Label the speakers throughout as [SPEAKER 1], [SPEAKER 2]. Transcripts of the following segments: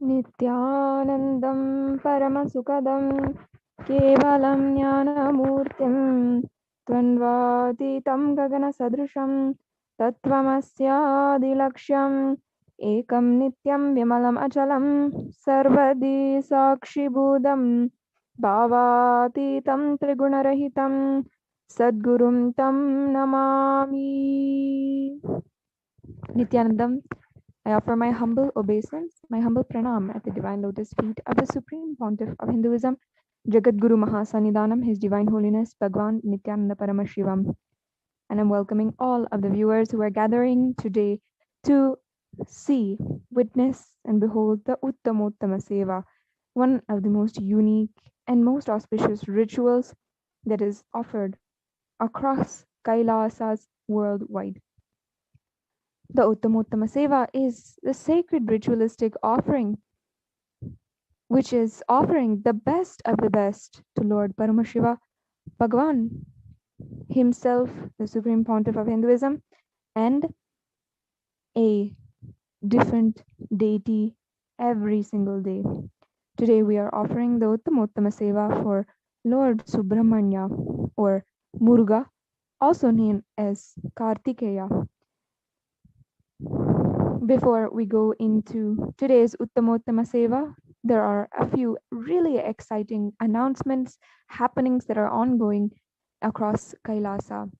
[SPEAKER 1] Nithyanandam Paramasukadam Kevalam Jnanamurtim Tvanvatitam Gagana Sadrusham Tattvamasyaadilaksham Ekam Nityam Vimalam Achalam Sarvadi Sakshibhudam Bhavatitam Trigunarahitam Sadgurum Tam Namami. Nithyanandam, I offer my humble obeisance, my humble pranam at the divine lotus feet of the Supreme Pontiff of Hinduism, Jagatguru Mahasannidhanam, His Divine Holiness, Bhagavan Nithyananda Paramashivam. And I'm welcoming all of the viewers who are gathering today to see, witness, and behold the Uttamottama Seva, one of the most unique and most auspicious rituals that is offered across KAILASAs worldwide. The Uttamottama Seva is the sacred ritualistic offering, which is offering the best of the best to Lord Paramashiva, Bhagavan himself, the Supreme Pontiff of Hinduism, and a different deity every single day. Today we are offering the Uttamottama Seva for Lord Subramanya or Muruga, also known as Kartikeya. Before we go into today's Uttamottama Seva, there are a few really exciting announcements, happenings that are ongoing across Kailasa.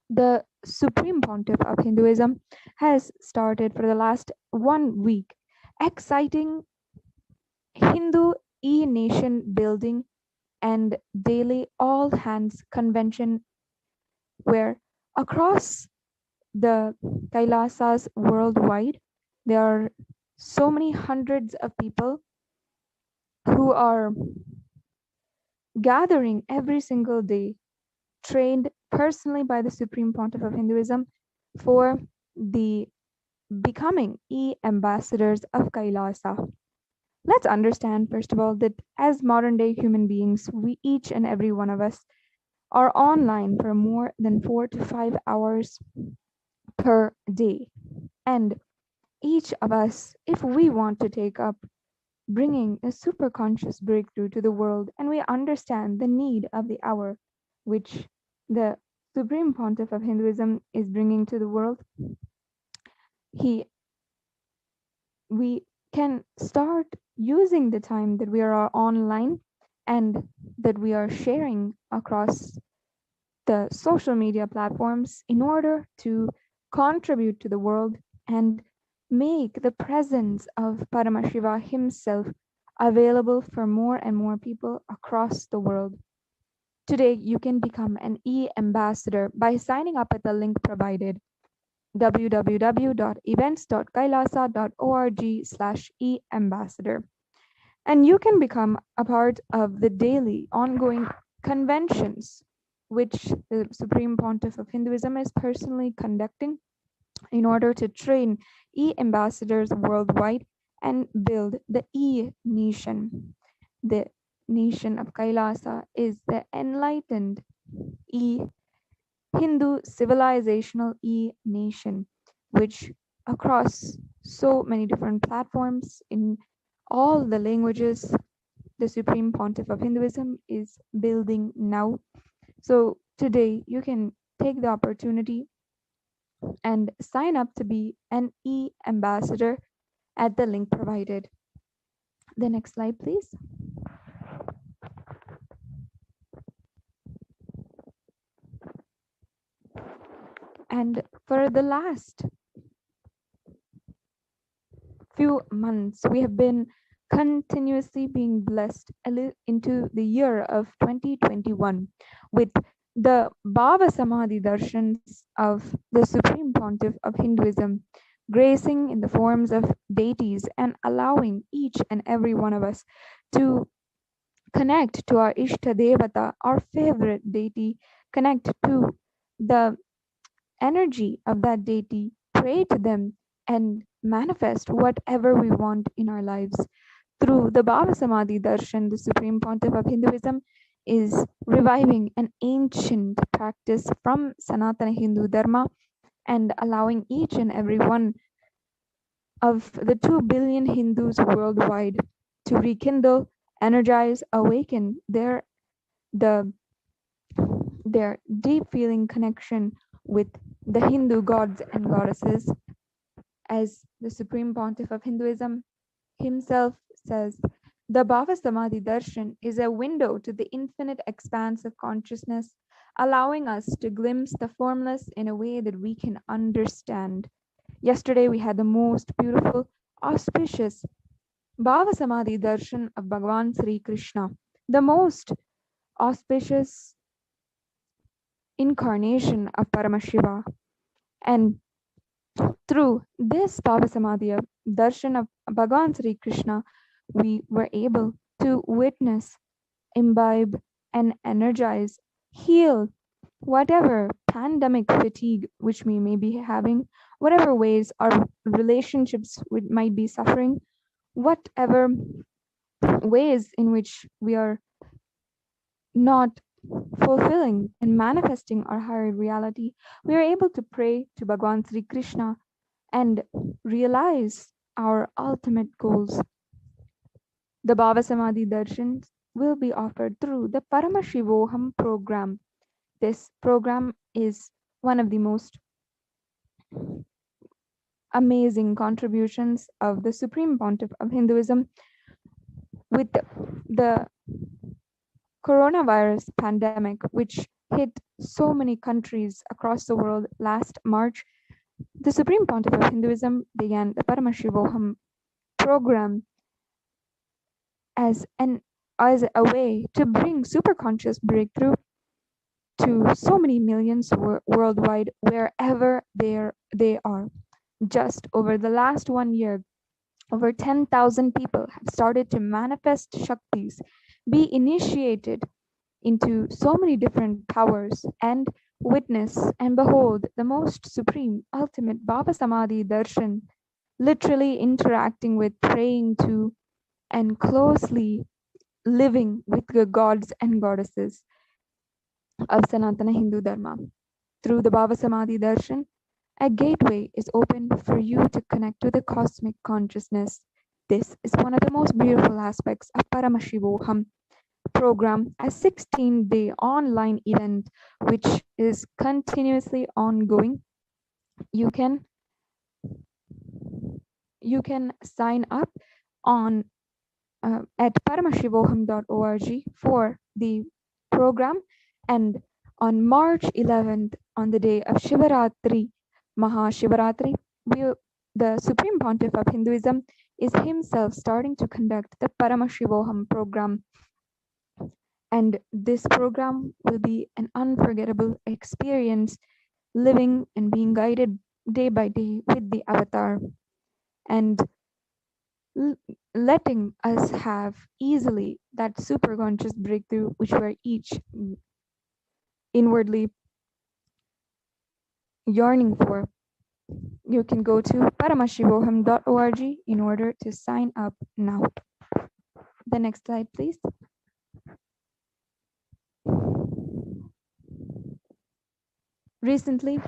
[SPEAKER 1] The Supreme Pontiff of Hinduism has started for the last 1 week exciting Hindu e-nation building and daily all hands convention where across the Kailasas worldwide, there are so many hundreds of people who are gathering every single day, trained personally by the Supreme Pontiff of Hinduism for the becoming e-ambassadors of Kailasa. Let's understand, first of all, that as modern day human beings, we each and every one of us are online for more than 4 to 5 hours per day. And each of us, if we want to take up bringing a superconscious breakthrough to the world, and we understand the need of the hour, which the Supreme Pontiff of Hinduism is bringing to the world, we can start using the time that we are online and that we are sharing across the social media platforms in order to contribute to the world and make the presence of Paramashiva himself available for more and more people across the world. Today, you can become an e-ambassador by signing up at the link provided www.events.kailasa.org/e-ambassador. And you can become a part of the daily ongoing conventions which the Supreme Pontiff of Hinduism is personally conducting in order to train e-ambassadors worldwide and build the e-nation. The nation of Kailasa is the enlightened Hindu civilizational e-nation, which across so many different platforms in all the languages the Supreme Pontiff of Hinduism is building now. So today you can take the opportunity and sign up to be an e-ambassador at the link provided. The next slide, please. And for the last few months, we have been continuously being blessed into the year of 2021 with the Bhava Samadhi Darshans of the Supreme Pontiff of Hinduism, gracing in the forms of deities and allowing each and every one of us to connect to our Ishta Devata, our favorite deity, connect to the energy of that deity, pray to them, and manifest whatever we want in our lives. Through the Bhava Samadhi Darshan, the Supreme Pontiff of Hinduism is reviving an ancient practice from Sanatana Hindu Dharma and allowing each and every one of the 2 billion Hindus worldwide to rekindle, energize, awaken the their deep feeling connection with the Hindu gods and goddesses. As the Supreme Pontiff of Hinduism himself says, the Bhava Samadhi Darshan is a window to the infinite expanse of consciousness, allowing us to glimpse the formless in a way that we can understand. Yesterday we had the most beautiful, auspicious Bhava Samadhi Darshan of Bhagavan Sri Krishna, the most auspicious incarnation of Paramashiva. And through this Bhava Samadhi Darshan of Bhagavan Sri Krishna, we were able to witness, imbibe, and energize, heal whatever pandemic fatigue which we may be having, whatever ways our relationships might be suffering, whatever ways in which we are not fulfilling and manifesting our higher reality, we are able to pray to Bhagavan Sri Krishna and realize our ultimate goals. The Bhava Samadhi Darshans will be offered through the Paramashivoham program. This program is one of the most amazing contributions of the Supreme Pontiff of Hinduism. With the coronavirus pandemic, which hit so many countries across the world last March, the Supreme Pontiff of Hinduism began the Paramashivoham program as a way to bring superconscious breakthrough to so many millions worldwide, wherever they are. Just over the last 1 year, over 10,000 people have started to manifest Shaktis, be initiated into so many different powers, and witness and behold the most supreme, ultimate Bhava Samadhi Darshan, literally interacting with, praying to, and closely living with the gods and goddesses of Sanatana Hindu Dharma. Through the Bhava Samadhi Darshan, a gateway is open for you to connect to the cosmic consciousness. This is one of the most beautiful aspects of Paramashivoham program, a 16-day online event which is continuously ongoing. You can sign up on at paramashivoham.org for the program, and on March 11th, on the day of Shivaratri, Mahashivaratri, the Supreme Pontiff of Hinduism is himself starting to conduct the Paramashivoham program. And this program will be an unforgettable experience, living and being guided day by day with the avatar, and letting us have easily that superconscious breakthrough which we're each inwardly yearning for. You can go to paramashivoham.org in order to sign up now. The next slide, please. Recently,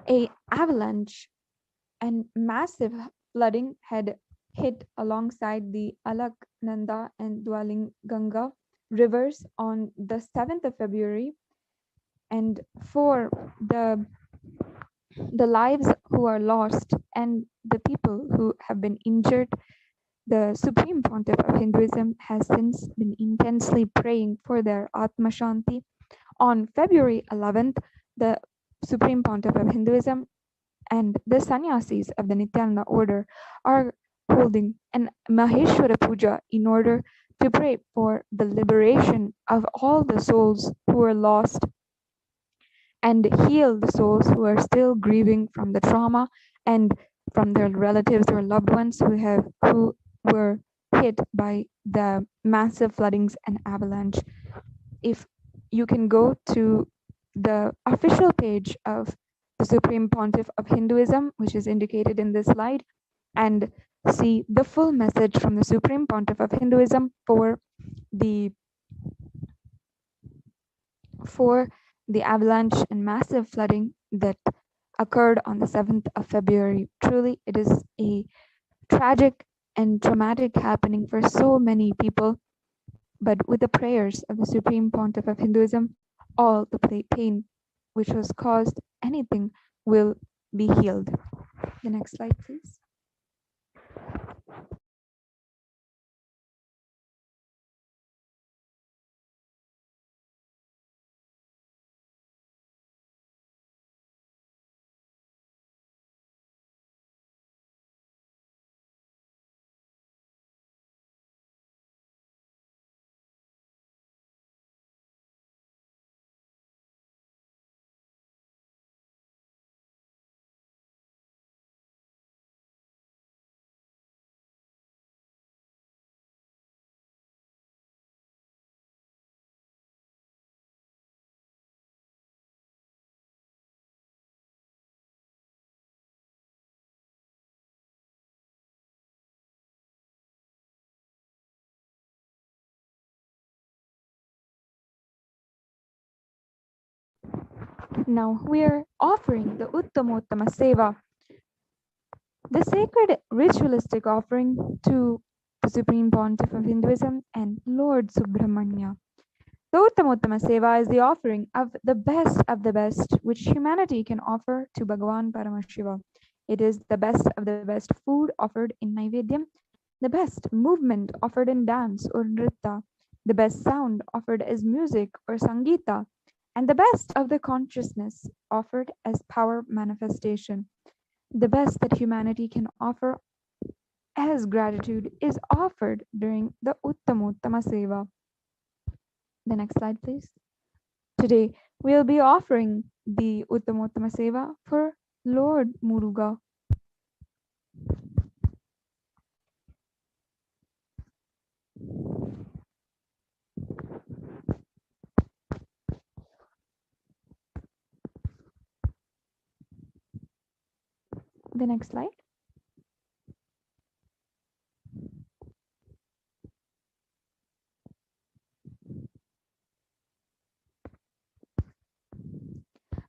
[SPEAKER 1] an avalanche and massive flooding had hit alongside the Alaknanda and Dwalinganga rivers on the 7th of February. And for the lives who are lost and the people who have been injured, the Supreme Pontiff of Hinduism has since been intensely praying for their Atma Shanti. On February 11th, the Supreme Pontiff of Hinduism and the sannyasis of the Nithyananda order are holding an Maheshwara Puja in order to pray for the liberation of all the souls who are lost and heal the souls who are still grieving from the trauma and from their relatives or loved ones who were hit by the massive floodings and avalanche. If you can go to the official page of the Supreme Pontiff of Hinduism, which is indicated in this slide, and see the full message from the Supreme Pontiff of Hinduism for the avalanche and massive flooding that occurred on the 7th of February. Truly, it is a tragic and traumatic happening for so many people, but with the prayers of the Supreme Pontiff of Hinduism, all the pain which was caused, anything will be healed. The next slide, please. Now we are offering the Uttamottama Seva, the sacred ritualistic offering to the Supreme Pontiff of Hinduism and Lord Subramanya. The Uttamottama Seva is the offering of the best which humanity can offer to Bhagavan Paramashiva. It is the best of the best food offered in Naivedyam, the best movement offered in dance or nritta, the best sound offered as music or sangita, and the best of the consciousness offered as power manifestation. The best that humanity can offer as gratitude is offered during the Uttamottama Seva. The next slide, please. Today, we'll be offering the Uttamottama Seva for Lord Muruga. The next slide.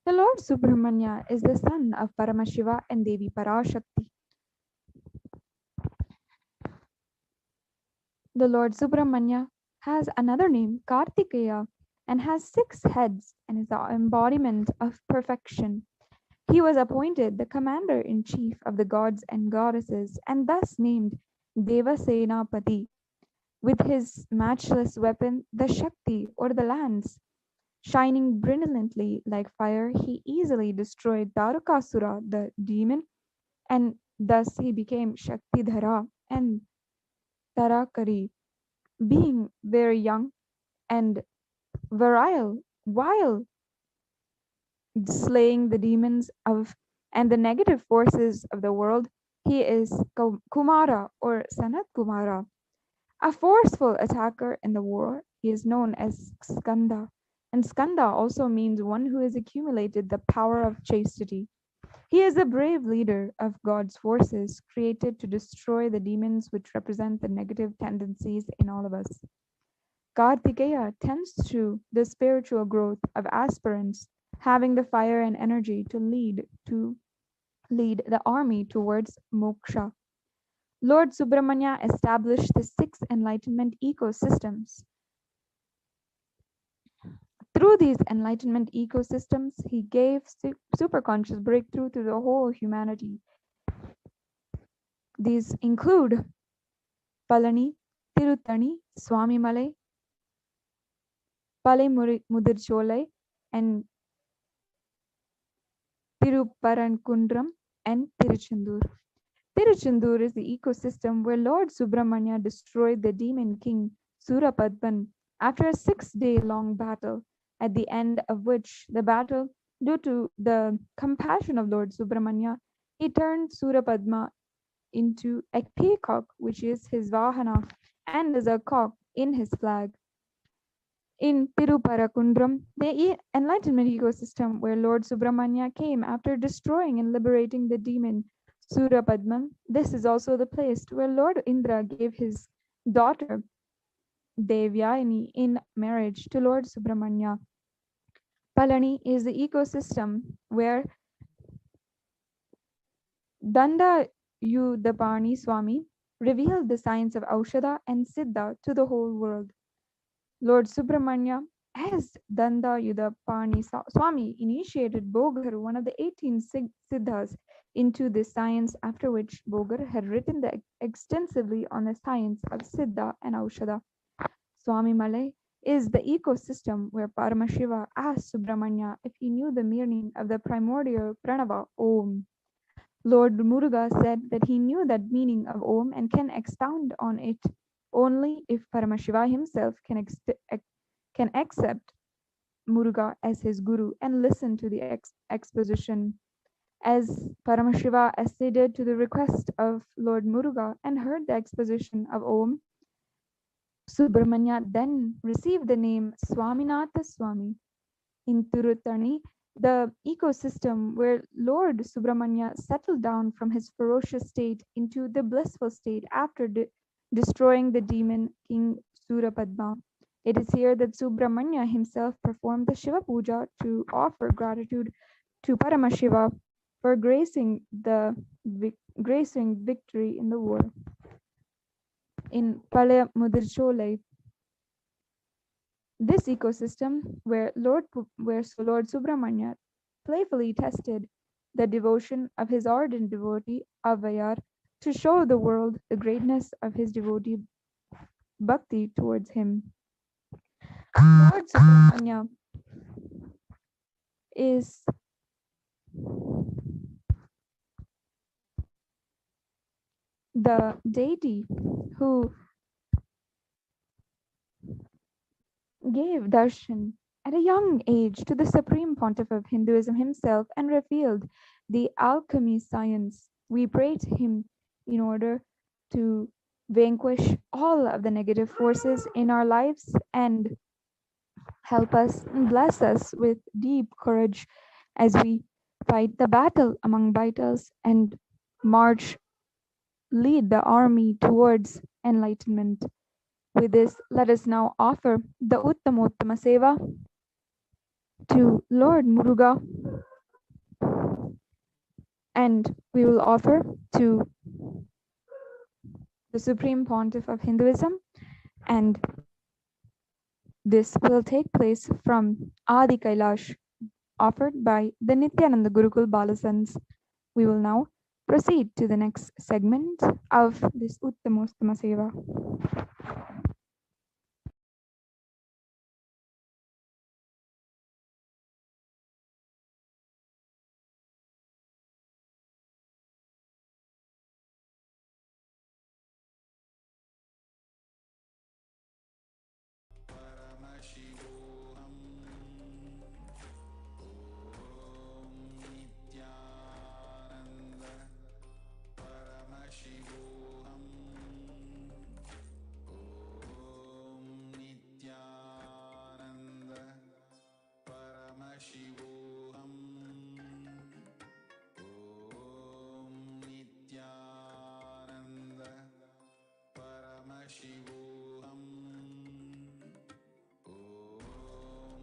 [SPEAKER 1] The Lord Subramanya is the son of Paramashiva and Devi Parashakti. The Lord Subramanya has another name, Kartikeya, and has 6 heads and is the embodiment of perfection. He was appointed the commander-in-chief of the gods and goddesses and thus named Devasenapati. With his matchless weapon, the Shakti or the lance, shining brilliantly like fire, he easily destroyed Tarakasura, the demon, and thus he became Shaktidhara and Tarakari. Being very young and virile, while slaying the demons of and the negative forces of the world, he is Kumara or Sanat Kumara. A forceful attacker in the war, he is known as Skanda. And Skanda also means one who has accumulated the power of chastity. He is a brave leader of God's forces created to destroy the demons which represent the negative tendencies in all of us. Kartikeya tends to the spiritual growth of aspirants, having the fire and energy to lead the army towards moksha. Lord Subramanya established the 6 enlightenment ecosystems. Through these enlightenment ecosystems, he gave superconscious breakthrough to the whole humanity. These include Palani, Tirutani, Swami Malai, Palai Mudircholai, and Tiruparanakundram and Tiruchendur. Tiruchendur is the ecosystem where Lord Subramanya destroyed the demon king Surapadman after a 6-day-long battle, at the end of which the battle, due to the compassion of Lord Subramanya, he turned Surapadma into a peacock, which is his vahana, and as a cock in his flag. In Tiruparakundram, the enlightenment ecosystem where Lord Subramanya came after destroying and liberating the demon Surapadman, this is also the place where Lord Indra gave his daughter Devyayani in marriage to Lord Subramanya. Palani is the ecosystem where Danda Yudapani Swami revealed the science of Aushadha and Siddha to the whole world. Lord Subramanya, as Danda Yudapani Swami, initiated Bogar, one of the 18 Siddhas, into this science, after which Bogar had written extensively on the science of Siddha and Aushadha. Swami Malay is the ecosystem where Paramashiva asked Subramanya if he knew the meaning of the primordial pranava Om. Lord Muruga said that he knew that meaning of Om and can expound on it only if Paramashiva himself can accept Muruga as his guru and listen to the exposition. As Paramashiva acceded to the request of Lord Muruga and heard the exposition of Om, Subramanya then received the name Swaminatha Swami. In Tirutani, the ecosystem where Lord Subramanya settled down from his ferocious state into the blissful state after destroying the demon King Surapadma. It is here that Subramanya himself performed the Shiva Puja to offer gratitude to Paramashiva for gracing victory in the war. In Palaya Mudircholai, this ecosystem where Lord Subramanya playfully tested the devotion of his ardent devotee Avayar to show the world the greatness of his devotee bhakti towards him. Lord Subramanya is the deity who gave darshan at a young age to the Supreme Pontiff of Hinduism himself and revealed the alchemy science. We pray to him in order to vanquish all of the negative forces in our lives and help us and bless us with deep courage as we fight the battle among vitals and lead the army towards enlightenment. With this, let us now offer the Uttamottama Seva to Lord Muruga, and we will offer to the Supreme Pontiff of Hinduism, and this will take place from Adi Kailash, offered by the Nithyananda Gurukul Balasans. We will now proceed to the next segment of this Uttamostama Seva.
[SPEAKER 2] Paramashivoham. Om Nithyananda Paramashivoham. Om Nithyananda Paramashivoham. Om Nithyananda Paramashivoham. Om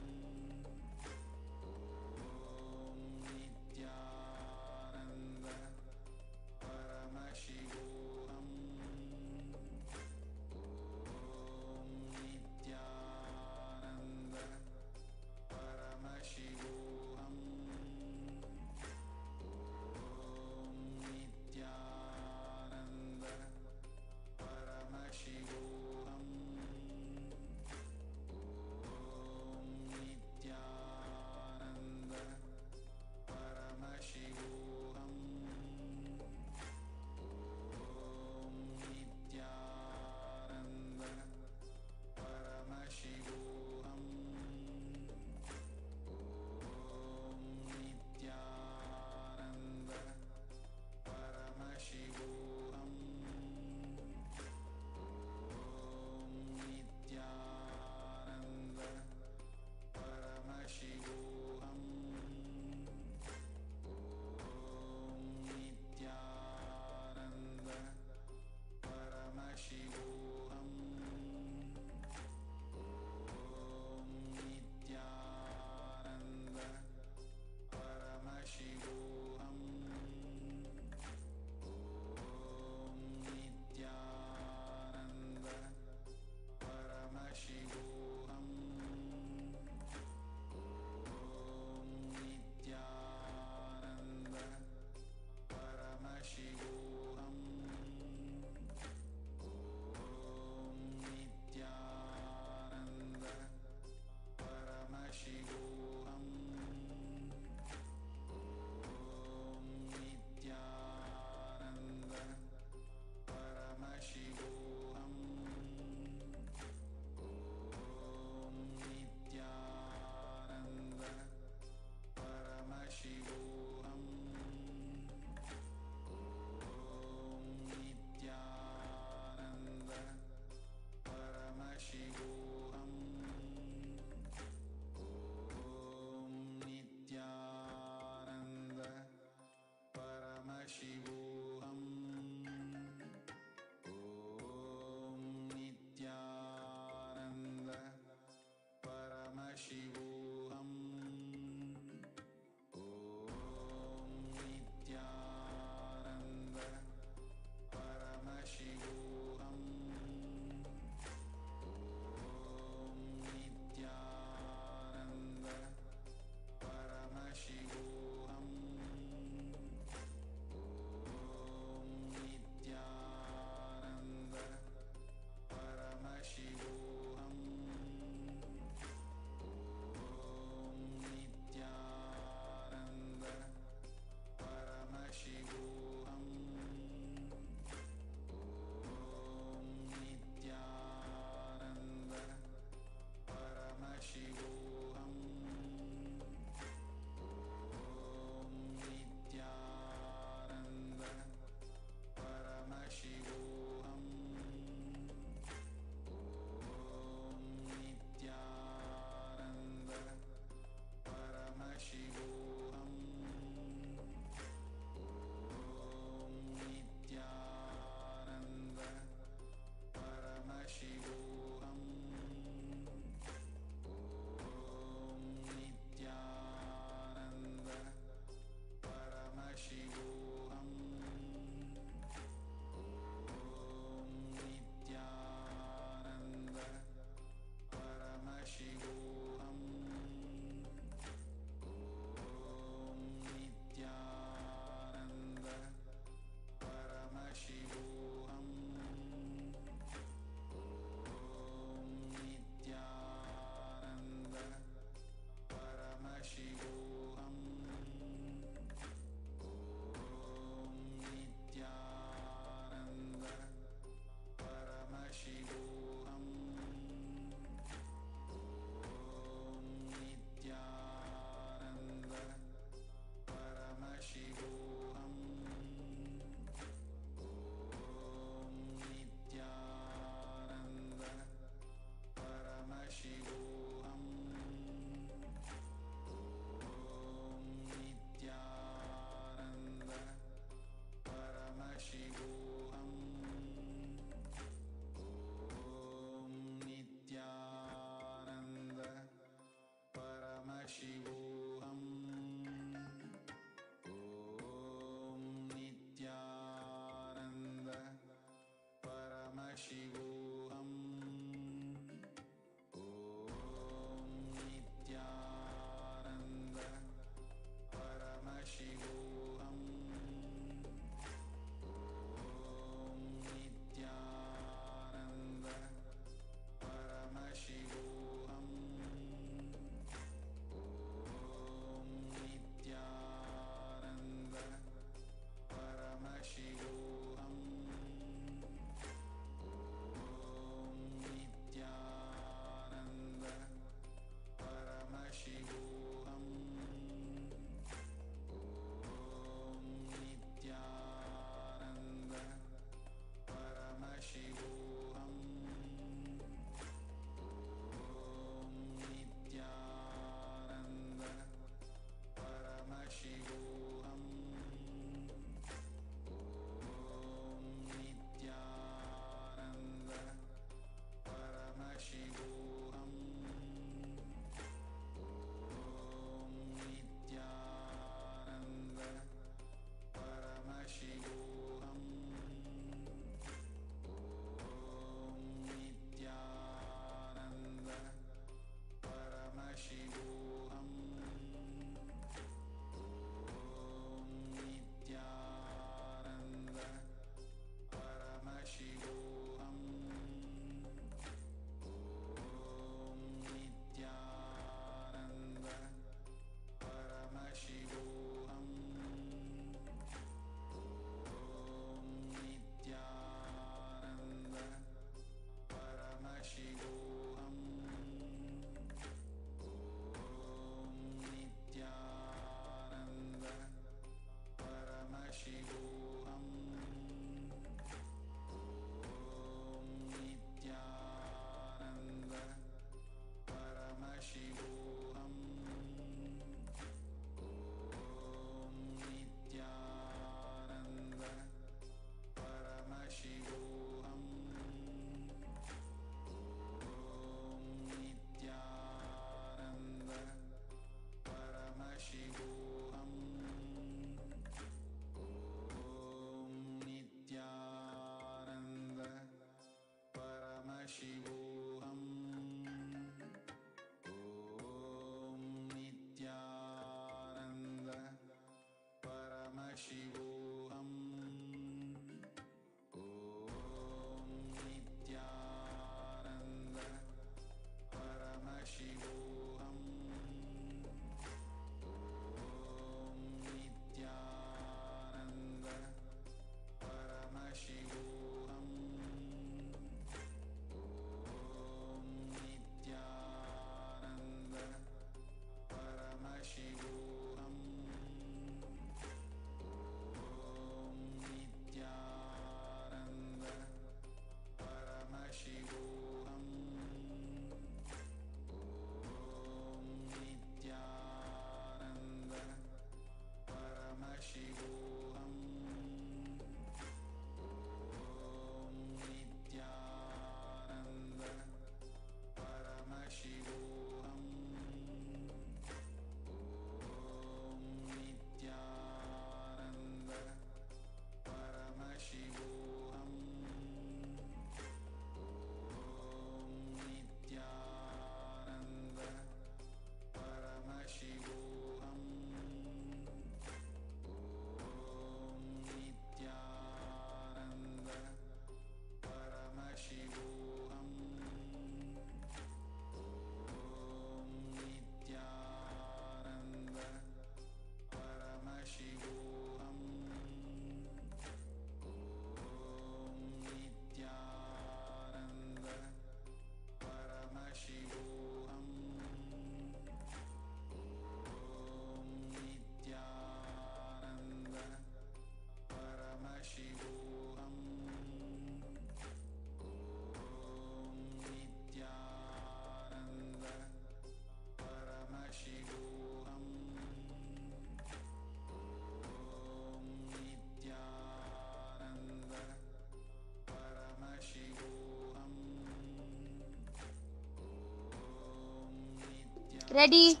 [SPEAKER 3] Ready?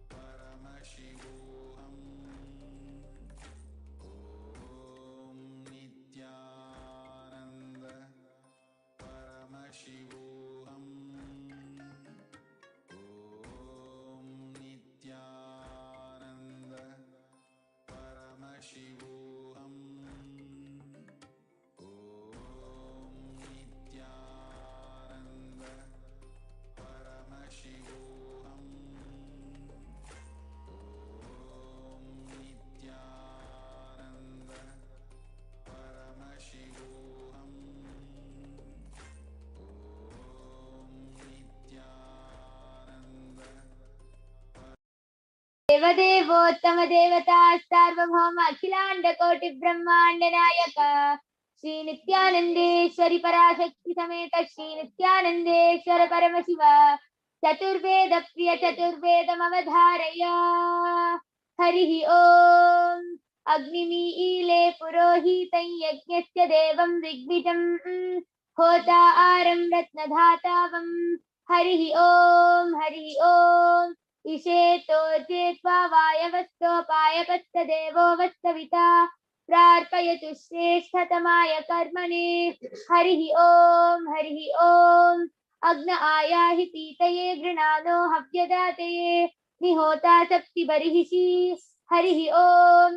[SPEAKER 2] Paramashivoham. Nithyananda Paramashivoham. Nithyananda Paramashivoham. Nithyananda Paramashivoham. Nithyananda Paramashivoham. Nithyananda Paramashivoham. Nithyananda
[SPEAKER 3] देवदेवोत्तम देवता सार्वभौम अखिलांड कोटि ब्रह्मांड नायक श्री नित्यानंदेश्वरी पराशक्ति समेत श्री नित्यानंदेश्वर परमशिव चतुर्वेद प्रिय चतुर्वेदमवधारय हरिः ओम अग्निमीले पुरोहितं यज्ञस्य देवं ऋग्विजं होता आरं रत्नधातावं हरिः ओम इषेतो चेत्वा वायवस्तोपायपत्तदेवो वस्तविता प्रार्पयतु श्रेष्ठतमाय कर्मणे हरिः ओम अग्न आयाहि पीतये गृणानो हव्यदातये निहोता सप्ति बर्हिषि हरिः ओम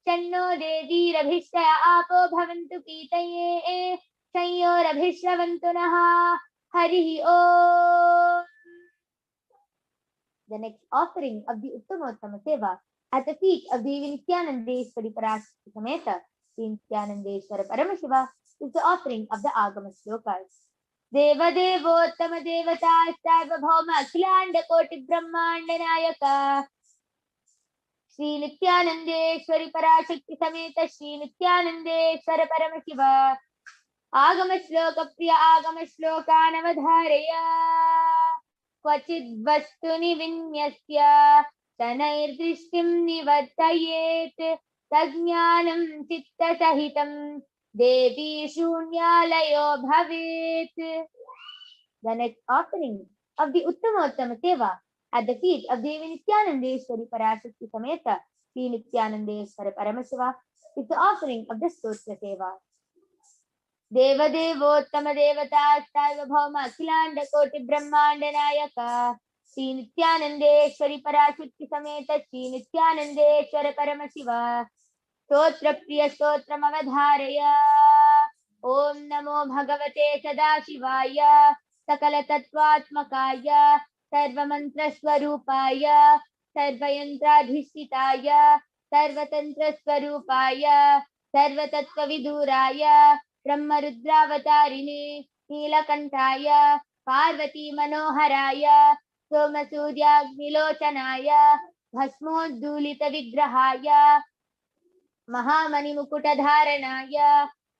[SPEAKER 3] शन्नो देवीरभिष्टया आपो भवन्तु पीतये संयोरभिश्रवन्तु नः हरिः ओम. The next offering of the Uttamottama Seva at the feet of Devi Nithyanandeshwari Parashakti Sameta, Sri Nithyanandeshwara Paramashiva, is the offering of the Agama Slokas. Deva Devottama Devata Sarvabhauma Akhilanda Koti Brahmanda Nayaka Sri Nithyanandeshwari Parashakti Sameta Sri Nithyanandeshwara Paramashiva Agama Sloka Priya Agama Slokanavadharaya क्वचिद् वस्तुनि विन्यस्य शनैर्दृष्टिं निवर्तयेत् तज्ज्ञानं चित्तसहितं देवी शून्यालयो भवेत्. The next offering of the Uttamottama Seva at the feet of Devi Nithyanandeshwari Parashakti Sameta Sri Nithyanandeshwara Paramashiva is the offering of the Stotra Seva. देवदेवोत्तम देवता सार्वभौम अखिलांड कोटि ब्रह्मांड नायक श्री नित्यानंदेश्वरी पराशक्ति समेत श्री नित्यानंदेश्वर परमशिव स्तोत्र प्रिय स्तोत्रमवधारय. ओम नमो भगवते सदाशिवाय सकल तत्वात्मकाय सर्वमंत्र स्वरूपाय सर्वयंत्राधिष्ठिताय सर्वतंत्र स्वरूपाय सर्वतत्वविदुराय ब्रह्मरुद्रावतारिणे नीलकंठाय पार्वती मनोहराय सोमसूर्याग्निलोचनाय भस्मोद्दूलित विग्रहाय महामणिमुकुटधारणाय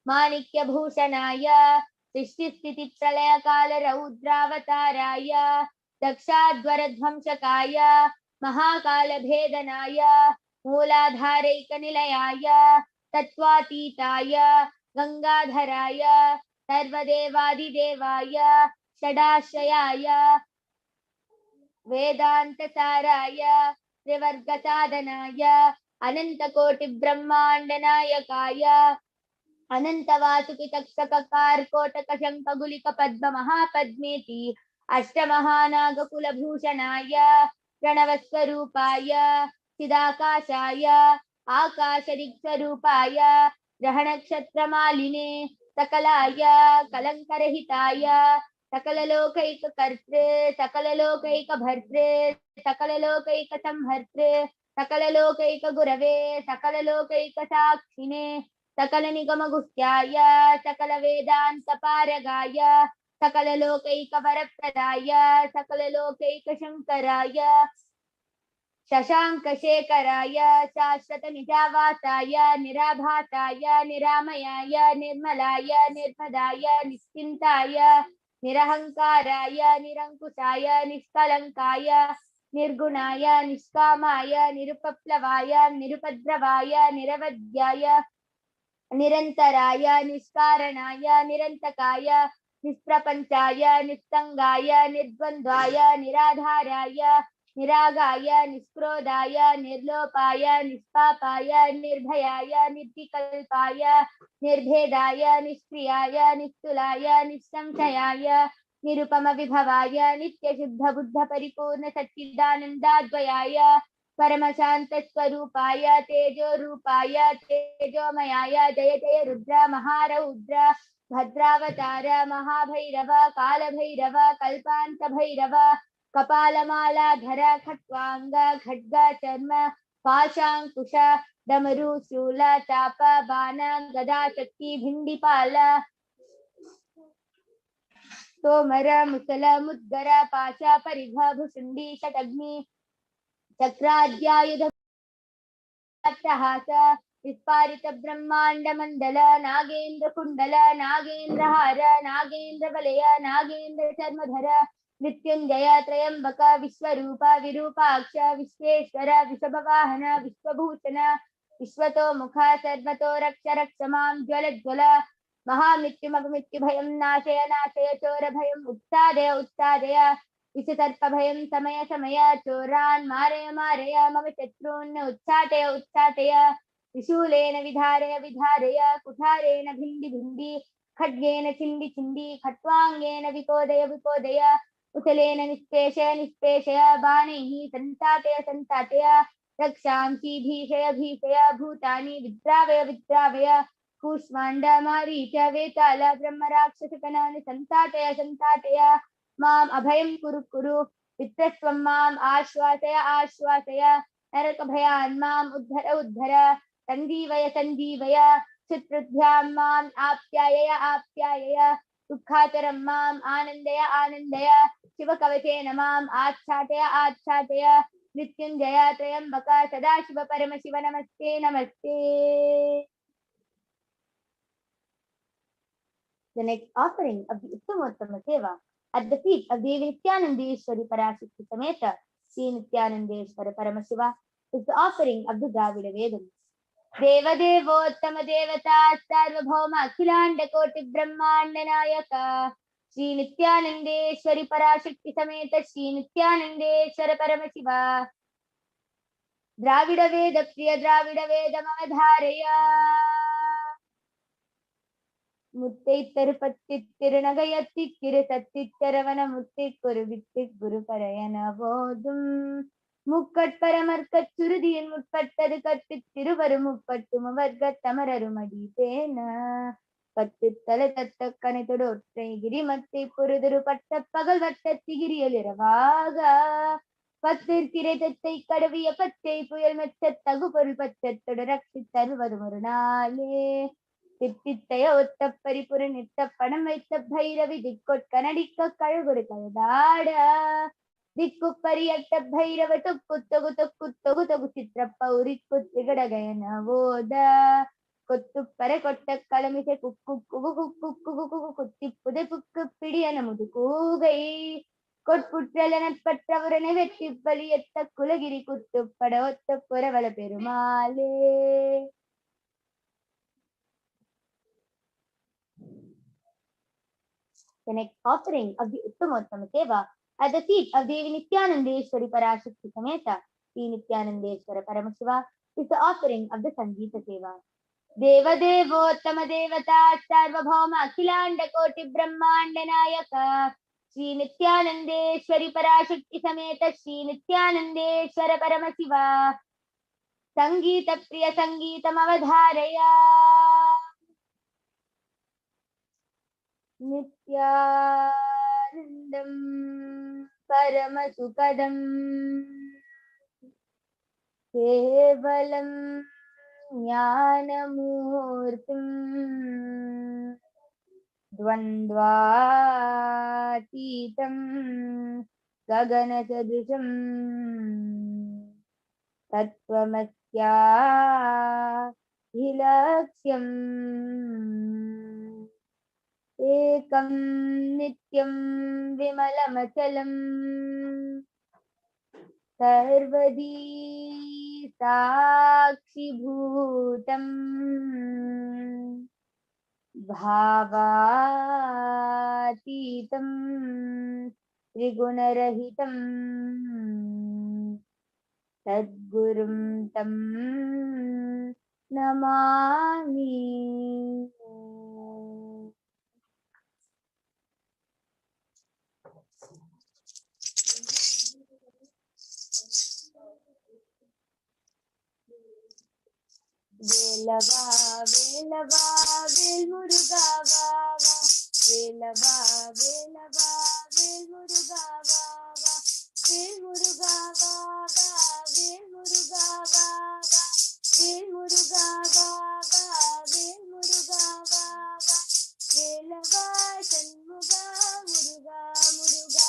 [SPEAKER 3] माणिक्यभूषणाय सृष्टिस्थितिप्रलयकालरौद्रावताराय दक्षाध्वरध्वंसकाय महाकालभेदनाय मूलाधारैकनिलयाय तत्त्वातीताय गंगाधराय सर्वदेवादिदेवाय षडाश्रयाय वेदांतसाराय त्रिवर्गसाधनाय अनन्तकोटिब्रह्माण्डनायकाय अनन्तवासुकितक्षककारकोटकशङ्खगुलिकपद्ममहापद्मेति अष्टमहानागकुलभूषणाय प्रणवस्वरूपाय चिदाकाशाय आकाशदिक्स्वरूपाय ग्रहनक्षत्रमालिने सकलाय कलङ्करहिताय सकललोकैककर्त्रे सकललोकैकभर्त्रे सकललोकैकसंहर्त्रे सकललोकैकगुरवे सकललोकैकसाक्षिणे सकलनिगमगुह्याय सकलवेदान्तपारगाय सकललोकैकवरप्रदाय सकललोकैकशङ्कराय शशाङ्कशेखराय शाश्वतनिजावासाय निराभासाय निरामयाय निर्मलाय निर्मदाय निश्चिन्ताय निरहङ्काराय निरङ्कुशाय निष्कलङ्काय निर्गुणाय निष्कामाय निरुपप्लवाय निरुपद्रवाय निरवध्याय निरन्तराय निष्कारणाय निरन्तकाय निष्प्रपञ्चाय निस्सङ्गाय निर्द्वन्द्वाय निराधाराय निरागाय निष्क्रोधाय निर्लोपाय निष्पापाय निर्भयाय निर्विकल्पाय निर्भेदाय निष्क्रियाय निस्तुलाय निस्संशयाय निरुपम विभवाय नित्यशुद्ध बुद्ध परिपूर्ण सच्चिदानन्दाद्वयाय परमशांत स्वरूपाय तेजो रूपाय तेजोमयाय जय जय रुद्र महारौद्र भद्रावतार महाभैरव कालभैरव कल्पांत भैरव कपालमालाधर खट्वांग खड्ग चर्म पाशांकुश डमरू शूल चाप बाण गदा शक्ति भिंडिपाल तोमर मुसल मुद्गर पाशा परिघ भुषुंडी षटग्नि चक्राद्यायुध विस्फारित ब्रह्मांड मंडल नागेंद्र कुंडल नागेंद्र हार नागेंद्र वलय नागेंद्र चर्मधर मृत्युंजय त्रयंबक विश्वरूप विरूपाक्ष विश्वेश्वर विषभवाहन विश्वभूषण विश्वतो मुख सर्वतो रक्ष रक्ष मां ज्वल ज्वल महामृत्युमपमृत्यु भयं नाशय नाशय चोर भयं उत्सादय उत्सादय विषसर्प भयं समय समय चोरान् मारय मारय मम शत्रून् उच्चाटय उच्चाटय त्रिशूलेन विधारय विधारय कुठारेण भिण्डि भिण्डि खड्गेन छिण्डि छिण्डि खट्वाङ्गेन विकोदय विकोदय कुशलेन निष्पेषय निष्पेषय बाणैः सन्ताटय सन्ताटय रक्षांसि भीषय भीषय भूतानि विद्रावय विद्रावय कूष्माण्ड मारीच वेताल ब्रह्मराक्षसगणानि सन्ताटय सन्ताटय माम् अभयं कुरु कुरु वित्रस्त्वं माम् आश्वासय आश्वासय नरकभयान् माम् उद्धर उद्धर सञ्जीवय सञ्जीवय शत्रुभ्यां माम् आप्यायय आप्यायय दुःखातरं माम् आनन्दय आनन्दय शिवकवचेन माम् आच्छादय आच्छादय मृत्युञ्जय त्र्यम्बक सदाशिव परमशिव नमस्ते नमस्ते. The next offering of the Uttamottam Seva at the feet of Devi Nithyanandeshwari Parashakti Sameta Sri Nithyanandeshwara Paramashiva is the offering of the Dravida Vedams. Deva Devottama Devata Sarvabhauma Akhilanda Koti Brahmanda Nayaka Sri Nithyanandeshwari Parashakti Sameta Sri Nithyanandeshwara Paramashiva Dravida Veda Priya Dravida Veda Mamadharaya முத்தைத்தருப்பத்தித்திருநகையத்தித்திரு சத்தித்தரவன முத்திக்குரு வித்திக்குரு பரையன போதும் முக்கட்பரமர்க்கச் சுருதியின் முற்பட்டது கற்பித் திருவரு முப்பட்டு முவர்க்கத் தமரருமடி பேன பத்துத்தல தத்த கனைத்தொடு ஒற்றை கிரிமத்தை பொருதுரு பட்ட பகல் வட்டத்திகிரியலிரவாக பத்திற்கிரை தத்தை கடவிய பச்சை புயல் மெச்ச தகு பொருள் பச்சத்தொடு ரட்சி தருவது ஒரு நாளே தித்தித்தைய ஒத்த பரிபுர நித்த பணம் வைத்த பைரவி திக்கொட் கனடிக்க கழுகுரு கழுதாட திக்கு பரியட்ட பைரவ தொக்கு தொகு தொக்கு தொகு தொகு சித்திர பௌரிக்கு திகடகயன ஓத கொத்து பர கொட்ட களமிசை குக்கு குகு குக்கு குகு குகு குத்தி புதை புக்கு பிடியன முது கூகை கொட்புற்றல நட்பற்றவரனை வெற்றி பலியத்த குலகிரி குத்துப்பட ஒத்த புறவல பெருமாளே. The next offering of the Uttamottama Seva at the feet of Devi Nithyanandeshwari Parashakti Sameta Sri Nithyanandeshwara Paramashiva is the offering of the Sangeeta Seva. Deva Devottama Devata Sarvabhauma Akhilanda Koti Brahmanda Nayaka Sri Nithyanandeshwari Parashakti Sameta Sri Nithyanandeshwara Paramashiva Sangeeta Priya Sangeetam Avadharaya Nithyanandam Paramasukadam Kevalam Jnanamurtim Dvandvatitam Gaganasadrisham Tattvamasya Hilaksyam Ekam Nityam Vimalamachalam सर्वदी साक्षिभूतम् भावातीतं त्रिगुणरहितं सद्गुरुं तं नमामि। வேலவா வேலவா வேல் முருகா வா வா, வேலவா வேலவா வேல் முருகா வா வா, வேல் முருகா வா வா, வேல் முருகா வா வா, வேல் முருகா வா வா, வேல் முருகா வா வா, வேலவா சண்முகா முருகா முருகா,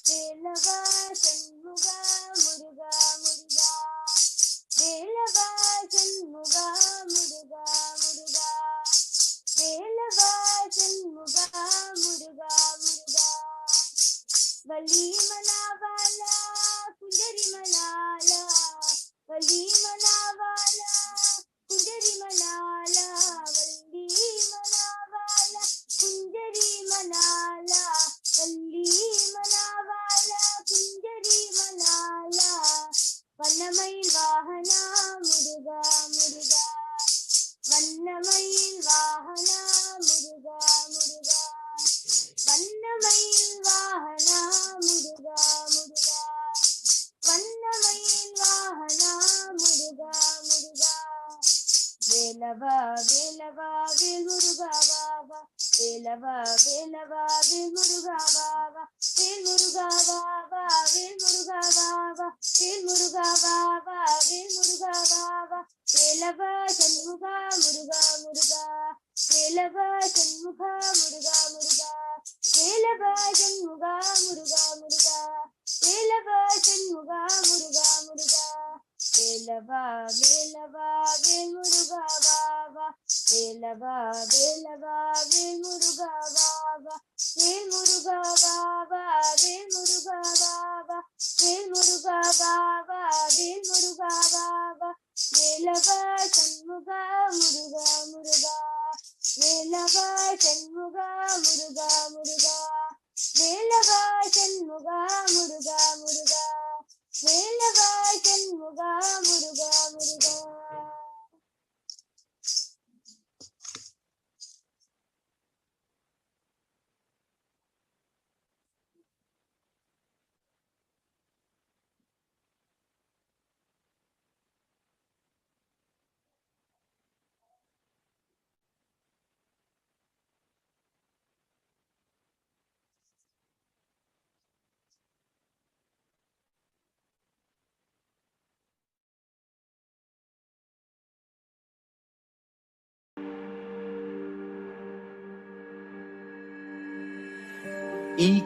[SPEAKER 3] வேலவா சண்முகா முருகா முருகா, வேலவா சண்முகா முருகா முருகா, வேலவா சண்முகா முருகா முருகா, வலி மனாவாலா குஞ்சரி மனாலா, வலி மனாவாலா குஞ்சரி மனாலா, வள்ளி மனாவாலா குஞ்சரி மனாலா, வள்ளி மனாவாலா குஞ்சரி மனாலா, வண்ணமயில் வாகனா முருகா முருகா, வண்ணமயில் வாகனா முருகா முருகா, வண்ணமயில் வாகனா முருகா முருகா, வண்ணமயில் வாகனா முருகா முருகா, வேலவா வேலவா வேல் முருகா வா வா, வேலவா வேலவா வேல் முருகா வா வா, வேல் முருகா வா வா, வேல் முருகா வா வா, வேல் முருகா வா வா, வேல் முருகா வா வா, வேலவா சண்முகா முருகா முருகா, வேலவா சண்முகா முருகா முருகா, வேலவா சண்முகா முருகா முருகா, வேலவா சண்முகா முருகா முருகா, வேலவா வேலவா வேல் முருகா வா வா, வேலவா வேலவா வேல் முருகா வா வா, வேல் முருகா வா வா, வேல் முருகா வா வா, வேல் முருகா வா வா, வேல் முருகா வா வா, வேலவா சண்முகா முருகா முருகா, வேலவா சண்முகா முருகா முருகா, வேலவா சண்முகா முருகா முருகா, வேலவா சண்முகா Muruga Muruga.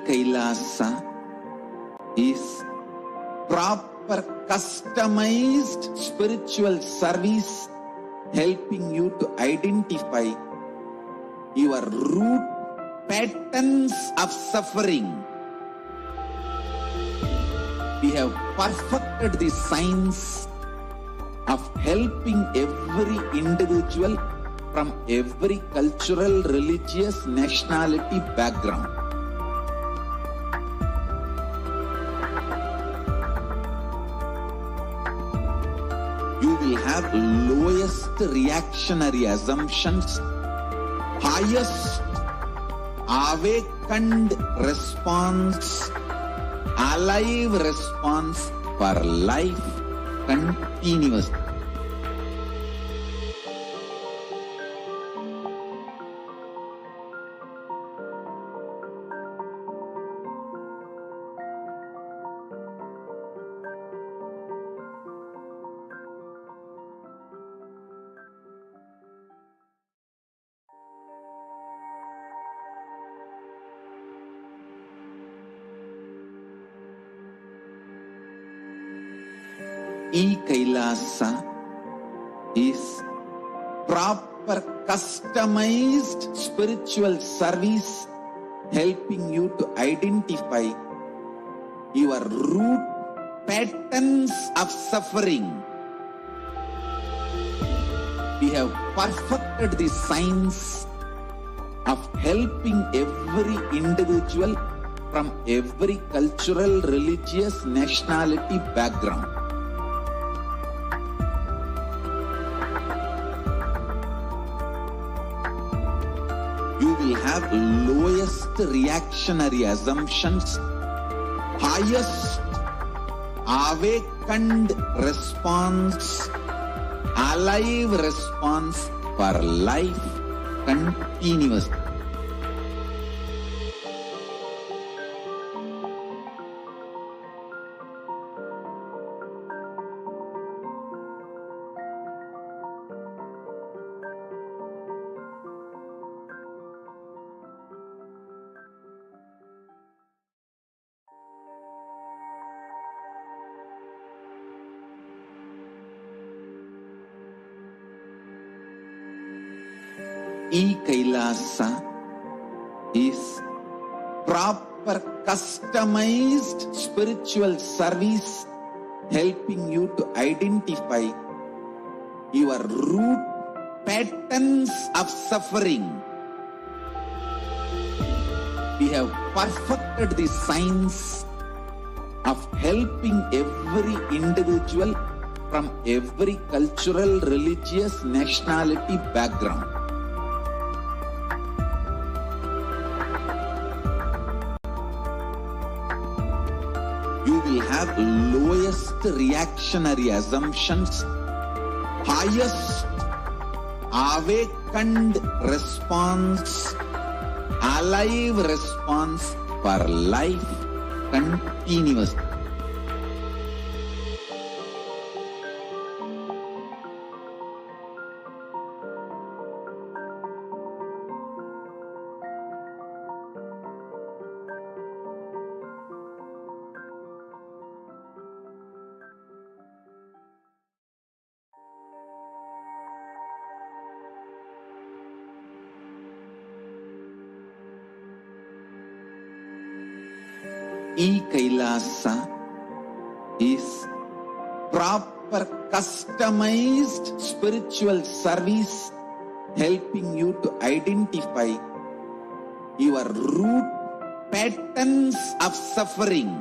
[SPEAKER 4] KAILASA is proper customized spiritual service helping you to identify your root patterns of suffering. We have perfected the science of helping every individual from every cultural, religious, nationality background. You will have lowest reactionary assumptions, highest awakened response, alive response for life continuously. KAILASA is proper customized spiritual service helping you to identify your root patterns of suffering. We have perfected the science of helping every individual from every cultural, religious, nationality background. You will have lowest reactionary assumptions, highest awakened response, alive response for life continuously. KAILASA is proper customized spiritual service helping you to identify your root patterns of suffering. We have perfected the science of helping every individual from every cultural, religious, nationality background. You will have lowest reactionary assumptions, highest awakened response, alive response for life continuously. KAILASA is proper customized spiritual service helping you to identify your root patterns of suffering.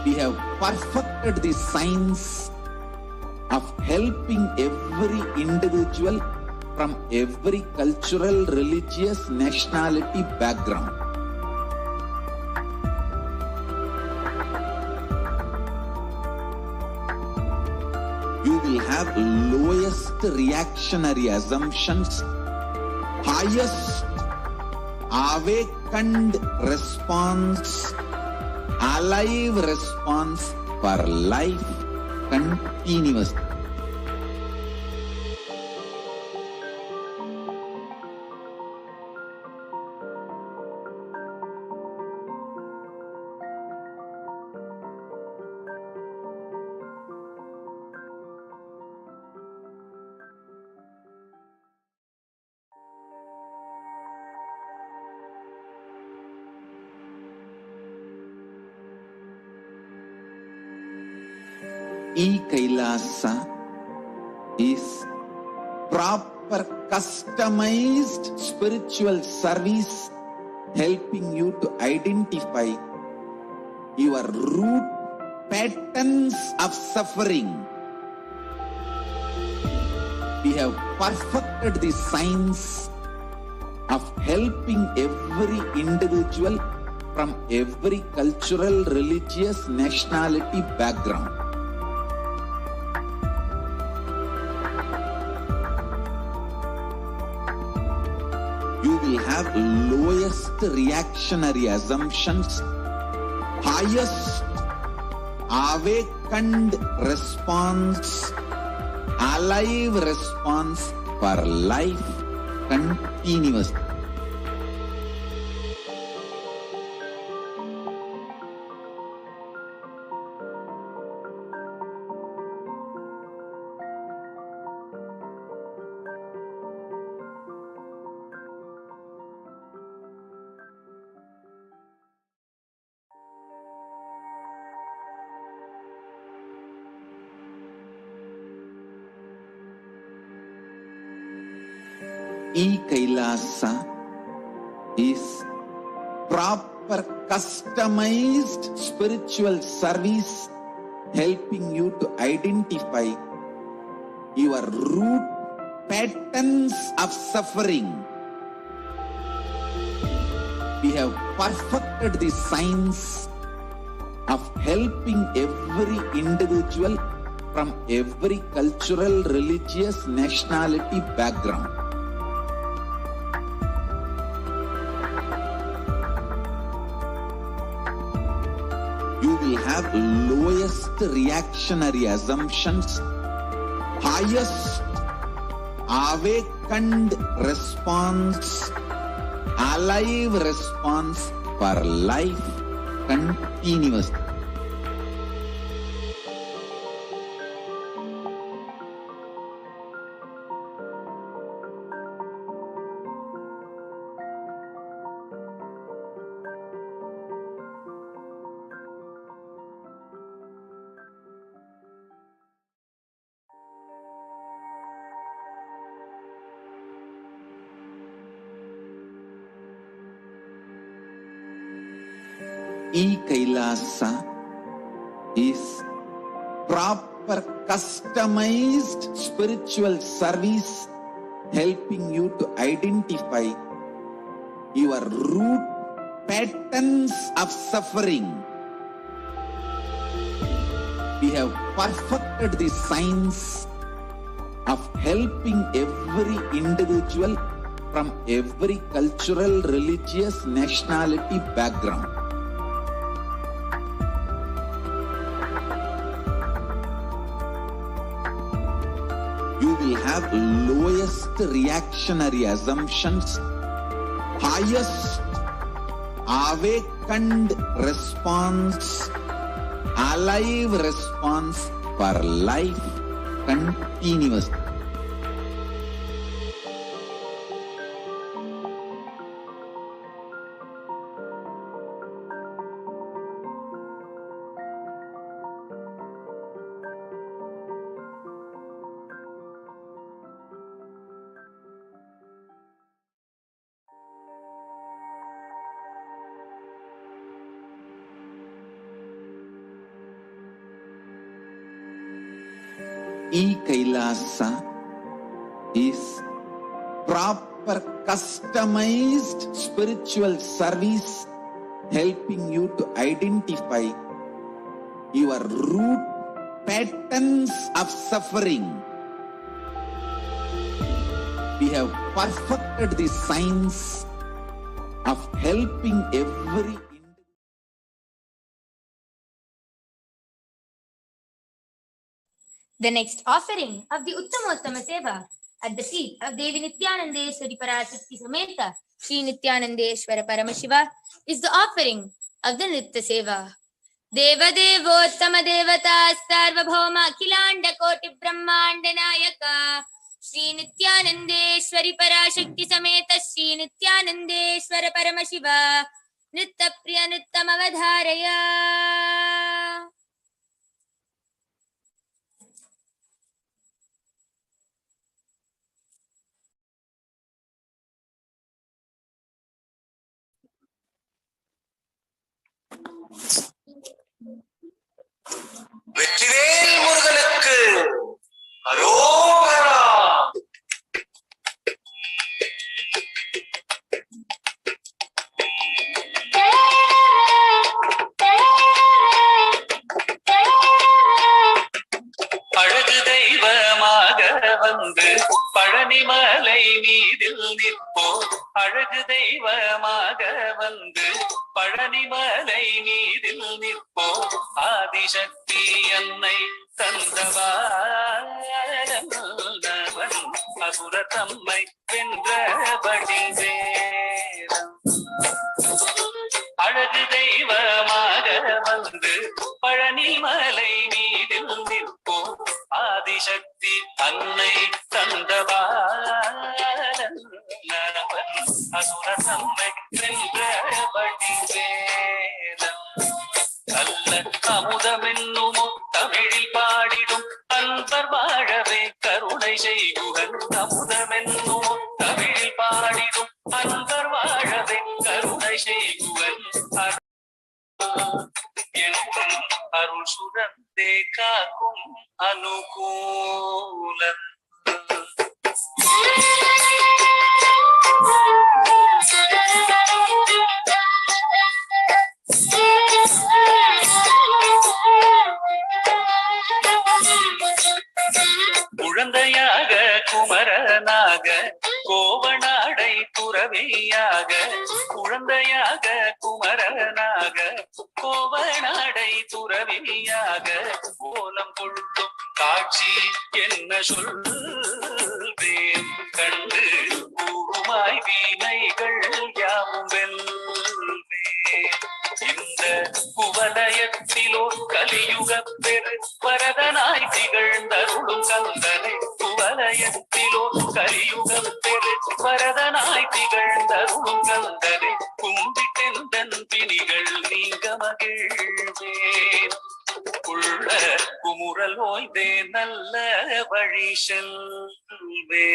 [SPEAKER 4] We have perfected the science of helping every individual from every cultural, religious, nationality background. You will have lowest reactionary assumptions, highest awakened response, alive response for life continuously. KAILASA is proper customized spiritual service helping you to identify your root patterns of suffering. We have perfected the science of helping every individual from every cultural, religious, nationality background. You will have lowest reactionary assumptions, highest awakened response, alive response for life continuously. KAILASA is proper customized spiritual service helping you to identify your root patterns of suffering. We have perfected the science of helping every individual from every cultural, religious, nationality background. You will have lowest reactionary assumptions, highest awakened response, alive response for life continuously. KAILASA is proper customized spiritual service helping you to identify your root patterns of suffering. We have perfected the science of helping every individual from every cultural, religious, nationality background. You will have lowest reactionary assumptions, highest awakened response, alive response for life continuously. KAILASA is proper customized spiritual service helping you to identify your root patterns of suffering. We have perfected the science of helping every
[SPEAKER 3] The next offering of the Uttamottama Seva at the feet of Devi Nithyananda Paramashiva Sri Nithyananda Paramashiva is the offering of the Nitya Seva. Deva Devottama Devata Sarvabhauma Khilanda Koti Brahmanda Nayaka Sri Nithyananda Parashakti Sameta Sri Nithyananda Paramashiva Nitya Priya Nittamavadharaya.
[SPEAKER 5] Vetrivel முருகனுக்கு அரோகரா. அழகு தெய்வமாக வந்து பழனிமலை மீதில் நிற்போம். அழகு தெய்வமாக வந்து பழனிமலை மீதில் நிற்போம். ஆதிசக்தி என்னை தந்தவாரன் அசுர தம்மை வென்றபடி வேதம். அழகு தெய்வமாக வந்து பழனிமலை மீதில் நிற்போம். ஆதிசக்தி அன்னை தந்தவாரன் அசுர தம்மை வென்றபடி வேதம். நல்ல அமுதமென்னுமோ தமிழில் பாடிடும் அன்பர் வாழவே கருணை செய்குகன். அமுதமென்னுமோ தமிழில் அன்பர் வாழவே கருணை செய்குவன் என்றும் அருள் சுரந்தே காக்கும் அனுகூலன். குழந்தையாக குமரனாக கோவனாடை துறவியாக, குழந்தையாக குமரனாக கோவனாடை துறவியாக கோலம் கொள்ளும் காட்சி என்ன சொல்வேன், கண்டு கூறுமாய் வீணைகள் யாவும் வெல்வேன். இந்த குவலயத்திலோ கலியுக பெரு வரதனாய் திகழ்ந்தருளும் கந்தனை, குவலயத்திலோ கலியுக பெரு வரதனாய் திகழ்ந்தருளும் கந்தனை கும்பிட்டெந்தன் பிணிகள் நீங்க மகிழ்வேன். உள்ள குமுறல் ஓய்ந்தே நல்ல வழி செல்வே.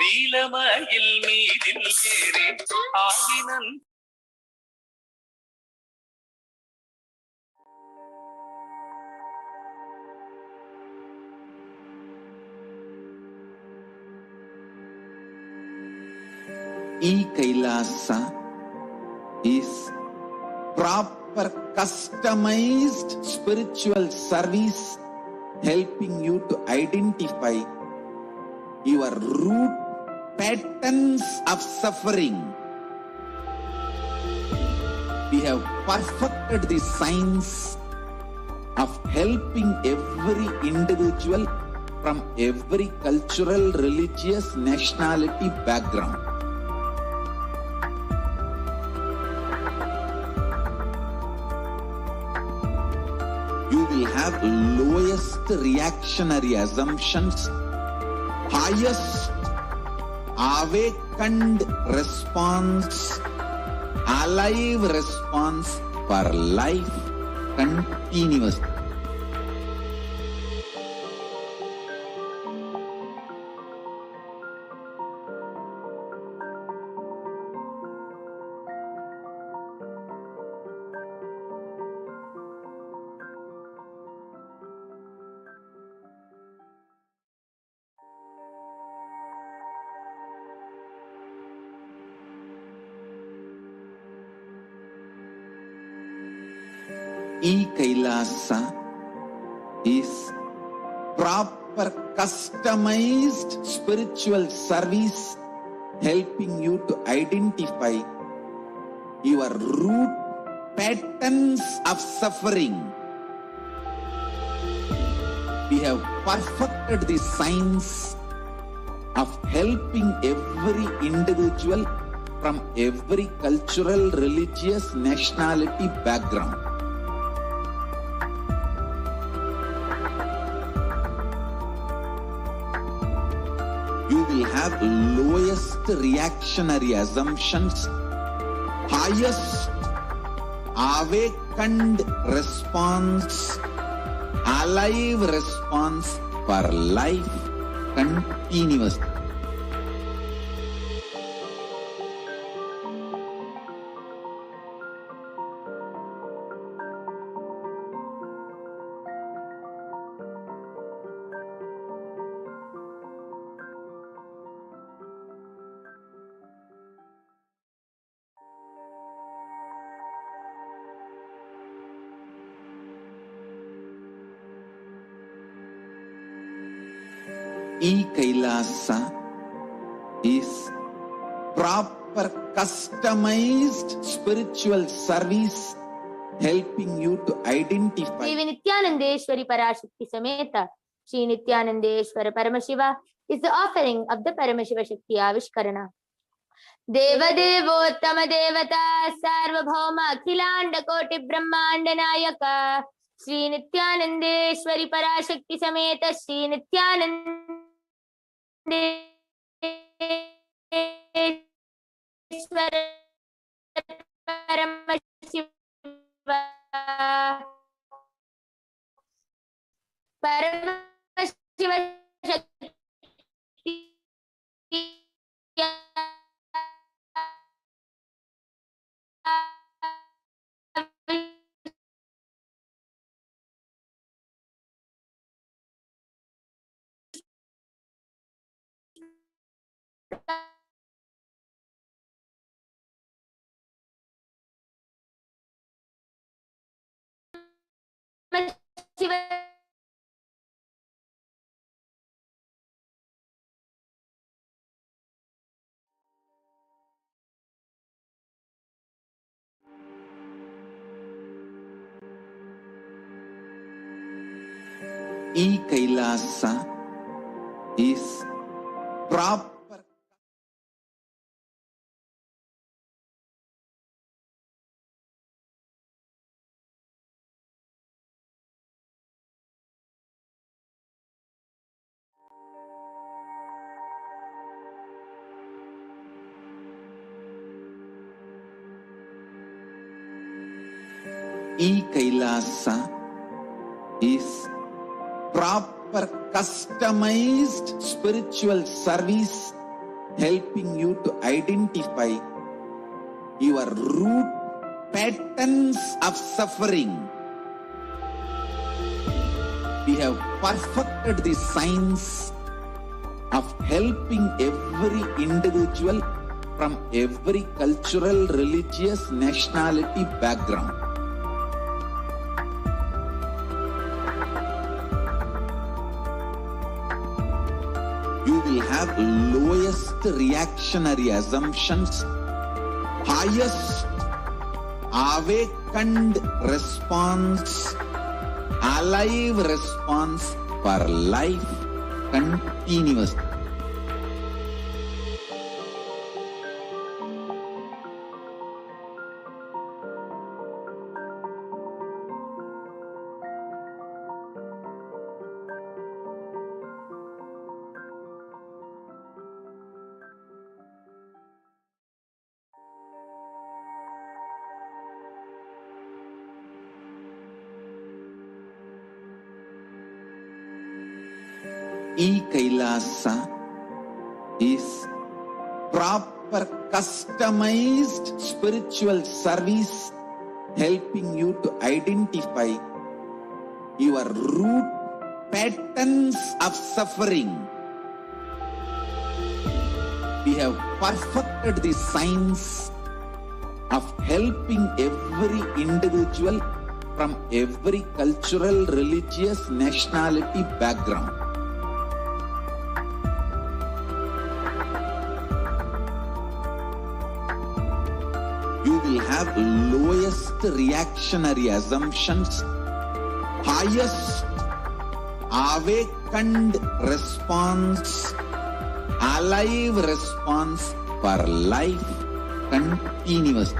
[SPEAKER 5] நீலமயில் மீதில் ஏறி ஆகினன்
[SPEAKER 4] KAILASA is proper customized spiritual service helping you to identify your root patterns of suffering. We have perfected the science of helping every individual from every cultural, religious, nationality background. You will have lowest reactionary assumptions, highest awakened response, alive response for life continuously. KAILASA is proper customized spiritual service helping you to identify your root patterns of suffering. We have perfected the science of helping every individual from every cultural, religious, nationality background. You will have lowest reactionary assumptions, highest awakened response, alive response for life continuously. KAILASA is proper customized spiritual service helping you to identify.
[SPEAKER 3] Devi Nithyanandeshwari Parashakti Sameta Shri Nithyanandeshwara Paramashiva is the offering of the Paramashiva Shakti Avishkarana. Deva Devottama Devata Sarvabhauma Akhilanda Koti Brahmanda Nayaka Shri Nithyanandeshwari Parashakti Sameta Shri Nithyanandeshwara
[SPEAKER 4] KAILASA is proper. KAILASA is proper customized spiritual service helping you to identify your root patterns of suffering. We have perfected the science of helping every individual from every cultural, religious, nationality background. You will have lowest reactionary assumptions, highest awakened response, alive response for life continuous. KAILASA is proper customized spiritual service helping you to identify your root patterns of suffering. We have perfected the science of helping every individual from every cultural, religious, nationality background. You will have lowest reactionary assumptions, highest awakened response, alive response for life continuous.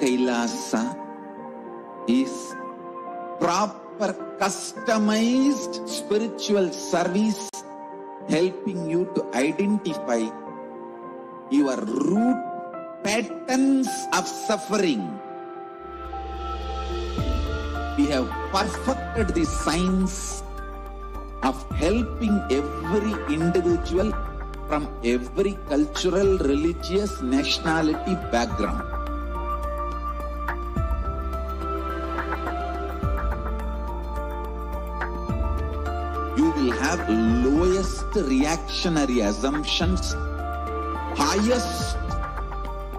[SPEAKER 4] KAILASA is proper customized spiritual service helping you to identify your root patterns of suffering. We have perfected the science of helping every individual from every cultural, religious, nationality background. You will have lowest reactionary assumptions, highest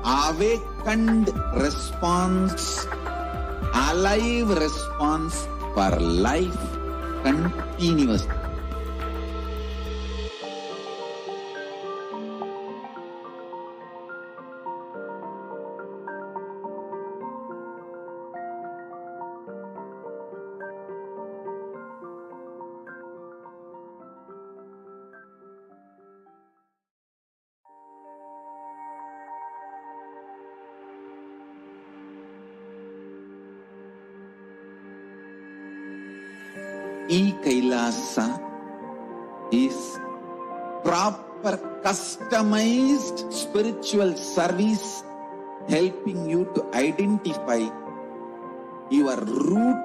[SPEAKER 4] awakened response, alive response for life continuous. KAILASA is proper customized spiritual service helping you to identify your root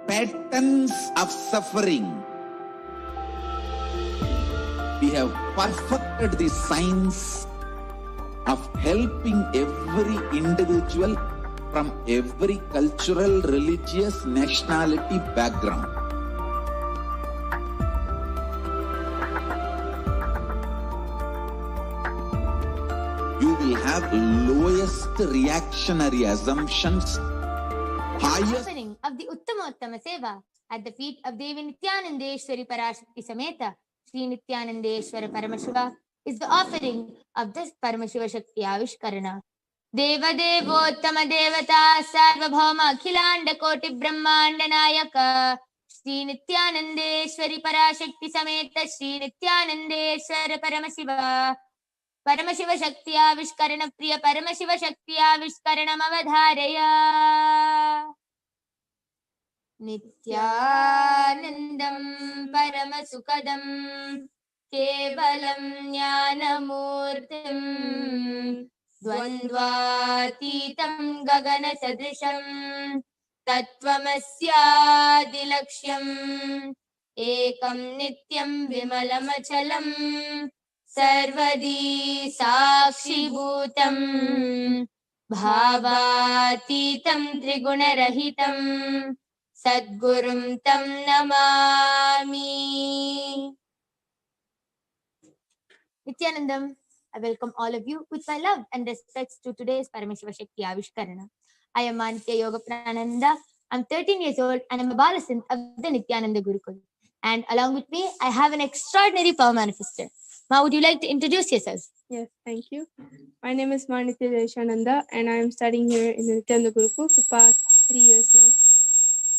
[SPEAKER 4] patterns of suffering. we have perfected the science of helping every individual from every cultural, religious, nationality background. You will have lowest reactionary assumptions, highest
[SPEAKER 3] Offering of the Uttamottama Seva at the feet of Devi Nithyanandeshwari Parashakti Sameta Sri Nithyanandeshwara Paramashiva is the offering of this Paramashiva Shakti Avishkarana. Deva Devottama Devata Sarvabhauma Akhilanda Koti Brahmanda Nayaka Sri Nithyanandeshwari Parashakti Sameta Sri Nithyanandeshwara Paramashiva Paramashiva Shakti Avishkarana Priya Paramashiva Shakti Avishkaranam Avadharaya Nithyanandam Paramasukadam Kevalam Jnanamurtim Dvandvatitam Gagana Sadrisham Tattvamasyaadilakshyam Ekam Nityam Vimalamachalam Sarvadi Sakshi Bhutam Bhavatitam Trigunarahitam Sadgurum Tam Namami. Nithyanandam, I welcome all of you with my love and respects to today's Paramashiva Shakti Avishkarana. I am Manitya Yoga Prananda. I'm 13 years old and I'm a Balasan of the Nithyananda Gurukul. And along with me, I have an extraordinary power manifester. Ma, would you like to introduce yourself?
[SPEAKER 6] Yes, thank you. My name is Nithyananda and I am studying here in the Nithyananda Gurukul for past 3 years now.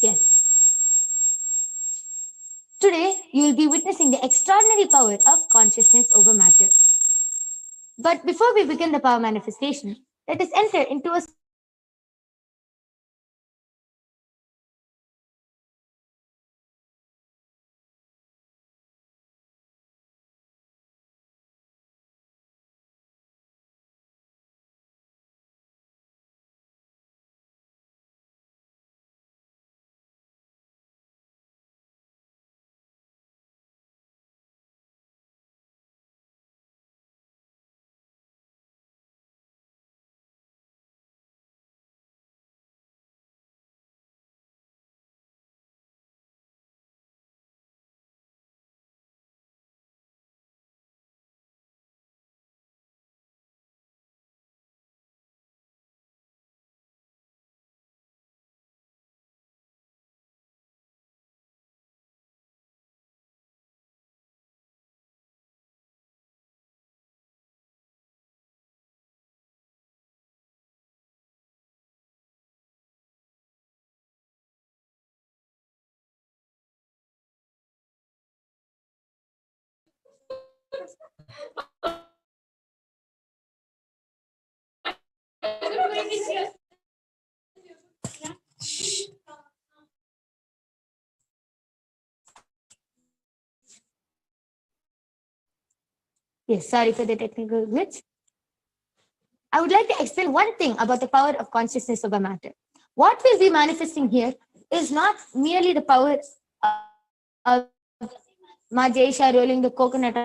[SPEAKER 3] Yes. Today, you will be witnessing the extraordinary power of consciousness over matter. But before we begin the power manifestation, let us enter into a Yes, sorry for the technical glitch. I would like to explain one thing about the power of consciousness over matter. What we'll be manifesting here is not merely the power of Majesha rolling the coconut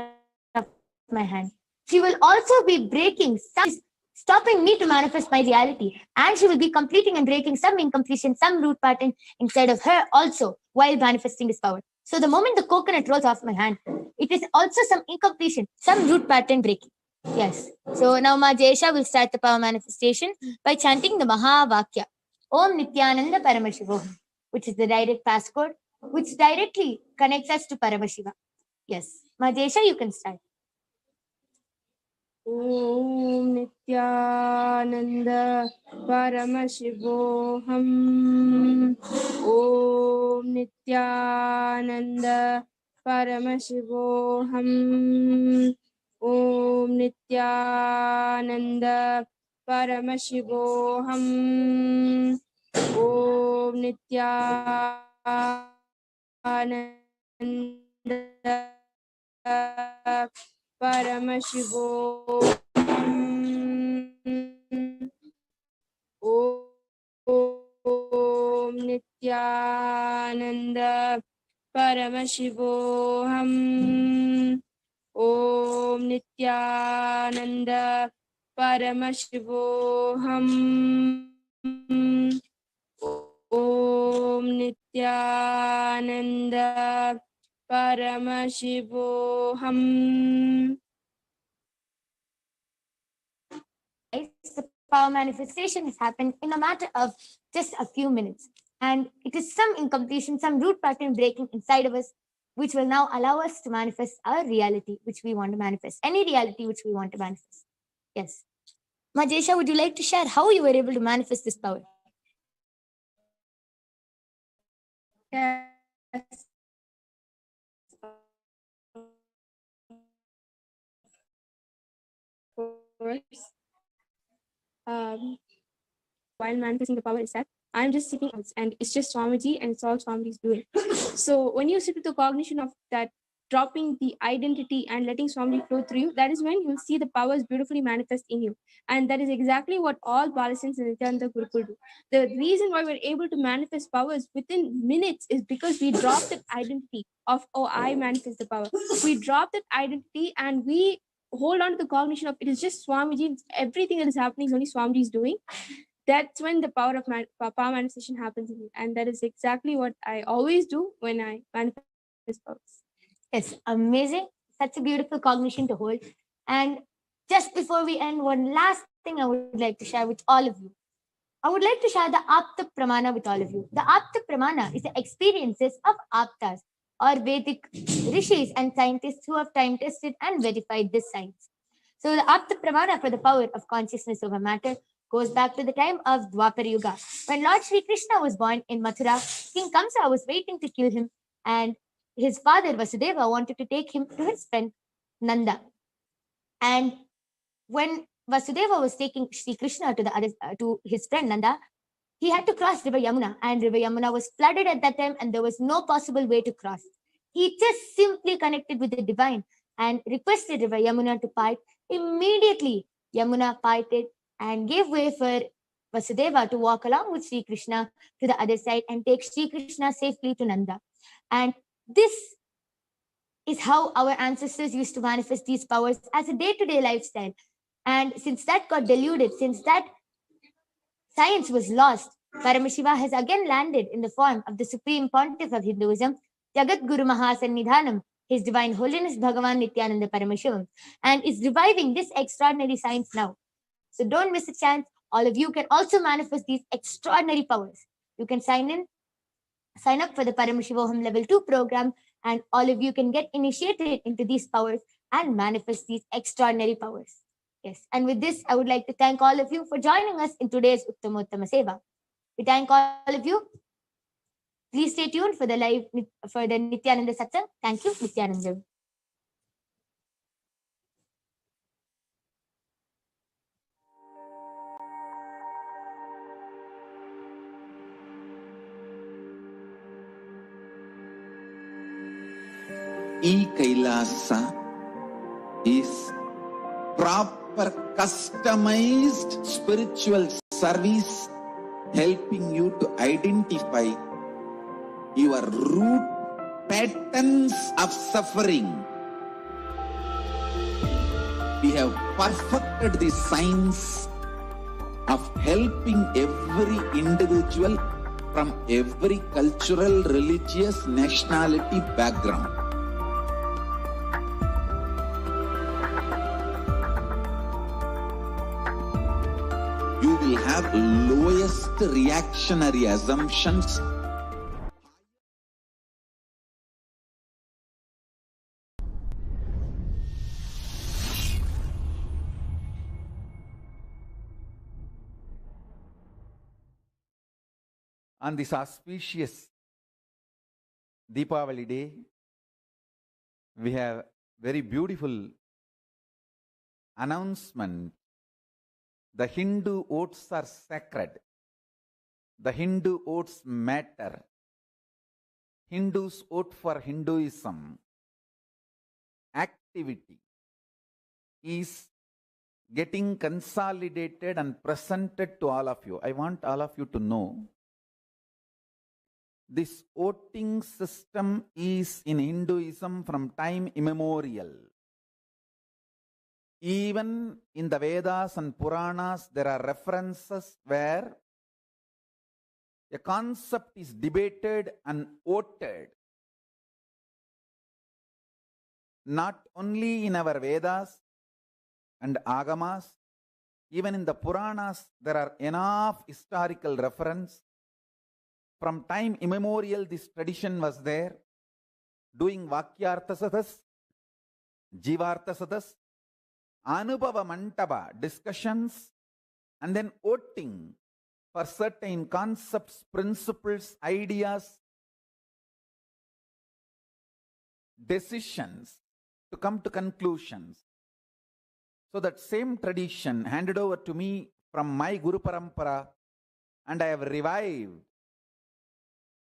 [SPEAKER 3] of my hand. She will also be breaking some, stopping me to manifest my reality. And she will be completing and breaking some incompletion, some root pattern inside of her also while manifesting this power. So the moment the coconut rolls off my hand, it is also some incompletion, some root pattern breaking. Yes. So now Majesha will start the power manifestation by chanting the Mahavakya. Om Nithyananda Paramashivoham, which is the direct passcode, which directly connects us to Paramashiva. Yes. Majesha, you can start.
[SPEAKER 6] Om Nithyananda Paramashivoham. Om Nithyananda Paramashivoham. Om Nithyananda Paramashivoham. Om Nithyananda Paramashivoham. Om Nithyananda Paramashivoham. Om Nithyananda Paramashivoham. Om Nithyananda Paramashivoham.
[SPEAKER 3] The power manifestation has happened in a matter of just a few minutes. And it is some incompletion, some root pattern breaking inside of us, which will now allow us to manifest our reality, which we want to manifest, any reality which we want to manifest. Yes. Majesha, would you like to share how you were able to manifest this power?
[SPEAKER 6] Yes. While manifesting the power is that I'm just sitting and it's just Swamiji and it's all Swamiji's doing. So when you sit with the cognition of that, dropping the identity and letting Swamiji flow through you, that is when you'll see the powers beautifully manifest in you. And that is exactly what all Balasins and Nithyananda Gurukul do. The reason why we're able to manifest powers within minutes is because we drop that identity of, oh, I manifest the power. We drop that identity and we hold on to the cognition of it is just Swamiji, everything that is happening is only Swamiji's doing. That's when the power of power manifestation happens in me. And that is exactly what I always do when I manifest powers.
[SPEAKER 3] Yes, amazing. Such a beautiful cognition to hold. And just before we end, one last thing I would like to share with all of you. I would like to share the Apta Pramana with all of you. The Apta Pramana is the experiences of Aptas, or Vedic rishis and scientists who have time tested and verified this science. So the Apta Pramana for the power of consciousness over matter goes back to the time of Dwapar Yuga. When Lord Sri Krishna was born in Mathura, King Kamsa was waiting to kill him, and his father Vasudeva wanted to take him to his friend Nanda. And when Vasudeva was taking Sri Krishna to his friend Nanda, he had to cross River Yamuna, and River Yamuna was flooded at that time, and there was no possible way to cross. He just simply connected with the divine and requested River Yamuna to part. Immediately, Yamuna parted and gave way for Vasudeva to walk along with Sri Krishna to the other side and take Sri Krishna safely to Nanda. And this is how our ancestors used to manifest these powers as a day-to-day lifestyle. And since that got diluted, since that science was lost, Paramashiva has again landed in the form of the Supreme Pontiff of Hinduism, Jagatguru Mahasannidhanam, His Divine Holiness Bhagavan Nithyananda Paramashivam, and is reviving this extraordinary science now. So don't miss a chance. All of you can also manifest these extraordinary powers. You can sign up for the Paramashivoham Level 2 program, and all of you can get initiated into these powers and manifest these extraordinary powers. Yes, and with this, I would like to thank all of you for joining us in today's Uttamottama Seva. We thank all of you. Please stay tuned for the Nithyananda Satsang. Thank you, Nithyananda.
[SPEAKER 4] KAILASA is proper customized spiritual service helping you to identify your root patterns of suffering. We have perfected the science of helping every individual from every cultural, religious, nationality background. You will have lowest reactionary assumptions.
[SPEAKER 7] On this auspicious Deepavali day, we have very beautiful announcement. The Hindu oaths are sacred. The Hindu oaths matter. Hindus vote for Hinduism. Activity is getting consolidated and presented to all of you. I want all of you to know this voting system is in Hinduism from time immemorial. Even in the Vedas and Puranas, there are references where a concept is debated and voted. Not only in our Vedas and Agamas, even in the Puranas, there are enough historical reference. From time immemorial, this tradition was there, doing Vakyarthasadas, Jivarthasadas, Anubhava Mantava discussions, and then voting for certain concepts, principles, ideas, decisions to come to conclusions. So that same tradition handed over to me from my Guru Parampara, and I have revived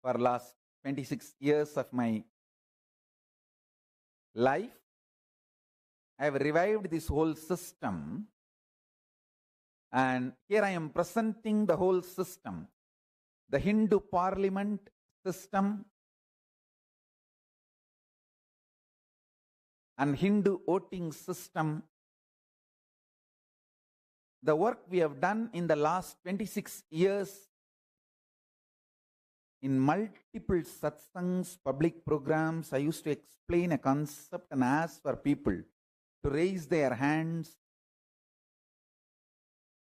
[SPEAKER 7] for last 26 years of my life. I have revived this whole system, and here I am presenting the whole system. The Hindu parliament system and Hindu voting system. The work we have done in the last 26 years in multiple satsangs, public programs, I used to explain a concept and ask for people to raise their hands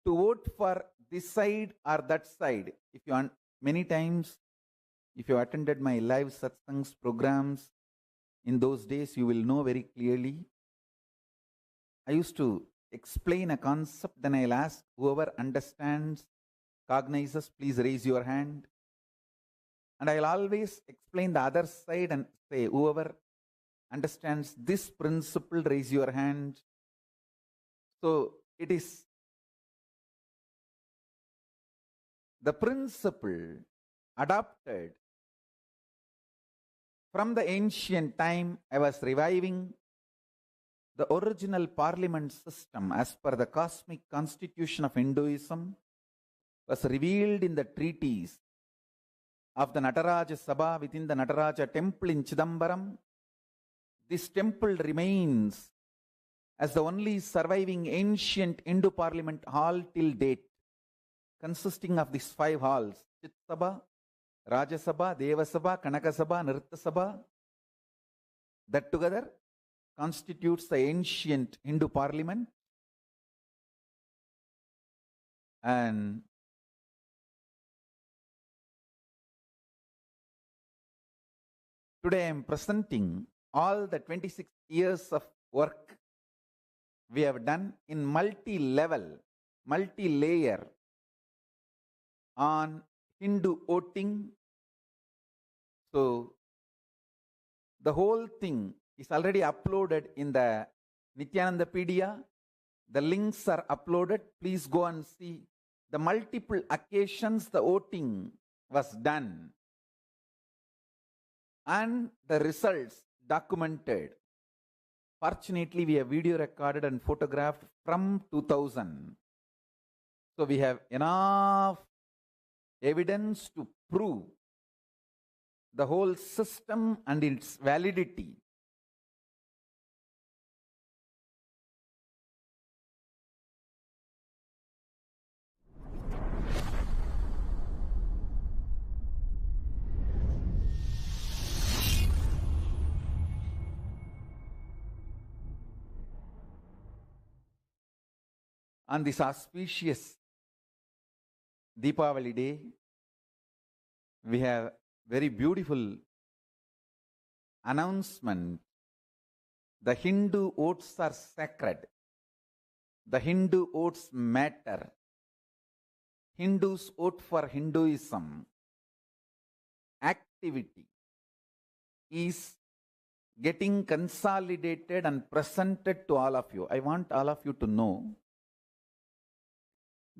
[SPEAKER 7] to vote for this side or that side. If you many times, if you attended my live satsangs programs in those days, you will know very clearly. I used to explain a concept, then I'll ask whoever understands, cognizes, please raise your hand. And I'll always explain the other side and say, whoever understands this principle, raise your hand. So it is the principle adopted from the ancient time. I was reviving the original parliament system as per the cosmic constitution of Hinduism was revealed in the treaties of the Nataraja Sabha within the Nataraja temple in Chidambaram. This temple remains as the only surviving ancient Hindu parliament hall till date, consisting of these 5 halls: Chit Sabha, Raja Sabha, Deva Sabha, Kanaka Sabha, Nritta Sabha. That together constitutes the ancient Hindu parliament. And today I am presenting all the 26 years of work we have done in multi-level, multi-layer on Hindu voting. So the whole thing is already uploaded in the Nithyanandapedia. The links are uploaded. Please go and see the multiple occasions the voting was done and the results documented. Fortunately, we have video recorded and photographed from 2000. So we have enough evidence to prove the whole system and its validity. On this auspicious Deepavali day, we have very beautiful announcement. The Hindu votes are sacred. The Hindu votes matter. Hindus vote for Hinduism. Activity is getting consolidated and presented to all of you. I want all of you to know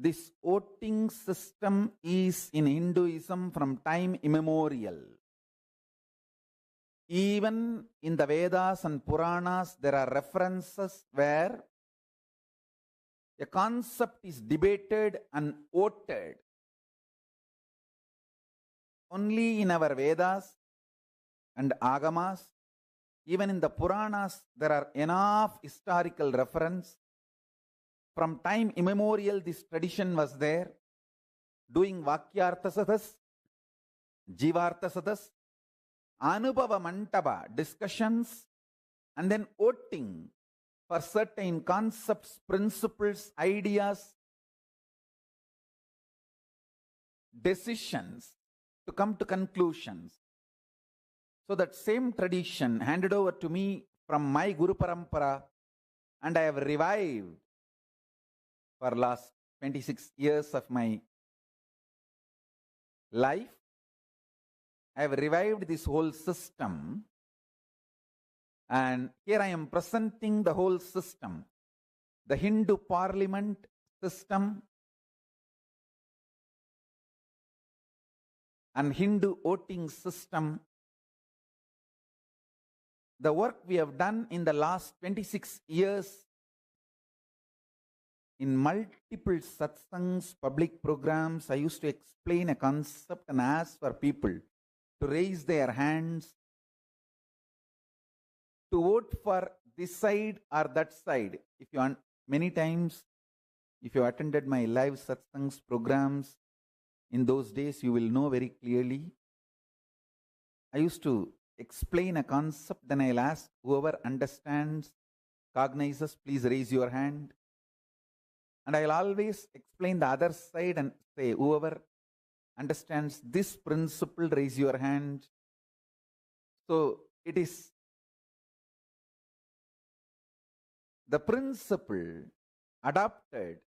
[SPEAKER 7] this voting system is in Hinduism from time immemorial. Even in the Vedas and Puranas, there are references where a concept is debated and voted. Only in our Vedas and Agamas, even in the Puranas, there are enough historical reference. From time immemorial, this tradition was there, doing Vakyartha Sadas, Jivartha Sadas, Anubhava Mantaba discussions, and then voting for certain concepts, principles, ideas, decisions to come to conclusions. So that same tradition handed over to me from my Guru Parampara, and I have revived for last 26 years of my life. I have revived this whole system, and here I am presenting the whole system, the Hindu parliament system and Hindu voting system. The work we have done in the last 26 years in multiple satsangs, public programs, I used to explain a concept and ask for people to raise their hands to vote for this side or that side. If you many times, if you attended my live satsangs programs in those days, you will know very clearly. I used to explain a concept, then I'll ask whoever understands, cognizes, please raise your hand. And I'll always explain the other side and say, whoever understands this principle, raise your hand. So it is the principle adopted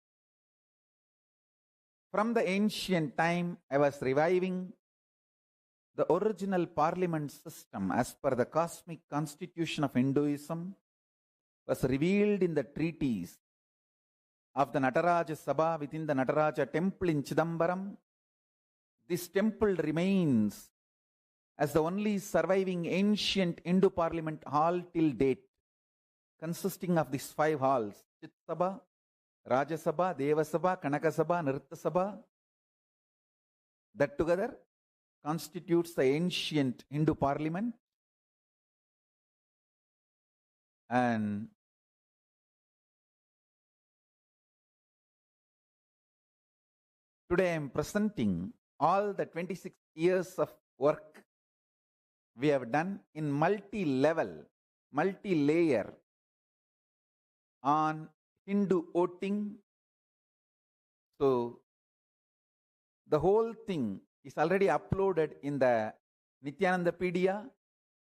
[SPEAKER 7] from the ancient time. I was reviving the original parliament system as per the cosmic constitution of Hinduism was revealed in the treatise of the Nataraja Sabha within the Nataraja temple in Chidambaram. This temple remains as the only surviving ancient Hindu parliament hall till date, consisting of these 5 halls: Chit Sabha, Raja Sabha, Deva Sabha, Kanaka Sabha, Nritta Sabha. That together constitutes the ancient Hindu parliament. And today I am presenting all the 26 years of work we have done in multi-level, multi-layer on Hindu voting. So the whole thing is already uploaded in the Nithyanandapedia.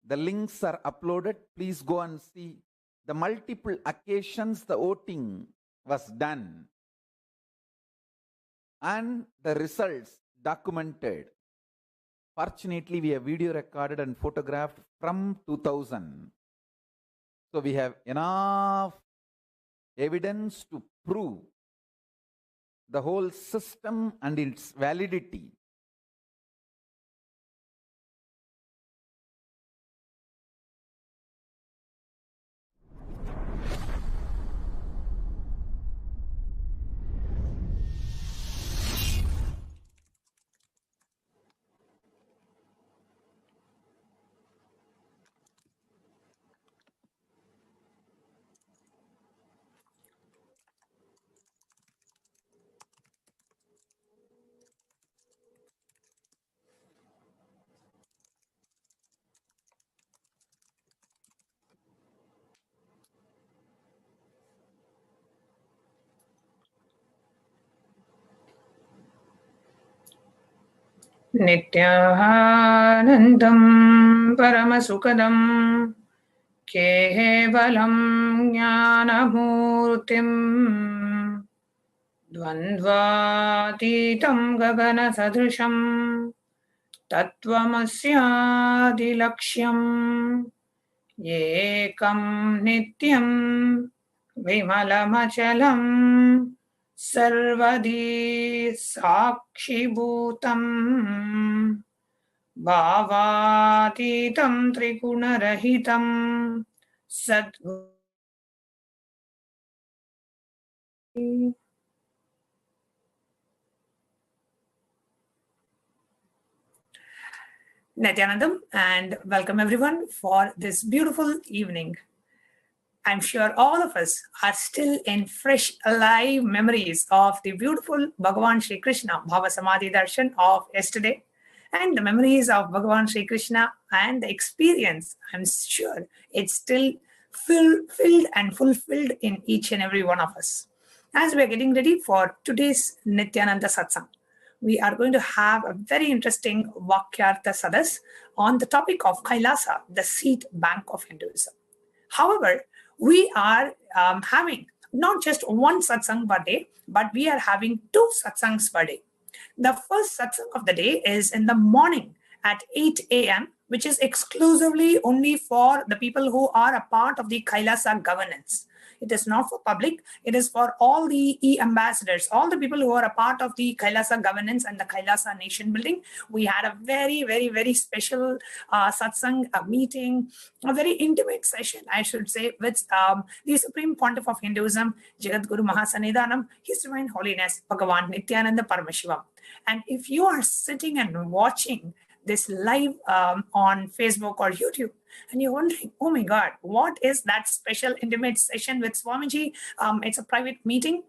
[SPEAKER 7] The links are uploaded. Please go and see the multiple occasions the voting was done and the results documented. Fortunately, we have video recorded and photographed from 2000. So we have enough evidence to prove the whole system and its validity.
[SPEAKER 8] नित्यानन्दं परमसुखदं केवलं ज्ञानमूर्तिं द्वन्द्वातीतं गगनसदृशं तत्त्वमस्यादिलक्ष्यम् एकं नित्यं विमलमचलं सर्वदी साक्षिभूतम् भावातीतं त्रिगुणरहितं सद्गुरु. Nithyanandam, and welcome everyone for this beautiful evening. I'm sure all of us are still in fresh, alive memories of the beautiful Bhagavan Sri Krishna Bhava Samadhi Darshan of yesterday, and the memories of Bhagavan Sri Krishna and the experience. I'm sure it's still filled and fulfilled in each and every one of us. As we are getting ready for today's Nithyananda Satsang, we are going to have a very interesting Vakyartha Sadas on the topic of Kailasa, the seed bank of Hinduism. However, we are having not just one satsang per day, but we are having 2 satsangs per day. The first satsang of the day is in the morning at 8 a.m., which is exclusively only for the people who are a part of the Kailasa governance. It is not for public. It is for all the e-ambassadors, all the people who are a part of the Kailasa governance and the Kailasa nation building. We had a very, very, very special satsang, a meeting, a very intimate session, I should say, with the Supreme Pontiff of Hinduism, Jagatguru Mahasannidhanam, His Divine Holiness, Bhagavan Nithyananda Paramashivam. And if you are sitting and watching this live on Facebook or YouTube, and you're wondering, oh my God, what is that special intimate session with Swamiji? It's a private meeting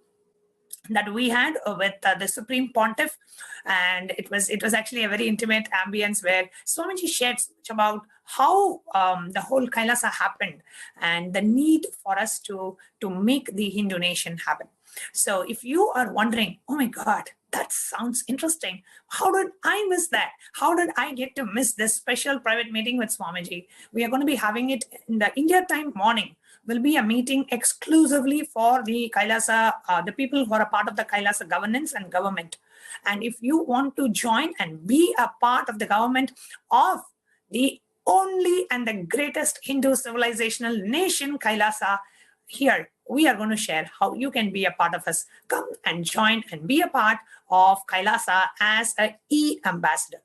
[SPEAKER 8] that we had with the Supreme Pontiff, and it was actually a very intimate ambience where Swamiji shared so much about how the whole Kailasa happened and the need for us to make the Hindu nation happen. So if you are wondering, oh my God, that sounds interesting. How did I miss that? How did I get to miss this special private meeting with Swamiji? We are going to be having it in the India time morning. Will be a meeting exclusively for the Kailasa, the people who are a part of the Kailasa governance and government. And if you want to join and be a part of the government of the only and the greatest Hindu civilizational nation, Kailasa, here we are going to share how you can be a part of us. Come and join and be a part of Kailasa as an e-ambassador.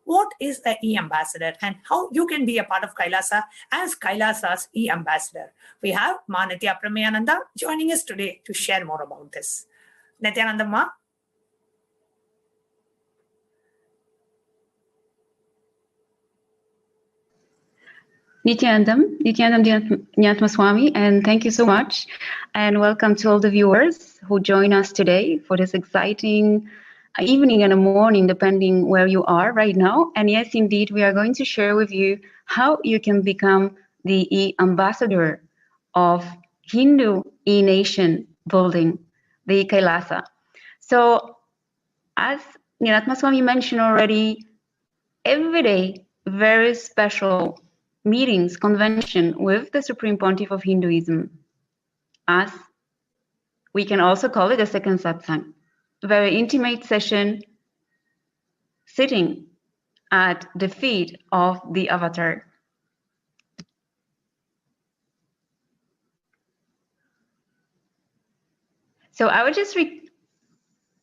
[SPEAKER 8] What is an e-ambassador and how you can be a part of Kailasa as Kailasa's e-ambassador? We have Ma Nithya Pramayananda joining us today to share more about this. Nithyananda Ma.
[SPEAKER 9] Nithyananda Swami, and thank you so much. And welcome to all the viewers who join us today for this exciting evening and a morning, depending where you are right now. And yes, indeed, we are going to share with you how you can become the ambassador of Hindu e-nation building, the Kailasa. So as Nithyananda Swami mentioned already, every day, very special meetings, convention with the Supreme Pontiff of Hinduism, as we can also call it a second satsang. Very intimate session, sitting at the feet of the avatar. So I would just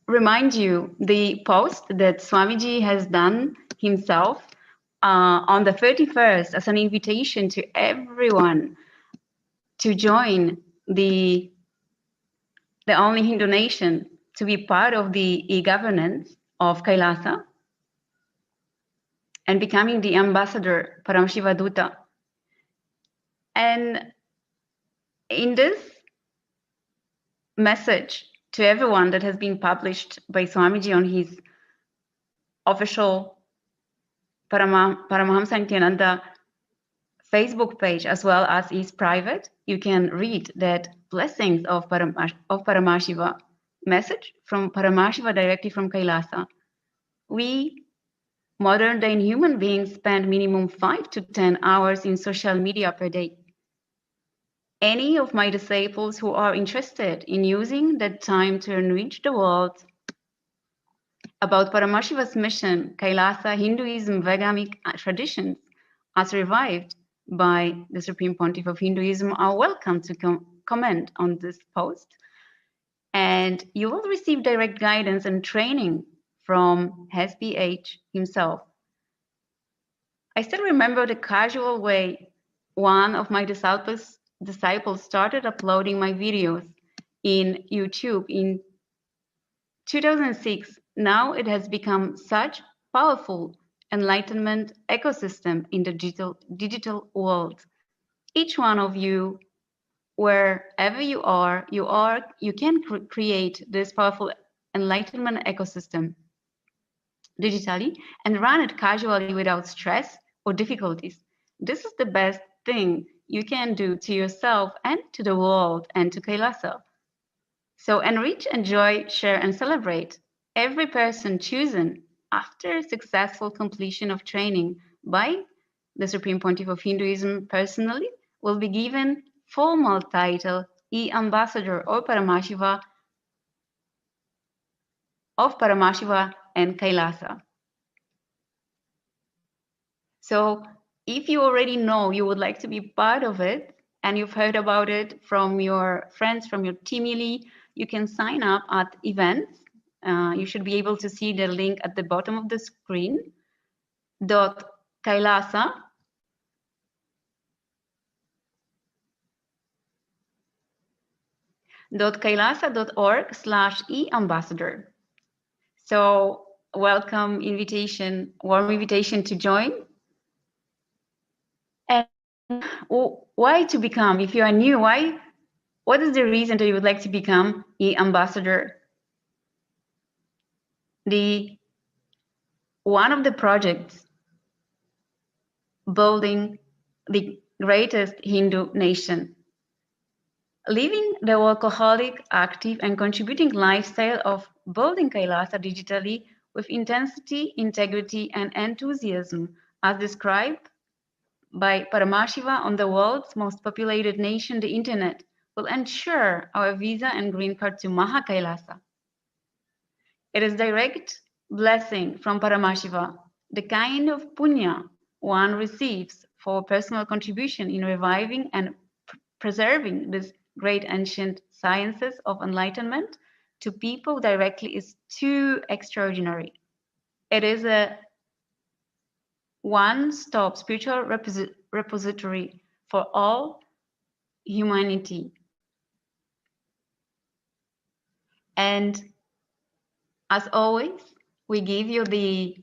[SPEAKER 9] remind you the post that Swamiji has done himself on the 31st as an invitation to everyone to join the only Hindu nation, to be part of the e-governance of Kailasa and becoming the ambassador, Paramashiva Duta. And in this message to everyone that has been published by Swamiji on his official Paramahamsa Nithyananda Facebook page, as well as his private, you can read that blessings of Paramashiva, message from Paramashiva directly from Kailasa. We modern day human beings spend minimum 5 to 10 hours in social media per day. Any of my disciples who are interested in using that time to enrich the world about Paramashiva's mission, Kailasa, Hinduism, Vegamic traditions, as revived by the Supreme Pontiff of Hinduism, are welcome to comment on this post. And you will receive direct guidance and training from HDH himself. I still remember the casual way one of my disciples started uploading my videos in YouTube in 2006. Now it has become such powerful enlightenment ecosystem in the digital world. Each one of you wherever you can create this powerful enlightenment ecosystem digitally and run it casually without stress or difficulties. This is the best thing you can do to yourself and to the world and to Kailasa. So enrich, enjoy, share, and celebrate. Every person chosen after successful completion of training by the Supreme Pontiff of Hinduism personally will be given formal title E-Ambassador or Paramashiva of Paramashiva and Kailasa. So if you already know you would like to be part of it and you've heard about it from your friends, from your teamily, you can sign up at events. You should be able to see the link at the bottom of the screen. .kailasa .kailasa.org/e-ambassador. So welcome invitation, warm invitation to join. And why to become, if you are new, what is the reason that you would like to become e-ambassador? One of the projects building the greatest Hindu nation, living the workaholic, active, and contributing lifestyle of building Kailasa digitally with intensity, integrity, and enthusiasm, as described by Paramashiva on the world's most populated nation, the internet, will ensure our visa and green card to Maha Kailasa. It is direct blessing from Paramashiva, the kind of punya one receives for personal contribution in reviving and preserving these great ancient sciences of enlightenment to people directly is too extraordinary. It is a one-stop spiritual repository for all humanity. And as always, we give you the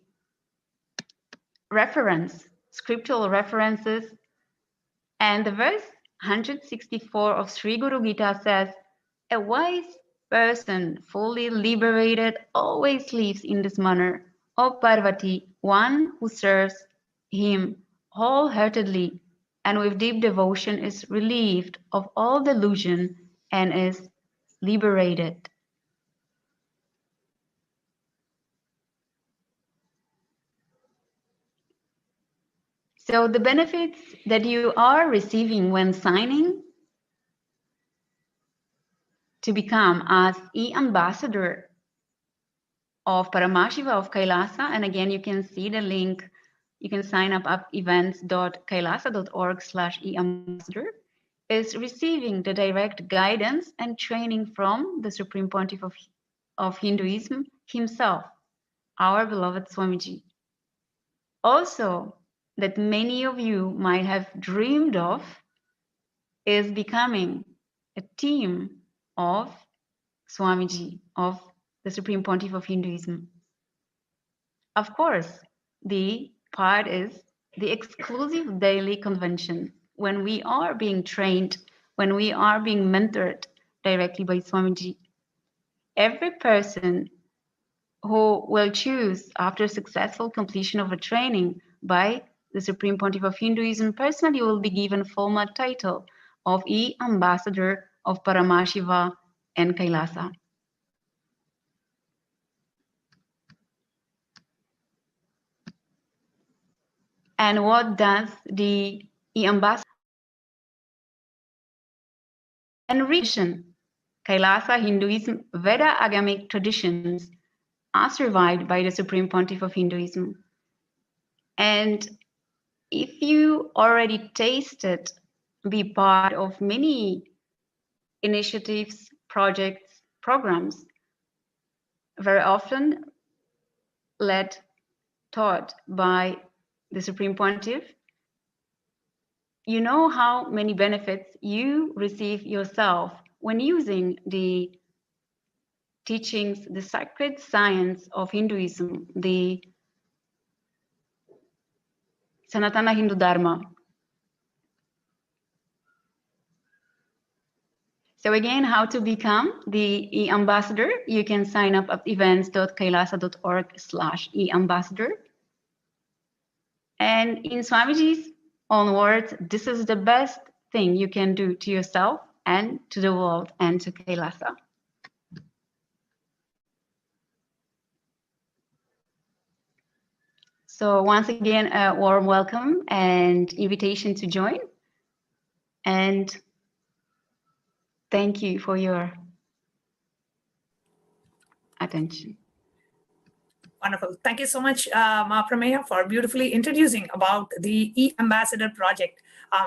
[SPEAKER 9] reference, scriptural references, and the verse 164 of Sri Guru Gita says, a wise person, fully liberated, always lives in this manner. O Parvati, one who serves him wholeheartedly and with deep devotion is relieved of all delusion and is liberated. So the benefits that you are receiving when signing to become as e-ambassador of Paramashiva of Kailasa, and again, you can see the link. You can sign up at events.kailasa.org/e-ambassador, is receiving the direct guidance and training from the Supreme Pontiff of Hinduism himself, our beloved Swamiji. Also, that many of you might have dreamed of is becoming a team of Swamiji, of the Supreme Pontiff of Hinduism. Of course, the part is the exclusive daily convention when we are being trained, when we are being mentored directly by Swamiji. Every person who will choose after successful completion of a training by the Supreme Pontiff of Hinduism personally will be given formal title of E-Ambassador of Paramashiva and Kailasa. And what does the E-Ambassador? Enriching Kailasa Hinduism, Veda Agamic traditions are survived by the Supreme Pontiff of Hinduism. And if you already tasted, be part of many initiatives, projects, programs, very often led, taught by the Supreme Pontiff, you know how many benefits you receive yourself when using the teachings, the sacred science of Hinduism, the Sanatana Hindu Dharma. So again, how to become the e-ambassador? You can sign up at events.kailasa.org/e-ambassador. And in Swamiji's own words, this is the best thing you can do to yourself and to the world and to Kailasa. So once again, a warm welcome and invitation to join. And thank you for your attention.
[SPEAKER 8] Wonderful. Thank you so much, Ma Prameya, for beautifully introducing about the e-ambassador project.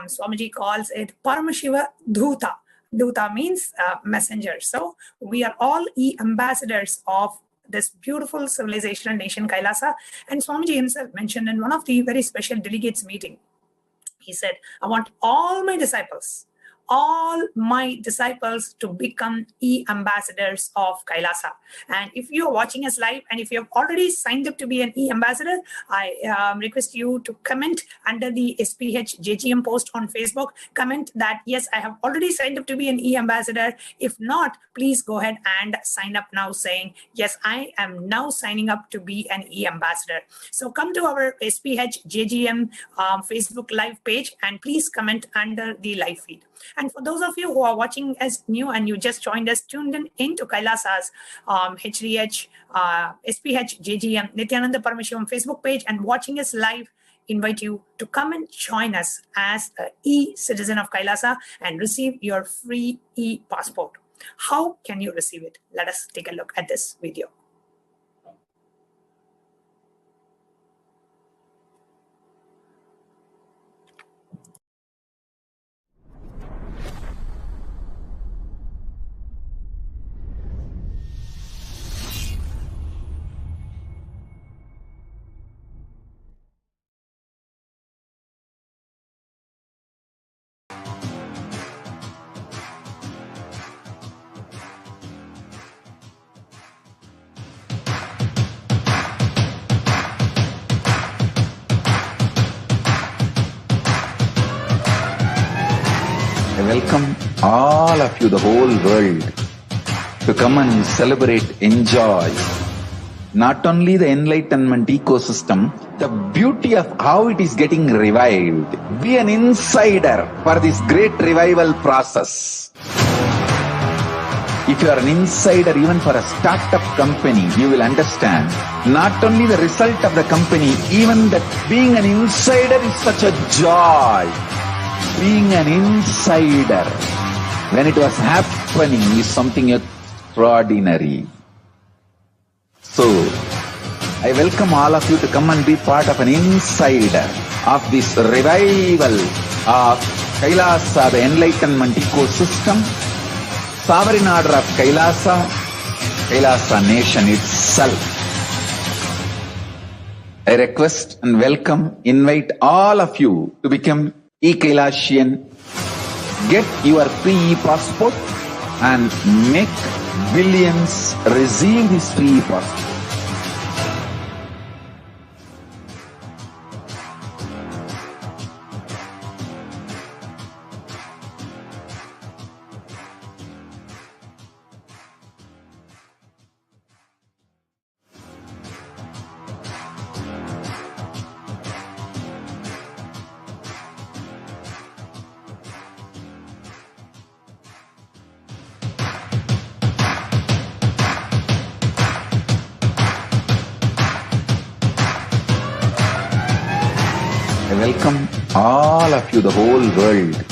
[SPEAKER 8] Swamiji calls it Paramashiva Dhuta. Dhuta means messenger. So we are all e-ambassadors of this beautiful civilization and nation, Kailasa. And Swamiji himself mentioned in one of the very special delegates meeting, he said, I want all my disciples to become e-ambassadors of Kailasa. And if you are watching us live and if you have already signed up to be an e-ambassador, I request you to comment under the SPH JGM post on Facebook. Comment that, yes, I have already signed up to be an e-ambassador. If not, please go ahead and sign up now saying, yes, I am now signing up to be an e-ambassador. So come to our SPH JGM Facebook live page and please comment under the live feed. And for those of you who are watching as new and you just joined us, tuned in into Kailasa's HDH, SPH, JGM, Nithyananda Paramashivam Facebook page and watching us live, invite you to come and join us as an e-citizen of Kailasa and receive your free e-passport. How can you receive it? Let us take a look at this video.
[SPEAKER 4] I welcome all of you, the whole world, to come and celebrate, enjoy not only the enlightenment ecosystem, the beauty of how it is getting revived. Be an insider for this great revival process. If you are an insider even for a startup company, you will understand not only the result of the company, even that being an insider is such a joy. Being an insider when it was happening is something extraordinary. So, I welcome all of you to come and be part of an insider of this revival of Kailasa, the enlightenment ecosystem, sovereign order of Kailasa, Kailasa nation itself. I request and welcome, invite all of you to become e-Kailasian, get your free passport and make billions receive this free passport. I welcome all of you, the whole world,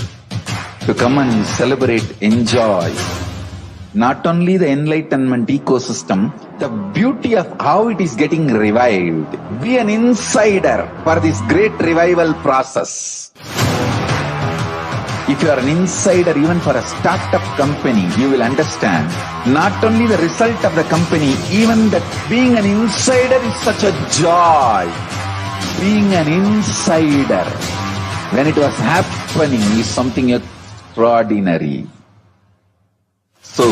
[SPEAKER 4] to come and celebrate, enjoy not only the enlightenment ecosystem, the beauty of how it is getting revived. Be an insider for this great revival process. If you are an insider even for a startup company, you will understand not only the result of the company, even that being an insider is such a joy. Being an insider when it was happening is something extraordinary. So,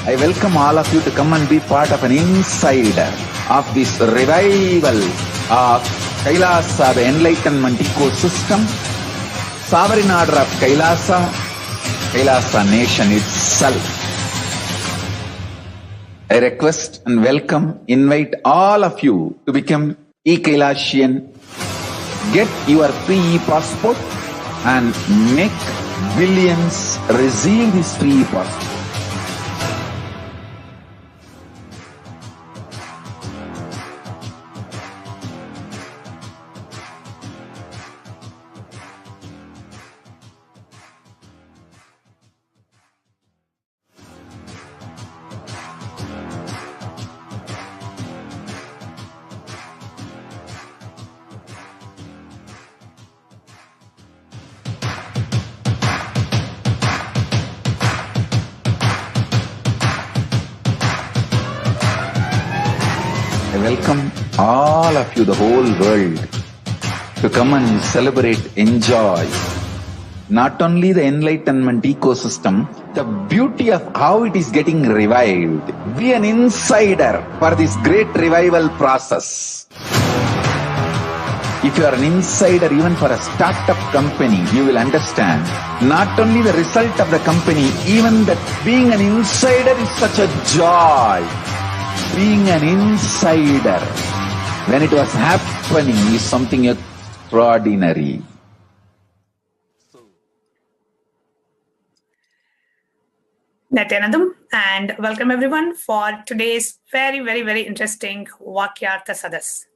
[SPEAKER 4] I welcome all of you to come and be part of an insider of this revival of Kailasa, the enlightenment ecosystem, sovereign order of Kailasa, Kailasa nation itself. I request and invite all of you to become e-Kailasian. Get your free e-passport and make billions receive this free e-passport. I welcome all of you, the whole world, to come and celebrate, enjoy not only the enlightenment ecosystem, the beauty of how it is getting revived. Be an insider for this great revival process. If you are an insider even for a startup company, you will understand not only the result of the company, even that being an insider is such a joy. Being an insider when it was happening is something extraordinary.
[SPEAKER 8] Nithyanandam, and welcome everyone for today's very interesting Vakyartha Sadas.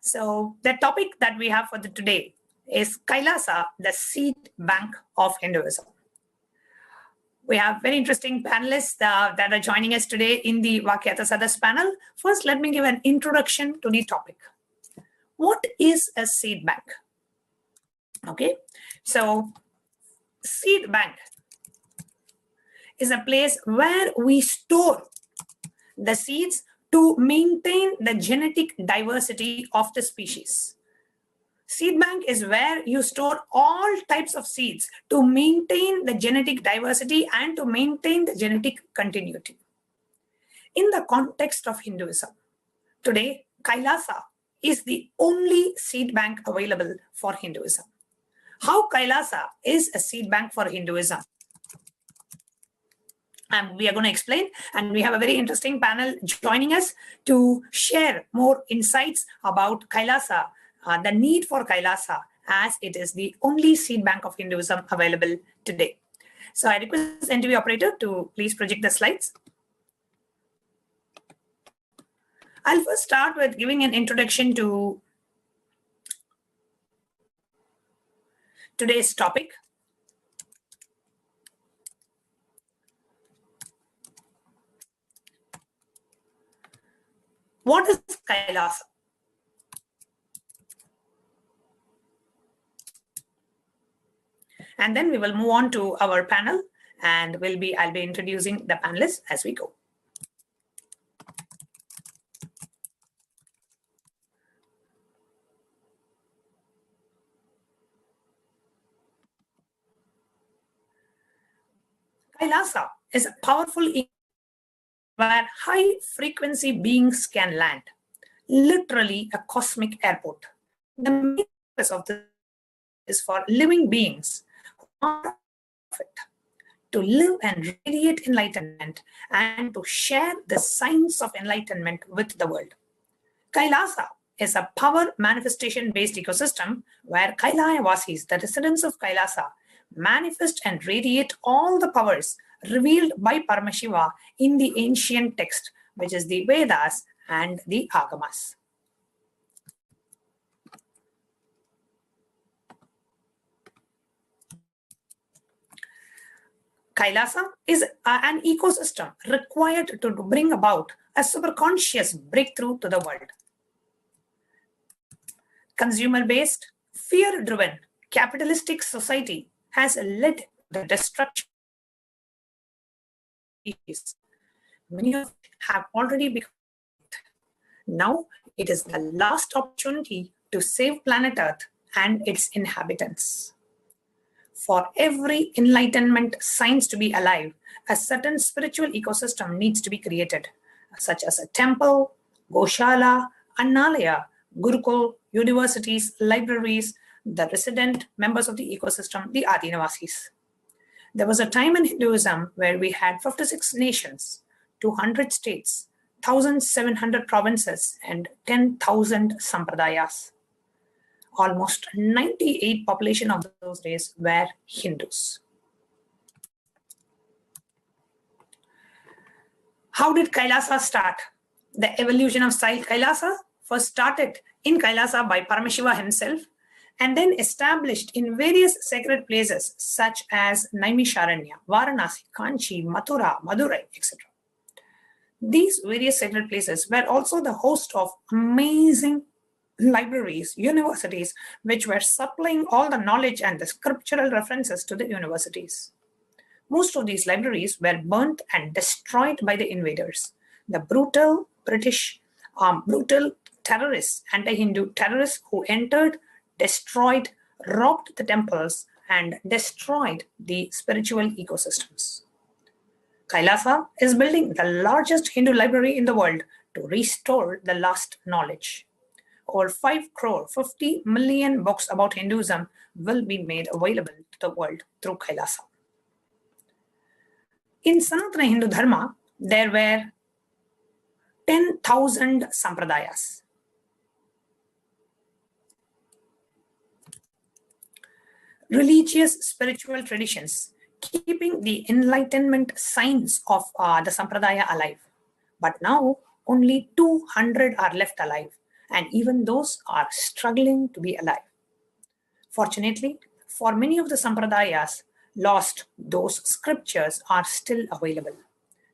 [SPEAKER 8] So the topic that we have for today is Kailasa, the seed bank of Hinduism. We have very interesting panelists that are joining us today in the Vakyartha Sadas panel. First, let me give an introduction to the topic. What is a seed bank? Okay, so seed bank is a place where we store the seeds to maintain the genetic diversity of the species. Seed bank is where you store all types of seeds to maintain the genetic diversity and to maintain the genetic continuity. In the context of Hinduism, today Kailasa is the only seed bank available for Hinduism. How Kailasa is a seed bank for Hinduism? And we are going to explain, and we have a very interesting panel joining us to share more insights about Kailasa, the need for Kailasa, as it is the only seed bank of Hinduism available today. So I request the interview operator to please project the slides. I'll first start with giving an introduction to today's topic. What is Kailasa? And then we will move on to our panel, and I'll be introducing the panelists as we go. Kailasa is a powerful where high-frequency beings can land, literally a cosmic airport. The main purpose of this is for living beings who are to live and radiate enlightenment and to share the signs of enlightenment with the world. Kailasa is a power manifestation-based ecosystem where Kailaya-vasis, the residents of Kailasa, manifest and radiate all the powers revealed by Paramashiva in the ancient text, which is the Vedas and the Agamas. Kailasa is an ecosystem required to bring about a superconscious breakthrough to the world. Consumer-based, fear-driven, capitalistic society has led to the destruction. Many of them have already become. Now it is the last opportunity to save planet Earth and its inhabitants. For every enlightenment science to be alive, a certain spiritual ecosystem needs to be created, such as a temple, Goshala, Annalaya, Gurukul, universities, libraries, the resident members of the ecosystem, the Adinavasis. There was a time in Hinduism where we had 56 nations, 200 states, 1,700 provinces, and 10,000 sampradayas. Almost 98% population of those days were Hindus. How did Kailasa start? The evolution of style Kailasa first started in Kailasa by Paramashiva himself, and then established in various sacred places such as Naimisharanya, Varanasi, Kanchi, Mathura, Madurai, etc. These various sacred places were also the host of amazing libraries, universities, which were supplying all the knowledge and the scriptural references to the universities. Most of these libraries were burnt and destroyed by the invaders. The brutal British, brutal terrorists, anti-Hindu terrorists who entered, destroyed, robbed the temples, and destroyed the spiritual ecosystems. Kailasa is building the largest Hindu library in the world to restore the lost knowledge. Over 5 crore, 50 million books about Hinduism will be made available to the world through Kailasa. In Sanatana Hindu Dharma, there were 10,000 sampradayas. Religious spiritual traditions keeping the enlightenment signs of the sampradaya alive. But now only 200 are left alive, and even those are struggling to be alive. Fortunately, for many of the sampradayas lost, those scriptures are still available.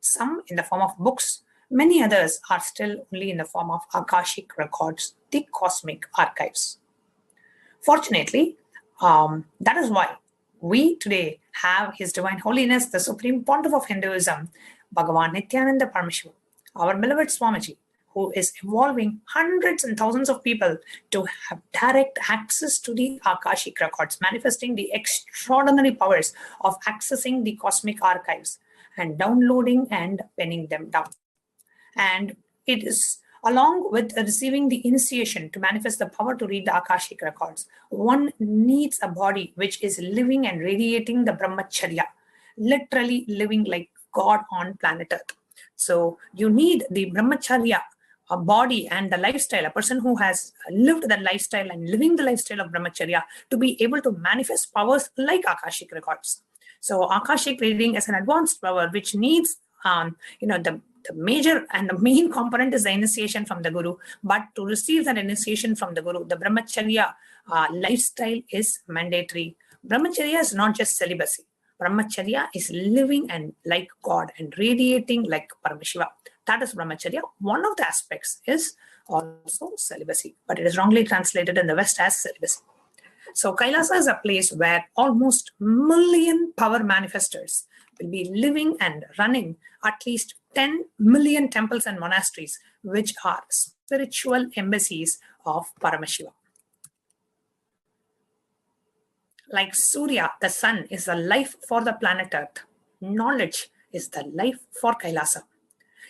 [SPEAKER 8] Some in the form of books, many others are still only in the form of Akashic records, the cosmic archives. Fortunately, that is why we today have His Divine Holiness, the Supreme Pontiff of Hinduism, Bhagavan Nithyananda Paramashivam, our beloved Swamiji, who is involving hundreds and thousands of people to have direct access to the Akashic records, manifesting the extraordinary powers of accessing the cosmic archives and downloading and penning them down. And it is along with receiving the initiation to manifest the power to read the Akashic records, one needs a body which is living and radiating the Brahmacharya, literally living like God on planet Earth. So you need the Brahmacharya, a body and the lifestyle, a person who has lived that lifestyle and living the lifestyle of Brahmacharya to be able to manifest powers like Akashic records. So Akashic reading is an advanced power which needs, the major and the main component is the initiation from the Guru. But to receive that initiation from the Guru, the Brahmacharya lifestyle is mandatory. Brahmacharya is not just celibacy. Brahmacharya is living and like God and radiating like Paramashiva. That is Brahmacharya. One of the aspects is also celibacy, but it is wrongly translated in the West as celibacy. So Kailasa is a place where almost 1 million power manifestors will be living and running at least 10 million temples and monasteries, which are spiritual embassies of Paramashiva. Like Surya, the sun is the life for the planet Earth. Knowledge is the life for Kailasa.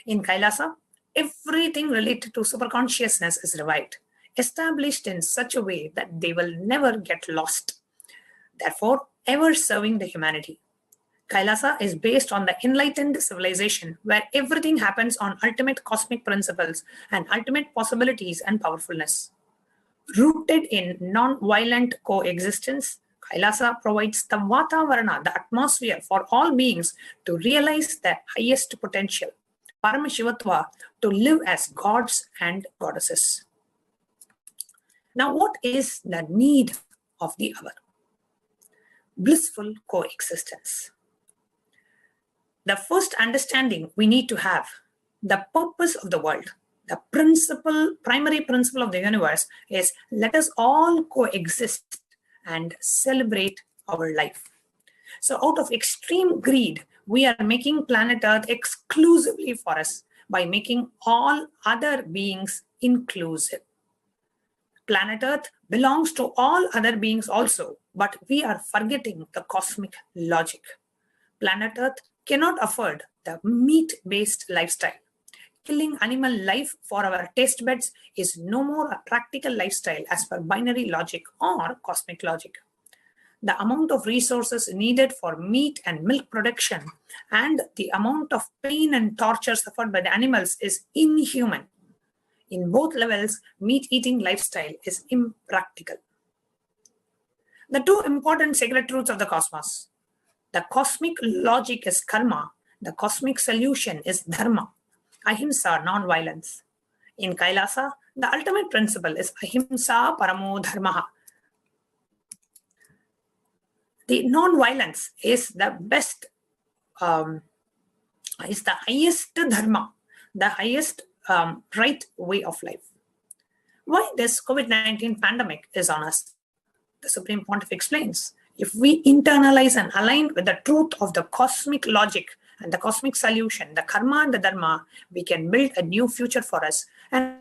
[SPEAKER 8] In Kailasa, everything related to superconsciousness is revived, established in such a way that they will never get lost. Therefore, ever serving the humanity. Kailasa is based on the enlightened civilization where everything happens on ultimate cosmic principles and ultimate possibilities and powerfulness. Rooted in non-violent coexistence, Kailasa provides the Vatavarana, the atmosphere for all beings to realize their highest potential, Paramashivatva, to live as gods and goddesses. Now, what is the need of the hour? Blissful coexistence. The first understanding we need to have, the purpose of the world, the primary principle of the universe is let us all coexist and celebrate our life. So out of extreme greed, we are making planet Earth exclusively for us by making all other beings inclusive. Planet Earth belongs to all other beings also, but we are forgetting the cosmic logic. Planet Earth cannot afford the meat-based lifestyle. Killing animal life for our taste buds is no more a practical lifestyle as per binary logic or cosmic logic. the amount of resources needed for meat and milk production and the amount of pain and torture suffered by the animals is inhuman. In both levels, meat-eating lifestyle is impractical. The two important sacred truths of the cosmos. The cosmic logic is karma. The cosmic solution is dharma. Ahimsa, non-violence. In Kailasa, the ultimate principle is ahimsa paramo dharmaha. The non-violence is the best, is the highest dharma, the highest right way of life. Why this COVID-19 pandemic is on us? The Supreme Pontiff explains, if we internalize and align with the truth of the cosmic logic and the cosmic solution, the karma and the dharma, we can build a new future for us. And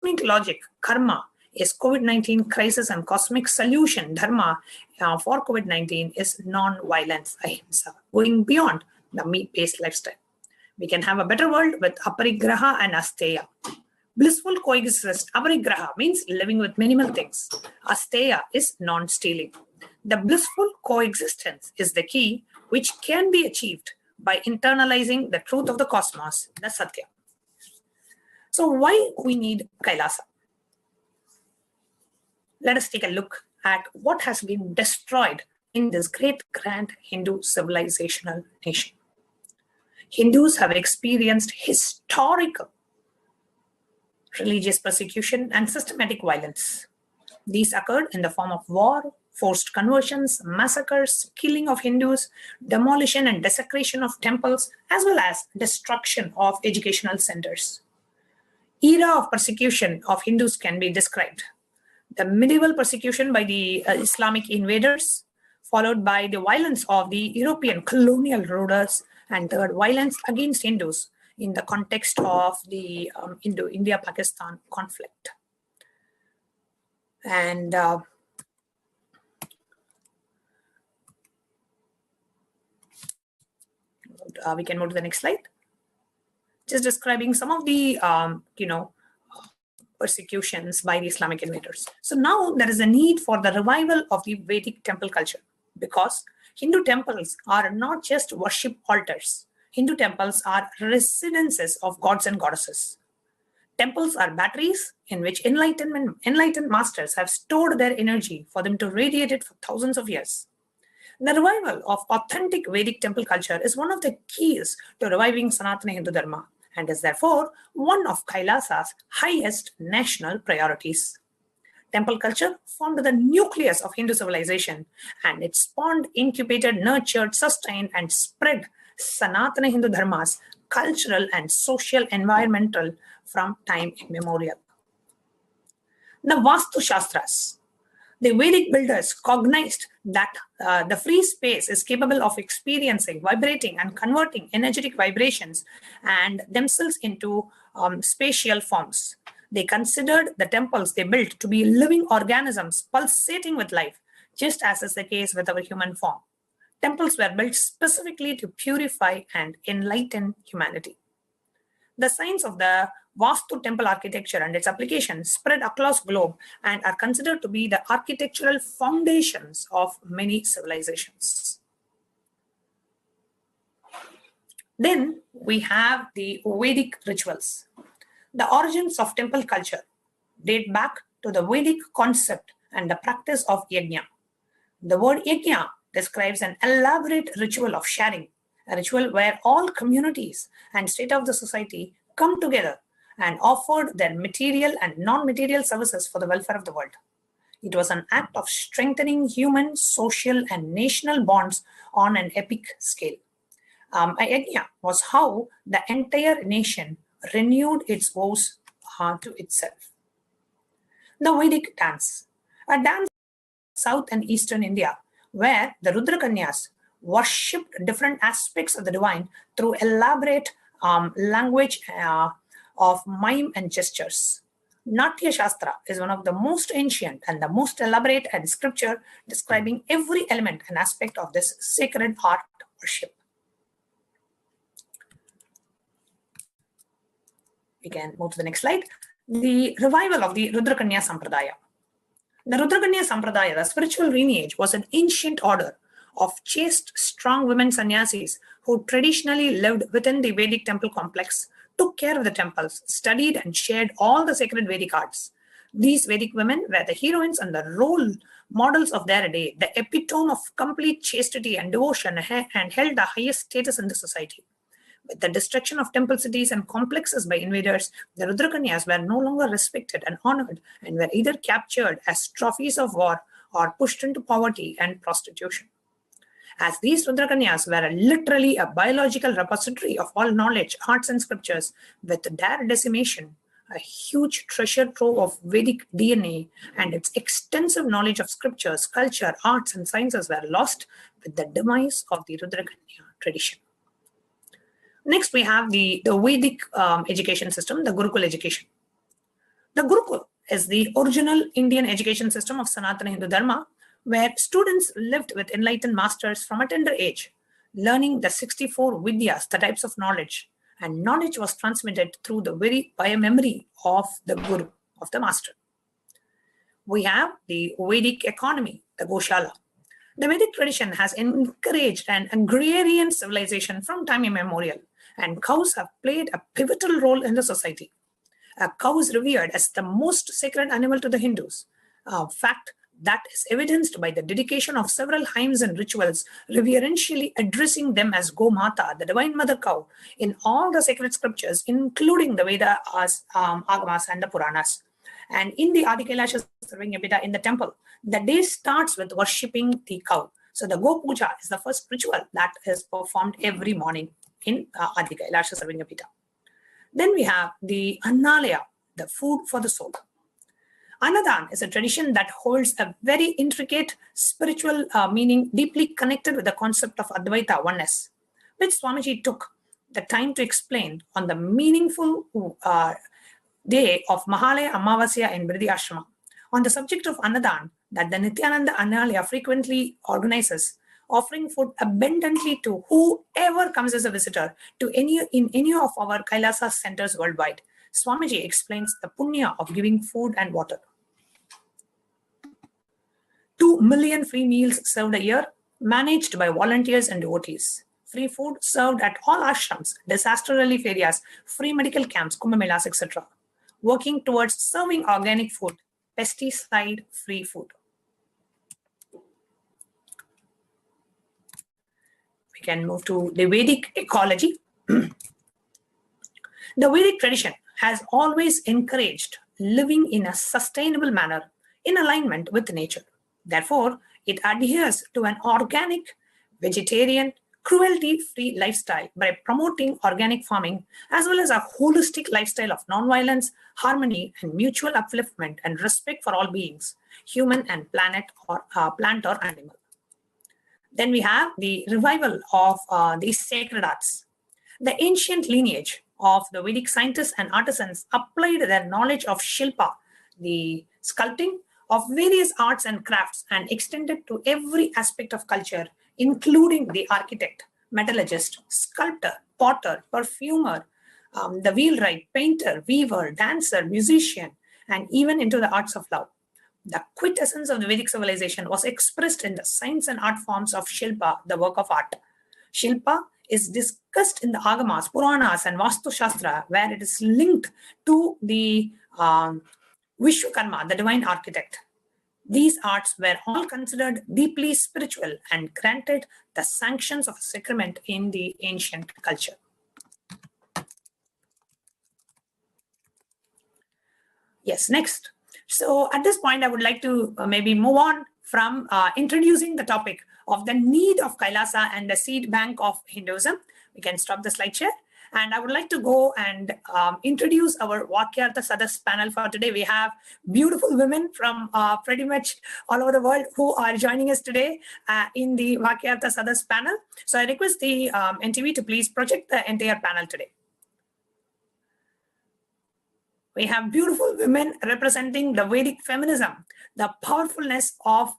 [SPEAKER 8] cosmic logic, karma, is COVID-19 crisis, and cosmic solution, dharma, for COVID-19 is non-violence, ahimsa, going beyond the meat-based lifestyle. We can have a better world with aparigraha and asteya. Blissful coexistence, aparigraha means living with minimal things. Asteya is non-stealing. The blissful coexistence is the key, which can be achieved by internalizing the truth of the cosmos, the Satya. So why we need Kailasa? Let us take a look at what has been destroyed in this great grand Hindu civilizational nation. Hindus have experienced historical religious persecution and systematic violence. These occurred in the form of war, forced conversions, massacres, killing of Hindus, demolition and desecration of temples, as well as destruction of educational centers. Era of persecution of Hindus can be described. The medieval persecution by the Islamic invaders, followed by the violence of the European colonial rulers, and third, violence against Hindus in the context of the India-Pakistan conflict. And we can move to the next slide. Just describing some of the, persecutions by the Islamic invaders. So now there is a need for the revival of the Vedic temple culture, because Hindu temples are not just worship altars. Hindu temples are residences of gods and goddesses. Temples are batteries in which enlightened masters have stored their energy for them to radiate it for thousands of years. The revival of authentic Vedic temple culture is one of the keys to reviving Sanatana Hindu Dharma, and is therefore one of Kailasa's highest national priorities. Temple culture formed the nucleus of Hindu civilization, and it spawned, incubated, nurtured, sustained, and spread Sanatana Hindu Dharma's cultural and social environmental from time immemorial. The Vastu Shastras. The Vedic builders cognized that the free space is capable of experiencing, vibrating, and converting energetic vibrations and themselves into spatial forms. They considered the temples they built to be living organisms pulsating with life, just as is the case with our human form. Temples were built specifically to purify and enlighten humanity. The science of the Vastu temple architecture and its applications spread across the globe and are considered to be the architectural foundations of many civilizations. Then we have the Vedic rituals. The origins of temple culture date back to the Vedic concept and the practice of yajna. The word yajna describes an elaborate ritual of sharing, a ritual where all communities and state of the society come together and offered their material and non-material services for the welfare of the world. It was an act of strengthening human, social, and national bonds on an epic scale. A yajna was how the entire nation renewed its vows to itself. The Vedic dance. A dance in South and Eastern India, where the Rudra Kanyas worshipped different aspects of the divine through elaborate language of mime and gestures. Natya Shastra is one of the most ancient and the most elaborate and scripture describing every element and aspect of this sacred art worship. We can move to the next slide. The revival of the Rudra Kanya Sampradaya. The Rudrakanya Sampradaya, the spiritual lineage, was an ancient order of chaste, strong women sannyasis who traditionally lived within the Vedic temple complex, took care of the temples, studied and shared all the sacred Vedic arts. These Vedic women were the heroines and the role models of their day, the epitome of complete chastity and devotion, and held the highest status in the society. With the destruction of temple cities and complexes by invaders, the Rudrakanyas were no longer respected and honored and were either captured as trophies of war or pushed into poverty and prostitution. As these Rudrakanyas were literally a biological repository of all knowledge, arts and scriptures, with their decimation, a huge treasure trove of Vedic DNA and its extensive knowledge of scriptures, culture, arts and sciences were lost with the demise of the Rudrakanya tradition. Next, we have the Vedic education system, the Gurukul education. The Gurukul is the original Indian education system of Sanatana Hindu Dharma, where students lived with enlightened masters from a tender age, learning the 64 vidyas, the types of knowledge, and knowledge was transmitted through the very memory of the Guru, of the master. We have the Vedic economy, the Goshala. The Vedic tradition has encouraged an agrarian civilization from time immemorial, and cows have played a pivotal role in the society. A cow is revered as the most sacred animal to the Hindus, a fact that is evidenced by the dedication of several hymns and rituals, reverentially addressing them as Gomata, the divine mother cow, in all the sacred scriptures, including the Vedas, Agamas, and the Puranas. And in the Adi KAILASA in the temple, the day starts with worshipping the cow. So the Go Puja is the first ritual that is performed every morning in Adi KAILASA. Then we have the Annalaya, the food for the soul. Annadan is a tradition that holds a very intricate spiritual meaning deeply connected with the concept of Advaita, oneness, which Swamiji took the time to explain on the meaningful day of Mahalaya Amavasya in Bridi Ashrama. On the subject of Annadan, that the Nithyananda Annalaya frequently organizes, offering food abundantly to whoever comes as a visitor to in any of our Kailasa centers worldwide. Swamiji explains the punya of giving food and water. 2 million free meals served a year, managed by volunteers and devotees. Free food served at all ashrams, disaster relief areas, free medical camps, Kumbh Melas, etc. Working towards serving organic food, pesticide-free food. We can move to the Vedic ecology. The Vedic tradition has always encouraged living in a sustainable manner in alignment with nature. Therefore, it adheres to an organic, vegetarian, cruelty-free lifestyle by promoting organic farming as well as a holistic lifestyle of non-violence, harmony, and mutual upliftment and respect for all beings, human and plant or animal. Then we have the revival of these sacred arts. The ancient lineage of the Vedic scientists and artisans applied their knowledge of Shilpa, the sculpting of various arts and crafts, and extended to every aspect of culture, including the architect, metallurgist, sculptor, potter, perfumer, the wheelwright, painter, weaver, dancer, musician, and even into the arts of love. The quintessence of the Vedic civilization was expressed in the science and art forms of Shilpa, the work of art. Shilpa is discussed in the Agamas, Puranas, and Vastu Shastra, where it is linked to the Vishwakarma, the divine architect. These arts were all considered deeply spiritual and granted the sanctions of a sacrament in the ancient culture. Yes, next. So at this point, I would like to maybe move on from introducing the topic of the need of Kailasa and the seed bank of Hinduism. We can stop the slide share. And I would like to go and introduce our Vakyartha Sadas panel for today. We have beautiful women from pretty much all over the world who are joining us today in the Vakyartha Sadas panel. So I request the NTV to please project the entire panel today. We have beautiful women representing the Vedic feminism, the powerfulness of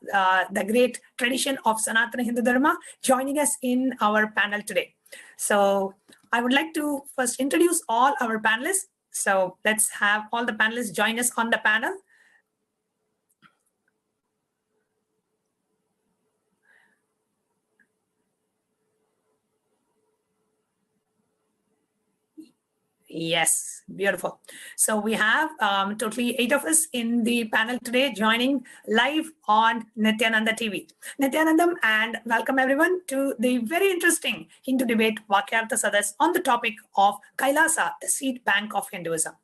[SPEAKER 8] the great tradition of Sanatana Hindu Dharma, joining us in our panel today. So I would like to first introduce all our panelists. So let's have all the panelists join us on the panel. Yes, beautiful. So we have totally 8 of us in the panel today joining live on Nithyananda TV. Nithyanandam, and welcome everyone to the very interesting Hindu debate Vakyartha Sadas on the topic of Kailasa, the seed bank of Hinduism.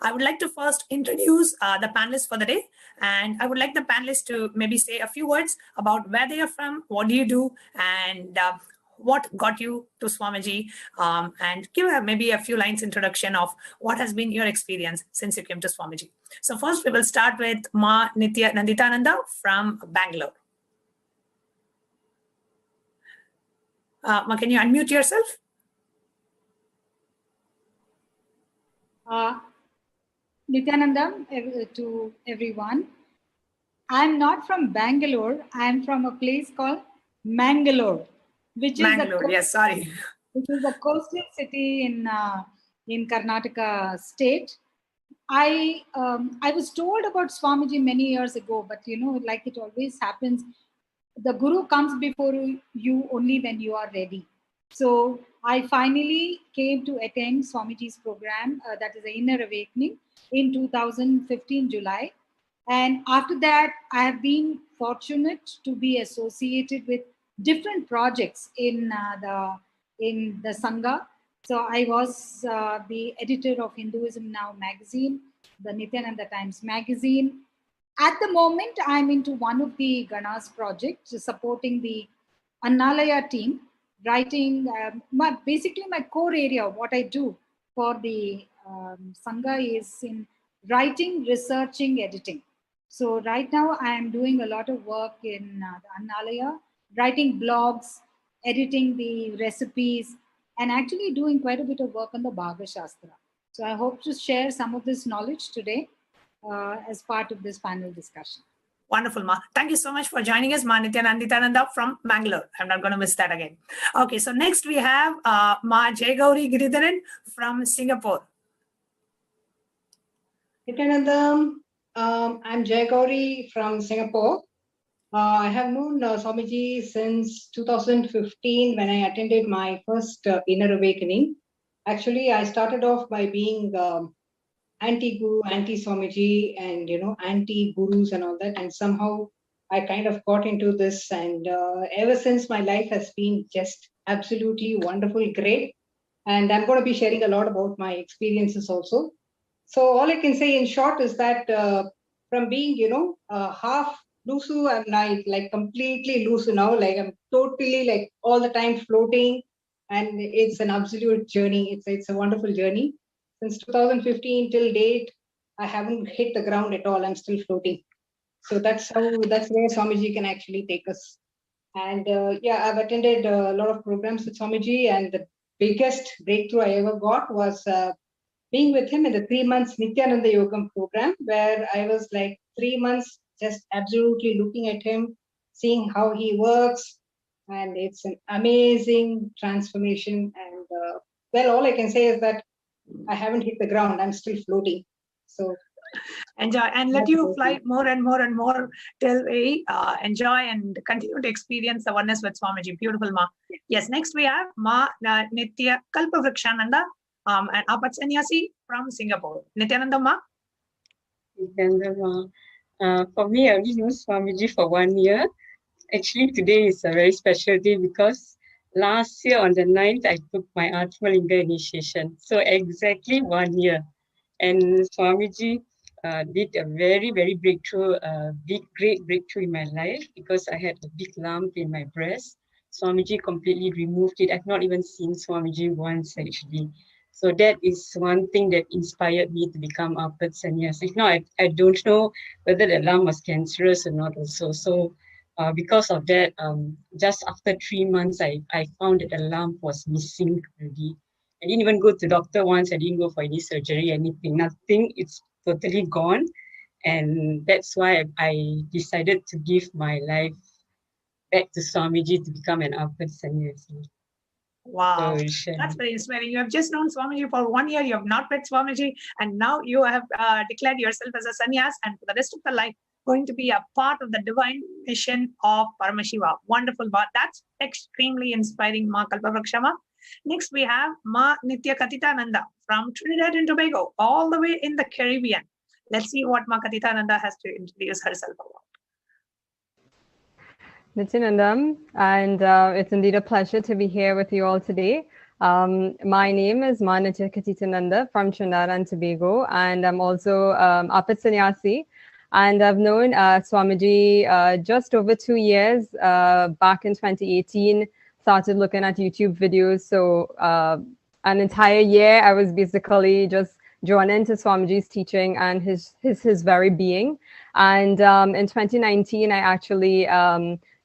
[SPEAKER 8] I would like to first introduce the panelists for the day, and I would like the panelists to maybe say a few words about where they are from, what do you do, and what got you to Swamiji, and give maybe a few lines introduction of what has been your experience since you came to Swamiji. So first we will start with Ma Nithyananda from Bangalore. Ma, can you unmute yourself?
[SPEAKER 10] Nithyananda to everyone. I'm not from Bangalore. I'm from a place called Mangalore, which is a coastal city in Karnataka state. I was told about Swamiji many years ago, but like it always happens, the Guru comes before you only when you are ready. So I finally came to attend Swamiji's program, that is the Inner Awakening, in 2015 July. And after that, I have been fortunate to be associated with different projects in the Sangha. So I was the editor of Hinduism Now magazine, the Nithyananda Times magazine. At the moment, I'm into one of the Ganas projects, supporting the Annalaya team, writing, basically my core area, what I do for the Sangha is in writing, researching, editing. So right now I am doing a lot of work in the Annalaya, writing blogs, editing the recipes, and actually doing quite a bit of work on the Bhaga Shastra. So I hope to share some of this knowledge today as part of this panel discussion.
[SPEAKER 8] Wonderful, Ma. Thank you so much for joining us, Ma Nithyananda from Bangalore. I'm not going to miss that again. Okay, so next we have Ma Jagatguru Giridharan from Singapore.
[SPEAKER 11] Nithyananda, I'm Jagatguru from Singapore. I have known Swamiji since 2015 when I attended my first Inner Awakening. Actually, I started off by being anti-Guru, anti-Swamiji, and anti-Gurus and all that. And somehow I kind of got into this, and ever since my life has been just absolutely wonderful, great. And I'm going to be sharing a lot about my experiences also. So all I can say in short is that from being, half Lusu, I'm now like completely Lusu now. Like I'm totally like all the time floating, and it's an absolute journey. It's a wonderful journey. Since 2015 till date, I haven't hit the ground at all. I'm still floating. So that's where Swamiji can actually take us. And I've attended a lot of programs with Swamiji, and the biggest breakthrough I ever got was being with him in the 3 months Nithyananda Yogam program, where I was like 3 months just absolutely looking at him, seeing how he works. And it's an amazing transformation. And all I can say is that I haven't hit the ground. I'm still floating. So
[SPEAKER 8] enjoy and let you fly more and more and more till we enjoy and continue to experience the oneness with Swamiji. Beautiful, Ma. Yes, next we have Ma Nithya Kalpavrikshananda, an Apat Sannyasi from Singapore. Nithyananda, Ma.
[SPEAKER 12] Nithyananda, Ma. For me, I only know Swamiji for 1 year. Actually, today is a very special day because last year on the 9th, I took my Atmalinga initiation. So exactly 1 year. And Swamiji did a very, very breakthrough, great breakthrough in my life because I had a big lump in my breast. Swamiji completely removed it. I've not even seen Swamiji once actually. So that is one thing that inspired me to become Apat Sannyasi. If not, I don't know whether the lump was cancerous or not also. So because of that, just after 3 months, I found that the lump was missing already. I didn't even go to the doctor once. I didn't go for any surgery, anything, nothing. It's totally gone. And that's why I decided to give my life back to Swamiji to become an Apat Sannyasi.
[SPEAKER 8] Wow, that's very inspiring. You have just known Swamiji for 1 year. You have not met Swamiji, and now you have declared yourself as a sannyas, and for the rest of the life, going to be a part of the divine mission of Paramashiva. Wonderful, but that's extremely inspiring, Ma Kalpavrakshama. Next, we have Ma Nithyananda from Trinidad and Tobago, all the way in the Caribbean. Let's see what Ma Nithyananda has to introduce herself about.
[SPEAKER 13] Nithyanandam, and it's indeed a pleasure to be here with you all today. My name is Ma Nithyananda from Trinidad and Tobago, and I'm also Apat Sannyasi. And I've known Swamiji just over 2 years. Back in 2018, started looking at YouTube videos. So an entire year, I was basically just drawn into Swamiji's teaching and his very being. And in 2019, I actually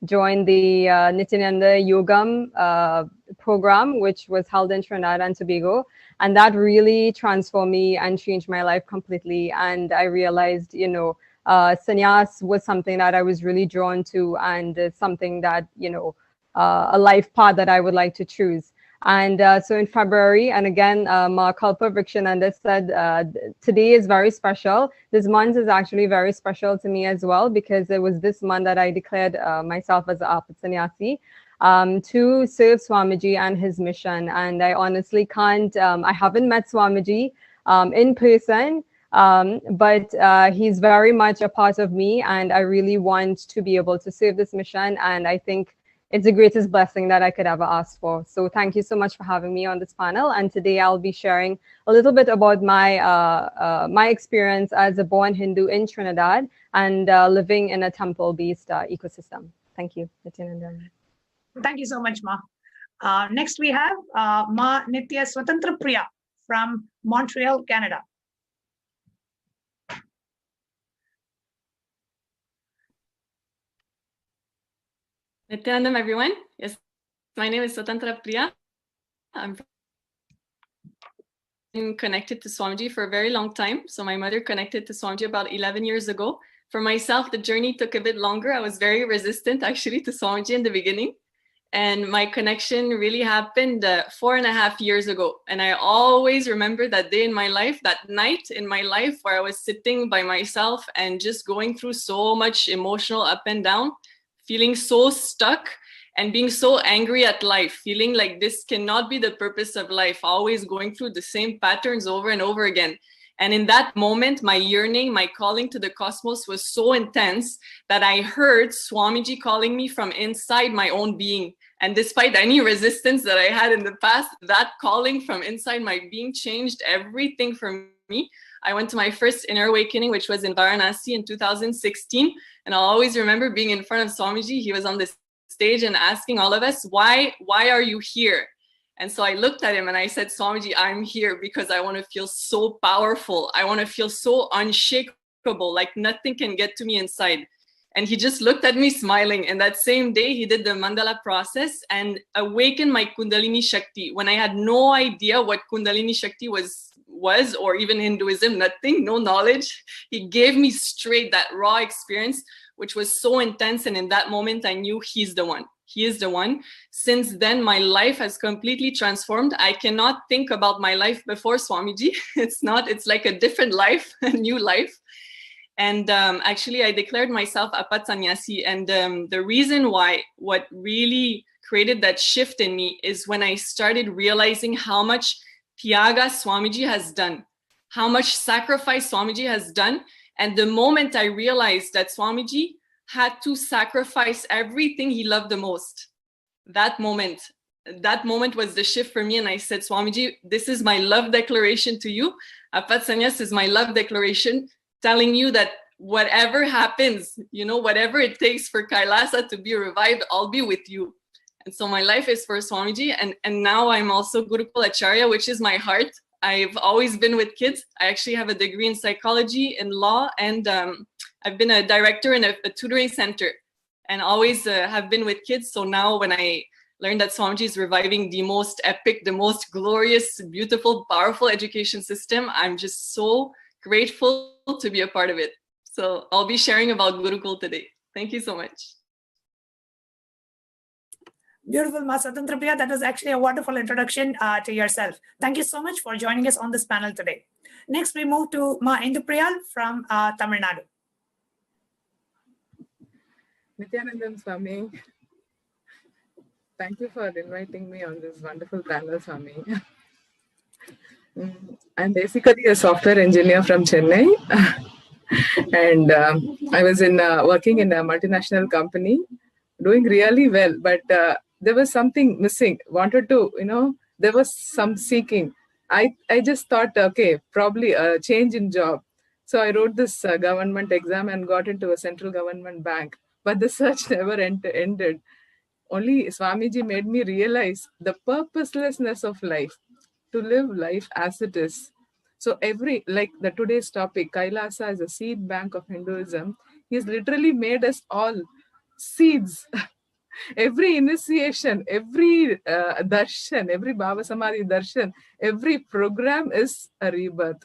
[SPEAKER 13] joined the Nithyananda Yogam program, which was held in Trinidad and Tobago. And that really transformed me and changed my life completely. And I realized, you know, sannyas was something that I was really drawn to, and something that, you know, a life path that I would like to choose. And so in February, and again, Kalpa Vrikshananda said, today is very special. This month is actually very special to me as well, because it was this month that I declared myself as an Apat Sannyasi to serve Swamiji and his mission. And I honestly can't, I haven't met Swamiji in person, but he's very much a part of me, and I really want to be able to serve this mission. And I think it's the greatest blessing that I could ever ask for. So thank you so much for having me on this panel. And today I'll be sharing a little bit about my my experience as a born Hindu in Trinidad and living in a temple-based ecosystem. Thank you, Nithyananda.
[SPEAKER 8] Thank you so much, Ma. Next, we have Ma Nithya Swatantra Priya from Montreal, Canada.
[SPEAKER 14] Nithyanandam, everyone. Yes, my name is Swatantra Priya. I'm been connected to Swamiji for a very long time. So my mother connected to Swamiji about 11 years ago. For myself, the journey took a bit longer. I was very resistant actually to Swamiji in the beginning. And my connection really happened 4.5 years ago. And I always remember that day in my life, that night in my life where I was sitting by myself and just going through so much emotional up and down, feeling so stuck and being so angry at life, feeling like this cannot be the purpose of life, always going through the same patterns over and over again. And in that moment, my yearning, my calling to the cosmos was so intense that I heard Swamiji calling me from inside my own being. And despite any resistance that I had in the past, that calling from inside my being changed everything for me. I went to my first inner awakening, which was in Varanasi in 2016. And I'll always remember being in front of Swamiji. He was on this stage and asking all of us, why are you here? And so I looked at him and I said, Swamiji, I'm here because I want to feel so powerful. I want to feel so unshakable, like nothing can get to me inside. And he just looked at me smiling. And that same day, he did the mandala process and awakened my Kundalini Shakti when I had no idea what Kundalini Shakti was, or even Hinduism, nothing, no knowledge. He gave me straight that raw experience, which was so intense. And in that moment, I knew he's the one. He is the one. Since then, my life has completely transformed. I cannot think about my life before Swamiji. It's like a different life, a new life. And actually, I declared myself Apat Sannyasi. And the reason why, what really created that shift in me is when I started realizing how much Tyaga Swamiji has done, how much sacrifice Swamiji has done. And the moment I realized that Swamiji had to sacrifice everything he loved the most, that moment was the shift for me. And I said, Swamiji, this is my love declaration to you. Apat Sannyas is my love declaration, telling you that whatever happens, you know, whatever it takes for Kailasa to be revived, I'll be with you. And so my life is for Swamiji. And now I'm also Gurukul Acharya, which is my heart. I've always been with kids. I actually have a degree in psychology, in law, and I've been a director in a tutoring center and always have been with kids. So now when I learned that Swamiji is reviving the most epic, the most glorious, beautiful, powerful education system, I'm just so grateful to be a part of it. So I'll be sharing about Gurukul today. Thank you so much.
[SPEAKER 8] Beautiful, Ma Swatantra Priya. That was actually a wonderful introduction to yourself. Thank you so much for joining us on this panel today. Next, we move to Ma Indupriyal from Tamil Nadu.
[SPEAKER 15] Nithyanandam Swami. Thank you for inviting me on this wonderful panel, Swami. I'm basically a software engineer from Chennai, and I was working in a multinational company, doing really well, but there was something missing. Wanted to, there was some seeking. I just thought, okay, probably a change in job. So I wrote this government exam and got into a central government bank. But the search never ended. Only Swamiji made me realize the purposelessness of life, to live life as it is. So like the today's topic, Kailasa is a seed bank of Hinduism. He's literally made us all seeds. Every initiation, every darshan, every Bhava Samadhi darshan, every program is a rebirth.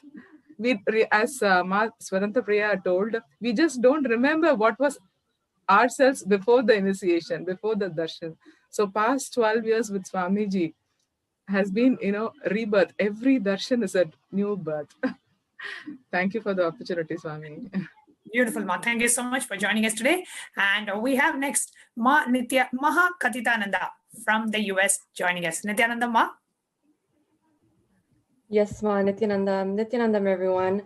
[SPEAKER 15] As Swadanta Priya told, we just don't remember what was ourselves before the initiation, before the darshan. So past 12 years with Swamiji has been, rebirth. Every darshan is a new birth. Thank you for the opportunity, Swami.
[SPEAKER 8] Beautiful, Ma. Thank you so much for joining us today. And we have next Maha Katitananda from the US joining us. Nithyananda, Ma.
[SPEAKER 16] Yes, Ma, Nithyanandam, everyone.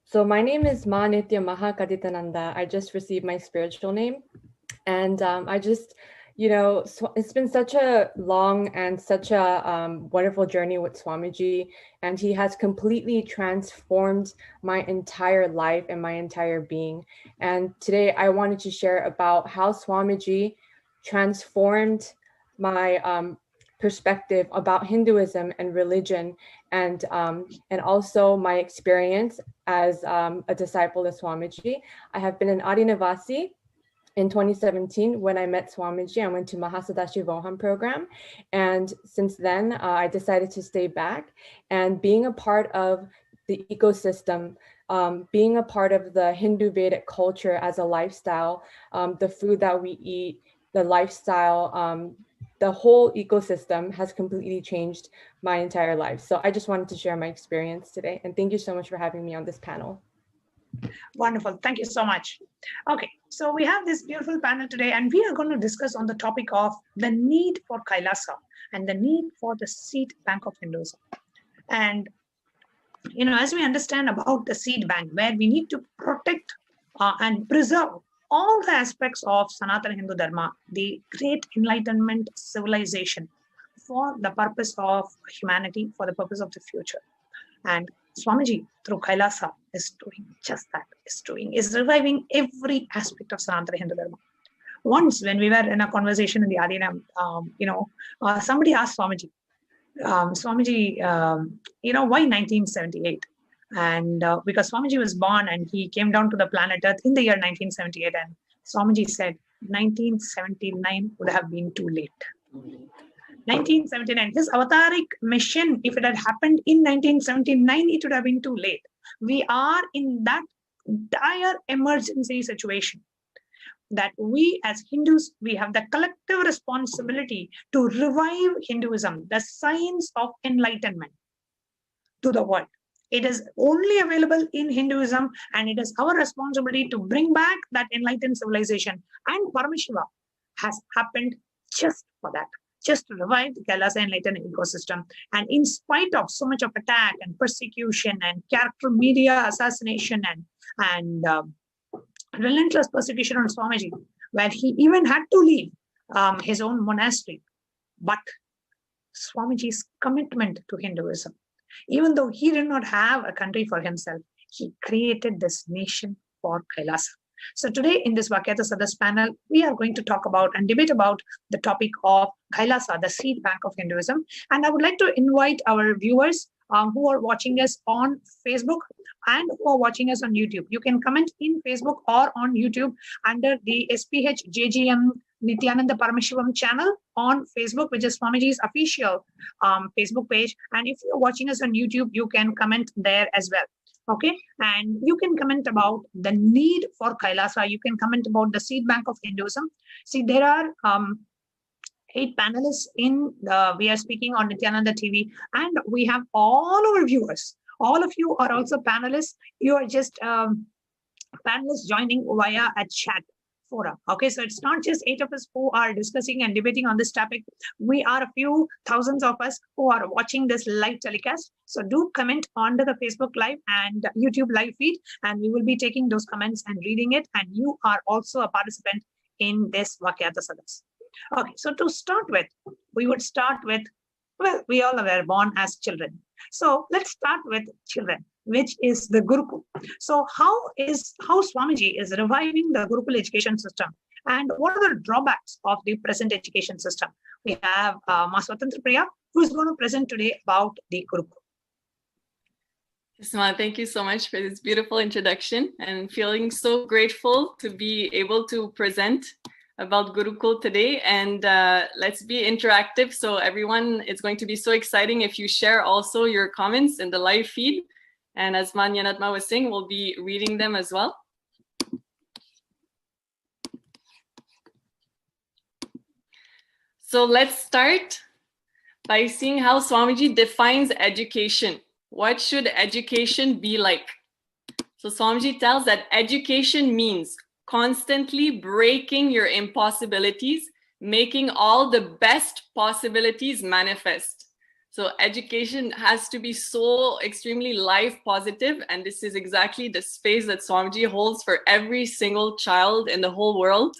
[SPEAKER 16] So my name is Ma Nithya Maha Katitananda. I just received my spiritual name. And I just, it's been such a long and such a wonderful journey with Swamiji. And he has completely transformed my entire life and my entire being. And today I wanted to share about how Swamiji transformed my perspective about Hinduism and religion, and also my experience as a disciple of Swamiji. I have been an Adinavasi in 2017 when I met Swamiji. I went to Mahasadashi program, and since then I decided to stay back, and being a part of the ecosystem, being a part of the Hindu Vedic culture as a lifestyle, the food that we eat, the lifestyle, the whole ecosystem has completely changed my entire life. So I just wanted to share my experience today. And thank you so much for having me on this panel.
[SPEAKER 8] Wonderful. Thank you so much. Okay, so we have this beautiful panel today, and we are going to discuss on the topic of the need for Kailasa and the need for the seed bank of Hinduism. And, as we understand about the seed bank, where we need to protect and preserve all the aspects of Sanatana Hindu Dharma, the great enlightenment civilization, for the purpose of humanity, for the purpose of the future. And Swamiji, through Kailasa, is doing just that, is reviving every aspect of Sanatana Hindu Dharma. Once, when we were in a conversation in the Adinam, somebody asked Swamiji, why 1978? And because Swamiji was born and he came down to the planet Earth in the year 1978, and Swamiji said 1979 would have been too late. 1979, his avataric mission, if it had happened in 1979, it would have been too late. We are in that dire emergency situation that we as Hindus, we have the collective responsibility to revive Hinduism, the science of enlightenment, to the world. It is only available in Hinduism, and it is our responsibility to bring back that enlightened civilization. And Paramashiva has happened just for that, just to revive the Kailasa enlightened ecosystem. And in spite of so much of attack and persecution and character media assassination and relentless persecution on Swamiji, where he even had to leave his own monastery, but Swamiji's commitment to Hinduism, even though he did not have a country for himself, he created this nation for Kailasa. So today in this Vakyata Sadas panel, we are going to talk about and debate about the topic of Kailasa, the seed bank of Hinduism. And I would like to invite our viewers who are watching us on Facebook and who are watching us on YouTube. You can comment in Facebook or on YouTube under the SPH JGM Nithyananda Paramashivam channel on Facebook, which is Swamiji's official Facebook page. And if you're watching us on YouTube, you can comment there as well. Okay, and you can comment about the need for Kailasa. You can comment about the seed bank of Hinduism. See, there are 8 panelists we are speaking on Nithyananda TV, and we have all our viewers. All of you are also panelists. You are just panelists joining via a chat. fora. Okay, so it's not just 8 of us who are discussing and debating on this topic. We are a few thousands of us who are watching this live telecast. So do comment under the Facebook Live and YouTube live feed, and we will be taking those comments and reading it. And you are also a participant in this Vakyartha Sadas. Okay, so to start with, we would start with, well, we all were born as children. So let's start with children, which is the Gurukul. So how Swamiji is reviving the Gurukul education system, and what are the drawbacks of the present education system? We have Maswatantra Priya, who is going to present today about the Gurukul.
[SPEAKER 14] Isma, thank you so much for this beautiful introduction, and feeling so grateful to be able to present about Gurukul today. And let's be interactive. So everyone, it's going to be so exciting if you share also your comments in the live feed. And as Manyanatma was saying, we'll be reading them as well. So let's start by seeing how Swamiji defines education. What should education be like? So Swamiji tells that education means constantly breaking your impossibilities, making all the best possibilities manifest. So education has to be so extremely life positive, and this is exactly the space that Swamiji holds for every single child in the whole world.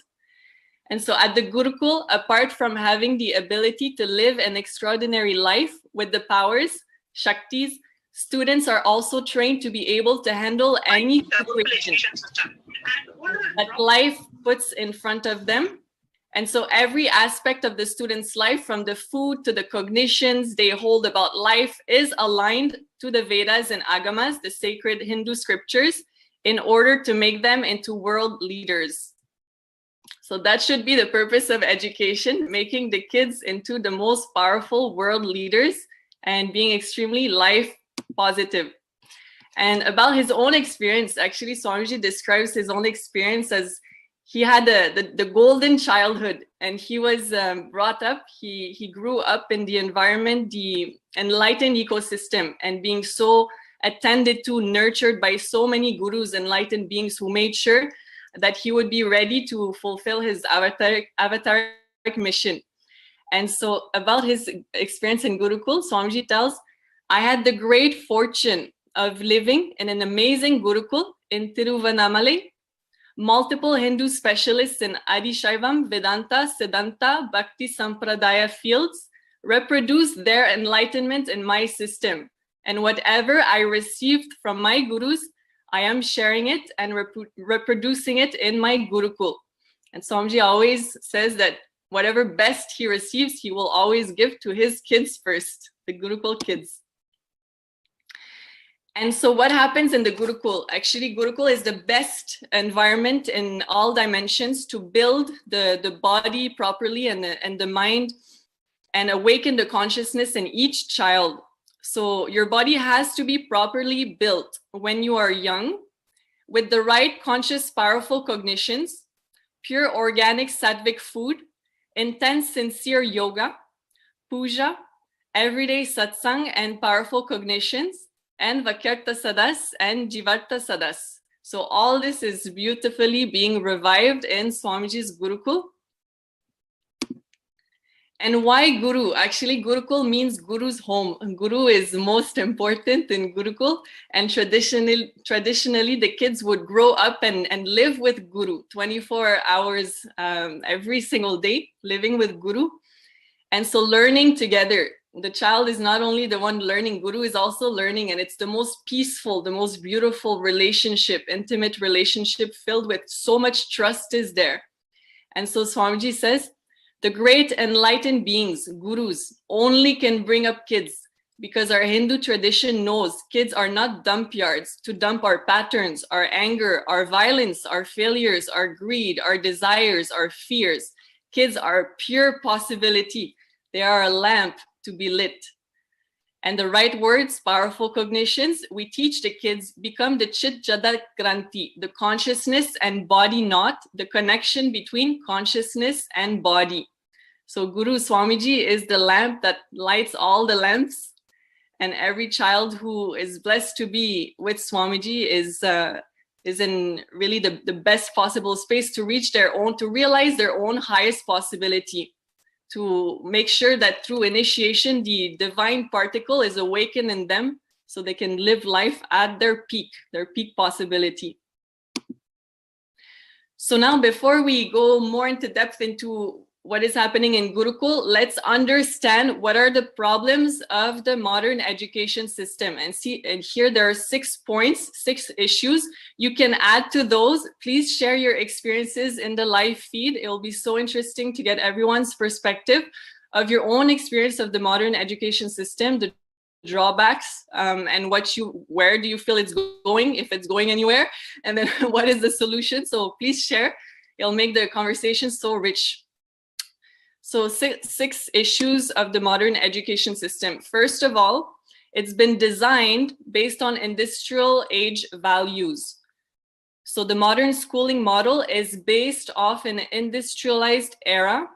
[SPEAKER 14] And so at the Gurukul, apart from having the ability to live an extraordinary life with the powers, Shaktis, students are also trained to be able to handle any situation that life puts in front of them. And so every aspect of the student's life, from the food to the cognitions they hold about life, is aligned to the Vedas and Agamas, the sacred Hindu scriptures, in order to make them into world leaders. So that should be the purpose of education, making the kids into the most powerful world leaders and being extremely life positive. And about his own experience, actually, Swamiji describes his own experience as he had the golden childhood, and he was brought up, he grew up in the environment, the enlightened ecosystem, and being so attended to, nurtured by so many gurus, enlightened beings who made sure that he would be ready to fulfill his avataric mission. And so about his experience in Gurukul, Swamiji tells, I had the great fortune of living in an amazing Gurukul in Tiruvannamalai. Multiple Hindu specialists in Adi Shaivam, Vedanta, Siddhanta, Bhakti Sampradaya fields reproduced their enlightenment in my system. And whatever I received from my gurus, I am sharing it and reproducing it in my Gurukul. And Swamiji always says that whatever best he receives, he will always give to his kids first, the Gurukul kids. And so what happens in the Gurukul? Actually, Gurukul is the best environment in all dimensions to build the body properly and the mind and awaken the consciousness in each child. So your body has to be properly built when you are young with the right conscious, powerful cognitions, pure organic sattvic food, intense, sincere yoga, puja, everyday satsang and powerful cognitions, and Vakyartha Sadas and Jivartha Sadas. So all this is beautifully being revived in Swamiji's Gurukul. And why Guru? Actually, Gurukul means Guru's home. Guru is most important in Gurukul. And traditionally the kids would grow up and live with Guru 24 hours every single day, living with Guru. And so learning together. The child is not only the one learning, Guru is also learning, and it's the most peaceful, the most beautiful relationship, intimate relationship filled with so much trust is there. And so Swamiji says, the great enlightened beings, gurus, only can bring up kids because our Hindu tradition knows kids are not dump yards to dump our patterns, our anger, our violence, our failures, our greed, our desires, our fears. Kids are pure possibility. They are a lamp to be lit. And the right words, powerful cognitions, we teach the kids become the Chit Jagat Granthi, the consciousness and body knot, the connection between consciousness and body. So Guru Swamiji is the lamp that lights all the lamps, and every child who is blessed to be with Swamiji is is in really the best possible space to reach their own, to realize their own highest possibility, to make sure that through initiation, the divine particle is awakened in them so they can live life at their peak possibility. So now, before we go more into depth into what is happening in Gurukul, let's understand what are the problems of the modern education system. And here there are 6 points, 6 issues. You can add to those. Please share your experiences in the live feed. It will be so interesting to get everyone's perspective of your own experience of the modern education system, the drawbacks, and where do you feel it's going, if it's going anywhere, and then what is the solution. So please share. It'll make the conversation so rich. So 6 issues of the modern education system. First of all, it's been designed based on industrial age values. So the modern schooling model is based off an industrialized era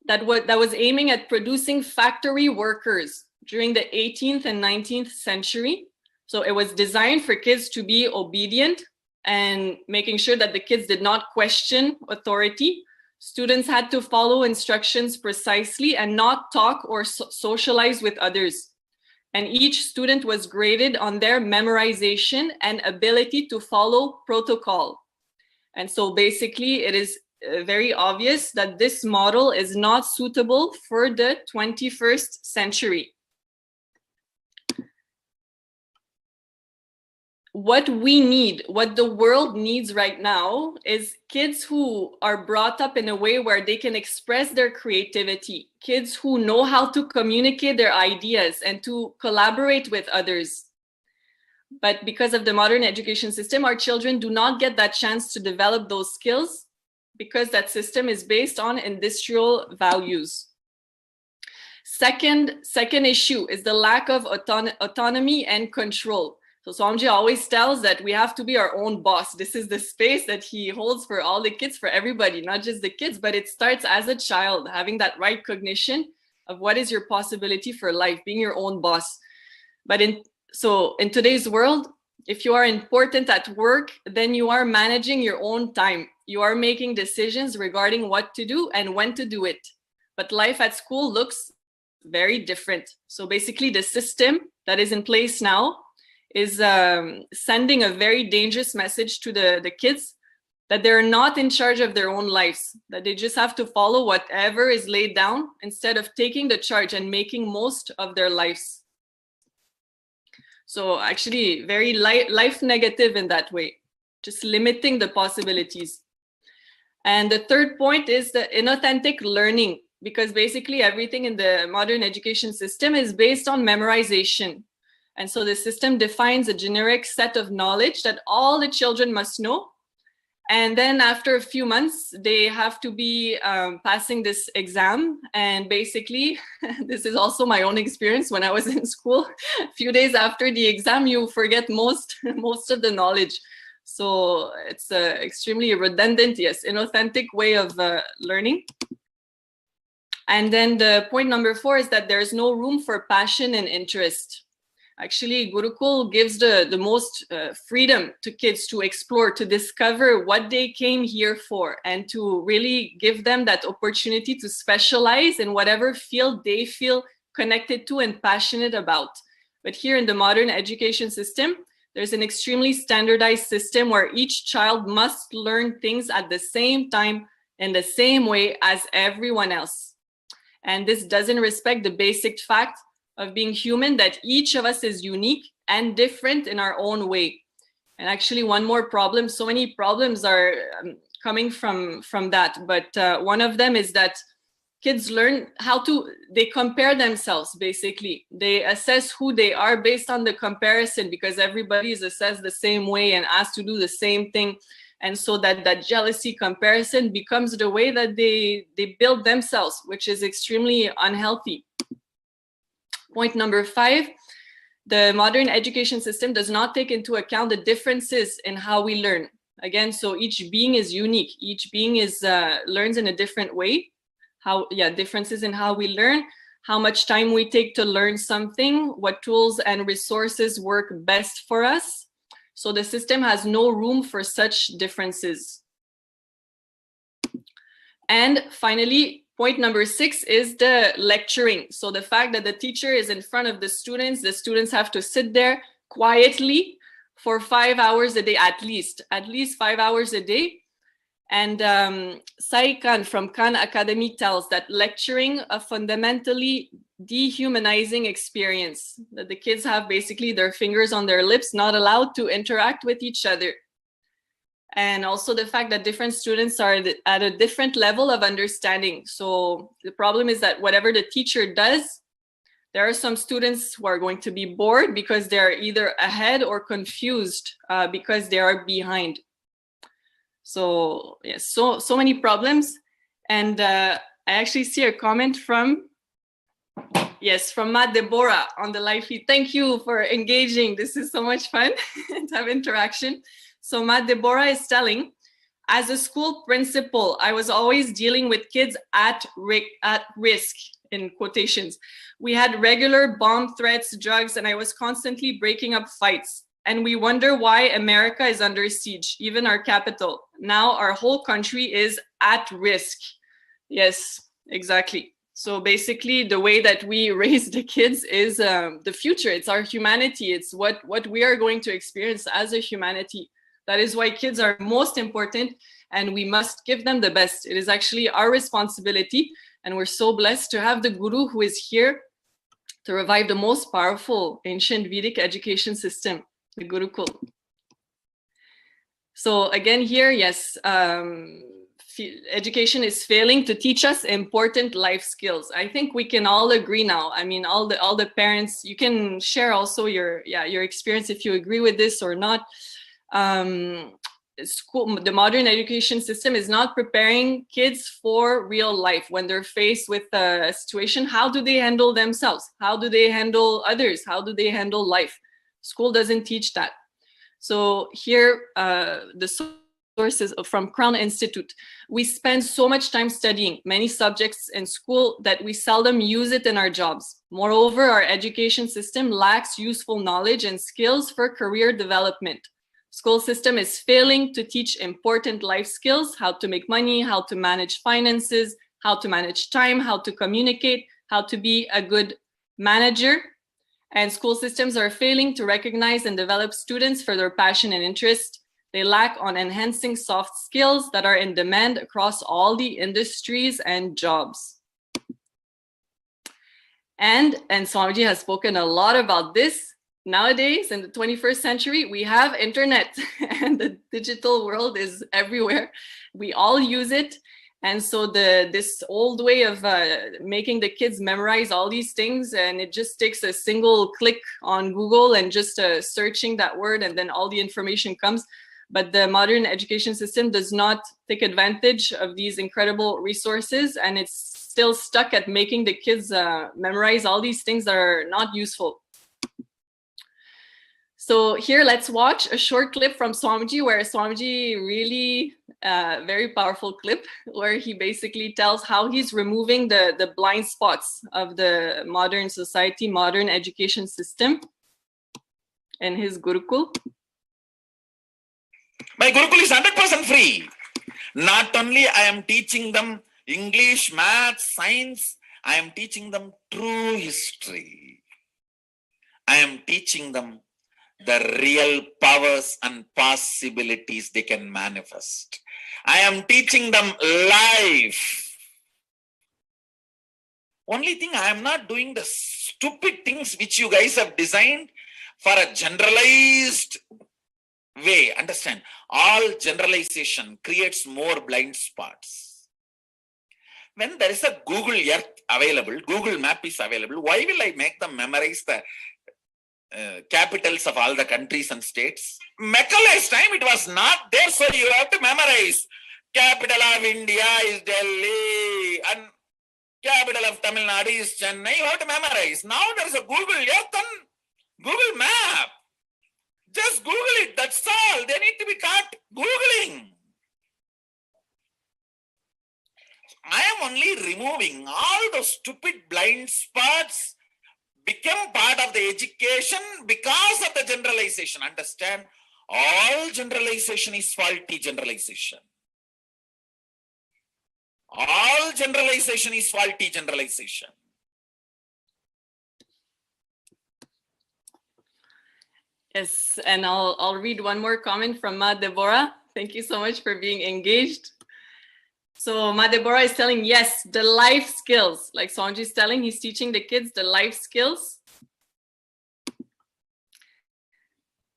[SPEAKER 14] that was aiming at producing factory workers during the 18th and 19th century. So it was designed for kids to be obedient and making sure that the kids did not question authority. Students had to follow instructions precisely and not talk or socialize with others. And each student was graded on their memorization and ability to follow protocol. And so basically it is very obvious that this model is not suitable for the 21st century. What we need, what the world needs right now, is kids who are brought up in a way where they can express their creativity, kids who know how to communicate their ideas and to collaborate with others. But because of the modern education system, our children do not get that chance to develop those skills because that system is based on industrial values. Second issue is the lack of autonomy and control. So Swamiji always tells that we have to be our own boss. This is the space that he holds for all the kids, for everybody, not just the kids, but it starts as a child, having that right cognition of what is your possibility for life, being your own boss. But in today's world, if you are important at work, then you are managing your own time. You are making decisions regarding what to do and when to do it. But life at school looks very different. So basically the system that is in place now is sending a very dangerous message to the kids that they're not in charge of their own lives, that they just have to follow whatever is laid down instead of taking the charge and making most of their lives. So actually very life negative in that way, just limiting the possibilities. And the third point is the inauthentic learning, because basically everything in the modern education system is based on memorization. And so the system defines a generic set of knowledge that all the children must know. And then after a few months, they have to be passing this exam. And basically, this is also my own experience when I was in school. A few days after the exam, you forget most of the knowledge. So it's an extremely redundant, yes, inauthentic way of learning. And then the point number 4 is that there's no room for passion and interest. Actually, Gurukul gives the most freedom to kids to explore, to discover what they came here for, and to really give them that opportunity to specialize in whatever field they feel connected to and passionate about. But here in the modern education system, there's an extremely standardized system where each child must learn things at the same time in the same way as everyone else. And this doesn't respect the basic fact of being human, that each of us is unique and different in our own way. And actually one more problem, so many problems are coming from that, but one of them is that kids learn they compare themselves, basically. They assess who they are based on the comparison, because everybody is assessed the same way and asked to do the same thing. And so that jealousy comparison becomes the way that they build themselves, which is extremely unhealthy. Point number 5, the modern education system does not take into account the differences in how we learn. Again, so each being is unique. Each being learns in a different way. Differences in how we learn, how much time we take to learn something, what tools and resources work best for us. So the system has no room for such differences. And finally, point number 6 is the lecturing. So the fact that the teacher is in front of the students have to sit there quietly for 5 hours a day, at least 5 hours a day. And Sai Khan from Khan Academy tells that lecturing a fundamentally dehumanizing experience, that the kids have basically their fingers on their lips, not allowed to interact with each other. And also the fact that different students are at a different level of understanding. So the problem is that whatever the teacher does, there are some students who are going to be bored because they're either ahead or confused because they are behind. So yes, so many problems. And I actually see a comment from, yes, from Matt Deborah on the live feed. Thank you for engaging. This is so much fun to have interaction. So Matt Deborah is telling, as a school principal, I was always dealing with kids at risk, in quotations. We had regular bomb threats, drugs, and I was constantly breaking up fights. And we wonder why America is under siege, even our capital. Now our whole country is at risk. Yes, exactly. So basically the way that we raise the kids is the future. It's our humanity. It's what we are going to experience as a humanity. That is why kids are most important and we must give them the best. It is actually our responsibility. And we're so blessed to have the Guru who is here to revive the most powerful ancient Vedic education system, the Gurukul. So again here, yes, education is failing to teach us important life skills. I think we can all agree now. I mean, all the parents, you can share also your experience if you agree with this or not. The modern education system is not preparing kids for real life. When they're faced with a situation, how do they handle themselves? How do they handle others? How do they handle life? School doesn't teach that. So here, the sources from Crown Institute. We spend so much time studying many subjects in school that we seldom use it in our jobs. Moreover, our education system lacks useful knowledge and skills for career development. School system is failing to teach important life skills, how to make money, how to manage finances, how to manage time, how to communicate, how to be a good manager. And school systems are failing to recognize and develop students for their passion and interest. They lack on enhancing soft skills that are in demand across all the industries and jobs. And Swamiji has spoken a lot about this. Nowadays, in the 21st century, we have internet and the digital world is everywhere. We all use it. And so this old way of making the kids memorize all these things, and it just takes a single click on Google and just searching that word and then all the information comes. But the modern education system does not take advantage of these incredible resources, and it's still stuck at making the kids memorize all these things that are not useful. So here, let's watch a short clip from Swamiji, where Swamiji really, very powerful clip, where he basically tells how he's removing the blind spots of the modern society, modern education system in his Gurukul.
[SPEAKER 4] My Gurukul is 100% free. Not only I am teaching them English, math, science, I am teaching them true history. I am teaching them the real powers and possibilities they can manifest. I am teaching them life. Only thing, I am not doing the stupid things which you guys have designed for a generalized way. Understand? All generalization creates more blind spots. When there is a Google Earth available, Google Map is available, why will I make them memorize the capitals of all the countries and states? Macaulay's time it was not there, so you have to memorize. Capital of India is Delhi and capital of Tamil Nadu is Chennai. You have to memorize. Now there is a Google Earth and Google Map. Just Google it, that's all. They need to be caught Googling. I am only removing all those stupid blind spots become part of the education because of the generalization. Understand?
[SPEAKER 5] All generalization is faulty generalization. All generalization is faulty generalization.
[SPEAKER 14] Yes, and I'll read one more comment from Ma Deborah. Thank you so much for being engaged. So Ma Deborah is telling, yes, the life skills. Like Swamiji is telling, he's teaching the kids the life skills.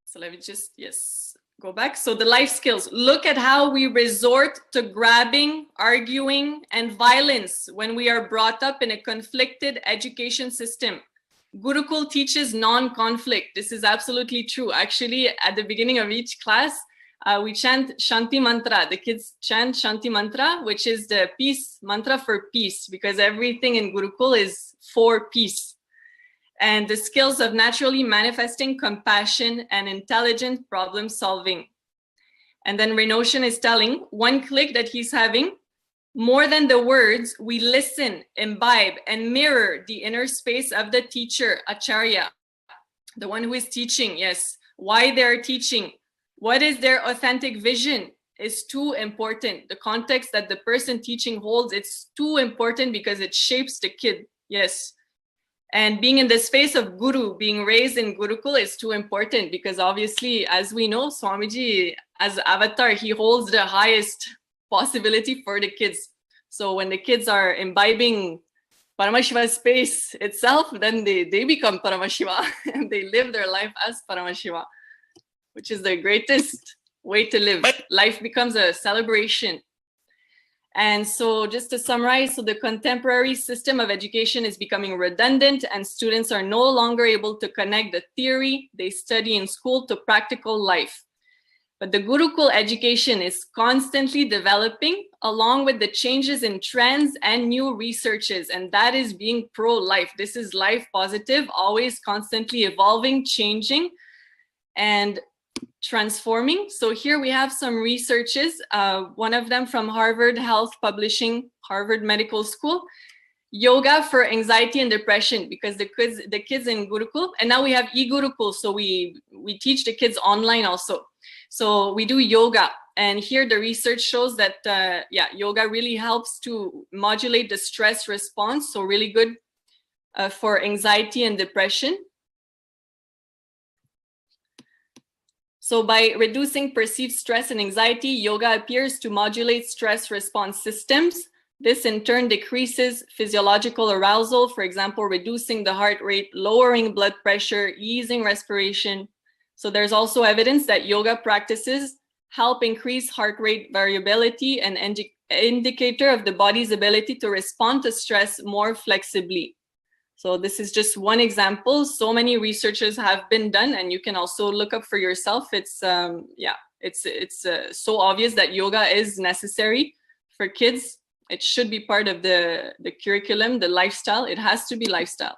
[SPEAKER 14] So let me just, yes, go back. So the life skills. Look at how we resort to grabbing, arguing, and violence when we are brought up in a conflicted education system. Gurukul teaches non-conflict. This is absolutely true. Actually, at the beginning of each class, we chant Shanti Mantra. The kids chant Shanti Mantra, which is the peace mantra for peace, because everything in Gurukul is for peace. And the skills of naturally manifesting compassion and intelligent problem solving. And then Renoshan is telling, one click that he's having, more than the words, we listen, imbibe, and mirror the inner space of the teacher, Acharya, the one who is teaching, yes, why they're teaching, what is their authentic vision is too important. The context that the person teaching holds, it's too important because it shapes the kid, yes. And being in the space of Guru, being raised in Gurukul is too important because obviously, as we know, Swamiji, as avatar, he holds the highest possibility for the kids. So when the kids are imbibing Paramashiva space itself, then they become Paramashiva and they live their life as Paramashiva, which is the greatest way to live. Life becomes a celebration. And so just to summarize, so the contemporary system of education is becoming redundant and students are no longer able to connect the theory they study in school to practical life. But the Gurukul education is constantly developing along with the changes in trends and new researches, and that is being pro-life. This is life positive, always constantly evolving, changing, and transforming. So here we have some researches, one of them from Harvard Health Publishing, Harvard Medical School, yoga for anxiety and depression, because the kids in Gurukul, and now we have e-Gurukul, so we teach the kids online also. So we do yoga, and here the research shows that yoga really helps to modulate the stress response, so really good for anxiety and depression. So by reducing perceived stress and anxiety, yoga appears to modulate stress response systems. This in turn decreases physiological arousal, for example, reducing the heart rate, lowering blood pressure, easing respiration. So there's also evidence that yoga practices help increase heart rate variability, an indicator of the body's ability to respond to stress more flexibly. So this is just one example. So many researches have been done, and you can also look up for yourself. It's so obvious that yoga is necessary for kids. It should be part of the curriculum, the lifestyle. It has to be lifestyle.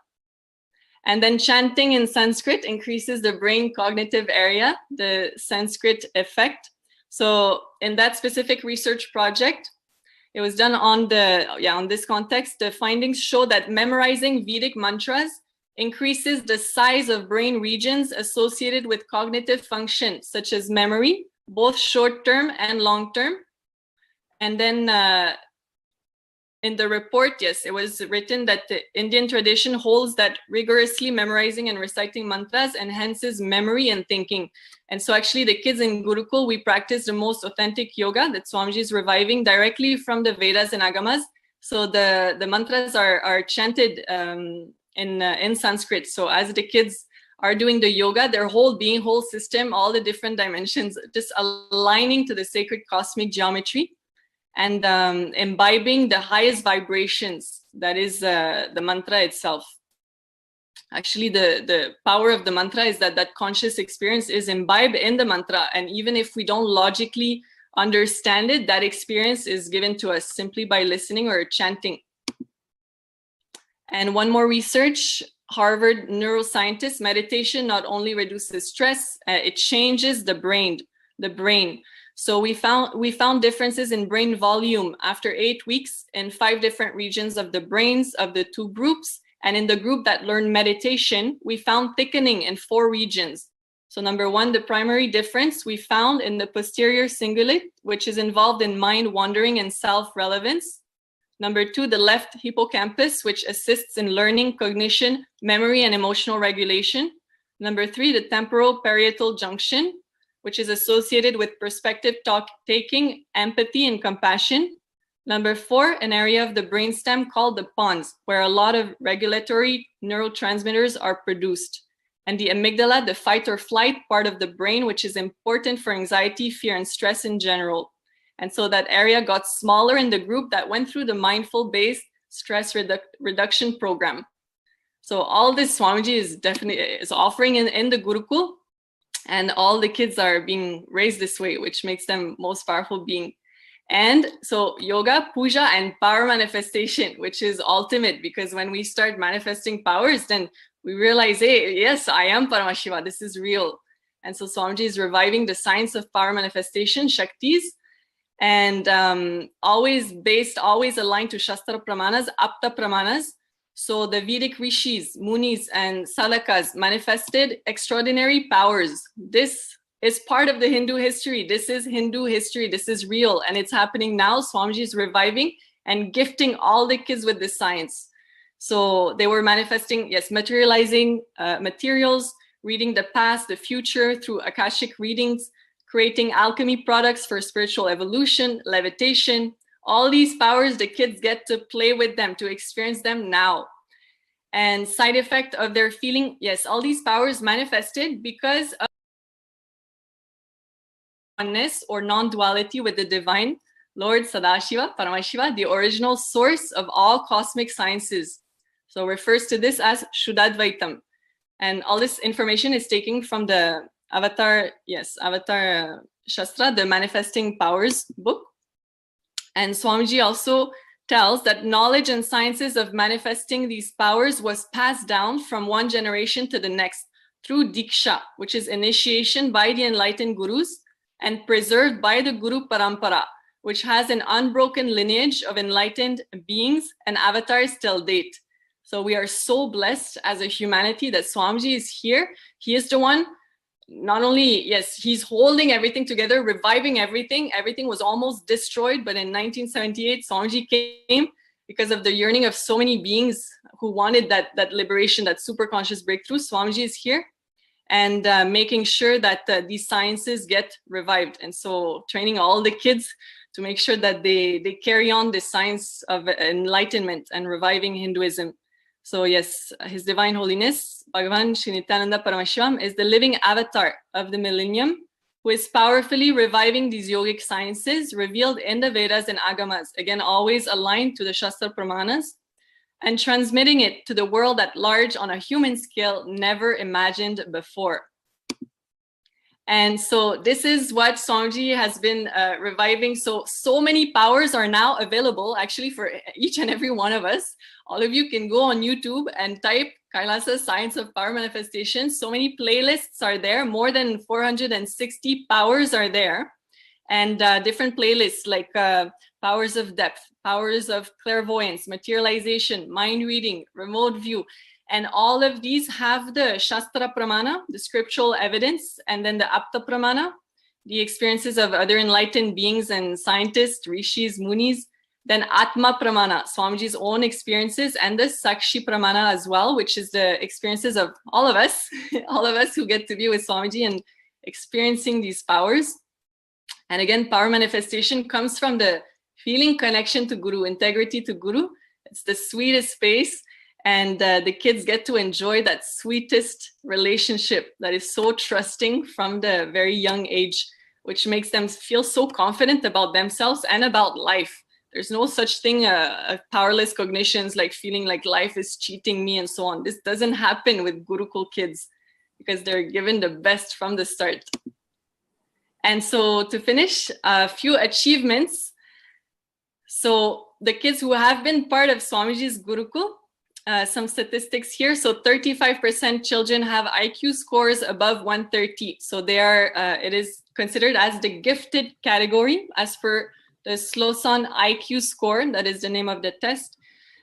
[SPEAKER 14] And then chanting in Sanskrit increases the brain cognitive area, the Sanskrit effect. So in that specific research project, it was done on this context. The findings show that memorizing Vedic mantras increases the size of brain regions associated with cognitive function, such as memory, both short-term and long-term. And then in the report, yes, it was written that the Indian tradition holds that rigorously memorizing and reciting mantras enhances memory and thinking. And so actually the kids in Gurukul, we practice the most authentic yoga that Swamiji is reviving directly from the Vedas and Agamas. So the mantras are chanted in Sanskrit. So as the kids are doing the yoga, their whole being, whole system, all the different dimensions, just aligning to the sacred cosmic geometry and imbibing the highest vibrations, that is the mantra itself. Actually, the power of the mantra is that conscious experience is imbibed in the mantra. And even if we don't logically understand it, that experience is given to us simply by listening or chanting. And one more research, Harvard neuroscientists, meditation not only reduces stress, it changes the brain. So we found differences in brain volume after 8 weeks in 5 different regions of the brains of the 2 groups. And in the group that learned meditation, we found thickening in 4 regions. So number one, the primary difference we found in the posterior cingulate, which is involved in mind wandering and self-relevance. Number two, the left hippocampus, which assists in learning, cognition, memory, and emotional regulation. Number three, the temporal parietal junction, which is associated with perspective taking, empathy, and compassion. Number four, an area of the brainstem called the pons, where a lot of regulatory neurotransmitters are produced. And the amygdala, the fight or flight part of the brain, which is important for anxiety, fear, and stress in general. And so that area got smaller in the group that went through the mindful-based stress reduction program. So all this Swamiji is definitely offering in the Gurukul, and all the kids are being raised this way, which makes them most powerful being. And so yoga, puja, and power manifestation, which is ultimate, because when we start manifesting powers, then we realize, hey, yes, I am Paramashiva, this is real. And so Swamiji is reviving the science of power manifestation, Shaktis, and always aligned to Shastra Pramanas, Apta Pramanas. So the Vedic rishis, munis, and sadakas manifested extraordinary powers. This is part of the Hindu history. This is Hindu history. This is real. And it's happening now. Swamiji is reviving and gifting all the kids with this science. So they were manifesting, yes, materializing materials, reading the past, the future through Akashic readings, creating alchemy products for spiritual evolution, levitation. All these powers, the kids get to play with them, to experience them now. And side effect of their feeling, yes, all these powers manifested because of oneness or non-duality with the divine Lord Sadashiva, Paramashiva, the original source of all cosmic sciences. So refers to this as Shuddhadvaitam. And all this information is taken from the Avatar Shastra, the Manifesting Powers book. And Swamiji also tells that knowledge and sciences of manifesting these powers was passed down from one generation to the next through Diksha, which is initiation by the enlightened gurus, and preserved by the Guru Parampara, which has an unbroken lineage of enlightened beings and avatars till date. So we are so blessed as a humanity that Swamiji is here. He is the one, not only, yes, he's holding everything together, reviving everything. Everything was almost destroyed, but in 1978, Swamiji came because of the yearning of so many beings who wanted that liberation, that superconscious breakthrough. Swamiji is here and making sure that these sciences get revived. And so training all the kids to make sure that they carry on the science of enlightenment and reviving Hinduism. So yes, His Divine Holiness, Bhagavan Shri Nithyananda Paramashivam, is the living avatar of the millennium, who is powerfully reviving these yogic sciences revealed in the Vedas and Agamas, again, always aligned to the Shastra Pramanas, and transmitting it to the world at large on a human scale never imagined before. And so this is what Swamiji has been reviving. So many powers are now available actually for each and every one of us. All of you can go on YouTube and type KAILASA Science of Power Manifestation. So many playlists are there. More than 460 powers are there. And different playlists like powers of depth, powers of clairvoyance, materialization, mind reading, remote view. And all of these have the Shastra Pramana, the scriptural evidence, and then the Apta Pramana, the experiences of other enlightened beings and scientists, rishis, munis, then Atma Pramana, Swamiji's own experiences, and the Sakshi Pramana as well, which is the experiences of all of us who get to be with Swamiji and experiencing these powers. And again, power manifestation comes from the feeling connection to Guru, integrity to Guru. It's the sweetest space. And the kids get to enjoy that sweetest relationship that is so trusting from the very young age, which makes them feel so confident about themselves and about life. There's no such thing of powerless cognitions, like feeling like life is cheating me and so on. This doesn't happen with Gurukul kids because they're given the best from the start. And so to finish, a few achievements. So the kids who have been part of Swamiji's Gurukul, some statistics here. So 35% children have IQ scores above 130. So they are, it is considered as the gifted category as per the Slosan IQ score. That is the name of the test.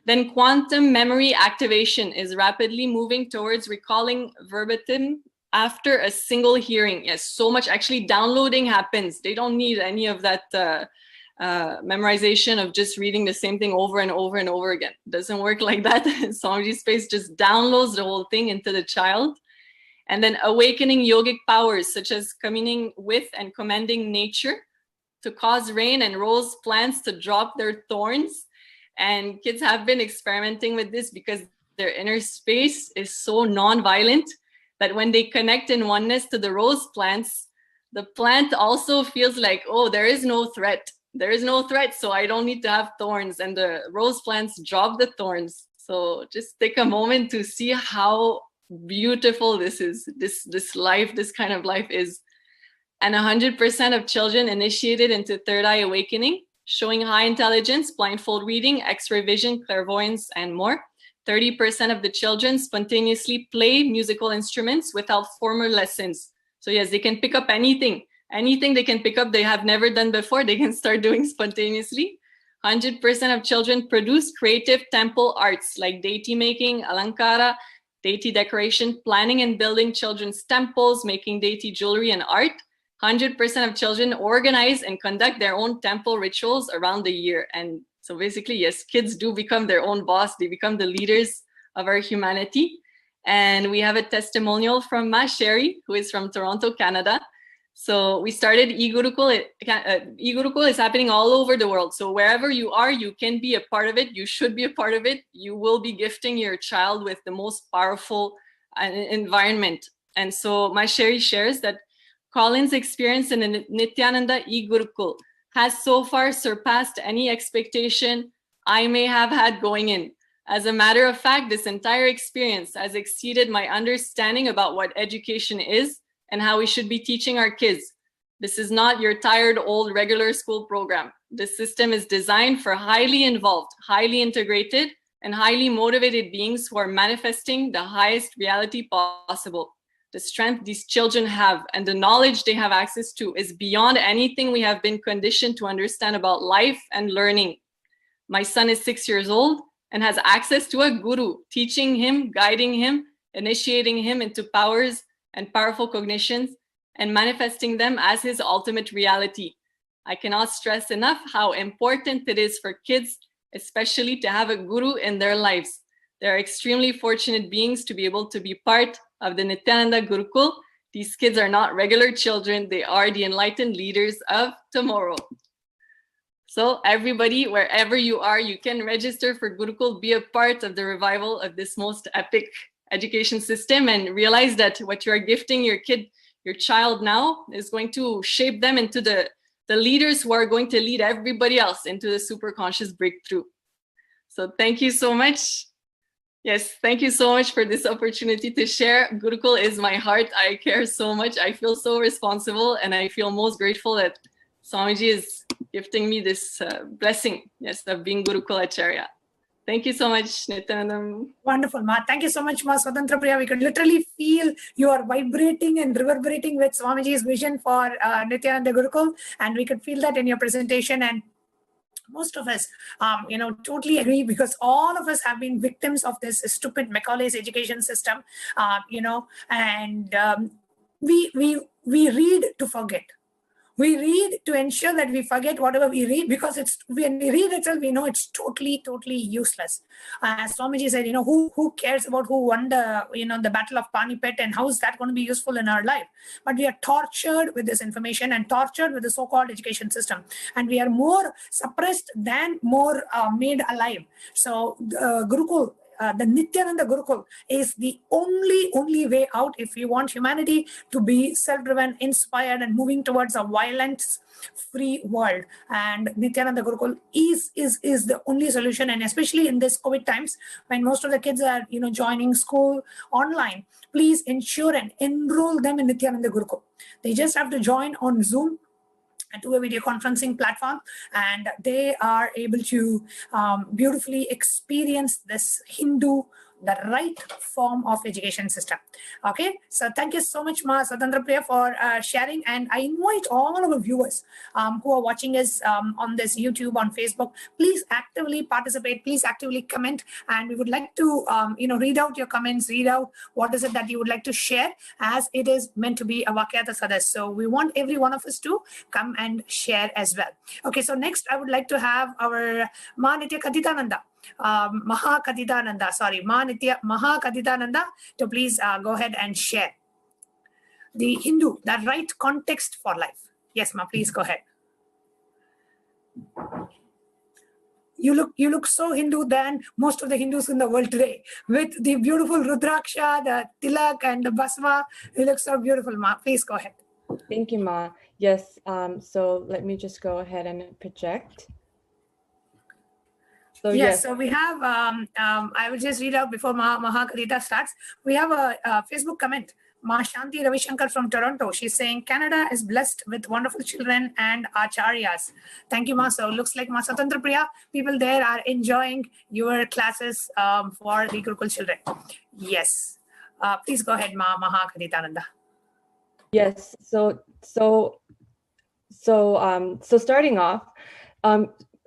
[SPEAKER 14] Then quantum memory activation is rapidly moving towards recalling verbatim after a single hearing. Yes, so much actually downloading happens. They don't need any of that memorization of just reading the same thing over and over and over again. It doesn't work like that. Swamiji's space just downloads the whole thing into the child. And then awakening yogic powers, such as communing with and commanding nature to cause rain and rose plants to drop their thorns. And kids have been experimenting with this because their inner space is so non-violent that when they connect in oneness to the rose plants, the plant also feels like, oh, there is no threat. There is no threat, so I don't need to have thorns. And the rose plants drop the thorns. So just take a moment to see how beautiful this is, this life, this kind of life is. And 100% of children initiated into third eye awakening, showing high intelligence, blindfold reading, x-ray vision, clairvoyance, and more. 30% of the children spontaneously play musical instruments without formal lessons. So yes, they can pick up anything they can pick up they have never done before, they can start doing spontaneously. 100% of children produce creative temple arts like deity making, alankara, deity decoration, planning and building children's temples, making deity jewelry and art. 100% of children organize and conduct their own temple rituals around the year. And so basically, yes, kids do become their own boss. They become the leaders of our humanity. And we have a testimonial from Ma Sherry, who is from Toronto, Canada. So we started e-Gurukul. E-Gurukul is happening all over the world. So wherever you are, you can be a part of it. You should be a part of it. You will be gifting your child with the most powerful environment. And so Ma Sherry shares that Colin's experience in a Nithyananda e-Gurukul has so far surpassed any expectation I may have had going in. As a matter of fact, this entire experience has exceeded my understanding about what education is and how we should be teaching our kids. This is not your tired old regular school program. This system is designed for highly involved, highly integrated, and highly motivated beings who are manifesting the highest reality possible. The strength these children have and the knowledge they have access to is beyond anything we have been conditioned to understand about life and learning. My son is 6 years old and has access to a guru, teaching him, guiding him, initiating him into powers and powerful cognitions, and manifesting them as his ultimate reality. I cannot stress enough how important it is for kids, especially to have a guru in their lives. They are extremely fortunate beings to be able to be part of the Nithyananda Gurukul. These kids are not regular children. They are the enlightened leaders of tomorrow. So everybody, wherever you are, you can register for Gurukul, be a part of the revival of this most epic education system, and realize that what you are gifting your kid, your child now, is going to shape them into the leaders who are going to lead everybody else into the superconscious breakthrough. So thank you so much. Yes, thank you so much for this opportunity to share. Gurukul is my heart. I care so much. I feel so responsible, and I feel most grateful that Swamiji is gifting me this blessing, yes, of being Gurukul Acharya. Thank you so much, Nithyanandam.
[SPEAKER 8] Wonderful, Ma. Thank you so much, Ma Swatantra Priya. We could literally feel you are vibrating and reverberating with Swamiji's vision for Nithyananda Gurukul, and we could feel that in your presentation. And most of us, totally agree, because all of us have been victims of this stupid Macaulay's education system, and we read to forget. We read to ensure that we forget whatever we read, because when we read itself, we know it's totally useless. As Swamiji said, who cares about who won the Battle of Panipat, and how is that going to be useful in our life? But we are tortured with this information and tortured with the so-called education system, and we are more suppressed than more made alive. So Gurukul, the Nithyananda Gurukul is the only way out if you want humanity to be self-driven, inspired, and moving towards a violence-free world. And Nithyananda Gurukul is the only solution. And especially in this COVID times, when most of the kids are joining school online, please ensure and enroll them in Nithyananda Gurukul. They just have to join on Zoom and do a video conferencing platform, and they are able to beautifully experience this Hindu the right form of education system. Okay, so thank you so much, Ma Swatantra Priya, for sharing. And I invite all our viewers who are watching us on this YouTube, on Facebook, please actively participate, please actively comment, and we would like to read out your comments, read out what is it that you would like to share, as it is meant to be a Vakyata Sadas. So we want every one of us to come and share as well. Okay, so next I would like to have our Ma Nithya Kaditananda, Ma Nithya Mahakaditananda, to please go ahead and share the Hindu, the right context for life. Yes, Ma, please go ahead. You look so Hindu than most of the Hindus in the world today, with the beautiful Rudraksha, the Tilak, and the Basma. You look so beautiful, Ma. Please go ahead.
[SPEAKER 16] Thank you, Ma. Yes, so let me just go ahead and project. So
[SPEAKER 8] yes, so we have, I will just read out before Mahakadita starts. We have a Facebook comment. Ma Shanti Ravishankar from Toronto. She's saying, Canada is blessed with wonderful children and acharyas. Thank you, Ma. So looks like Ma Swatantra Priya, people there are enjoying your classes for the Gurukul children. Yes. Please go ahead, Ma Mahakaditananda.
[SPEAKER 16] Yes, so starting off,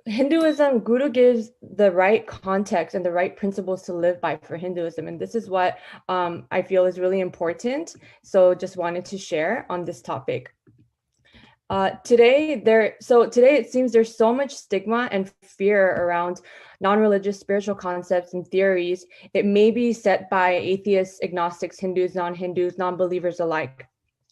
[SPEAKER 16] Hinduism, Guru gives the right context and the right principles to live by for Hinduism. And this is what I feel is really important. So just wanted to share on this topic. Today it seems there's so much stigma and fear around non-religious spiritual concepts and theories. It may be set by atheists, agnostics, Hindus, non-Hindus, non-believers alike.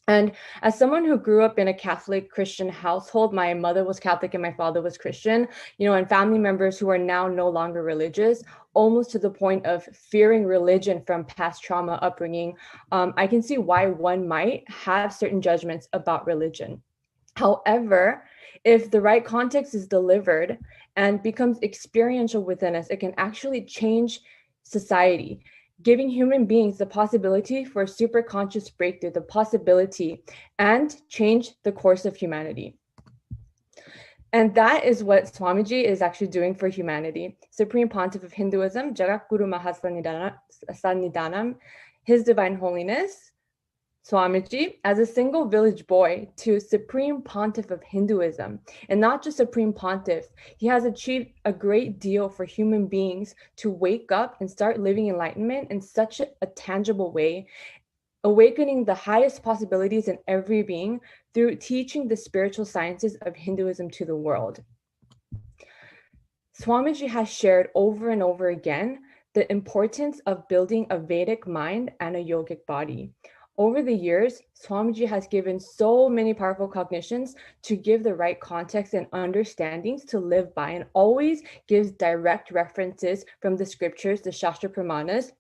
[SPEAKER 16] And as someone who grew up in a Catholic Christian household, my mother was Catholic and my father was Christian, and family members who are now no longer religious, almost to the point of fearing religion from past trauma upbringing, I can see why one might have certain judgments about religion. However, if the right context is delivered and becomes experiential within us, it can actually change society, giving human beings the possibility for a superconscious breakthrough, the possibility, and change the course of humanity. And that is what Swamiji is actually doing for humanity. Supreme Pontiff of Hinduism, Jagatguru Mahasannidhanam, His Divine Holiness, Swamiji, as a single village boy to Supreme Pontiff of Hinduism, and not just Supreme Pontiff, he has achieved a great deal for human beings to wake up and start living enlightenment in such a tangible way, awakening the highest possibilities in every being through teaching the spiritual sciences of Hinduism to the world. Swamiji has shared over and over again the importance of building a Vedic mind and a yogic body. Over the years, Swamiji has given so many powerful cognitions to give the right context and understandings to live by, and always gives direct references from the scriptures, the Shastra Pramanas,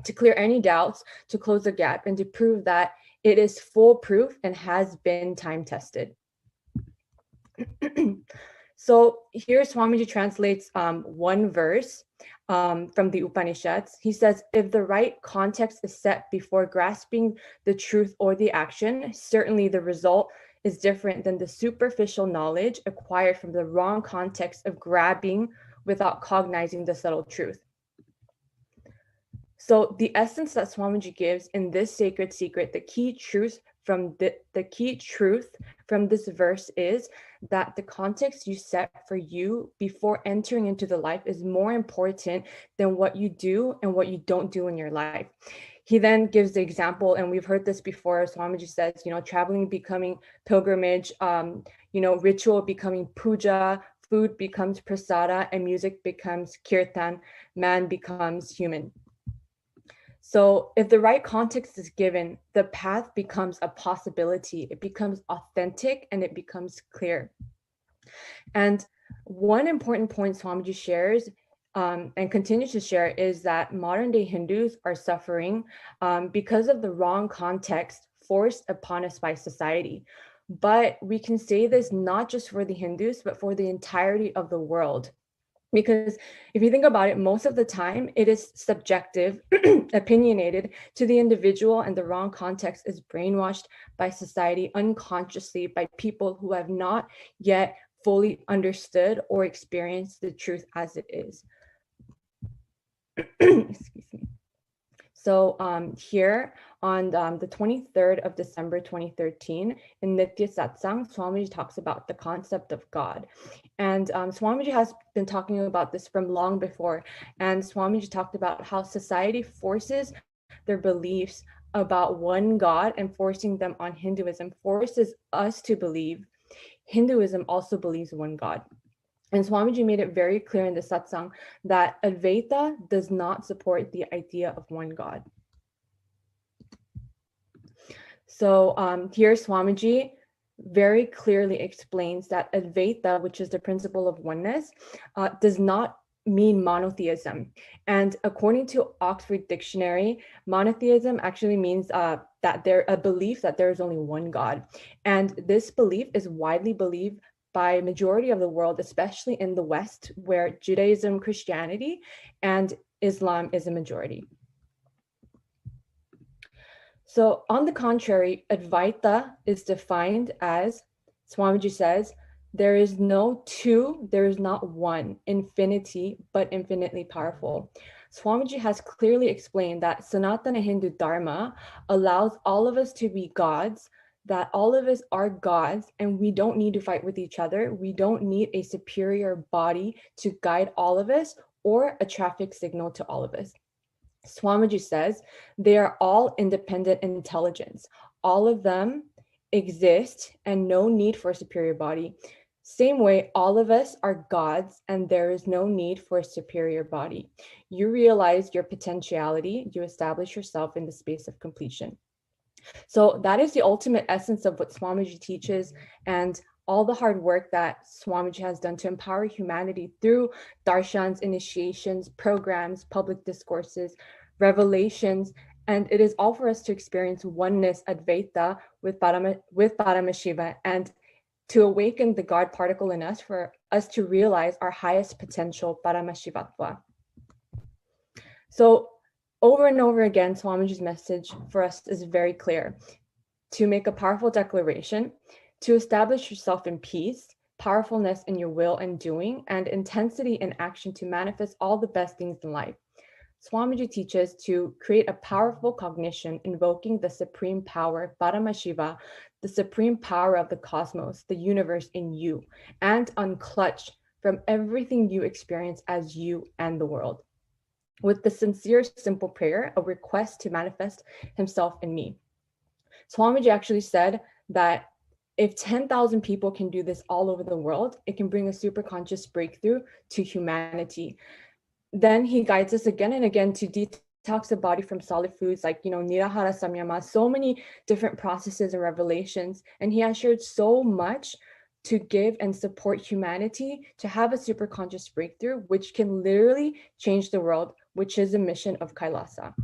[SPEAKER 16] to clear any doubts, to close the gap, and to prove that it is foolproof and has been time tested. So here Swamiji translates one verse from the Upanishads. He says, if the right context is set before grasping the truth or the action, certainly the result is different than the superficial knowledge acquired from the wrong context of grabbing without cognizing the subtle truth. So the essence that Swamiji gives in this sacred secret, the key truth from this verse is that the context you set for you before entering into the life is more important than what you do and what you don't do in your life. He then gives the example, and we've heard this before, Swamiji says, traveling becoming pilgrimage, ritual becoming puja, food becomes prasada, and music becomes kirtan, man becomes human. So if the right context is given, the path becomes a possibility, it becomes authentic, and it becomes clear. And one important point Swamiji shares and continues to share is that modern day Hindus are suffering because of the wrong context forced upon us by society. But we can say this not just for the Hindus, but for the entirety of the world. Because if you think about it, most of the time it is subjective, opinionated to the individual, and the wrong context is brainwashed by society unconsciously by people who have not yet fully understood or experienced the truth as it is. Excuse me. So here on the 23rd of December 2013, in Nithya Satsang, Swamiji talks about the concept of God. And Swamiji has been talking about this from long before. And Swamiji talked about how society forces their beliefs about one God and forcing them on Hinduism, forces us to believe Hinduism also believes one God. And Swamiji made it very clear in the satsang that Advaita does not support the idea of one God. So here Swamiji very clearly explains that Advaita, which is the principle of oneness, does not mean monotheism. And according to Oxford Dictionary, monotheism actually means that a belief that there is only one God. And this belief is widely believed by majority of the world, especially in the West, where Judaism, Christianity, and Islam is a majority. So on the contrary, Advaita is defined as, Swamiji says, there is no two, there is not one, infinity, but infinitely powerful. Swamiji has clearly explained that Sanatana Hindu Dharma allows all of us to be gods, that all of us are gods, and we don't need to fight with each other. We don't need a superior body to guide all of us or a traffic signal to all of us. Swamiji says they are all independent intelligence. All of them exist and no need for a superior body. Same way, all of us are gods and there is no need for a superior body. You realize your potentiality, you establish yourself in the space of completion. So that is the ultimate essence of what Swamiji teaches, and all the hard work that Swamiji has done to empower humanity through darshans, initiations, programs, public discourses, revelations, and it is all for us to experience oneness, Advaita, with Paramashiva, and to awaken the God particle in us, for us to realize our highest potential, Paramashivatva. So over and over again, Swamiji's message for us is very clear: to make a powerful declaration, to establish yourself in peace, powerfulness in your will and doing, and intensity in action to manifest all the best things in life. Swamiji teaches to create a powerful cognition invoking the supreme power, Paramashiva, the supreme power of the cosmos, the universe in you, and unclutch from everything you experience as you and the world. With the sincere, simple prayer, a request to manifest himself in me. Swamiji actually said that if 10,000 people can do this all over the world, it can bring a superconscious breakthrough to humanity. Then he guides us again and again to detox the body from solid foods like, Nirahara Samyama, so many different processes and revelations. And he has shared so much to give and support humanity to have a superconscious breakthrough, which can literally change the world, which is the mission of KAILASA.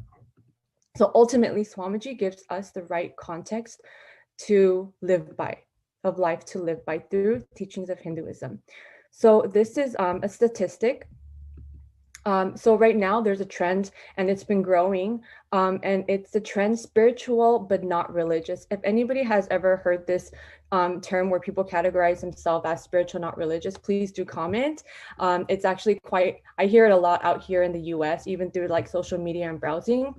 [SPEAKER 16] So ultimately, Swamiji gives us the right context to live by, of life to live by through teachings of Hinduism. So this is a statistic. So right now there's a trend and it's been growing, and it's the trend spiritual but not religious. If anybody has ever heard this term where people categorize themselves as spiritual, not religious, please do comment. It's actually I hear it a lot out here in the US, even through like social media and browsing.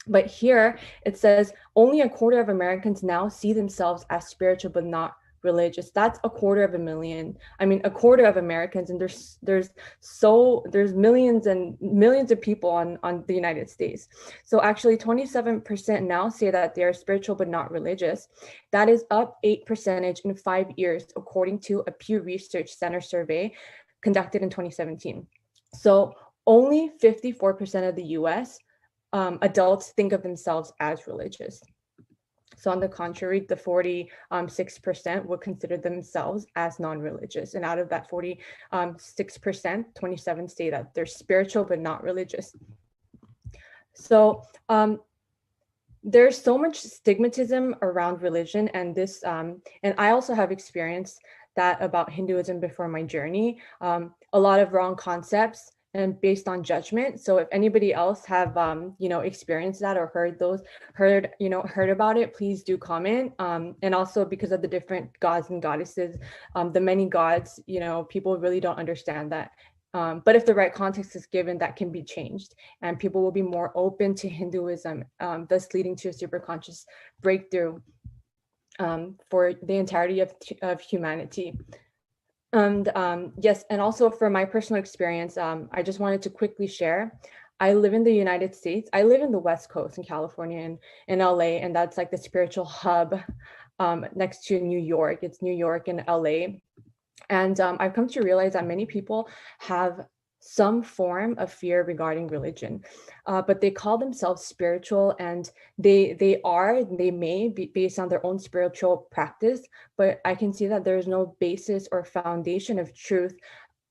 [SPEAKER 16] But here it says only 1/4 of Americans now see themselves as spiritual but not religious. That's 250,000. I mean, 1/4 of Americans, and there's millions and millions of people on the United States. So actually 27% now say that they are spiritual but not religious. That is up 8% in 5 years, according to a Pew Research Center survey conducted in 2017. So only 54% of the US adults think of themselves as religious. So on the contrary, the 46% would consider themselves as non-religious. And out of that 46%, 27 say that they're spiritual but not religious. So there's so much stigmatism around religion, and this, and I also have experienced that about Hinduism before my journey. A lot of wrong concepts and based on judgment. So if anybody else have experienced that or heard about it, please do comment. And also because of the different gods and goddesses, the many gods, people really don't understand that But if the right context is given, that can be changed, and people will be more open to Hinduism, thus leading to a superconscious breakthrough for the entirety of humanity. And yes, and also for my personal experience, I just wanted to quickly share. I live in the United States. I live in the West Coast in California and in LA, and that's like the spiritual hub next to New York. It's New York and LA. And I've come to realize that many people have some form of fear regarding religion, but they call themselves spiritual, and they may be based on their own spiritual practice, but I can see that there's no basis or foundation of truth,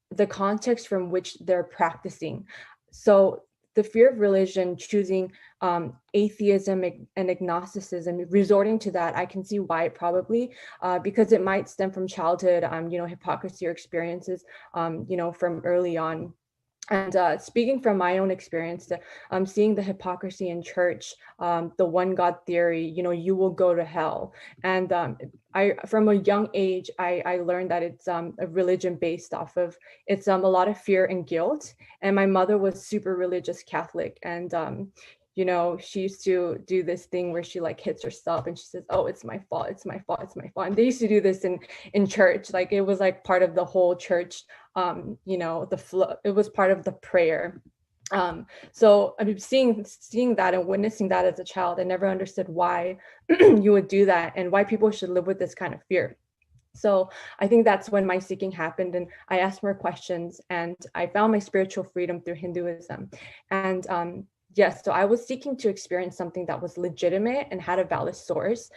[SPEAKER 16] the context from which they're practicing. So the fear of religion, choosing atheism and agnosticism, resorting to that, I can see why probably, because it might stem from childhood, hypocrisy or experiences, from early on. And speaking from my own experience, seeing the hypocrisy in church, the one God theory, you will go to hell. And from a young age, I learned that it's a religion based off of, it's a lot of fear and guilt. And my mother was super religious Catholic. And she used to do this thing where she like hits herself and she says, oh, it's my fault, it's my fault, it's my fault. And they used to do this in church. Like it was like part of the whole church, the flow, it was part of the prayer. So I mean, seeing that and witnessing that as a child, I never understood why you would do that and why people should live with this kind of fear. So I think that's when my seeking happened, and I asked more questions, and I found my spiritual freedom through Hinduism. And yes, so I was seeking to experience something that was legitimate and had a valid source,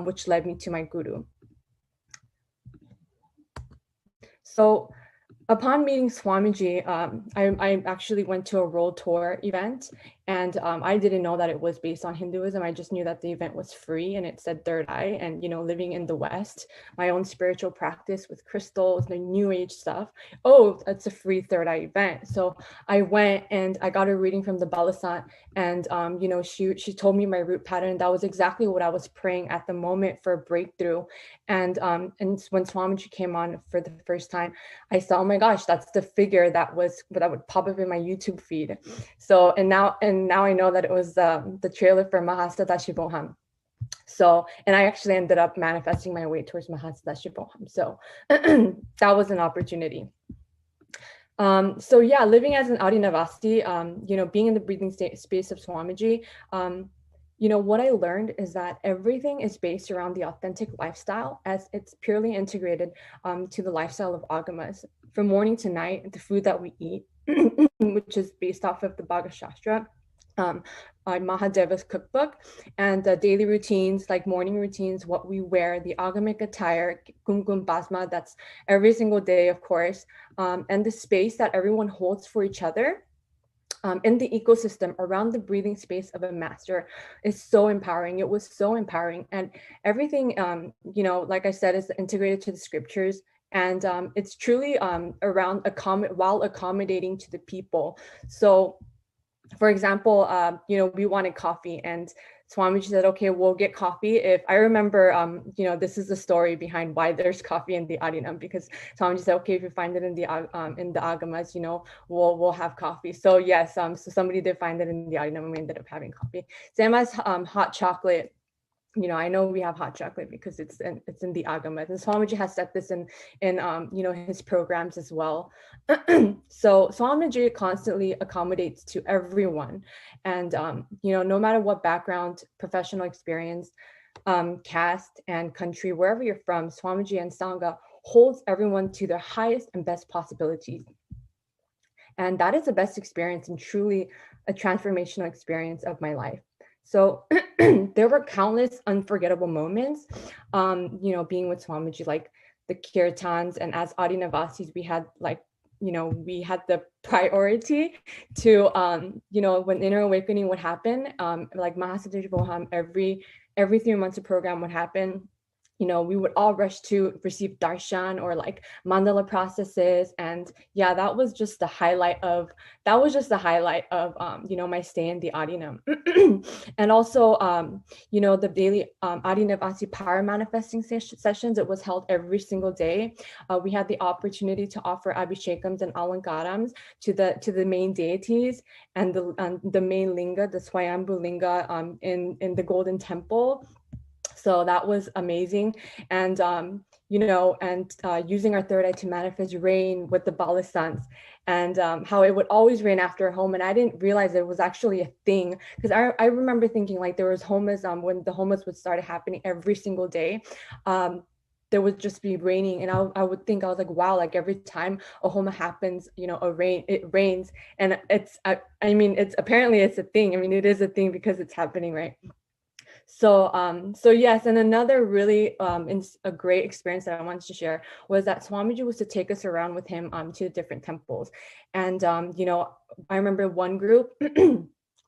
[SPEAKER 16] which led me to my guru. So upon meeting Swamiji, I actually went to a World Tour event, and I didn't know that it was based on Hinduism. I just knew that the event was free and it said third eye, and living in the West, my own spiritual practice with crystals, the new age stuff. Oh, it's a free third eye event. So I went and I got a reading from the Balasant, and she told me my root pattern. That was exactly what I was praying at the moment for a breakthrough. And when Swamiji came on for the first time, I saw, oh my gosh, that's the figure that would pop up in my YouTube feed. So and now I know that it was the trailer for Mahasannidhanam. So, and I actually ended up manifesting my way towards Mahasannidhanam. So that was an opportunity. So yeah, living as an Adinavasi, being in the breathing space of Swamiji, what I learned is that everything is based around the authentic lifestyle, as it's purely integrated to the lifestyle of Agamas. From morning to night, the food that we eat, which is based off of the Bhagavad Shastra, Mahadeva's cookbook, and daily routines like morning routines, what we wear, the agamic attire, kumkum basma, that's every single day, of course, and the space that everyone holds for each other in the ecosystem around the breathing space of a master is so empowering. It was so empowering, and everything, like I said, is integrated to the scriptures. And it's truly around while accommodating to the people. So, for example, we wanted coffee, and Swamiji said, okay, we'll get coffee. If I remember, this is the story behind why there's coffee in the Adinam, because Swamiji said, okay, if you find it in the Agamas, we'll have coffee. So yes, so somebody did find it in the Adinam, and we ended up having coffee. Same as hot chocolate. I know we have hot chocolate because it's in the Agamas, and Swamiji has set this in his programs as well. So Swamiji constantly accommodates to everyone, and no matter what background, professional experience, caste, and country, wherever you're from, Swamiji and Sangha holds everyone to their highest and best possibilities, and that is the best experience and truly a transformational experience of my life. So there were countless unforgettable moments, being with Swamiji, like the kirtans, and as Adinavasis, we had the priority to, when inner awakening would happen, like Mahasannidhanam every 3 months a program would happen. we would all rush to receive darshan or like mandala processes. And yeah, that was just the highlight of my stay in the Adinam. And also, the daily Adinavasi power manifesting sessions, it was held every single day. We had the opportunity to offer abhishekams and alankarams to the main deities and the main linga, the Swayambhu linga in the Golden Temple. So that was amazing. And, using our third eye to manifest rain with the Balisans, and how it would always rain after a home. And I didn't realize it was actually a thing, because I remember thinking like there was homas, when the homas would start happening every single day. There would just be raining, and I was like, wow, like every time a homa happens, it rains. And it's apparently it's a thing. I mean, it is a thing because it's happening, right? So yes, and another really a great experience that I wanted to share was that Swamiji was to take us around with him to different temples. And I remember one group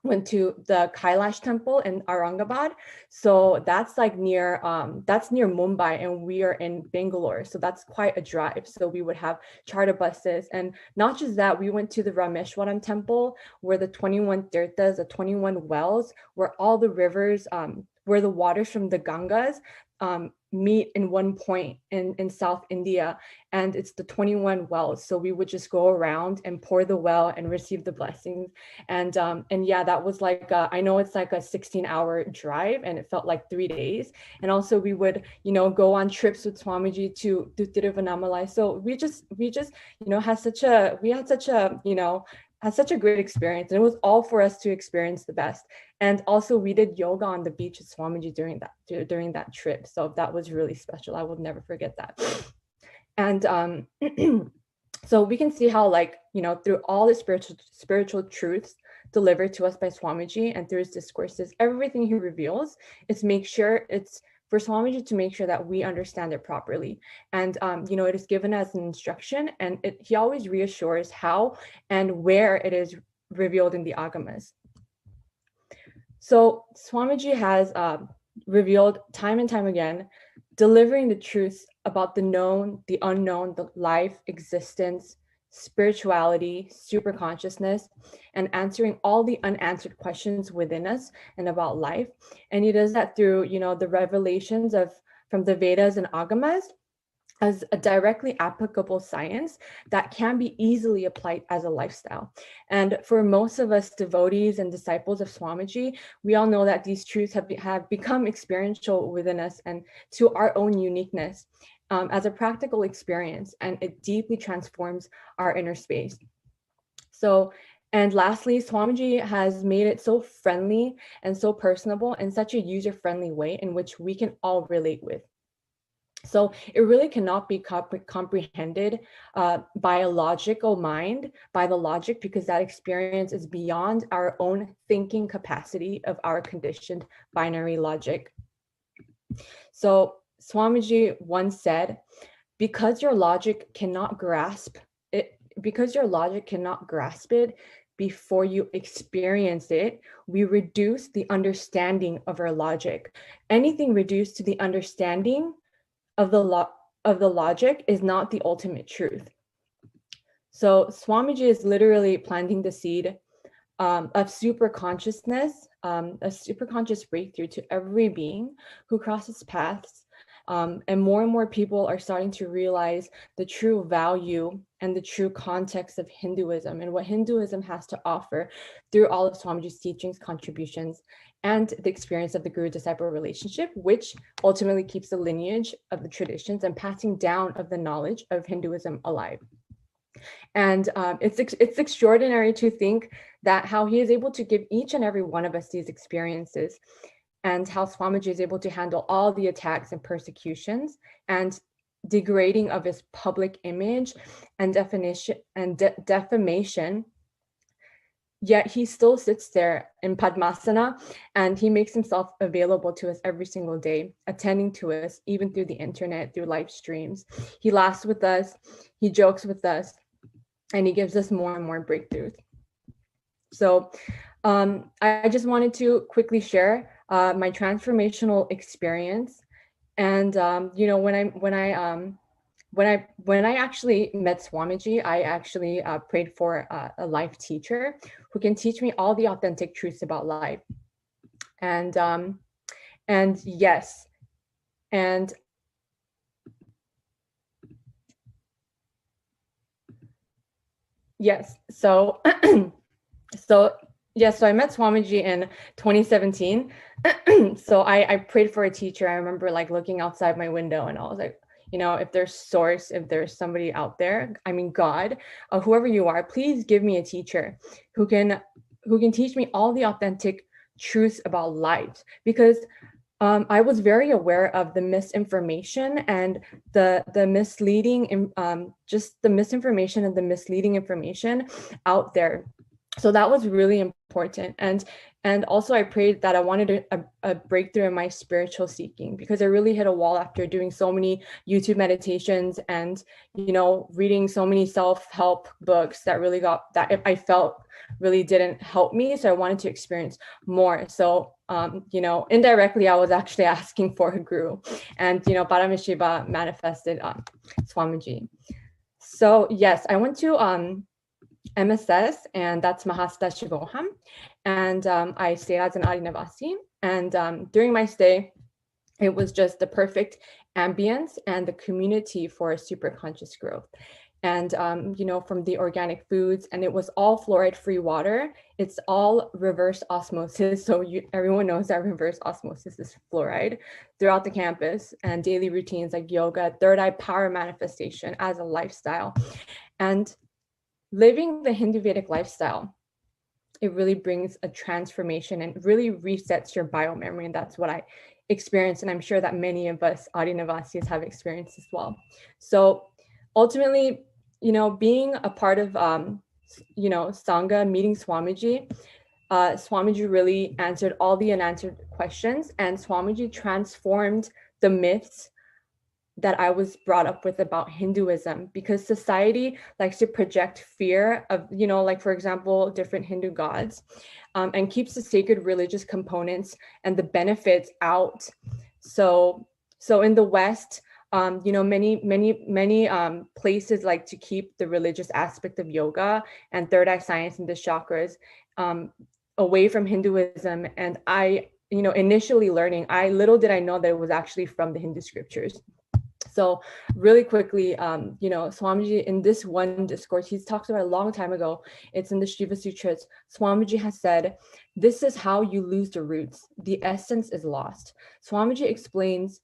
[SPEAKER 16] went to the Kailash temple in Aurangabad. So that's like near Mumbai, and we are in Bangalore. So that's quite a drive. So we would have charter buses. And not just that, we went to the Rameshwaram temple, where the 21 tirthas, the 21 wells, where all the rivers, where the waters from the Gangas meet in one point in South India, and it's the 21 wells. So we would just go around and pour the well and receive the blessings. And yeah, that was like I know it's like a 16-hour drive, and it felt like 3 days. And also we would go on trips with Swamiji to Tiruvannamalai. So we just had such a great experience, and it was all for us to experience the best. And also we did yoga on the beach with Swamiji during that trip. So that was really special. I will never forget that. And so we can see how, like, through all the spiritual truths delivered to us by Swamiji and through his discourses, everything he reveals, it's for Swamiji to make sure that we understand it properly. And, it is given as an instruction, and he always reassures how and where it is revealed in the Agamas. So Swamiji has revealed time and time again, delivering the truths about the known, the unknown, the life, existence, spirituality, superconsciousness, and answering all the unanswered questions within us and about life. And he does that through, the revelations from the Vedas and Agamas as a directly applicable science that can be easily applied as a lifestyle. And for most of us devotees and disciples of Swamiji, we all know that these truths have become experiential within us and to our own uniqueness. As a practical experience, and it deeply transforms our inner space. So, and lastly, Swamiji has made it so friendly and so personable in such a user-friendly way in which we can all relate with. So it really cannot be comprehended by a logical mind, by the logic, because that experience is beyond our own thinking capacity of our conditioned binary logic. So Swamiji once said, because your logic cannot grasp it before you experience it, we reduce the understanding of our logic. Anything reduced to the understanding of the logic is not the ultimate truth. So Swamiji is literally planting the seed of superconsciousness, a superconscious breakthrough to every being who crosses paths. And more people are starting to realize the true value and the true context of Hinduism and what Hinduism has to offer through all of Swamiji's teachings, contributions, and the experience of the guru-disciple relationship, which ultimately keeps the lineage of the traditions and passing down of the knowledge of Hinduism alive. And it's extraordinary to think that how he is able to give each and every one of us these experiences, and how Swamiji is able to handle all the attacks and persecutions and degrading of his public image and defamation. Yet he still sits there in Padmasana, and he makes himself available to us every single day, attending to us, even through the internet, through live streams. He laughs with us, he jokes with us, and he gives us more and more breakthroughs. So I just wanted to quickly share my transformational experience you know, when I actually met Swamiji, I actually prayed for a life teacher who can teach me all the authentic truths about life. And yes, and yes, so so I met Swamiji in 2017. So I prayed for a teacher. I remember like looking outside my window and I was like, you know, if there's source, if there's somebody out there, I mean, God, whoever you are, please give me a teacher who can teach me all the authentic truths about life. Because I was very aware of the misinformation and the misleading, just the misinformation and the misleading information out there. So that was really important. And also I prayed that I wanted a breakthrough in my spiritual seeking, because I really hit a wall after doing so many YouTube meditations and, you know, reading so many self-help books that really I felt really didn't help me. So I wanted to experience more. So, you know, indirectly, I was actually asking for a guru, and, you know, Paramashiva manifested Swamiji. So yes, I went to MSS, and that's Paramashivoham, and I stayed as an Adinavasi. And during my stay, it was just the perfect ambience and the community for superconscious growth. And you know, from the organic foods, and it was all fluoride-free water. It's all reverse osmosis, so everyone knows that reverse osmosis is fluoride throughout the campus, and daily routines like yoga, third eye power manifestation as a lifestyle. And living the Hindu Vedic lifestyle, it really brings a transformation and really resets your biomemory. And that's what I experienced. And I'm sure that many of us Adinavasis have experienced as well. So ultimately, you know, being a part of, you know, Sangha, meeting Swamiji, Swamiji really answered all the unanswered questions, and Swamiji transformed the myths that I was brought up with about Hinduism, because society likes to project fear of, you know, like, for example, different Hindu gods, and keeps the sacred religious components and the benefits out. So in the West, you know, many places like to keep the religious aspect of yoga and third eye science and the chakras away from Hinduism. And I, you know, initially learning, little did I know that it was actually from the Hindu scriptures. So really quickly, you know, Swamiji in this one discourse, he's talked about a long time ago. It's in the Shiva Sutras. Swamiji has said, this is how you lose the roots. The essence is lost. Swamiji explains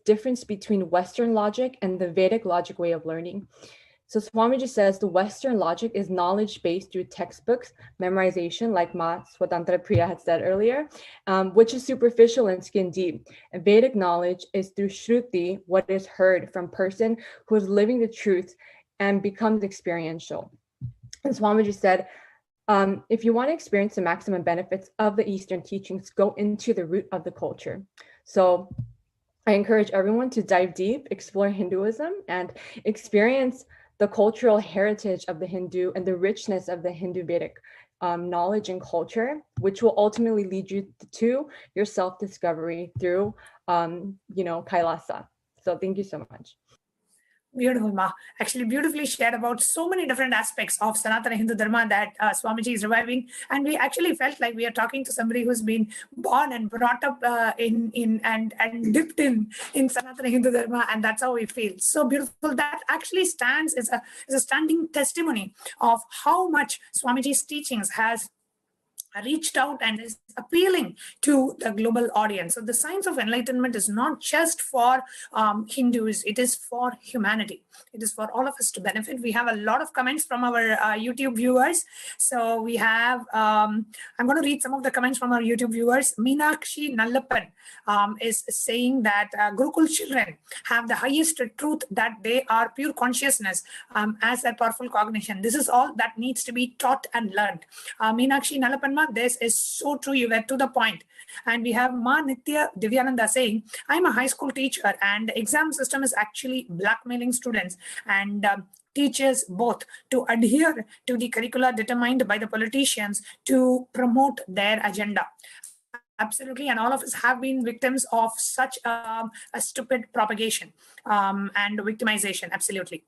[SPEAKER 16] difference between Western logic and the Vedic logic way of learning. So Swamiji says the Western logic is knowledge based through textbooks, memorization, like Ma Swatantra Priya had said earlier, which is superficial and skin deep. And Vedic knowledge is through Shruti, what is heard from person who is living the truth and becomes experiential. And Swamiji said, if you want to experience the maximum benefits of the Eastern teachings, go into the root of the culture. So I encourage everyone to dive deep, explore Hinduism, and experience the cultural heritage of the Hindu and the richness of the Hindu Vedic knowledge and culture, which will ultimately lead you to your self-discovery through, you know, Kailasa. So thank you so much.
[SPEAKER 8] Beautiful, Ma. Actually, beautifully shared about so many different aspects of Sanatana Hindu Dharma that Swamiji is reviving. And we actually felt like we are talking to somebody who's been born and brought up and dipped in Sanatana Hindu Dharma, and that's how we feel. So beautiful. That actually stands as a standing testimony of how much Swamiji's teachings has reached out and is appealing to the global audience. So the science of enlightenment is not just for Hindus, it is for humanity. It is for all of us to benefit. We have a lot of comments from our YouTube viewers. So we have, I'm going to read some of the comments from our YouTube viewers. Meenakshi Nallappan is saying that Gurukul children have the highest truth, that they are pure consciousness as their powerful cognition. This is all that needs to be taught and learned. Meenakshi Nallappan, this is so true. You were to the point. And we have Ma Nithyananda saying, I'm a high school teacher and the exam system is actually blackmailing students and teachers both to adhere to the curricula determined by the politicians to promote their agenda. Absolutely, and all of us have been victims of such a stupid propagation and victimization. Absolutely.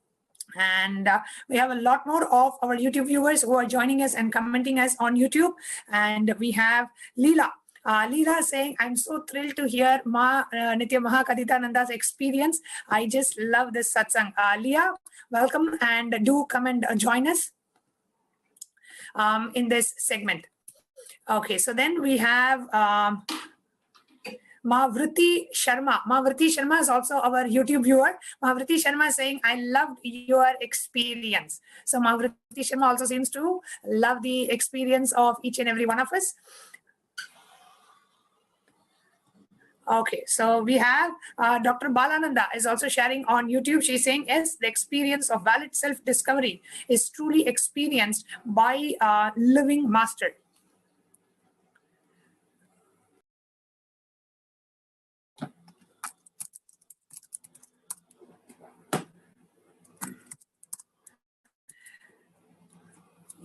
[SPEAKER 8] And we have a lot more of our YouTube viewers who are joining us and commenting us on YouTube. And we have Leela. Leela saying, I'm so thrilled to hear Nithya Mahakaditananda's experience. I just love this satsang. Leela, welcome, and do come and join us in this segment. Okay, so then we have Mavriti Sharma. Mavriti Sharma is also our YouTube viewer. Mavriti Sharma is saying, I loved your experience. So Mavriti Sharma also seems to love the experience of each and every one of us. Okay, so we have Dr. Balananda is also sharing on YouTube. She's saying, yes, the experience of valid self-discovery is truly experienced by a living master.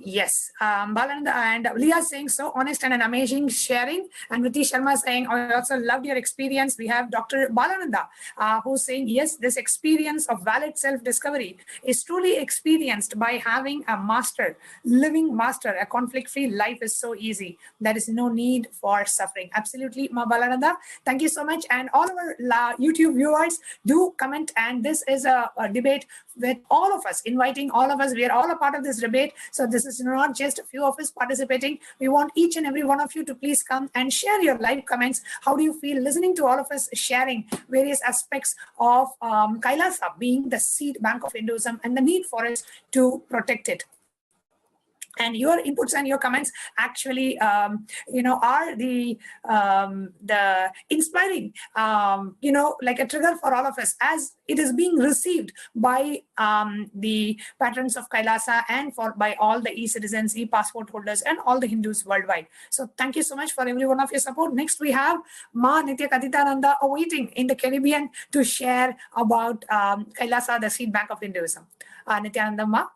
[SPEAKER 8] Yes, Balananda and Leah saying so honest and an amazing sharing. And Riti Sharma saying, I also loved your experience. We have Dr. Balananda who's saying, yes, this experience of valid self-discovery is truly experienced by having a master, living master. A conflict-free life is so easy. There is no need for suffering. Absolutely, Ma Balananda. Thank you so much. And all our YouTube viewers, do comment. And this is a debate with all of us, inviting all of us. We are all a part of this debate. So this is not just a few of us participating. We want each and every one of you to please come and share your live comments. How do you feel listening to all of us sharing various aspects of Kailasa being the seed bank of Hinduism and the need for us to protect it? And your inputs and your comments actually, are the inspiring, like a trigger for all of us as it is being received by the patrons of Kailasa and by all the e-citizens, e-passport holders, and all the Hindus worldwide. So thank you so much for every one of your support. Next, we have Ma Nithya Kaditananda awaiting in the Caribbean to share about Kailasa, the seed bank of Hinduism. Nithyananda Ma.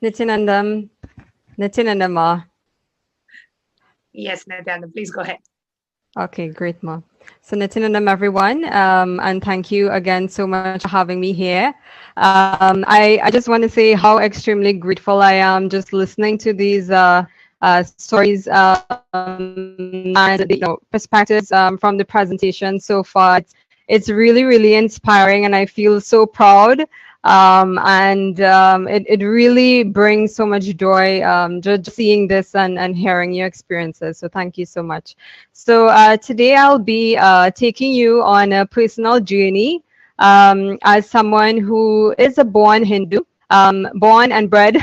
[SPEAKER 13] Nithyananda Ma.
[SPEAKER 8] Yes, Nithyananda, please go ahead.
[SPEAKER 13] Okay, great, Ma. So Nithyanandam, everyone, and thank you again so much for having me here. I just want to say how extremely grateful I am just listening to these stories and perspectives from the presentation so far. It's really, really inspiring, and I feel so proud. It really brings so much joy just seeing this and hearing your experiences. So thank you so much. So today I'll be taking you on a personal journey as someone who is a born Hindu, born and bred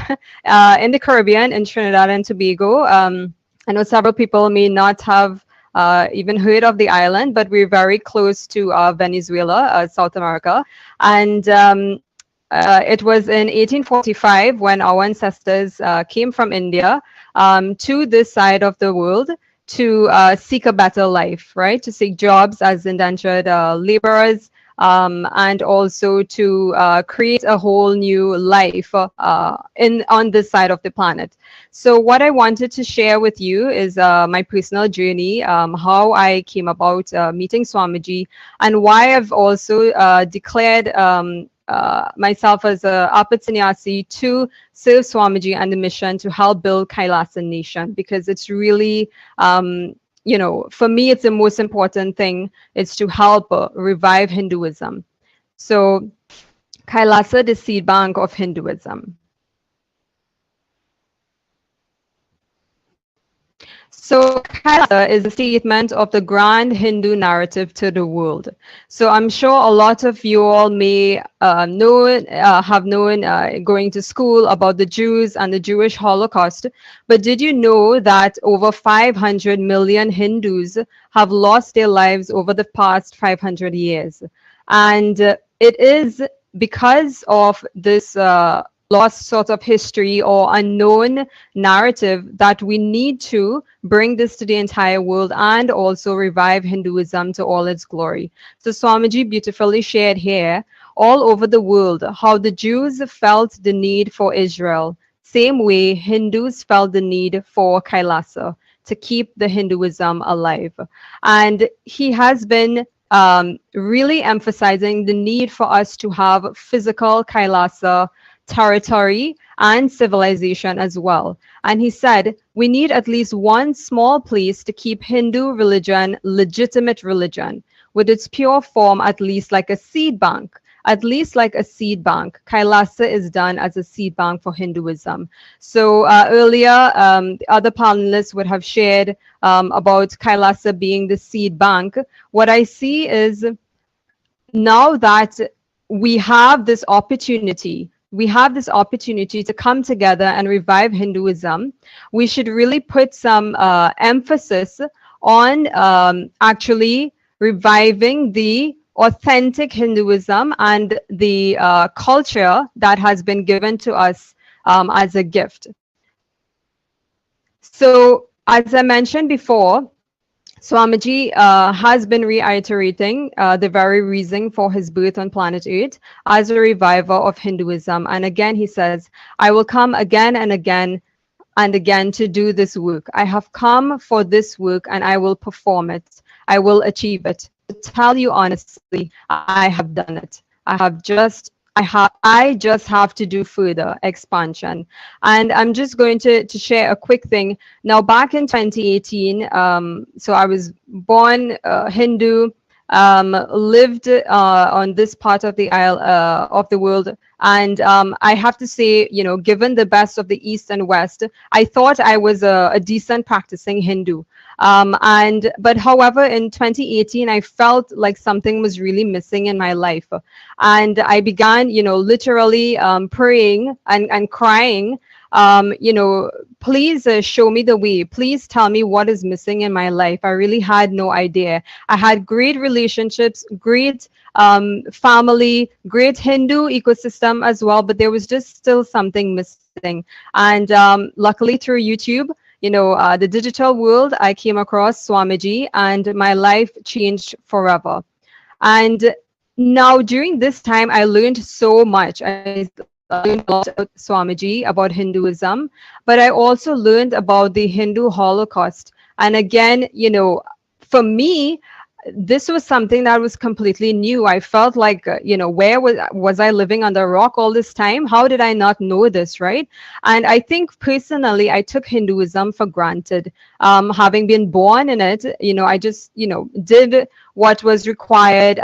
[SPEAKER 13] in the Caribbean, in Trinidad and Tobago. I know several people may not have even heard of the island, but we're very close to Venezuela, South America. And it was in 1845 when our ancestors came from India to this side of the world to seek a better life, right? To seek jobs as indentured laborers and also to create a whole new life on this side of the planet. So what I wanted to share with you is my personal journey, how I came about meeting Swamiji, and why I've also declared myself as a Apit Sannyasi to serve Swamiji and the mission to help build Kailasa Nation, because it's really, for me, it's the most important thing is to help revive Hinduism. So Kailasa, the seed bank of Hinduism. So Kailasa is a statement of the grand Hindu narrative to the world. So I'm sure a lot of you all may have known going to school about the Jews and the Jewish Holocaust. But did you know that over 500 million Hindus have lost their lives over the past 500 years? And it is because of this lost sort of history or unknown narrative that we need to bring this to the entire world and also revive Hinduism to all its glory. So Swamiji beautifully shared here all over the world how the Jews felt the need for Israel. Same way Hindus felt the need for Kailasa to keep the Hinduism alive. And he has been really emphasizing the need for us to have physical Kailasa territory and civilization as well. And he said, we need at least one small place to keep Hindu religion legitimate religion, with its pure form at least like a seed bank. At least like a seed bank. Kailasa is done as a seed bank for Hinduism. So earlier, the other panelists would have shared about Kailasa being the seed bank. What I see is now that we have this opportunity to come together and revive Hinduism, we should really put some emphasis on actually reviving the authentic Hinduism and the culture that has been given to us as a gift. So, as I mentioned before, Swamiji has been reiterating the very reason for his birth on planet Earth as a reviver of Hinduism. And again, he says, I will come again and again and again to do this work. I have come for this work and I will perform it. I will achieve it. To tell you honestly, I have done it. I just have to do further expansion. And I'm just going to share a quick thing. Now, back in 2018, so I was born Hindu, lived on this part of the isle of the world. And I have to say, you know, given the best of the East and West, I thought I was a decent practicing Hindu. But however, in 2018, I felt like something was really missing in my life. And I began, you know, literally praying and crying, you know, please show me the way. Please tell me what is missing in my life. I really had no idea. I had great relationships, great family, great Hindu ecosystem as well, but there was just still something missing. And luckily through YouTube, you know, the digital world, I came across Swamiji and my life changed forever. And now during this time, I learned so much. I learned a lot about Swamiji, about Hinduism, but I also learned about the Hindu Holocaust. And again, you know, for me, this was something that was completely new. I felt like, you know, where was I living under a rock all this time? How did I not know this, right? And I think personally, I took Hinduism for granted. Having been born in it, you know, I just, you know, did what was required,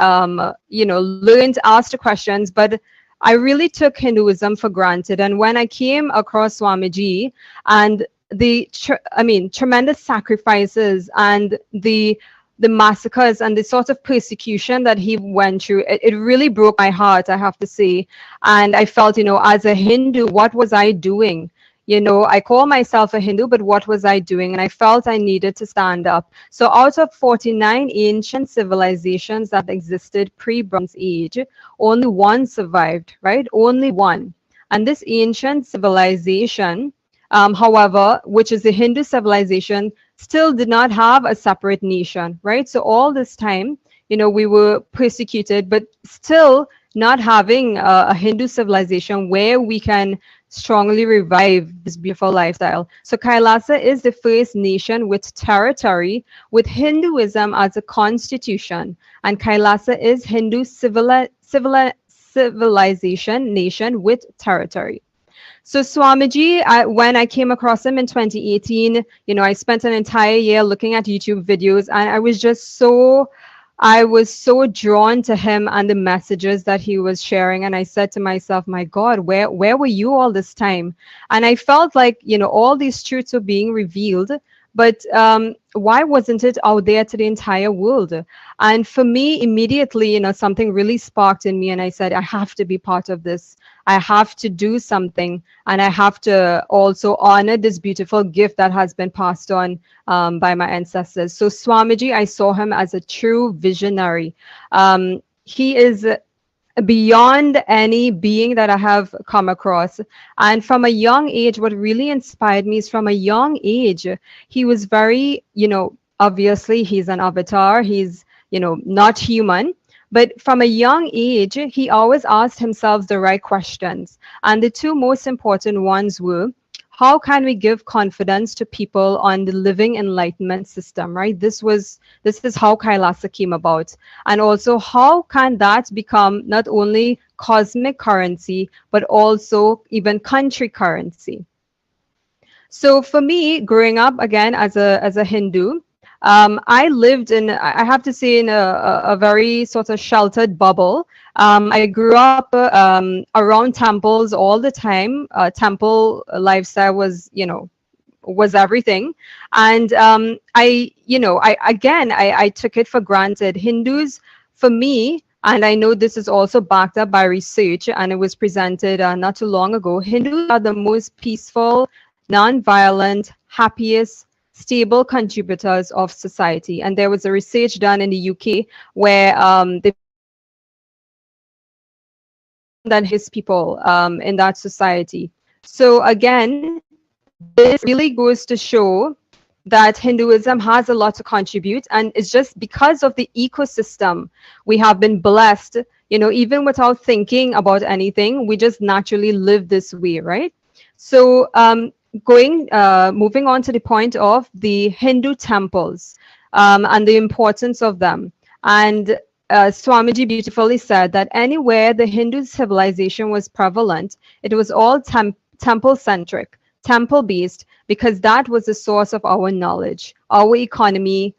[SPEAKER 13] you know, learned, asked questions, but I really took Hinduism for granted. And when I came across Swamiji and the, tremendous sacrifices and the massacres and the sort of persecution that he went through, it really broke my heart, I have to say. And I felt, you know, as a Hindu, what was I doing? You know, I call myself a Hindu, but what was I doing? And I felt I needed to stand up. So out of 49 ancient civilizations that existed pre-Bronze Age, only one survived, right? Only one. And this ancient civilization, however, which is the Hindu civilization, still did not have a separate nation, right? So all this time, you know, we were persecuted, but still not having a Hindu civilization where we can strongly revive this beautiful lifestyle. So Kailasa is the first nation with territory, with Hinduism as a constitution. And Kailasa is Hindu civilization nation with territory. So Swamiji, when I came across him in 2018, you know, I spent an entire year looking at YouTube videos, and I was so drawn to him and the messages that he was sharing. And I said to myself, my God, where were you all this time? And I felt like, you know, all these truths were being revealed, but why wasn't it out there to the entire world? And for me, immediately, you know, something really sparked in me, and I said, I have to be part of this. I have to do something, and I have to also honor this beautiful gift that has been passed on by my ancestors. So Swamiji, I saw him as a true visionary. He is beyond any being that I have come across. And from a young age, what really inspired me is from a young age, he was very, obviously he's an avatar, he's, not human. But from a young age, he always asked himself the right questions. And the two most important ones were, how can we give confidence to people on the living enlightenment system, right? This is how Kailasa came about. And also, how can that become not only cosmic currency, but also even country currency? So for me, growing up again as a Hindu, I lived in, I have to say, in a very sort of sheltered bubble. I grew up around temples all the time. Temple lifestyle was, was everything. And I took it for granted. Hindus, for me, and I know this is also backed up by research, and it was presented not too long ago, Hindus are the most peaceful, non-violent, happiest, stable contributors of society. And there was a research done in the UK where they than his people in that society. So again, this really goes to show that Hinduism has a lot to contribute, and it's just because of the ecosystem we have been blessed, even without thinking about anything, we just naturally live this way, right? So moving on to the point of the Hindu temples and the importance of them. And Swamiji beautifully said that anywhere the Hindu civilization was prevalent, it was all temple-centric, temple-based, because that was the source of our knowledge, our economy,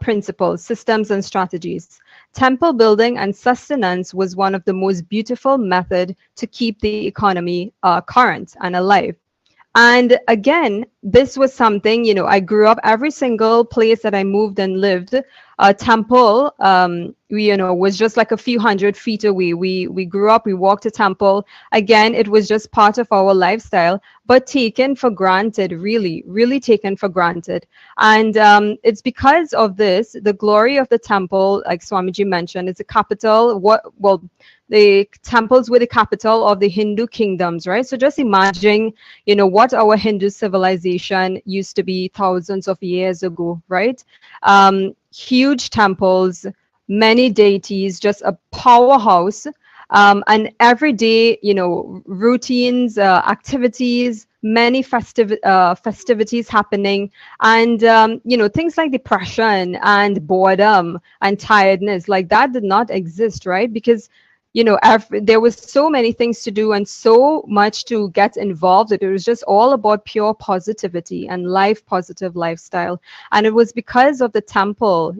[SPEAKER 13] principles, systems, and strategies. Temple building and sustenance was one of the most beautiful methods to keep the economy current and alive. And again, this was something, I grew up, every single place that I moved and lived, a temple, was just like a few hundred feet away. We grew up, we walked to temple. Again, it was just part of our lifestyle, but taken for granted, really, really taken for granted. And it's because of this, the glory of the temple, like Swamiji mentioned, is the capital, the temples were the capital of the Hindu kingdoms, right? So just imagine, what our Hindu civilization used to be thousands of years ago, right? Huge temples, many deities, just a powerhouse, and everyday, routines, activities, many festivities happening, and things like depression and boredom and tiredness, like that did not exist, right? Because there was so many things to do and so much to get involved. It was just all about pure positivity and positive lifestyle. And it was because of the temple,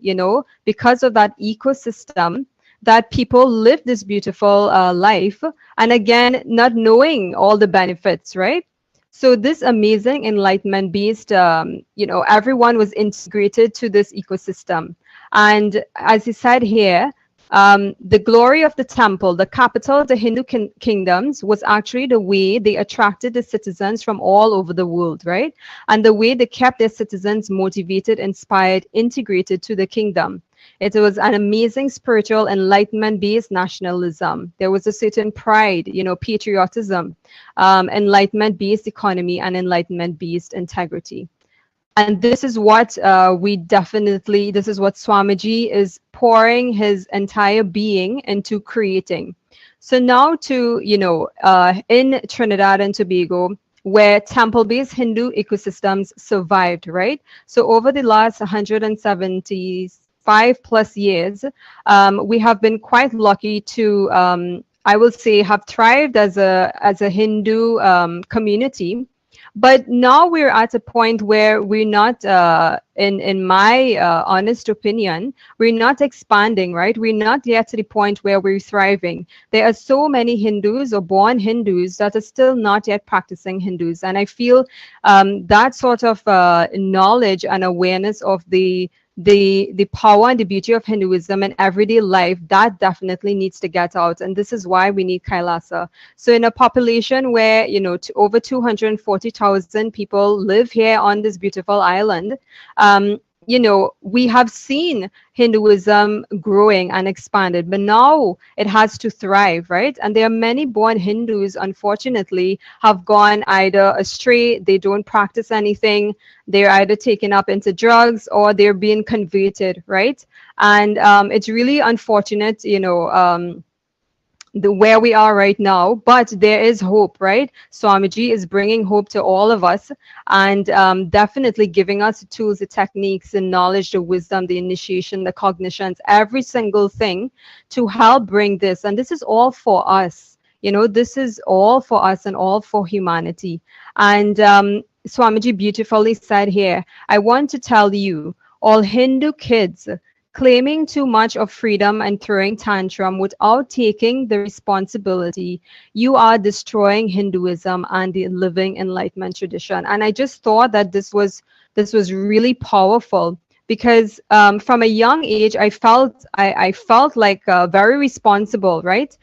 [SPEAKER 13] because of that ecosystem, that people lived this beautiful life. And again, not knowing all the benefits, right? So this amazing enlightenment-based, everyone was integrated to this ecosystem. And as he said here, the glory of the temple, the capital of the Hindu kingdoms, was actually the way they attracted the citizens from all over the world, right? And the way they kept their citizens motivated, inspired, integrated to the kingdom. It was an amazing spiritual enlightenment-based nationalism. There was a certain pride, patriotism, enlightenment-based economy, and enlightenment-based integrity. And this is what this is what Swamiji is pouring his entire being into creating. So now in Trinidad and Tobago, where temple-based Hindu ecosystems survived, right? So over the last 175 plus years, we have been quite lucky to, I will say, have thrived as a Hindu community. But now we're at a point where we're not, in my honest opinion, we're not expanding, right? We're not yet to the point where we're thriving. There are so many Hindus or born Hindus that are still not yet practicing Hindus. And I feel that sort of knowledge and awareness of the power and the beauty of Hinduism in everyday life, that definitely needs to get out. And this is why we need Kailasa. So in a population where, over 240,000 people live here on this beautiful island, you know, we have seen Hinduism growing and expanded, but now it has to thrive, right? And there are many born Hindus, unfortunately, have gone either astray, they don't practice anything, they're either taken up into drugs or they're being converted, right? And it's really unfortunate, you know, where we are right now, but there is hope, right? Swamiji is bringing hope to all of us, and definitely giving us the tools, the techniques, the knowledge, the wisdom, the initiation, the cognitions, every single thing to help bring this. And this is all for us, you know, this is all for us and all for humanity. And Swamiji beautifully said here, I want to tell you, all Hindu kids claiming too much of freedom and throwing tantrum without taking the responsibility, you are destroying Hinduism and the living enlightenment tradition. And I just thought that this was really powerful, because from a young age I felt like very responsible, right?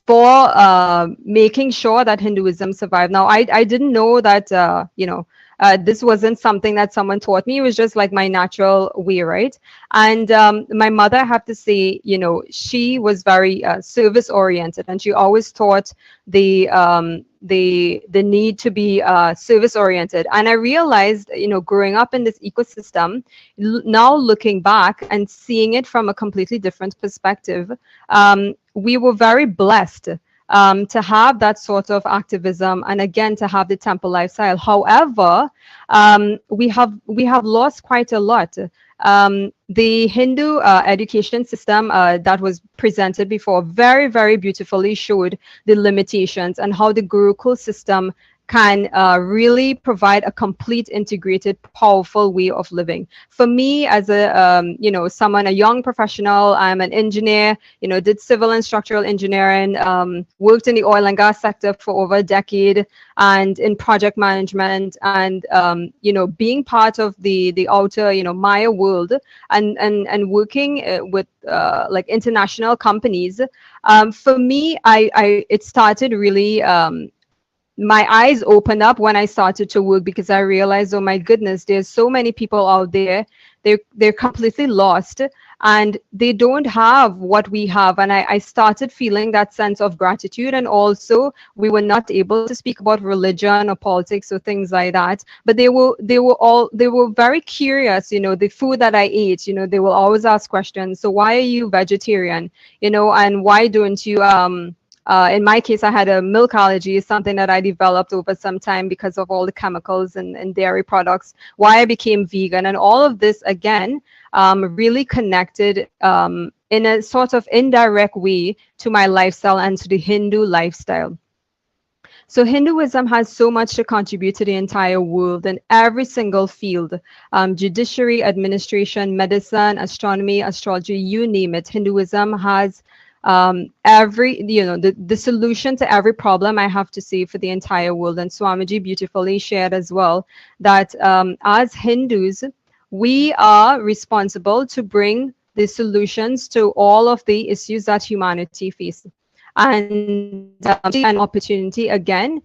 [SPEAKER 13] For making sure that Hinduism survived. Now, I didn't know that, you know, this wasn't something that someone taught me. It was just like my natural way, right? And my mother, I have to say, you know, she was very service oriented, and she always taught the need to be service oriented. And I realized, you know, growing up in this ecosystem, now looking back and seeing it from a completely different perspective, we were very blessed to have that sort of activism, and again to have the temple lifestyle. However, we have lost quite a lot. The Hindu education system that was presented before very, very beautifully showed the limitations and how the Gurukul system can really provide a complete, integrated, powerful way of living. For me, as a you know, someone, a young professional, I'm an engineer, you know, did civil and structural engineering, worked in the oil and gas sector for over a decade, and in project management, and you know, being part of the outer, you know, Maya world, and working with like international companies. For me, it started really. My eyes opened up when I started to work, because I realized, oh my goodness, there's so many people out there, they're completely lost and they don't have what we have. And I started feeling that sense of gratitude. And also, we were not able to speak about religion or politics or things like that, but they were very curious, you know, the food that I ate, you know, they will always ask questions. So why are you vegetarian, you know, and why don't you in my case, I had a milk allergy, something that I developed over some time because of all the chemicals and dairy products, why I became vegan. And all of this, again, really connected in a sort of indirect way to my lifestyle and to the Hindu lifestyle. So Hinduism has so much to contribute to the entire world in every single field, judiciary, administration, medicine, astronomy, astrology, you name it. Hinduism has every, you know, the solution to every problem, I have to say, for the entire world. And Swamiji beautifully shared as well that as Hindus, we are responsible to bring the solutions to all of the issues that humanity faces. And an opportunity again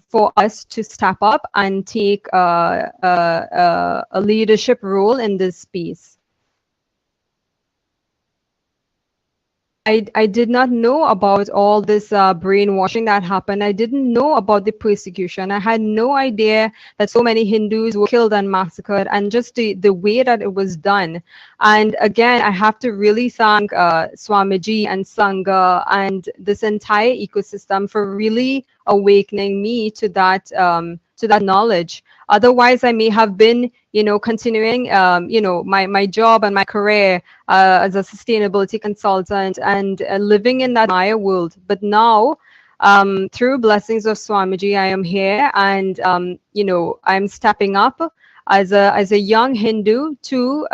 [SPEAKER 13] for us to step up and take a leadership role in this space. I did not know about all this brainwashing that happened. I didn't know about the persecution. I had no idea that so many Hindus were killed and massacred, and just the way that it was done. And again, I have to really thank Swamiji and Sangha and this entire ecosystem for really awakening me to that knowledge. Otherwise, I may have been, you know, continuing, you know, my job and my career as a sustainability consultant and living in that Maya world. But now, through blessings of Swamiji, I am here, and you know, I'm stepping up as a young Hindu to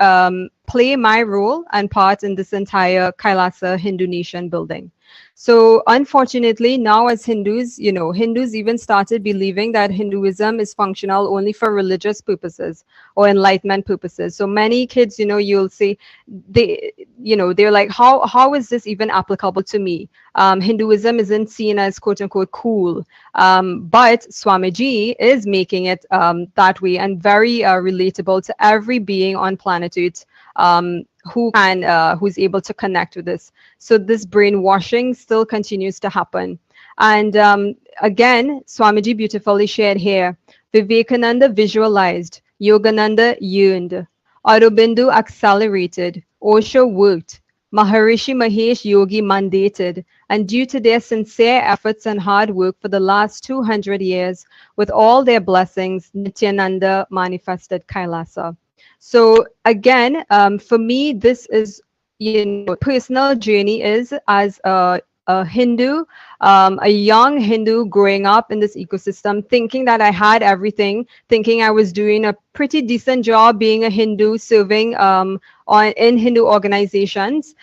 [SPEAKER 13] play my role and part in this entire KAILASA Hindu nation building. So unfortunately, now as Hindus, Hindus even started believing that Hinduism is functional only for religious purposes or enlightenment purposes. So many kids, you'll see they're like, how is this even applicable to me? Hinduism isn't seen as quote unquote cool. But Swamiji is making it that way and very relatable to every being on planet Earth who's able to connect with this. So this brainwashing still continues to happen. And again, Swamiji beautifully shared here, Vivekananda visualized, Yogananda yearned, Aurobindo accelerated, Osho worked, Maharishi Mahesh Yogi mandated, and due to their sincere efforts and hard work for the last 200 years, with all their blessings, Nithyananda manifested Kailasa. So again, for me, this is, personal journey is as a Hindu, a young Hindu growing up in this ecosystem, thinking that I had everything, thinking I was doing a pretty decent job being a Hindu, serving in Hindu organizations.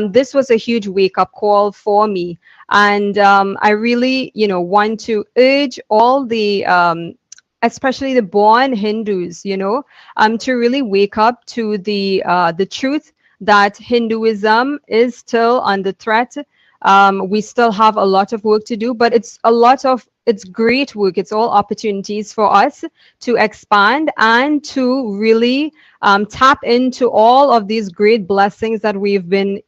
[SPEAKER 13] This was a huge wake-up call for me. And I really, want to urge all the especially the born Hindus, to really wake up to the truth that Hinduism is still under threat. We still have a lot of work to do, but it's great work. It's all opportunities for us to expand and to really tap into all of these great blessings that we've been,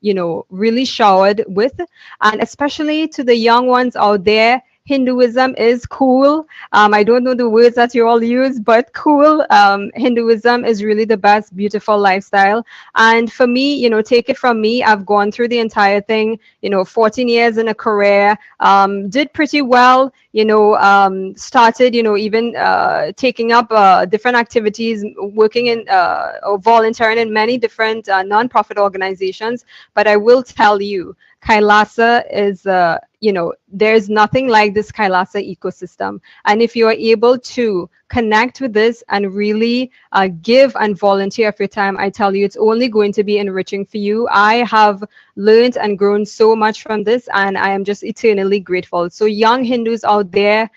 [SPEAKER 13] really showered with. And especially to the young ones out there, Hinduism is cool. I don't know the words that you all use, but cool. Hinduism is really the best, beautiful lifestyle. And for me, take it from me, I've gone through the entire thing, 14 years in a career, did pretty well, started, even taking up different activities, working in or volunteering in many different non-profit organizations. But I will tell you, Kailasa is, there's nothing like this Kailasa ecosystem. And if you are able to connect with this and really give and volunteer of your time, I tell you, it's only going to be enriching for you. I have learned and grown so much from this, and I am just eternally grateful. So young Hindus out there,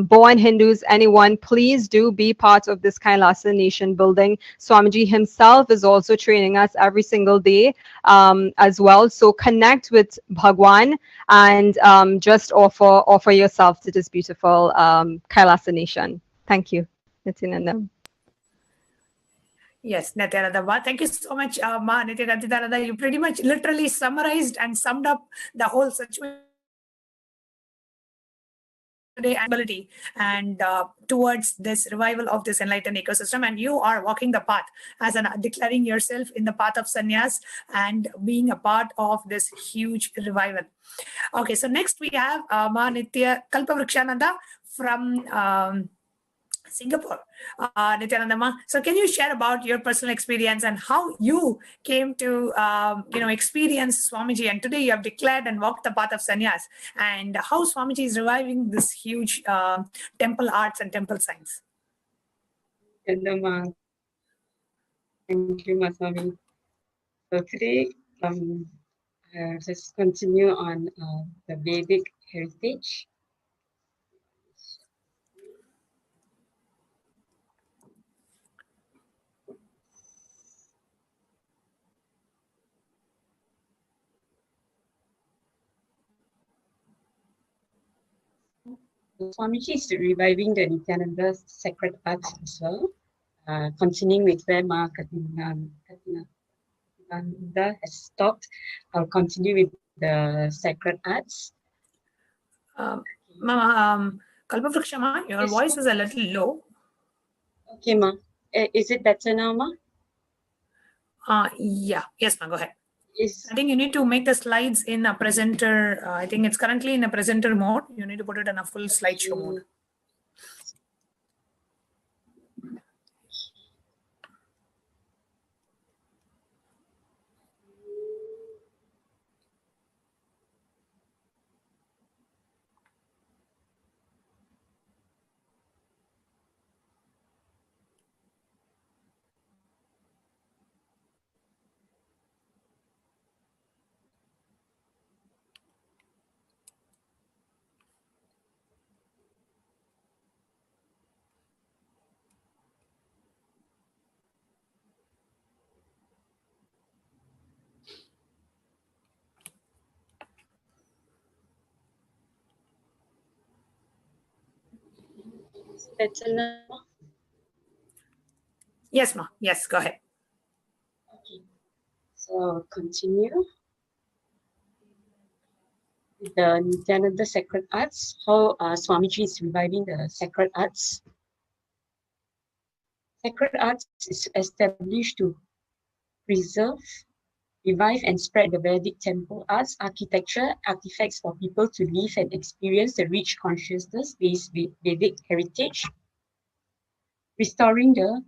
[SPEAKER 13] born Hindus, anyone, please do be part of this Kailasa nation building. Swamiji himself is also training us every single day as well. So connect with Bhagavan and just offer yourself to this beautiful Kailasa nation. Thank you, Nithyananda.
[SPEAKER 8] Yes, Nithyananda. Thank you so much, Ma Nithyananda. You pretty much literally summarized and summed up the whole situation today and towards this revival of this enlightened ecosystem. And you are walking the path as declaring yourself in the path of sannyas and being a part of this huge revival. Okay, so next we have Ma Nithya Kalpavrikshananda from Singapore. Nithyananda Ma, so can you share about your personal experience and how you came to experience Swamiji, and today you have declared and walked the path of sannyas, and how Swamiji is reviving this huge temple arts and temple science?
[SPEAKER 12] Thank you, Masami. So today, I'll just continue on the Vedic heritage. Swamiji is reviving the Nithyananda sacred arts as well, continuing with where Ma Katinanda has stopped. I'll continue with the sacred arts.
[SPEAKER 8] Mama, Kalpavriksha Ma, your
[SPEAKER 12] Yes,
[SPEAKER 8] voice is a little low.
[SPEAKER 12] Okay, Ma. Is it better now, Ma?
[SPEAKER 8] Yeah. Yes, Ma, go ahead.
[SPEAKER 12] Yes.
[SPEAKER 8] I think you need to make the slides in a presenter. I think it's currently in a presenter mode. You need to put it in a full slideshow mode.
[SPEAKER 12] Better now?
[SPEAKER 8] Yes, Ma. Yes, go ahead.
[SPEAKER 12] Okay. So I'll continue with the Nithyananda Sacred Arts, how Swamiji is reviving the sacred arts. Sacred arts is established to preserve, revive and spread the Vedic temple arts, architecture, artifacts for people to live and experience the rich consciousness-based Vedic heritage, restoring the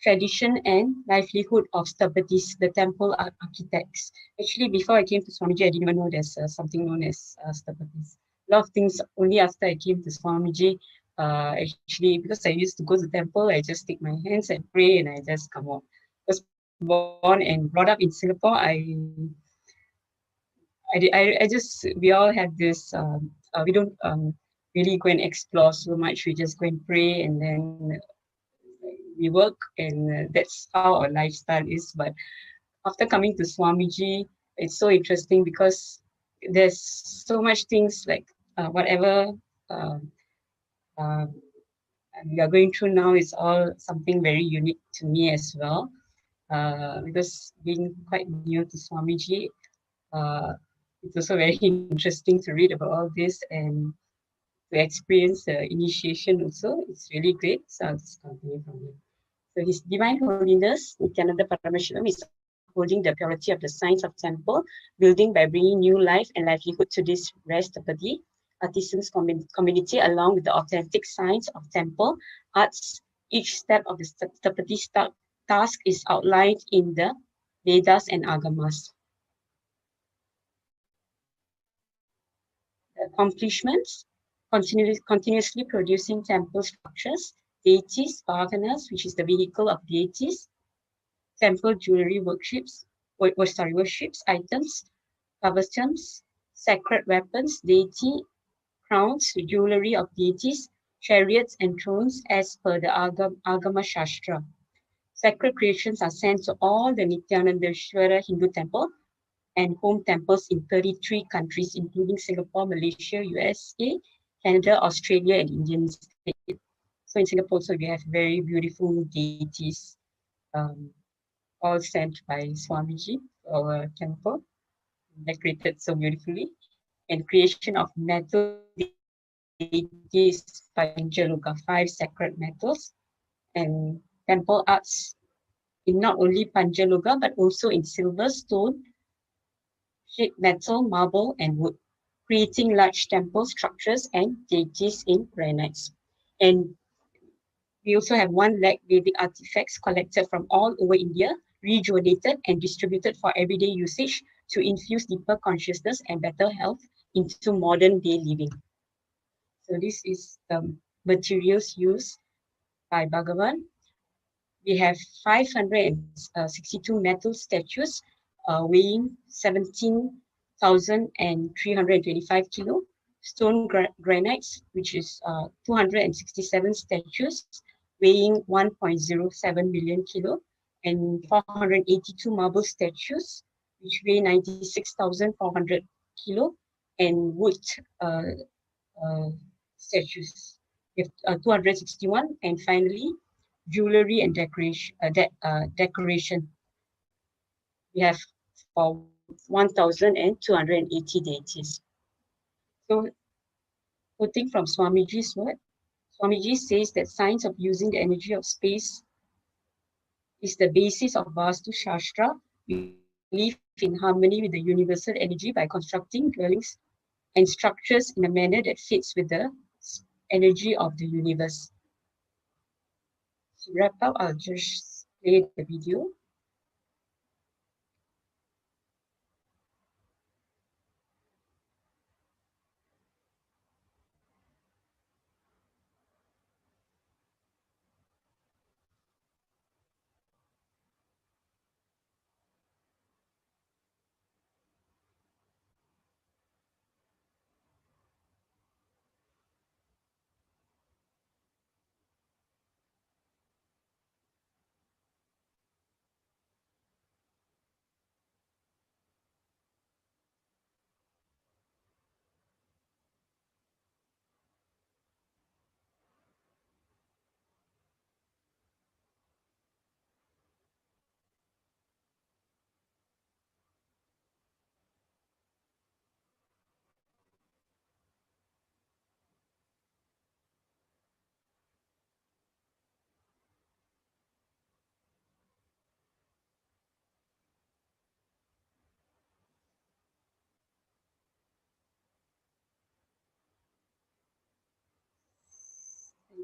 [SPEAKER 12] tradition and livelihood of Stapatis, the temple architects. Actually, before I came to Swamiji, I didn't even know there's something known as Stapatis. A lot of things only after I came to Swamiji, actually, because I used to go to the temple, I just take my hands and pray and I just come out. I was born and brought up in Singapore. We all have this, we don't really go and explore so much. We just go and pray and then we work, and that's how our lifestyle is. But after coming to Swamiji, it's so interesting because there's so much things like whatever we are going through now is all something very unique to me as well. Because being quite new to Swamiji, it's also very interesting to read about all this and to experience the initiation also. It's really great. So I'll just continue from here. So His Divine Holiness, Nithyananda Paramashivam, is upholding the purity of the science of temple, building by bringing new life and livelihood to this rare Stapati artisans community, along with the authentic science of temple arts. Each step of the Stapati task is outlined in the Vedas and Agamas. The accomplishments: continuously producing temple structures, deities, bhavanas, which is the vehicle of deities, temple jewelry worships, items, kavachams, sacred weapons, deity, crowns, jewelry of deities, chariots and thrones as per the Agama Shastra. Sacred creations are sent to all the Nithyanandeshwara Hindu temple and home temples in 33 countries, including Singapore, Malaysia, USA, Canada, Australia, and Indian states. So in Singapore, also we have very beautiful deities, all sent by Swamiji, our temple, decorated so beautifully. And creation of metal deities, Panchaloka, 5 sacred metals, and temple arts in not only Panchaloka, but also in silver, stone, sheet metal, marble, and wood, creating large temple structures and deities in granites. And we also have 1 lakh Vedic artifacts collected from all over India, rejuvenated and distributed for everyday usage to infuse deeper consciousness and better health into modern day living. So this is the materials used by Bhagavan. We have 562 metal statues weighing 17,325 kilo, stone granites, which is 267 statues weighing 1.07 million kilo, and 482 marble statues, which weigh 96,400 kilo, and wood statues, we have 261, and finally, jewelry and decoration. We have for 1,280 deities. So, quoting from Swamiji's word, Swamiji says that science of using the energy of space is the basis of Vastu Shastra. We live in harmony with the universal energy by constructing dwellings and structures in a manner that fits with the energy of the universe. To wrap up, I'll just play the video.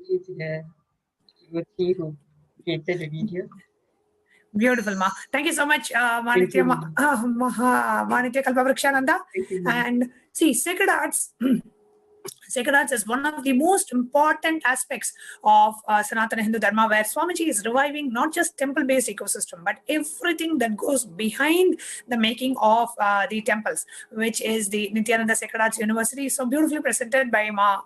[SPEAKER 12] you to the devotee who created the video.
[SPEAKER 8] Beautiful, Ma. Thank you so much, Manitya Kalpavrikshananda. And see, sacred arts. Sacred arts is one of the most important aspects of Sanatana Hindu Dharma, where Swamiji is reviving not just temple-based ecosystem, but everything that goes behind the making of the temples, which is the Nithyananda Sacred Arts University. So beautifully presented by Ma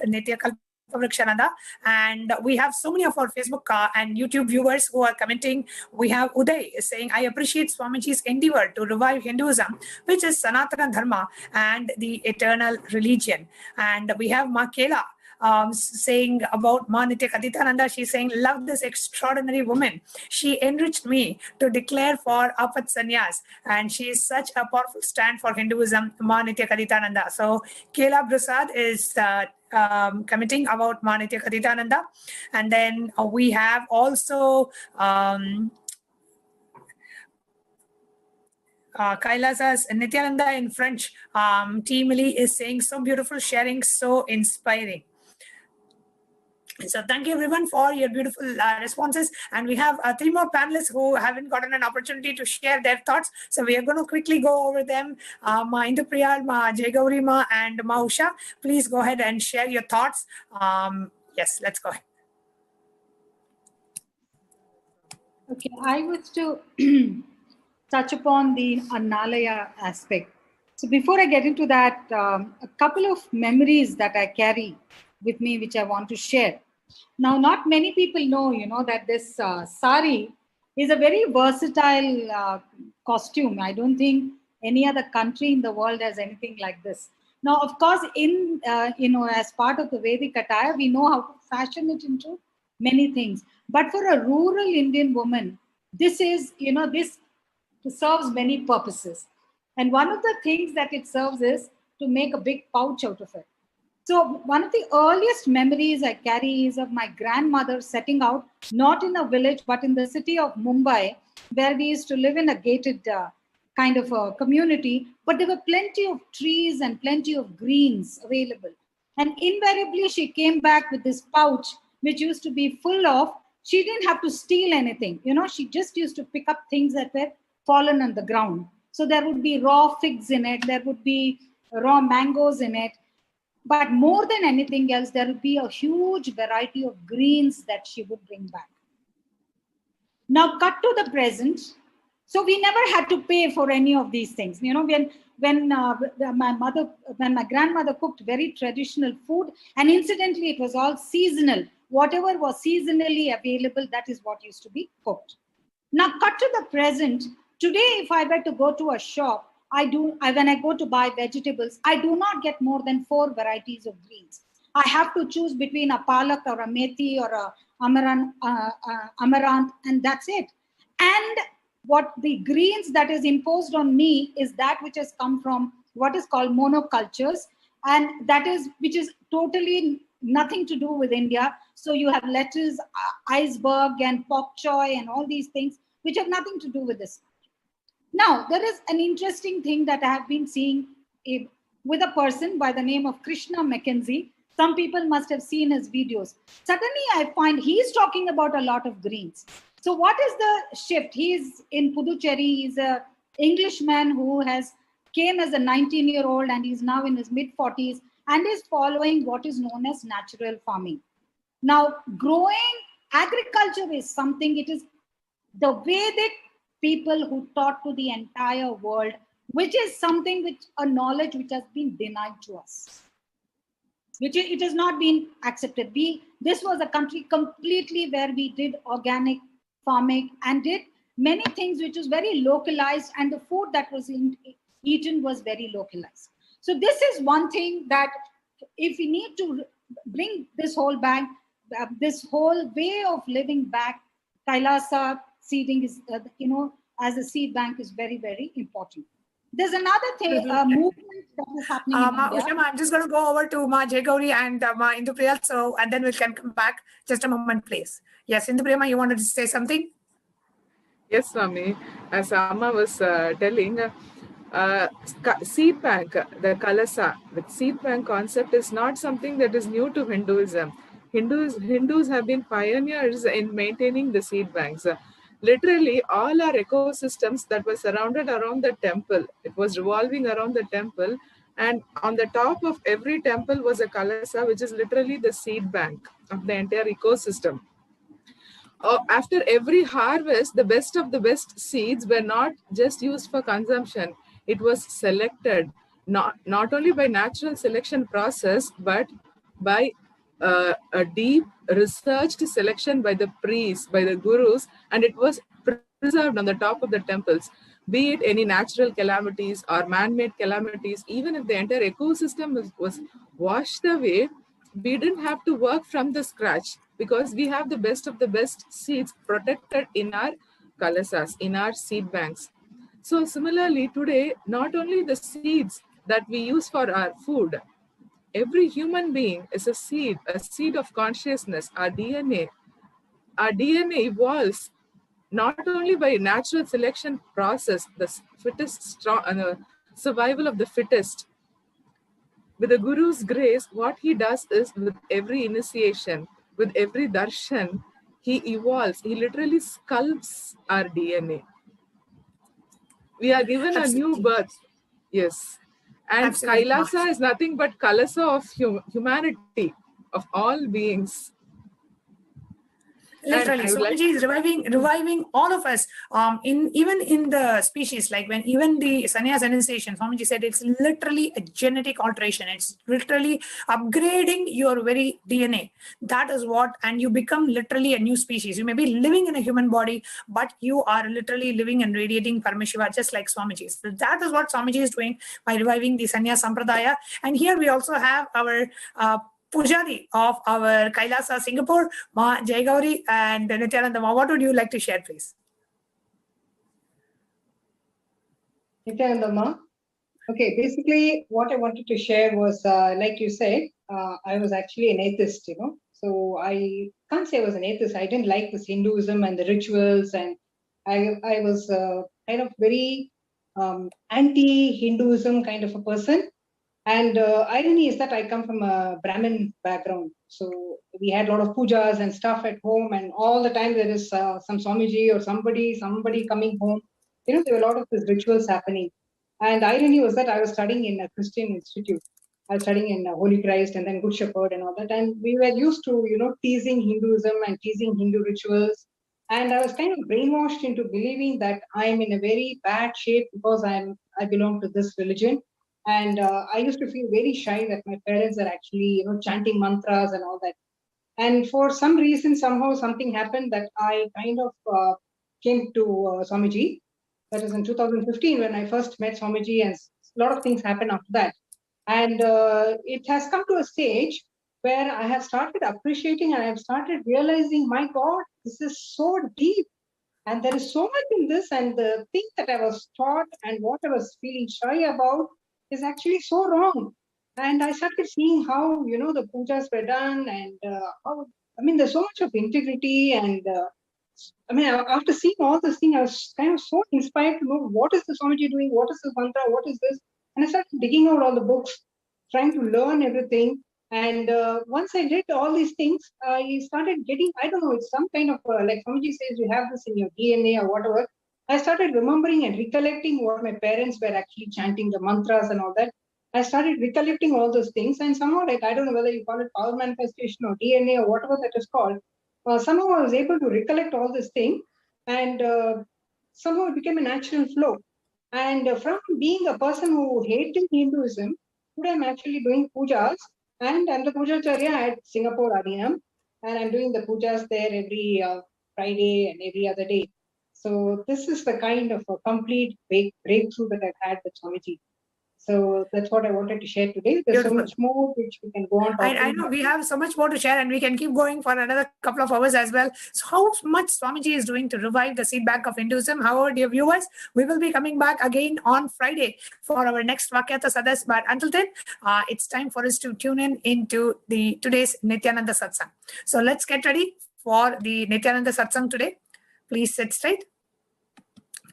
[SPEAKER 8] Nithya Kalpavrikshananda. And we have so many of our Facebook and YouTube viewers who are commenting. We have Uday saying, I appreciate Swamiji's endeavor to revive Hinduism, which is Sanatana Dharma and the eternal religion. And we have Ma Kela saying about Ma Nitya Kaditananda. She's saying, love this extraordinary woman. She enriched me to declare for Apat Sannyas. And she is such a powerful stand for Hinduism, Ma Nitya Kaditananda. So Kela Prasad is commenting about Ma Nitya Kaditananda. And then we have also Kailasa's Nithyananda in French. Team Lee is saying, so beautiful, sharing, so inspiring. So thank you everyone for your beautiful responses. And we have 3 more panelists who haven't gotten an opportunity to share their thoughts. So we are going to quickly go over them. Ma Indupriyal, Ma Jagatguru Ma, and Ma Usha, please go ahead and share your thoughts. Yes, let's go ahead.
[SPEAKER 10] Okay, I wish to touch upon the Annalaya aspect. So before I get into that, a couple of memories that I carry with me, which I want to share. Now, not many people know, that this sari is a very versatile costume. I don't think any other country in the world has anything like this. Now, of course, in as part of the Vedic attire, we know how to fashion it into many things. But for a rural Indian woman, this is, this serves many purposes. And one of the things that it serves is to make a big pouch out of it. So one of the earliest memories I carry is of my grandmother setting out, not in a village, but in the city of Mumbai, where we used to live in a gated kind of a community, but there were plenty of trees and plenty of greens available. And invariably, she came back with this pouch, which used to be full of, she didn't have to steal anything. She just used to pick up things that were fallen on the ground. So there would be raw figs in it, there would be raw mangoes in it. But more than anything else, there would be a huge variety of greens that she would bring back. Now, cut to the present. So we never had to pay for any of these things. When my grandmother cooked very traditional food, and incidentally, it was all seasonal. Whatever was seasonally available, that is what used to be cooked. Now, cut to the present. Today, if I were to go to a shop, when I go to buy vegetables, I do not get more than 4 varieties of greens. I have to choose between a palak or a methi or a amaranth, and that's it. And what the greens that is imposed on me is that which has come from what is called monocultures, and that is which is totally nothing to do with India. So you have lettuce, iceberg, and pok choy, and all these things which have nothing to do with this. Now, there is an interesting thing that I have been seeing with a person by the name of Krishna Mackenzie. Some people must have seen his videos. Suddenly, I find he's talking about a lot of greens. So what is the shift? He's in Puducherry. He's an Englishman who came as a 19-year-old and he's now in his mid-40s and is following what is known as natural farming. Now, growing agriculture is something, it is the Vedic people who taught to the entire world, which is something a knowledge which has been denied to us. It has not been accepted. This was a country completely where we did organic farming and did many things which was very localized, and the food that was eaten was very localized. So this is one thing that if we need to bring this whole back, this whole way of living back, Kailasa seeding is, as a seed bank is very, very important. There's another thing, movement that is happening in India.
[SPEAKER 8] Ushama, I'm just going to go over to Ma Jagatguru and Ma Indupriyal, and then we can come back. Just a moment, please. Yes, Indupriyama, you wanted to say something?
[SPEAKER 15] Yes, Swami. As Amma was telling, seed bank, the KAILASA, the seed bank concept is not something that is new to Hinduism. Hindus have been pioneers in maintaining the seed banks. Literally, all our ecosystems that were surrounded around the temple, it was revolving around the temple, and on the top of every temple was a kalasa, which is literally the seed bank of the entire ecosystem. After every harvest, the best of the best seeds were not just used for consumption. It was selected, not only by natural selection process, but by a deep researched selection by the priests, by the gurus, and it was preserved on the top of the temples. Be it any natural calamities or man-made calamities, even if the entire ecosystem was washed away, we didn't have to work from the scratch because we have the best of the best seeds protected in our kalasas, in our seed banks. So similarly, today, not only the seeds that we use for our food, every human being is a seed of consciousness, our DNA. Our DNA evolves not only by natural selection process, the survival of the fittest. With the Guru's grace, what he does is with every initiation, with every darshan, he evolves. He literally sculpts our DNA. We are given a new birth. Yes. And Kailasa is nothing but Kalasa of humanity, of all beings.
[SPEAKER 8] Literally, Swamiji is reviving all of us. Even in the species, like when even the sannyas initiation, Swamiji said it's literally a genetic alteration. It's literally upgrading your very DNA. That is what, and you become literally a new species. You may be living in a human body, but you are literally living and radiating Paramashiva, just like Swamiji. So that is what Swamiji is doing by reviving the sannyas sampradaya. And here we also have our Pujari of our Kailasa Singapore, Ma Jaigauri and Nithyananda Ma. What would you like to share, please?
[SPEAKER 11] Nithyananda Ma. Okay, basically what I wanted to share was, like you said, I was actually an atheist, you know. So I can't say I was an atheist. I didn't like this Hinduism and the rituals, and I was kind of very anti-Hinduism kind of a person. And irony is that I come from a Brahmin background. So we had a lot of pujas and stuff at home, and all the time there is some Swamiji or somebody coming home. You know, there were a lot of these rituals happening. And irony was that I was studying in a Christian institute. I was studying in Holy Christ and then Good Shepherd and all that. And we were used to, you know, teasing Hinduism and teasing Hindu rituals. And I was kind of brainwashed into believing that I'm in a very bad shape because I belong to this religion. And I used to feel very shy that my parents are actually, you know, chanting mantras and all that. And for some reason, somehow something happened that I kind of came to Swamiji. That was in 2015 when I first met Swamiji, and a lot of things happened after that. And it has come to a stage where I have started appreciating and I have started realizing, my God, this is so deep. And there is so much in this, and the thing that I was taught and what I was feeling shy about is actually so wrong. And I started seeing how, you know, the pujas were done, and how, I mean, there's so much of integrity. And I mean, after seeing all this thing, I was kind of so inspired to know what is the Swamiji doing, what is this mantra, what is this? And I started digging out all the books, trying to learn everything. And once I did all these things, I started getting, I don't know, it's some kind of, like Swamiji says, you have this in your DNA or whatever. I started remembering and recollecting what my parents were actually chanting, the mantras and all that. I started recollecting all those things, and somehow, like, I don't know whether you call it power manifestation or DNA or whatever that is called, somehow I was able to recollect all this thing, and somehow it became a natural flow. And from being a person who hated Hinduism, today I'm actually doing pujas, and I'm the Pujacharya at Singapore Adinam, and I'm doing the pujas there every Friday and every other day. So this is the kind of a complete breakthrough that I've had with Swamiji. So that's what I wanted to share today. There's so much more which we can go on talking.
[SPEAKER 8] I know we have so much more to share, and we can keep going for another couple of hours as well. So how much Swamiji is doing to revive the seed bank of Hinduism? However, dear viewers, we will be coming back again on Friday for our next Vakyata Sadas. But until then, it's time for us to tune in into today's Nithyananda Satsang. So let's get ready for the Nithyananda Satsang today. Please sit straight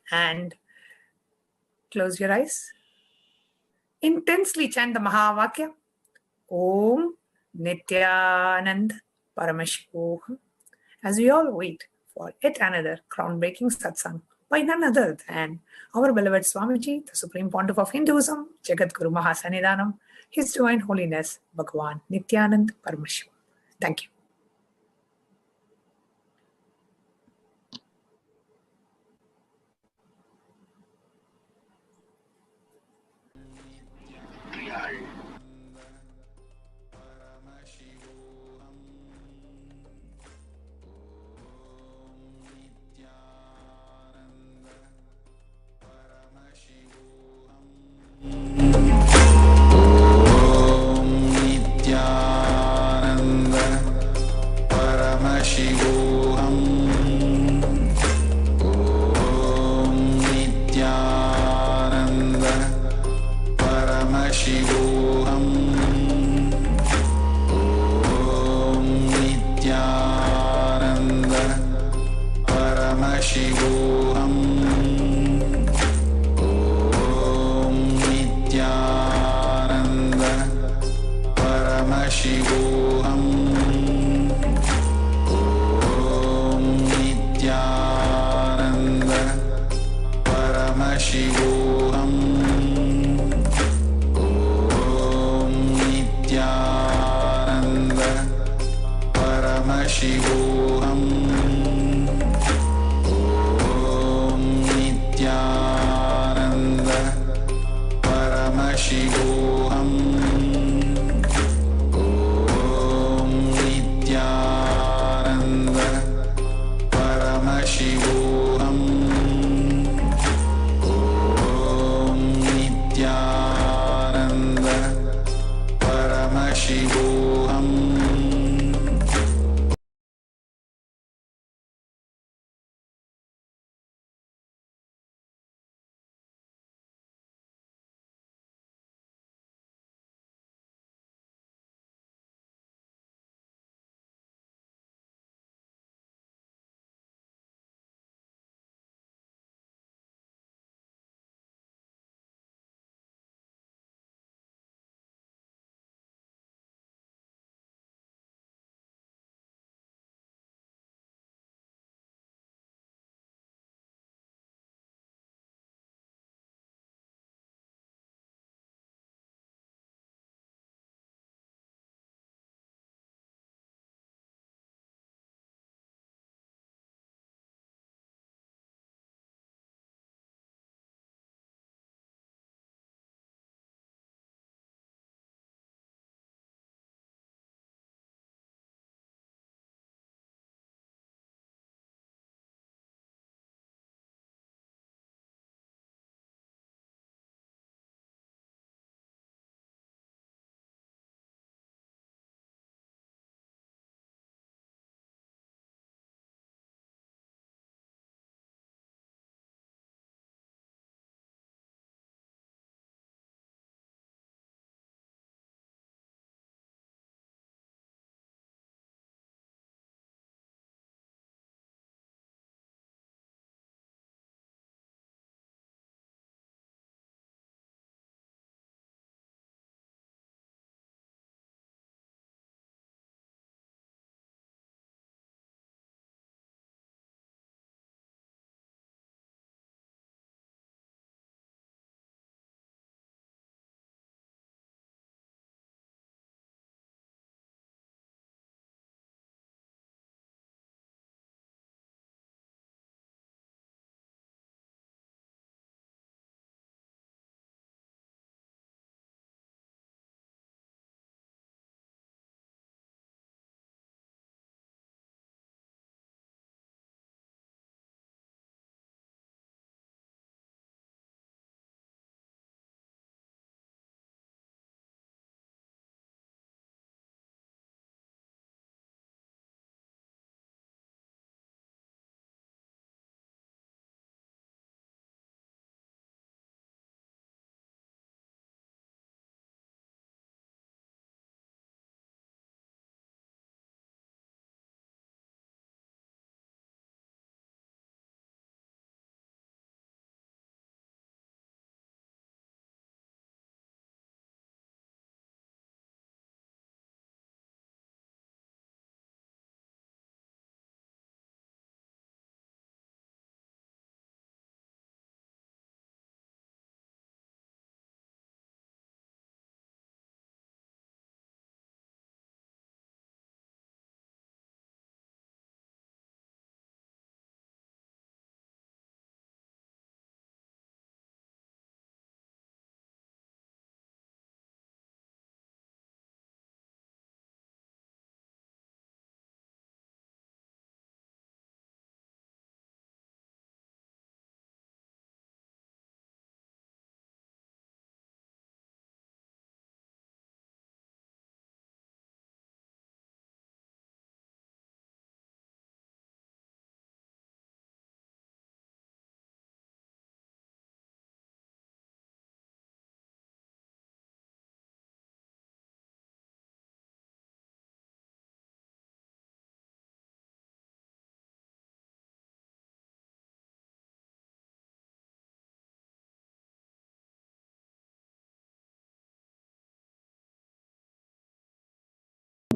[SPEAKER 8] and close your eyes. Intensely chant the Mahavakya. Om Nithyananda Paramashivoham, as we all wait for yet another groundbreaking satsang by none other than our beloved Swamiji, the Supreme Pontiff of Hinduism, Jagatguru Mahasannidhanam, His Divine Holiness, Bhagavan Nithyananda Paramashivam. Thank you.
[SPEAKER 2] Nithyananda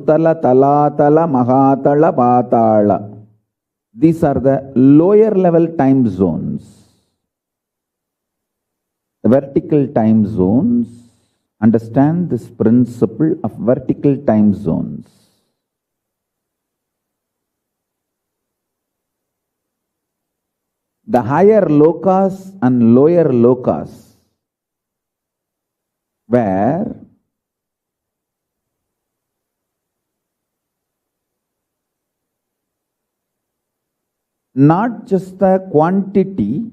[SPEAKER 7] Tala, Talatala, Mahatala, Patala. These are the lower level time zones. The vertical time zones, understand this principle of vertical time zones. The higher lokas and lower lokas, where not just the quantity,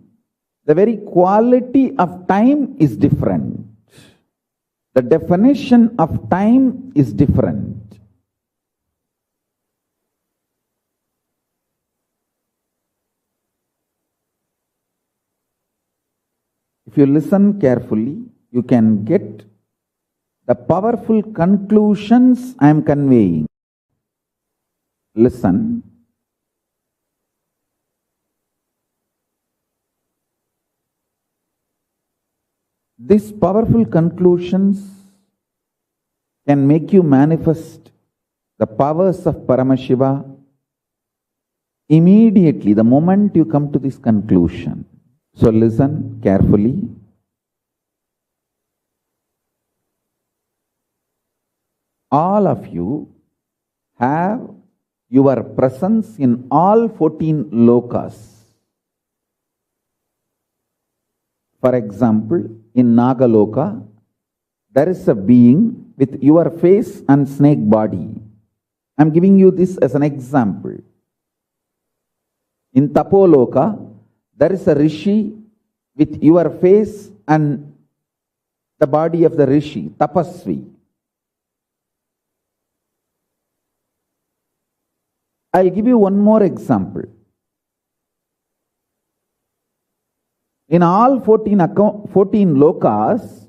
[SPEAKER 7] the very quality of time is different. The definition of time is different. If you listen carefully, you can get the powerful conclusions I am conveying. Listen. These powerful conclusions can make you manifest the powers of Paramashiva immediately, the moment you come to this conclusion. So listen carefully. All of you have your presence in all 14 lokas. For example, in Nagaloka, there is a being with your face and snake body. I am giving you this as an example. In Tapoloka, there is a rishi with your face and the body of the rishi, tapasvi. I'll give you one more example. In all 14 lokas,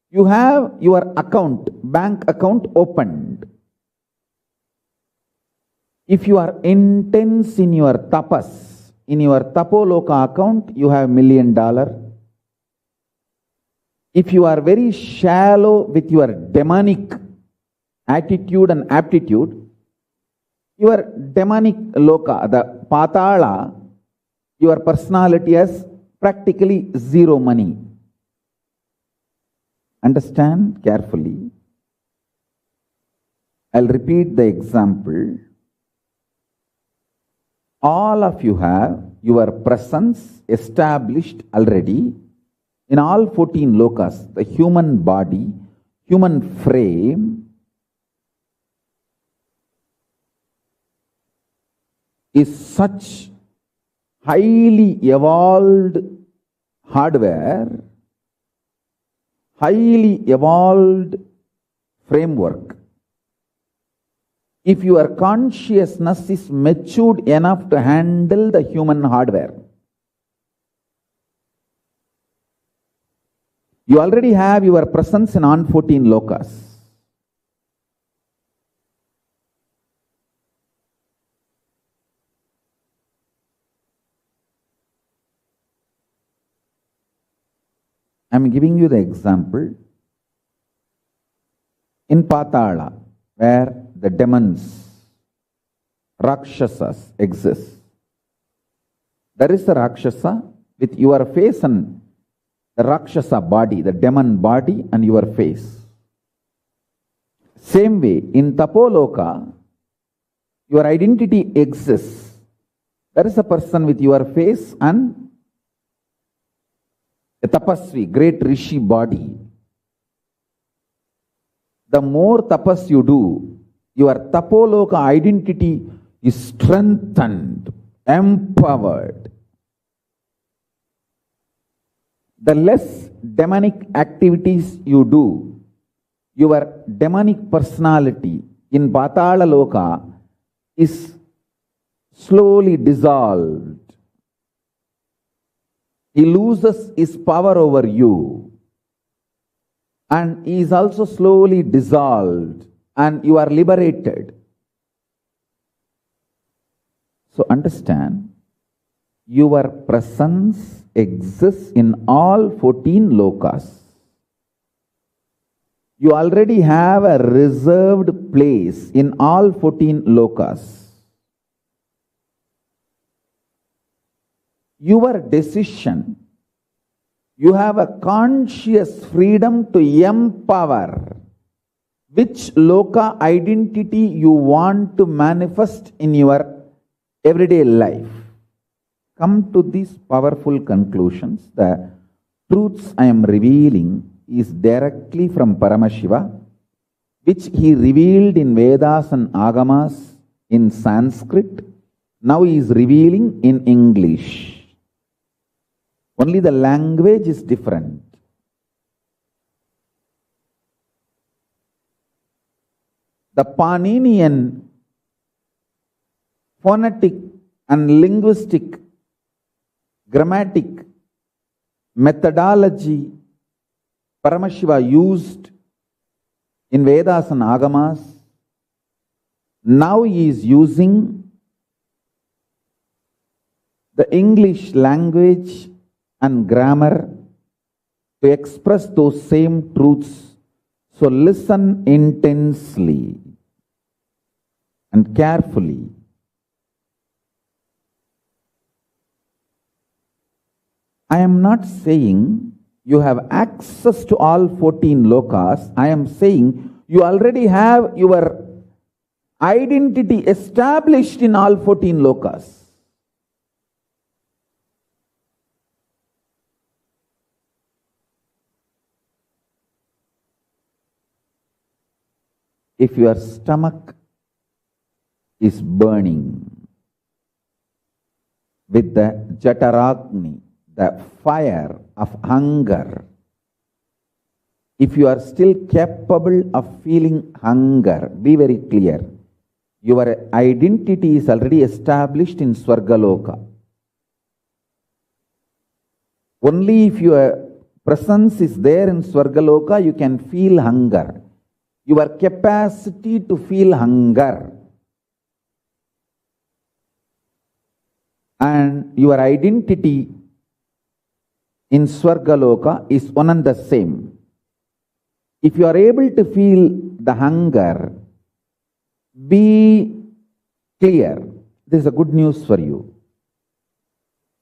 [SPEAKER 7] you have your account, bank account opened. If you are intense in your tapas, in your tapoloka account, you have $1 million. If you are very shallow with your demonic attitude and aptitude, your demonic loka, the patala, your personality has practically zero money. Understand carefully. I'll repeat the example. All of you have your presence established already in all 14 lokas. The human body, human frame is such highly evolved hardware, highly evolved framework. If your consciousness is matured enough to handle the human hardware, you already have your presence in all 14 lokas. I am giving you the example. In Patala, where the demons, Rakshasas exist, there is a Rakshasa with your face and the Rakshasa body, the demon body and your face. Same way, in Tapoloka, your identity exists. There is a person with your face and a tapasvi, great rishi body. The more tapas you do, your tapoloka identity is strengthened, empowered. The less demonic activities you do, your demonic personality in Patala Loka is slowly dissolved. He loses his power over you, and he is also slowly dissolved, and you are liberated. So understand, your presence exists in all 14 lokas. You already have a reserved place in all 14 lokas. Your decision, you have a conscious freedom to empower which loka identity you want to manifest in your everyday life. Come to these powerful conclusions. The truths I am revealing is directly from Paramashiva, which he revealed in Vedas and Agamas in Sanskrit. Now he is revealing in English. Only the language is different. The Paninian phonetic and linguistic grammatic methodology Paramashiva used in Vedas and Agamas, now he is using the English language and grammar to express those same truths. So listen intensely and carefully. I am not saying you have access to all 14 lokas. I am saying you already have your identity established in all 14 lokas. If your stomach is burning with the Jataragni, the fire of hunger, if you are still capable of feeling hunger, be very clear. Your identity is already established in Swargaloka. Only if your presence is there in Swargaloka, you can feel hunger. Your capacity to feel hunger and your identity in Swargaloka is one and the same. If you are able to feel the hunger, be clear. This is a good news for you.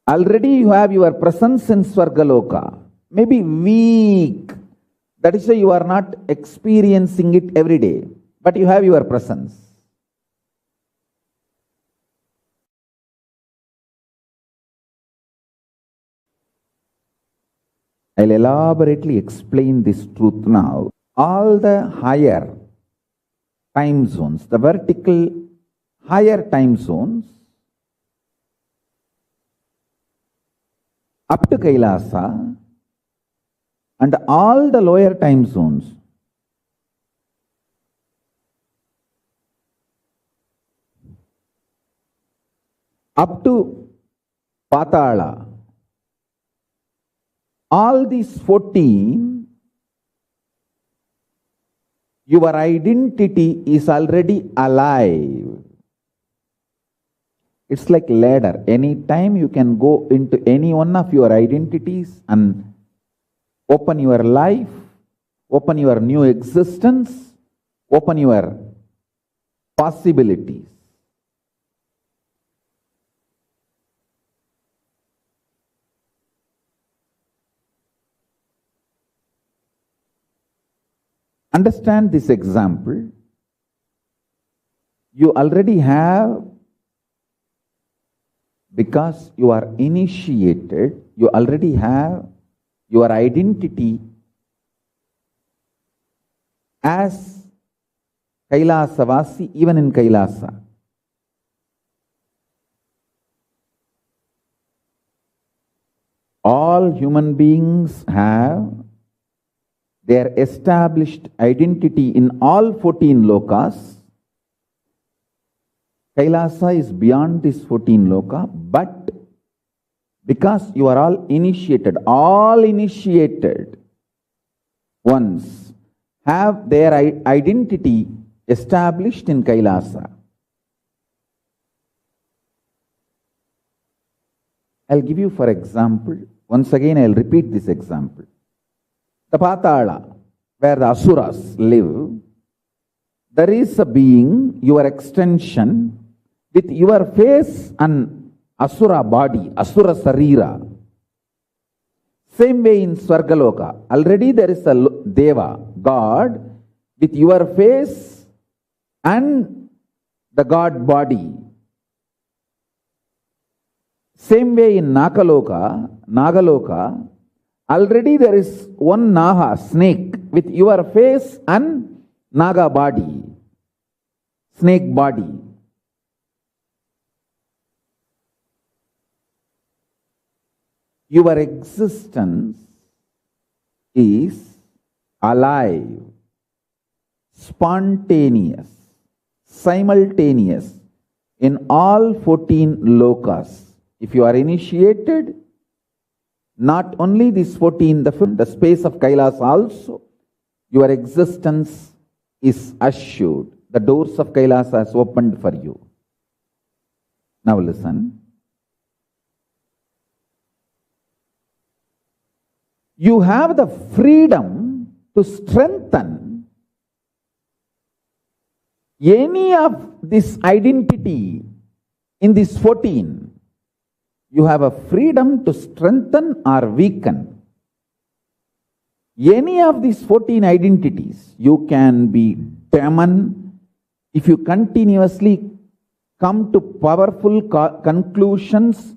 [SPEAKER 7] Already you have your presence in Swargaloka, maybe weak. That is why you are not experiencing it every day, but you have your presence. I'll elaborately explain this truth now. All the higher time zones, the vertical higher time zones, up to Kailasa, and all the lower time zones, up to Patala, all these 14, your identity is already alive. It's like ladder. Anytime you can go into any one of your identities and open your life, open your new existence, open your possibilities. Understand this example. You already have, because you are initiated, you already have your identity as Kailasavasi, even in Kailasa. All human beings have their established identity in all 14 lokas. Kailasa is beyond this 14 loka, but because you are all initiated ones have their identity established in Kailasa. I'll give you, for example, once again I'll repeat this example. The Patala, where the asuras live, there is a being, your extension, with your face and asura body, asura sarira. Same way in Swargaloka, already there is a Deva, God, with your face and the God body. Same way in Nagaloka, already there is one Naga, snake, with your face and Naga body, snake body. Your existence is alive, spontaneous, simultaneous in all 14 lokas. If you are initiated, not only these 14, the space of Kailasa also, your existence is assured. The doors of Kailasa is opened for you. Now listen. You have the freedom to strengthen any of this identity in these 14. You have a freedom to strengthen or weaken any of these 14 identities. You can be demon if you continuously come to powerful conclusions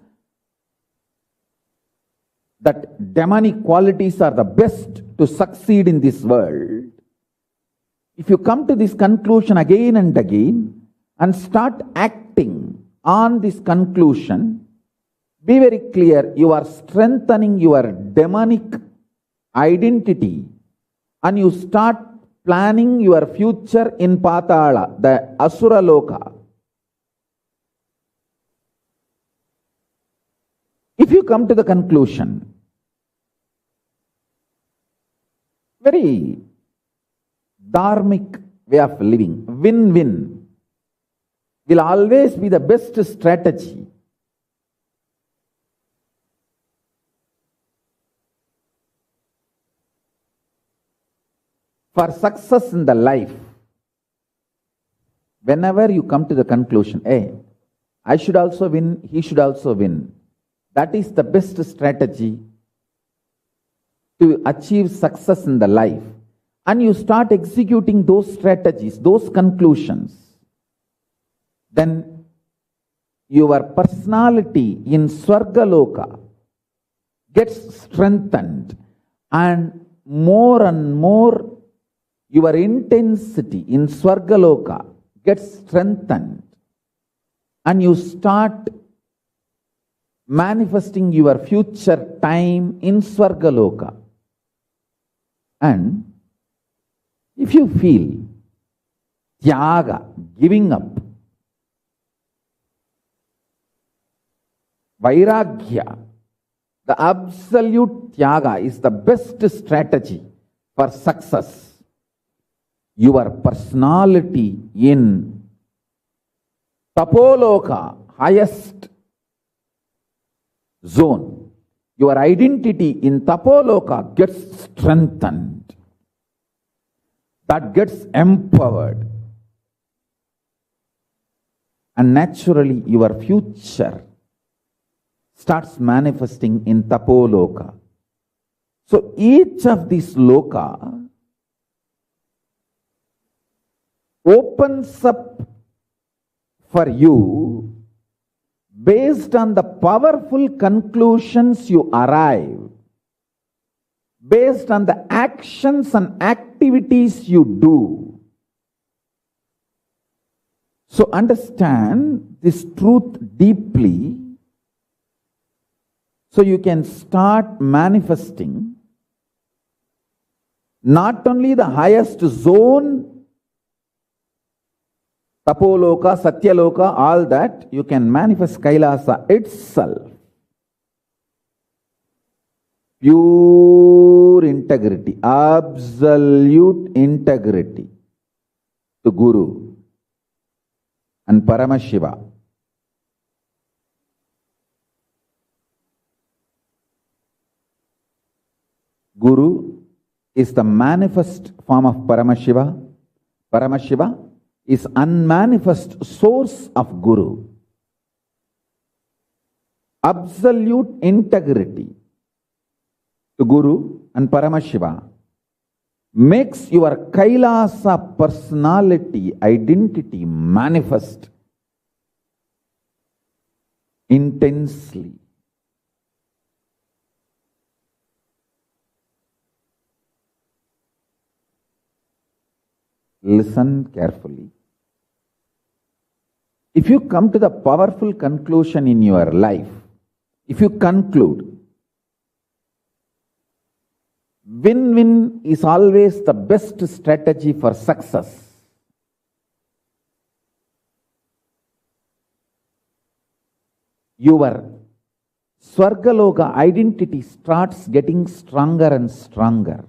[SPEAKER 7] that demonic qualities are the best to succeed in this world. If you come to this conclusion again and again and start acting on this conclusion, be very clear, you are strengthening your demonic identity and you start planning your future in Patala, the Asura Loka. If you come to the conclusion, very dharmic way of living, win-win, will always be the best strategy. For success in the life, whenever you come to the conclusion, hey, I should also win, he should also win, that is the best strategy to achieve success in the life. And you start executing those strategies, those conclusions, then your personality in Swargaloka gets strengthened, and more your intensity in Swargaloka gets strengthened, and you start manifesting your future time in Swargaloka. And if you feel tyaga, giving up, vairagya, the absolute tyaga is the best strategy for success. Your personality in Tapoloka, highest zone, your identity in Tapoloka gets strengthened. That gets empowered. And naturally your future starts manifesting in Tapoloka. So each of these loka opens up for you based on the powerful conclusions you arrive, based on the actions and activities you do. So understand this truth deeply so you can start manifesting not only the highest zone, Tapoloka, Satyaloka, all that, you can manifest Kailasa itself. Pure integrity, absolute integrity to Guru and Paramashiva. Guru is the manifest form of Paramashiva. Paramashiva is unmanifest source of Guru. Absolute integrity to Guru and Paramashiva makes your Kailasa personality, identity manifest intensely. Listen carefully. If you come to the powerful conclusion in your life, if you conclude, win-win is always the best strategy for success. Your Swargaloka identity starts getting stronger and stronger.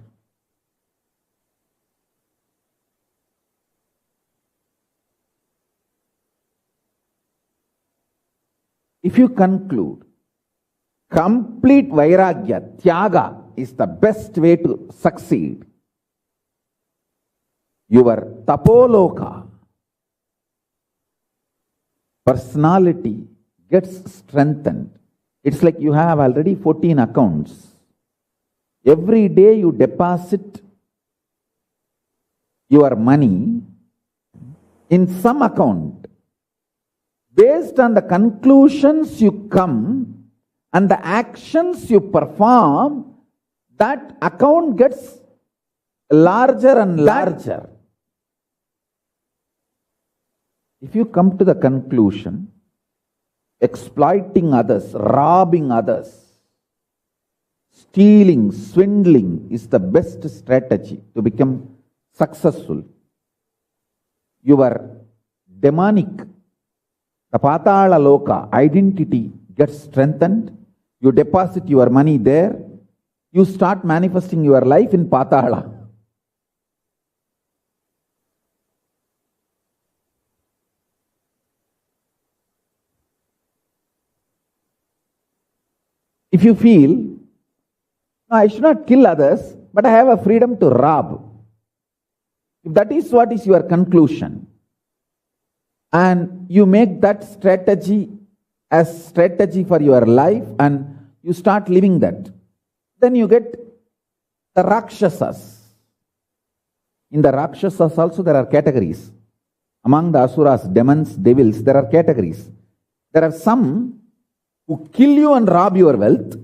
[SPEAKER 7] If you conclude complete Vairagya, Tyaga is the best way to succeed, your Tapoloka personality gets strengthened. It's like you have already 14 accounts. Every day you deposit your money in some account. Based on the conclusions you come and the actions you perform, that account gets larger and larger. If you come to the conclusion, exploiting others, robbing others, stealing, swindling is the best strategy to become successful, your demonic, the Patala Loka identity gets strengthened. You deposit your money there. You start manifesting your life in Patala. If you feel, no, I should not kill others, but I have a freedom to rob. If that is what is your conclusion, and you make that strategy as strategy for your life and you start living that, then you get the Rakshasas. In the Rakshasas also there are categories. Among the Asuras, demons, devils, there are categories. There are some who kill you and rob your wealth.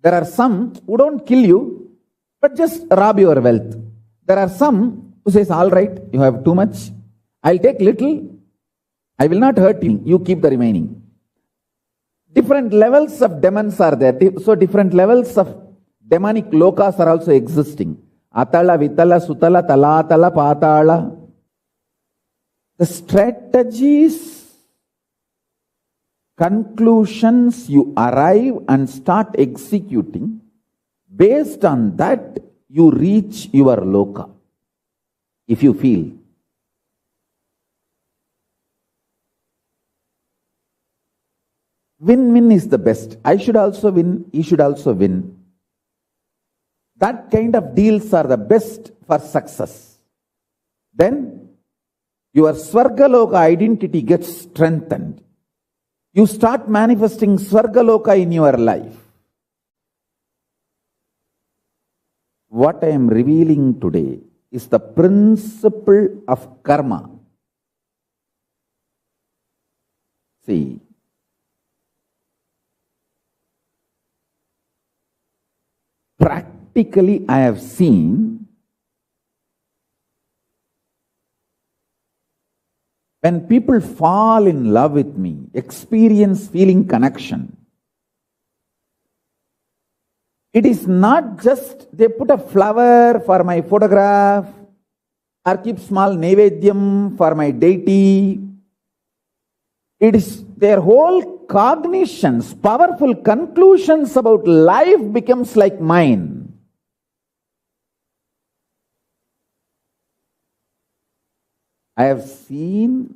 [SPEAKER 7] There are some who don't kill you, but just rob your wealth. There are some who says, all right, you have too much, I'll take little, I will not hurt you, you keep the remaining. Different levels of demons are there. So different levels of demonic lokas are also existing. Atala, Vitala, Sutala, Talatala, Patala. The strategies, conclusions you arrive and start executing, based on that you reach your loka. If you feel. Win-win is the best. I should also win, he should also win. That kind of deals are the best for success. Then your Swargaloka identity gets strengthened. You start manifesting Swargaloka in your life. What I am revealing today is the principle of karma. See, practically I have seen when people fall in love with me, experience feeling connection, it is not just they put a flower for my photograph or keep small nevedyam for my deity. It is their whole cognitions, powerful conclusions about life becomes like mine. I have seen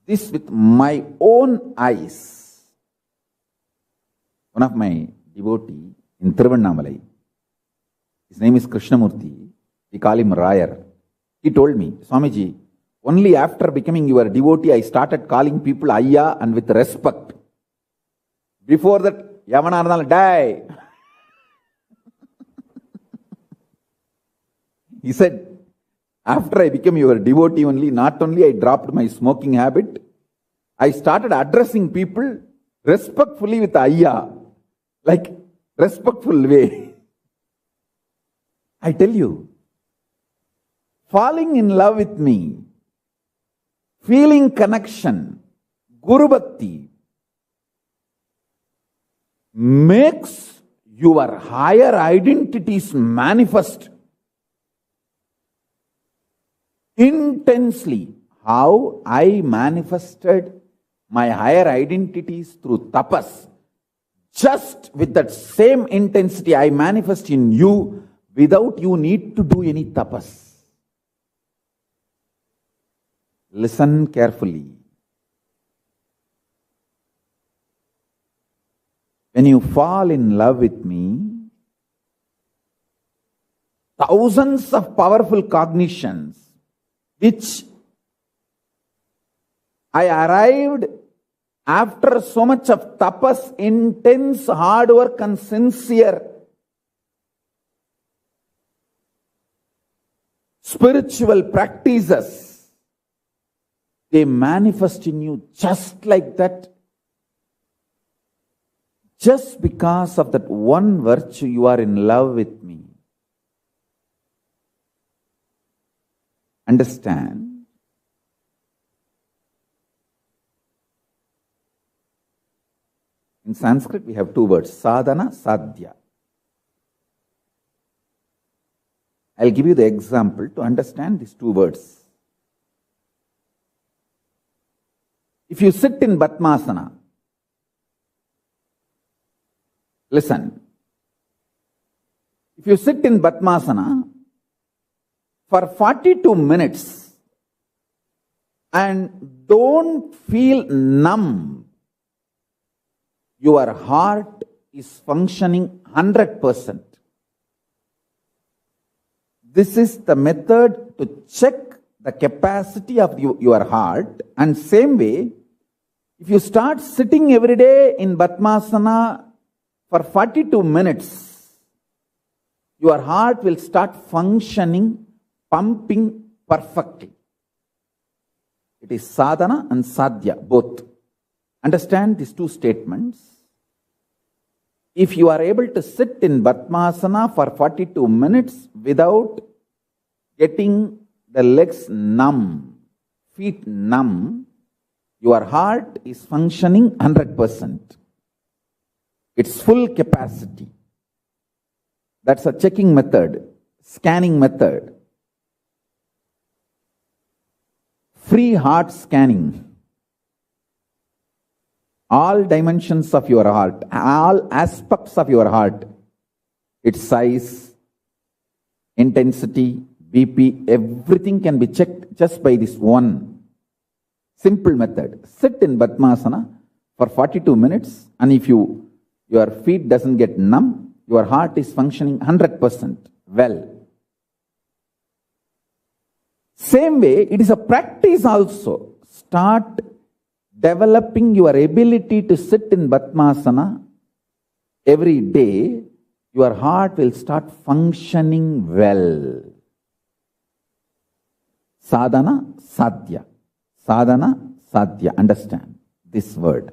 [SPEAKER 7] this with my own eyes. One of my devotees in Tiruvannamalai, his name is Krishnamurti. We call him Rayar. He told me, Swamiji, only after becoming your devotee, I started calling people Ayya and with respect. Before that, Yavana Arnal, die. He said, after I became your devotee only, not only I dropped my smoking habit, I started addressing people respectfully with Ayya, like respectful way. I tell you, falling in love with me, feeling connection, Guru Bhakti, makes your higher identities manifest intensely. How I manifested my higher identities through tapas, just with that same intensity I manifest in you without you need to do any tapas. Listen carefully. When you fall in love with me, thousands of powerful cognitions which I arrived after so much of tapas, intense hard work and sincere spiritual practices, they manifest in you just like that. Just because of that one virtue, you are in love with me. Understand? In Sanskrit, we have two words, sadhana, sadhya. I'll give you the example to understand these two words. If you sit in Padmasana, listen. If you sit in Padmasana for 42 minutes and don't feel numb, your heart is functioning 100%. This is the method to check the capacity of your heart. And same way, if you start sitting every day in Padmasana for 42 minutes, your heart will start functioning, pumping perfectly. It is sadhana and sadhya, both. Understand these two statements. If you are able to sit in Padmasana for 42 minutes without getting the legs numb, feet numb, your heart is functioning 100%. Its full capacity. That's a checking method, scanning method. Free heart scanning. All dimensions of your heart, all aspects of your heart, its size, intensity, BP, everything can be checked just by this one simple method. Sit in Padmasana for 42 minutes, and if your feet doesn't get numb, your heart is functioning 100% well. Same way, it is a practice also. Start developing your ability to sit in Padmasana every day. Your heart will start functioning well. Sadhana, sadhya. Sadhana, sadhya. Understand this word.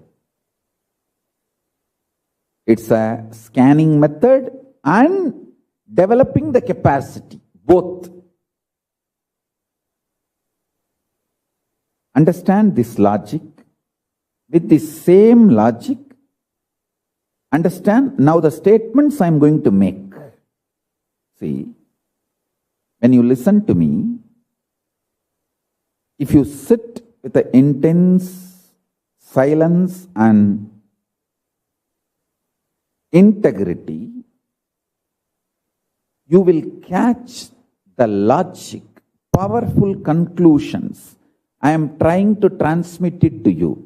[SPEAKER 7] It's a scanning method and developing the capacity, both. Understand this logic. With this same logic, understand now the statements I am going to make. See, when you listen to me, if you sit with an intense silence and integrity, you will catch the logic, powerful conclusions. I am trying to transmit it to you.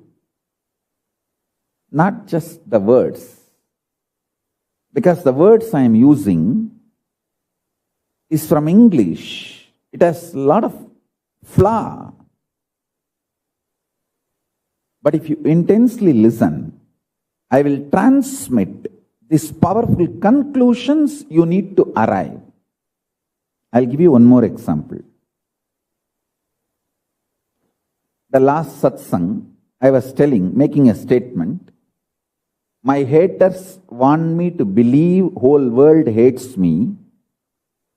[SPEAKER 7] Not just the words. Because the words I am using is from English. It has a lot of flaw. But if you intensely listen, I will transmit these powerful conclusions you need to arrive. I'll give you one more example. The last satsang, I was making a statement. My haters want me to believe whole world hates me.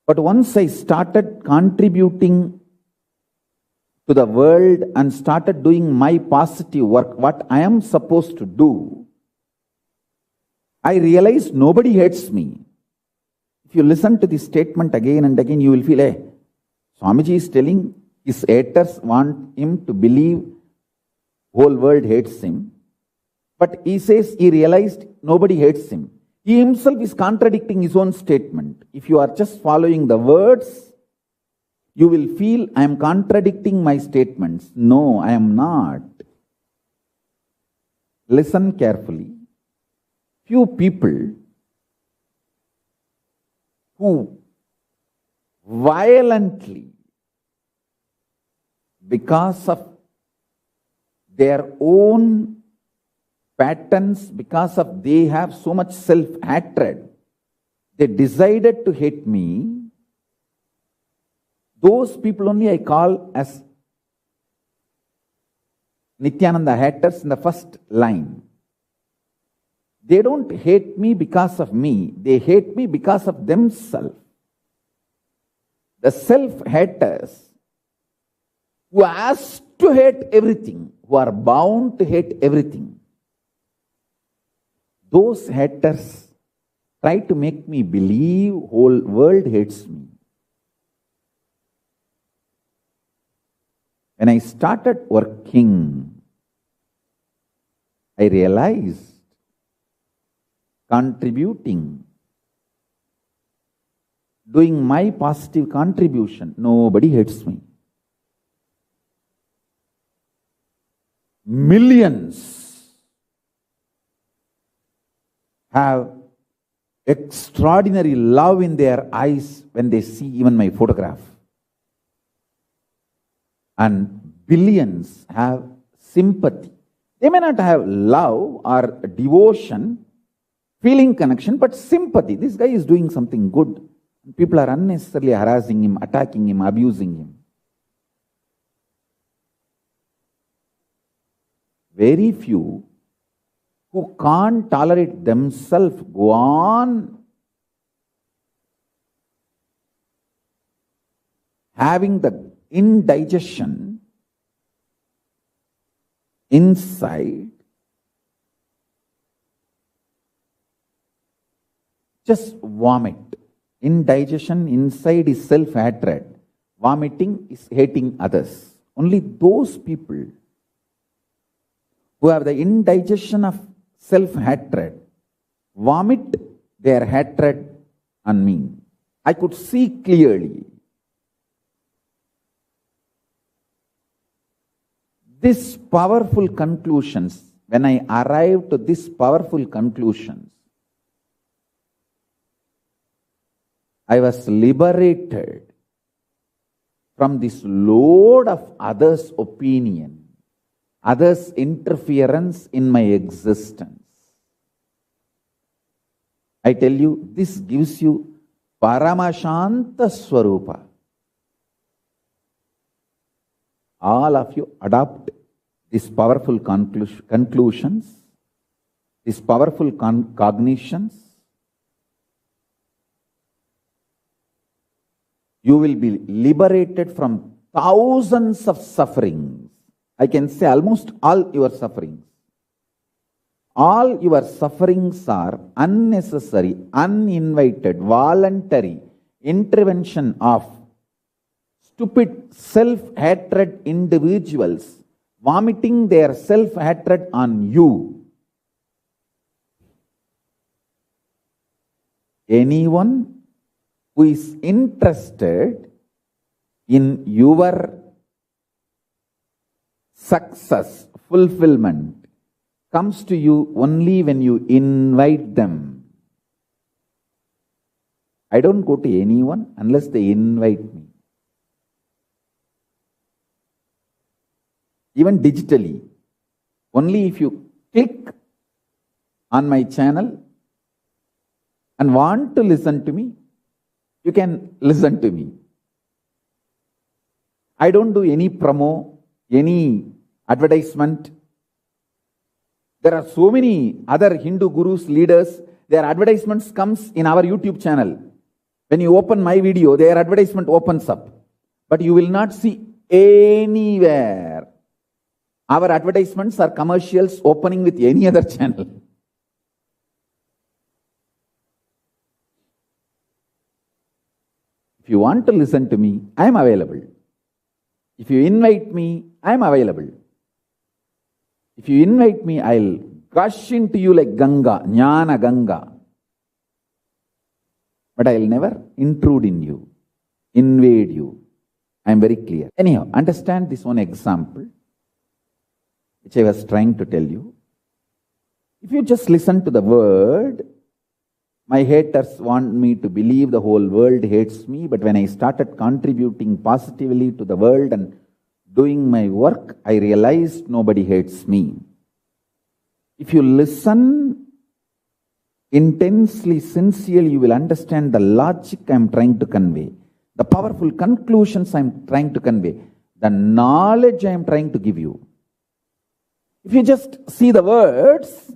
[SPEAKER 7] But once I started contributing to the world and started doing my positive work, what I am supposed to do, I realized nobody hates me. If you listen to this statement again and again, you will feel, hey, Swamiji is telling his haters want him to believe whole world hates him. But he says he realized nobody hates him. He himself is contradicting his own statement. If you are just following the words, you will feel I am contradicting my statements. No, I am not. Listen carefully. Few people who violently, because of their own patterns, because of they have so much self-hatred, they decided to hate me. Those people only I call as Nithyananda haters in the first line. They don't hate me because of me. They hate me because of themselves. The self-haters who ask to hate everything, who are bound to hate everything, those haters try to make me believe whole world hates me. When I started working, I realized contributing, doing my positive contribution, nobody hates me. Millions have extraordinary love in their eyes when they see even my photograph. And billions have sympathy. They may not have love or devotion, feeling connection, but sympathy. This guy is doing something good. People are unnecessarily harassing him, attacking him, abusing him. Very few who can't tolerate themselves go on having the indigestion inside, just vomit. Indigestion inside is self-hatred. Vomiting is hating others. Only those people who have the indigestion of self-hatred vomit their hatred on me. I could see clearly. These powerful conclusions, when I arrived to these powerful conclusions, I was liberated from this load of others' opinion, others' interference in my existence. I tell you, this gives you Paramashanta Swarupa. All of you adopt these powerful conclusions, these powerful cognitions. You will be liberated from thousands of sufferings. I can say almost all your sufferings. All your sufferings are unnecessary, uninvited, voluntary intervention of stupid self-hatred individuals vomiting their self-hatred on you. Anyone who is interested in your success, fulfillment, comes to you only when you invite them. I don't go to anyone unless they invite me. Even digitally, only if you click on my channel and want to listen to me, you can listen to me. I don't do any promo, any advertisement. There are so many other Hindu gurus, leaders, their advertisements comes in our YouTube channel. When you open my video, their advertisement opens up. But you will not see anywhere our advertisements or commercials opening with any other channel. If you want to listen to me, I am available. If you invite me, I am available. If you invite me, I'll gush into you like Ganga, Jnana Ganga. But I'll never intrude in you, invade you. I am very clear. Anyhow, understand this one example, which I was trying to tell you. If you just listen to the word, my haters want me to believe the whole world hates me, but when I started contributing positively to the world and doing my work, I realized nobody hates me. If you listen intensely, sincerely, you will understand the logic I am trying to convey, the powerful conclusions I am trying to convey, the knowledge I am trying to give you. If you just see the words,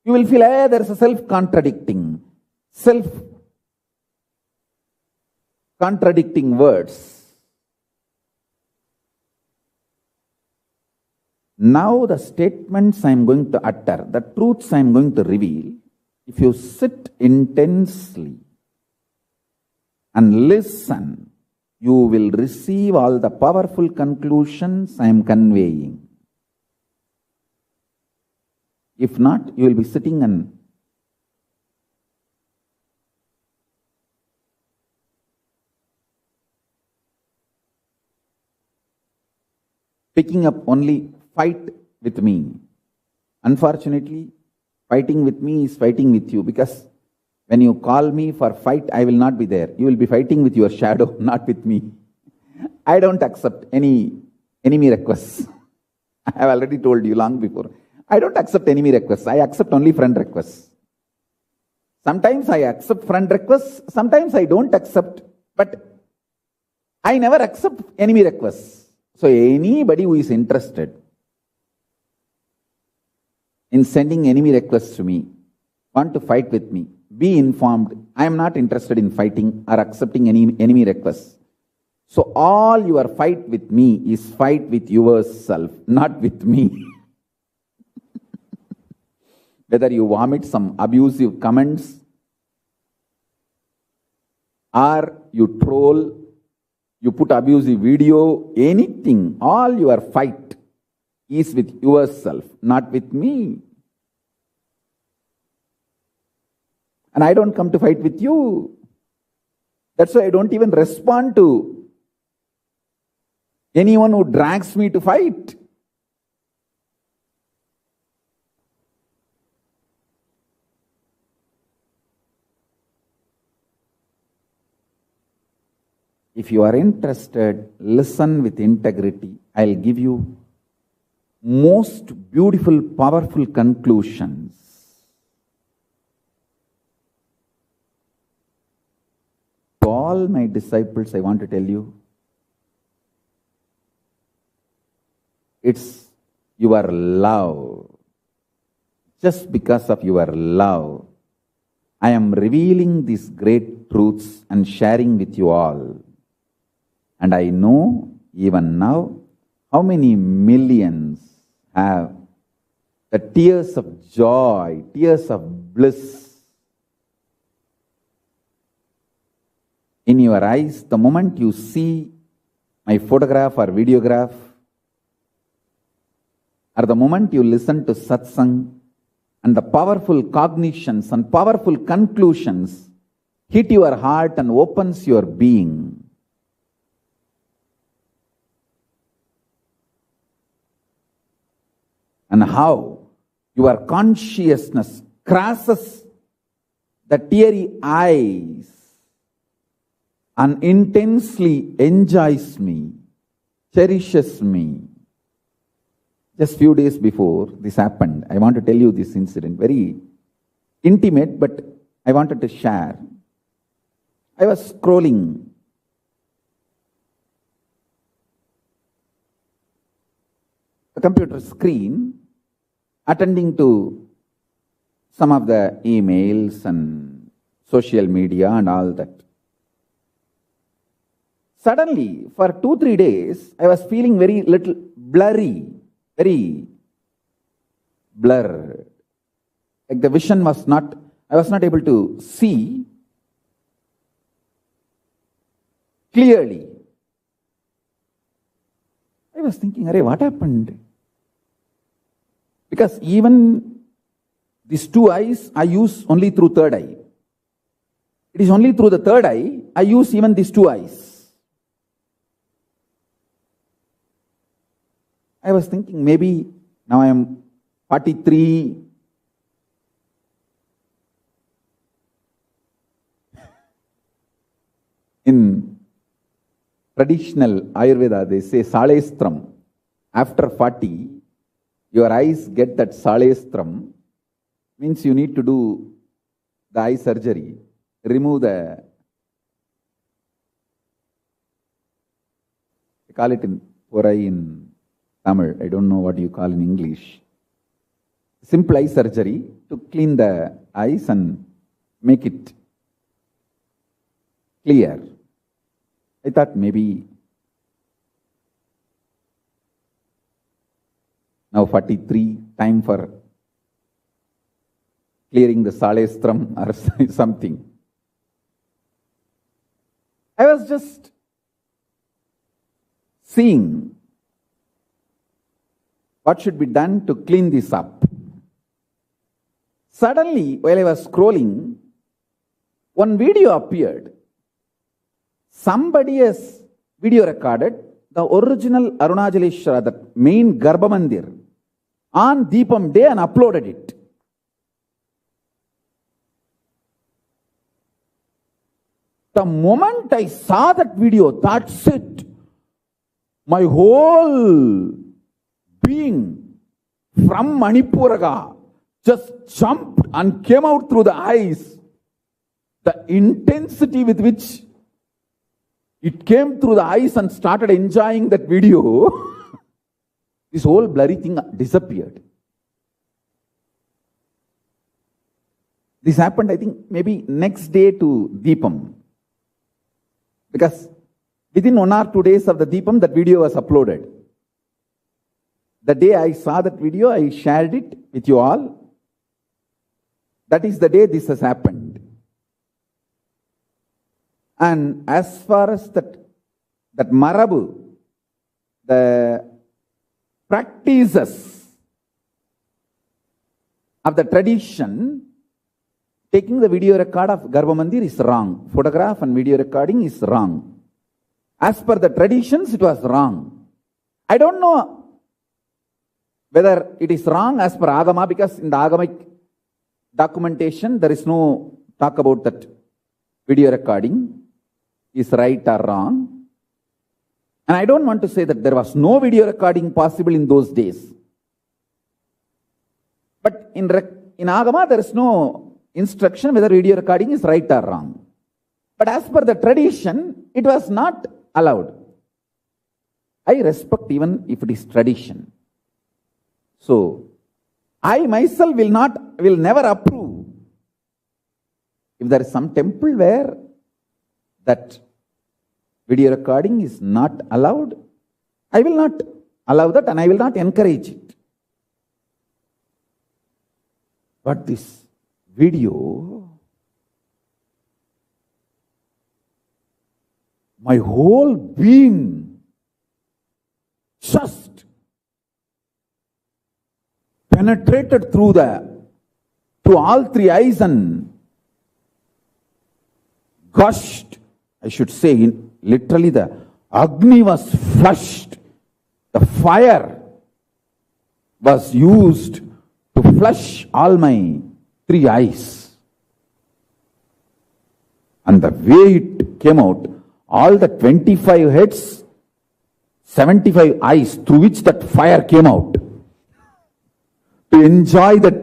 [SPEAKER 7] you will feel, there is a self-contradicting words. Now the statements I am going to utter, the truths I am going to reveal, if you sit intensely and listen, you will receive all the powerful conclusions I am conveying. If not, you will be sitting and picking up only fight with me. Unfortunately, fighting with me is fighting with you, because when you call me for fight, I will not be there. You will be fighting with your shadow, not with me. I don't accept any enemy requests. I have already told you long before. I don't accept enemy requests. I accept only friend requests. Sometimes I accept friend requests, sometimes I don't accept, but I never accept enemy requests. So anybody who is interested in sending enemy requests to me, want to fight with me, be informed, I am not interested in fighting or accepting any enemy requests. So all your fight with me is fight with yourself, not with me. Whether you vomit some abusive comments or you troll, you put abusive video, anything, all your fight is with yourself, not with me. And I don't come to fight with you. That's why I don't even respond to anyone who drags me to fight. If you are interested, listen with integrity. I'll give you most beautiful, powerful conclusions. To all my disciples, I want to tell you, it's your love. Just because of your love, I am revealing these great truths and sharing with you all. And I know even now how many millions have the tears of joy, tears of bliss in your eyes the moment you see my photograph or videograph, or the moment you listen to satsang, and the powerful cognitions and powerful conclusions hit your heart and opens your being. And how your consciousness crosses the teary eyes and intensely enjoys me, cherishes me. Just few days before this happened, I want to tell you this incident, very intimate, but I wanted to share. I was scrolling the computer screen, attending to some of the emails and social media and all that. Suddenly, for 2-3 days, I was feeling very little blurry, very blurred. Like the vision was not, I was not able to see clearly. I was thinking, Arey, what happened? Because even these two eyes I use only through third eye. It is only through the third eye I use even these two eyes. I was thinking maybe now I am 43. In traditional Ayurveda, they say salestram. After 40, your eyes get that salestram. Means you need to do the eye surgery. Remove the, they call it in Porai in Tamil. I don't know what you call in English. Simple eye surgery to clean the eyes and make it clear. I thought maybe now 43, time for clearing the salestram or something. I was just seeing what should be done to clean this up. Suddenly, while I was scrolling, one video appeared. Somebody has video recorded the original Arunachaleshwara, the main Garbha Mandir, on Deepam Day and uploaded it. The moment I saw that video, that's it. My whole being from Manipuraga just jumped and came out through the eyes. The intensity with which it came through the eyes and started enjoying that video, this whole blurry thing disappeared. This happened, I think, maybe next day to Deepam. Because within 1 or 2 days of the Deepam, that video was uploaded. The day I saw that video, I shared it with you all. That is the day this has happened. And as far as that Marabu, the practices of the tradition, taking the video record of Garbha Mandir is wrong. Photograph and video recording is wrong. As per the traditions, it was wrong. I don't know whether it is wrong as per Agama, because in the Agamic documentation, there is no talk about that video recording is right or wrong. And I don't want to say that there was no video recording possible in those days. But in Agama, there is no instruction whether video recording is right or wrong. But as per the tradition, it was not allowed. I respect even if it is tradition. So, I myself will never approve if there is some temple where that video recording is not allowed. I will not allow that and I will not encourage it. But this video, my whole being just penetrated through all three eyes and gushed, I should say, literally the Agni was flushed. The fire was used to flush all my three eyes. And the way it came out, all the 25 heads, 75 eyes through which that fire came out. To enjoy that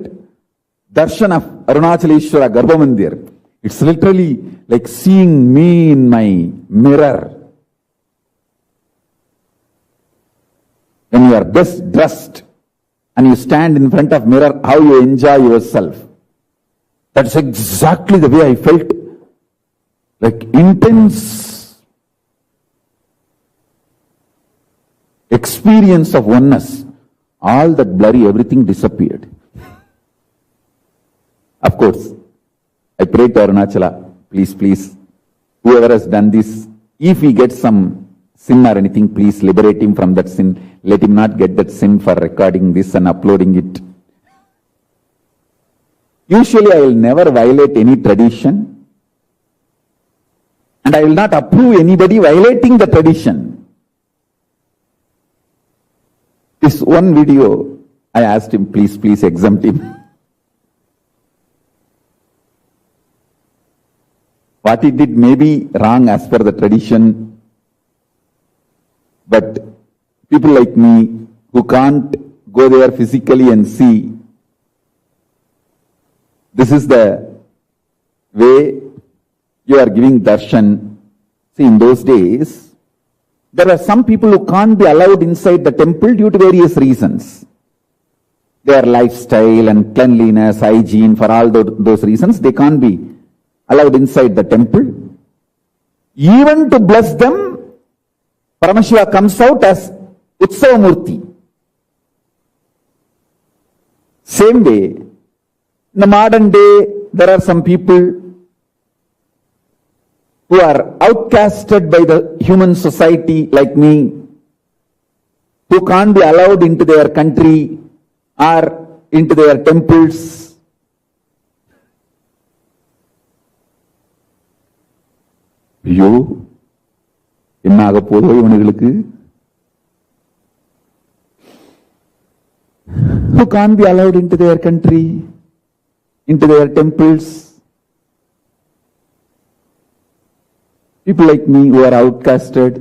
[SPEAKER 7] darshan of Arunachaleshwara Garbhamandir. It's literally like seeing me in my mirror. When you are best dressed and you stand in front of mirror, how you enjoy yourself. That's exactly the way I felt. Like intense experience of oneness. All that blurry, everything disappeared. Of course, I pray to Arunachala, please, whoever has done this, if he gets some sin or anything, please liberate him from that sin. Let him not get that sin for recording this and uploading it. Usually I will never violate any tradition, and I will not approve anybody violating the tradition. This one video, I asked him, please exempt him. What he did may be wrong as per the tradition, but people like me who can't go there physically and see, this is the way you are giving darshan. See, in those days, there are some people who can't be allowed inside the temple due to various reasons. Their lifestyle and cleanliness, hygiene, for all those reasons, they can't be allowed inside the temple. Even to bless them, Paramashiva comes out as Utsavamurti. Same way, in the modern day, there are some people who are outcasted by the human society like me, who can't be allowed into their country or into their temples. ஐயோ என்ன ஆக போதோ இவனுங்களுக்கு. Who can't be allowed into their country, into their temples. People like me who are outcasted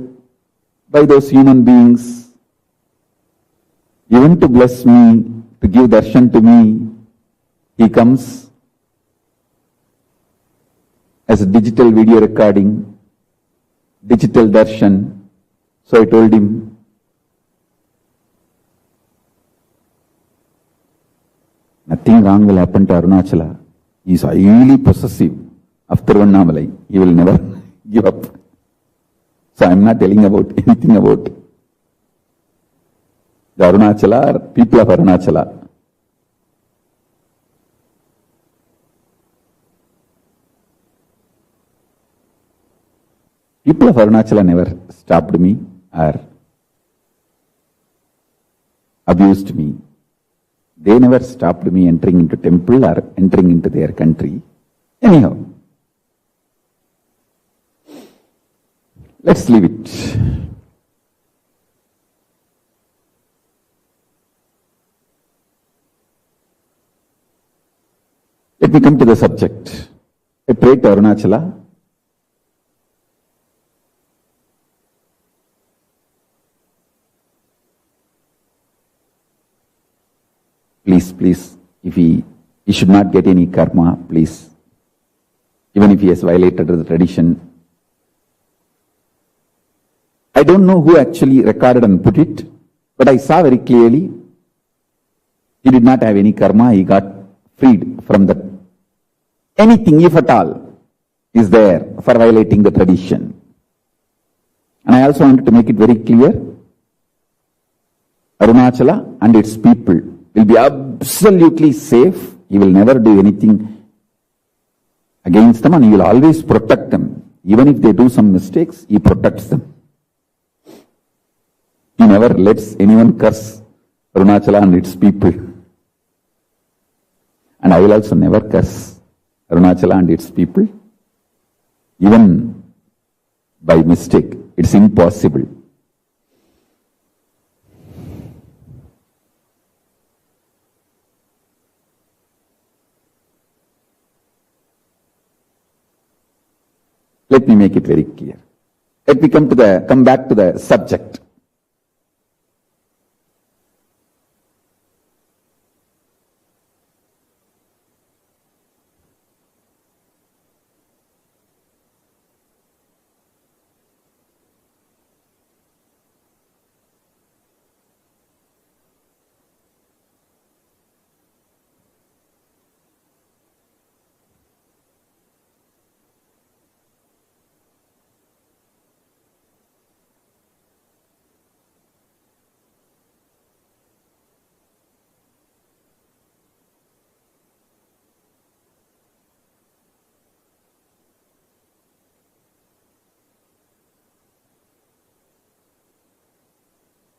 [SPEAKER 7] by those human beings, even to bless me, to give darshan to me, he comes as a digital video recording, digital darshan. So I told him, nothing wrong will happen to Arunachala. He is highly possessive of Tiruvannamalai. He will never give up. So I am not telling about anything about the Arunachala or people of Arunachala. People of Arunachala never stopped me or abused me. They never stopped me entering into temple or entering into their country. Anyhow, let's leave it. Let me come to the subject. I prayed to Arunachala. Please, if he should not get any karma, please. Even if he has violated the tradition. I don't know who actually recorded and put it, but I saw very clearly he did not have any karma. He got freed from that. Anything, if at all, is there for violating the tradition. And I also wanted to make it very clear, Arunachala and its people will be absolutely safe. He will never do anything against them, and he will always protect them. Even if they do some mistakes, he protects them. He never lets anyone curse Arunachala and its people. And I will also never curse Arunachala and its people, even by mistake. It's impossible. Let me make it very clear.
[SPEAKER 4] Let me come back to the subject.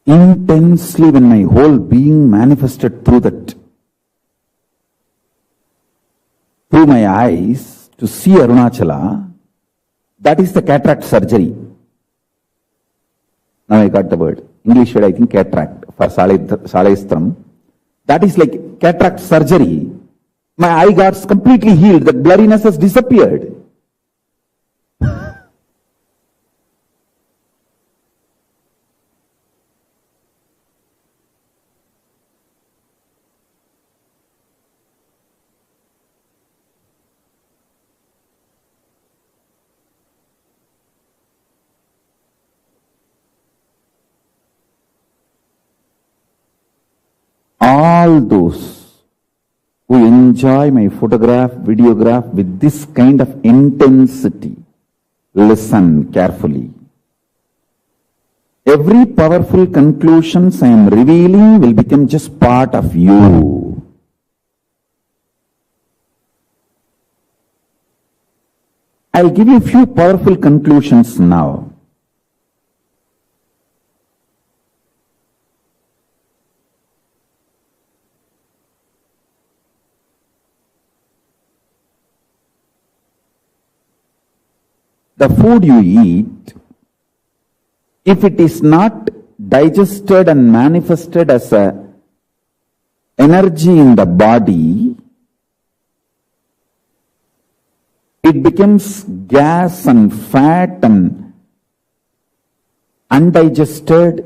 [SPEAKER 4] Intensely, when my whole being manifested through my eyes to see Arunachala, that is the cataract surgery. Now I got the word. English word, I think, cataract for Salaistram. That is like cataract surgery. My eye got completely healed. The blurriness has disappeared. All those who enjoy my photograph, videograph with this kind of intensity, listen carefully. Every powerful conclusions I am revealing will become just part of you. I'll give you a few powerful conclusions now. The food you eat, if it is not digested and manifested as a energy in the body, it becomes gas and fat and undigested,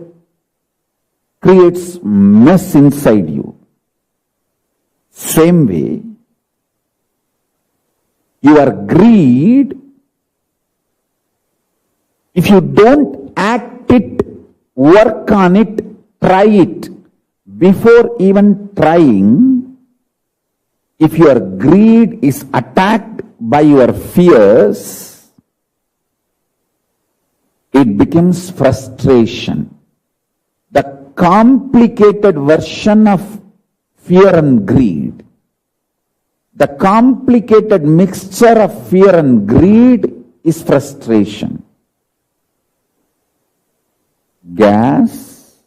[SPEAKER 4] creates mess inside you. Same way, your greed, if you don't act it, work on it, try it, before even trying, if your greed is attacked by your fears, it becomes frustration. The complicated version of fear and greed, the complicated mixture of fear and greed is frustration. Gas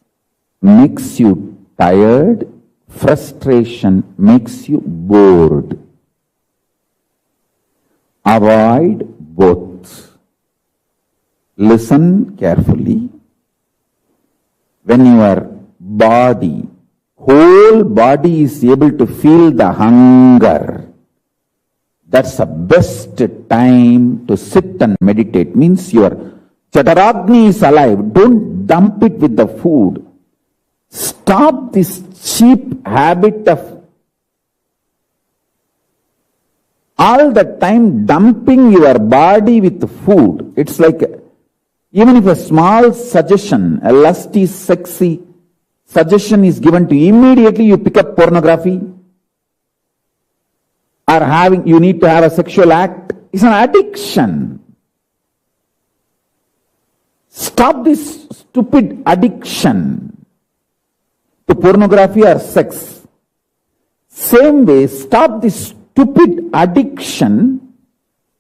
[SPEAKER 4] makes you tired, frustration makes you bored. Avoid both. Listen carefully. When your body, whole body is able to feel the hunger, that's the best time to sit and meditate. Means your Chaturagni is alive. Don't dump it with the food. Stop this cheap habit of all the time dumping your body with food. It's like, even if a small suggestion, a lusty, sexy suggestion is given to you, immediately you pick up pornography or you need to have a sexual act. It's an addiction. Stop this stupid addiction to pornography or sex. Same way, stop this stupid addiction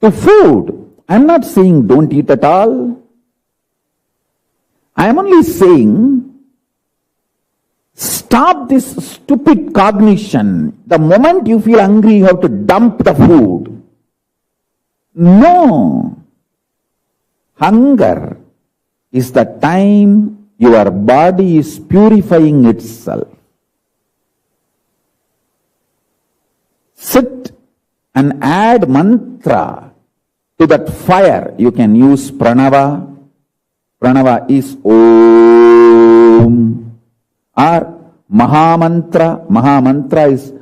[SPEAKER 4] to food. I'm not saying don't eat at all. I am only saying stop this stupid cognition. The moment you feel hungry, you have to dump the food. No. Hunger is the time your body is purifying itself. Sit and add mantra to that fire. You can use pranava, Pranava is Om. Or Mahamantra. Mahamantra is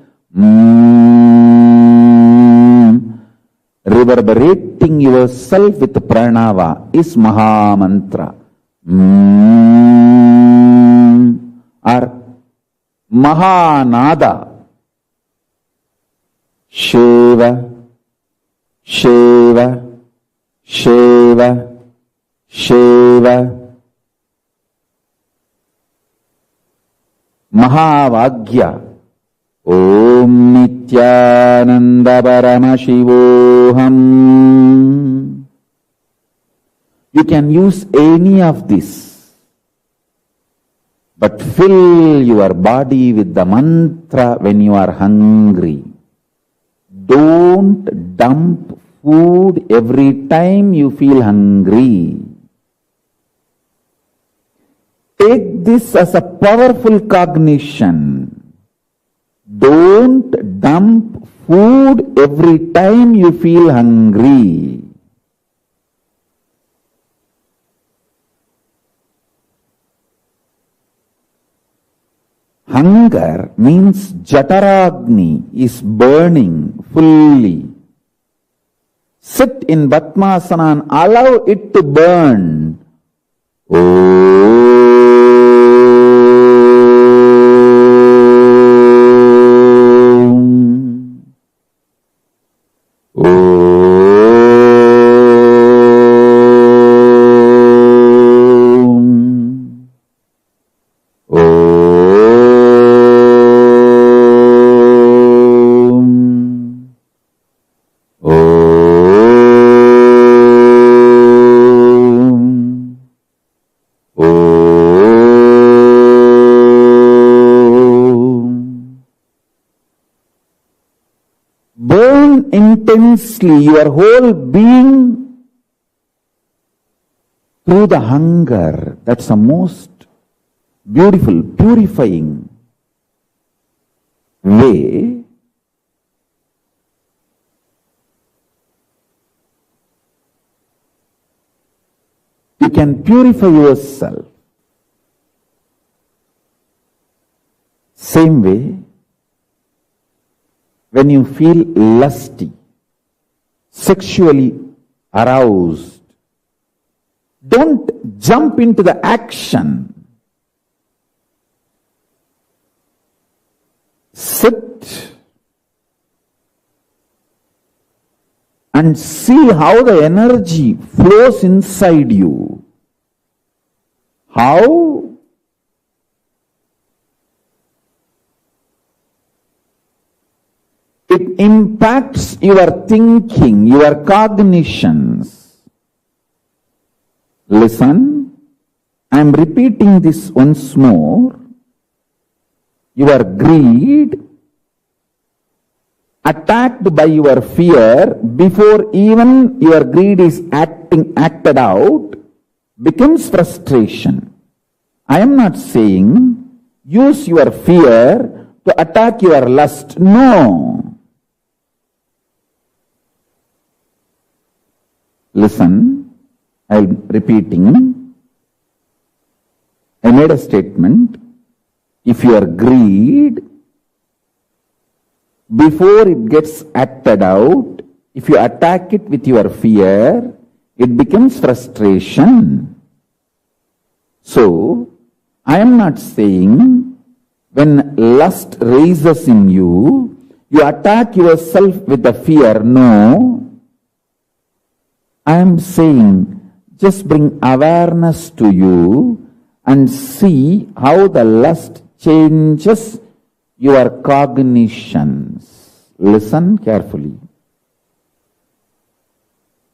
[SPEAKER 4] reverberating yourself with pranava is Mahamantra. Or Mahanada. Shiva, Shiva, Shiva, Shiva. Mahavagya. Om Nithyananda Paramashivoham. You can use any of this, but fill your body with the mantra when you are hungry. Don't dump food every time you feel hungry. Take this as a powerful cognition. Don't dump food every time you feel hungry. Hunger means Jataragni is burning fully. Sit in Batmasana and allow it to burn. Intensely your whole being through the hunger. That's the most beautiful, purifying way you can purify yourself. Same way, when you feel lusty, sexually aroused, don't jump into the action. Sit and see how the energy flows inside you. How it impacts your thinking, your cognitions. Listen, I am repeating this once more. Your greed, attacked by your fear before even your greed is acted out, becomes frustration. I am not saying use your fear to attack your lust. No. Listen, I am repeating. I made a statement. If your greed, before it gets acted out, if you attack it with your fear, it becomes frustration. So, I am not saying when lust raises in you, you attack yourself with the fear. No. I am saying just bring awareness to you and see how the lust changes your cognitions. Listen carefully.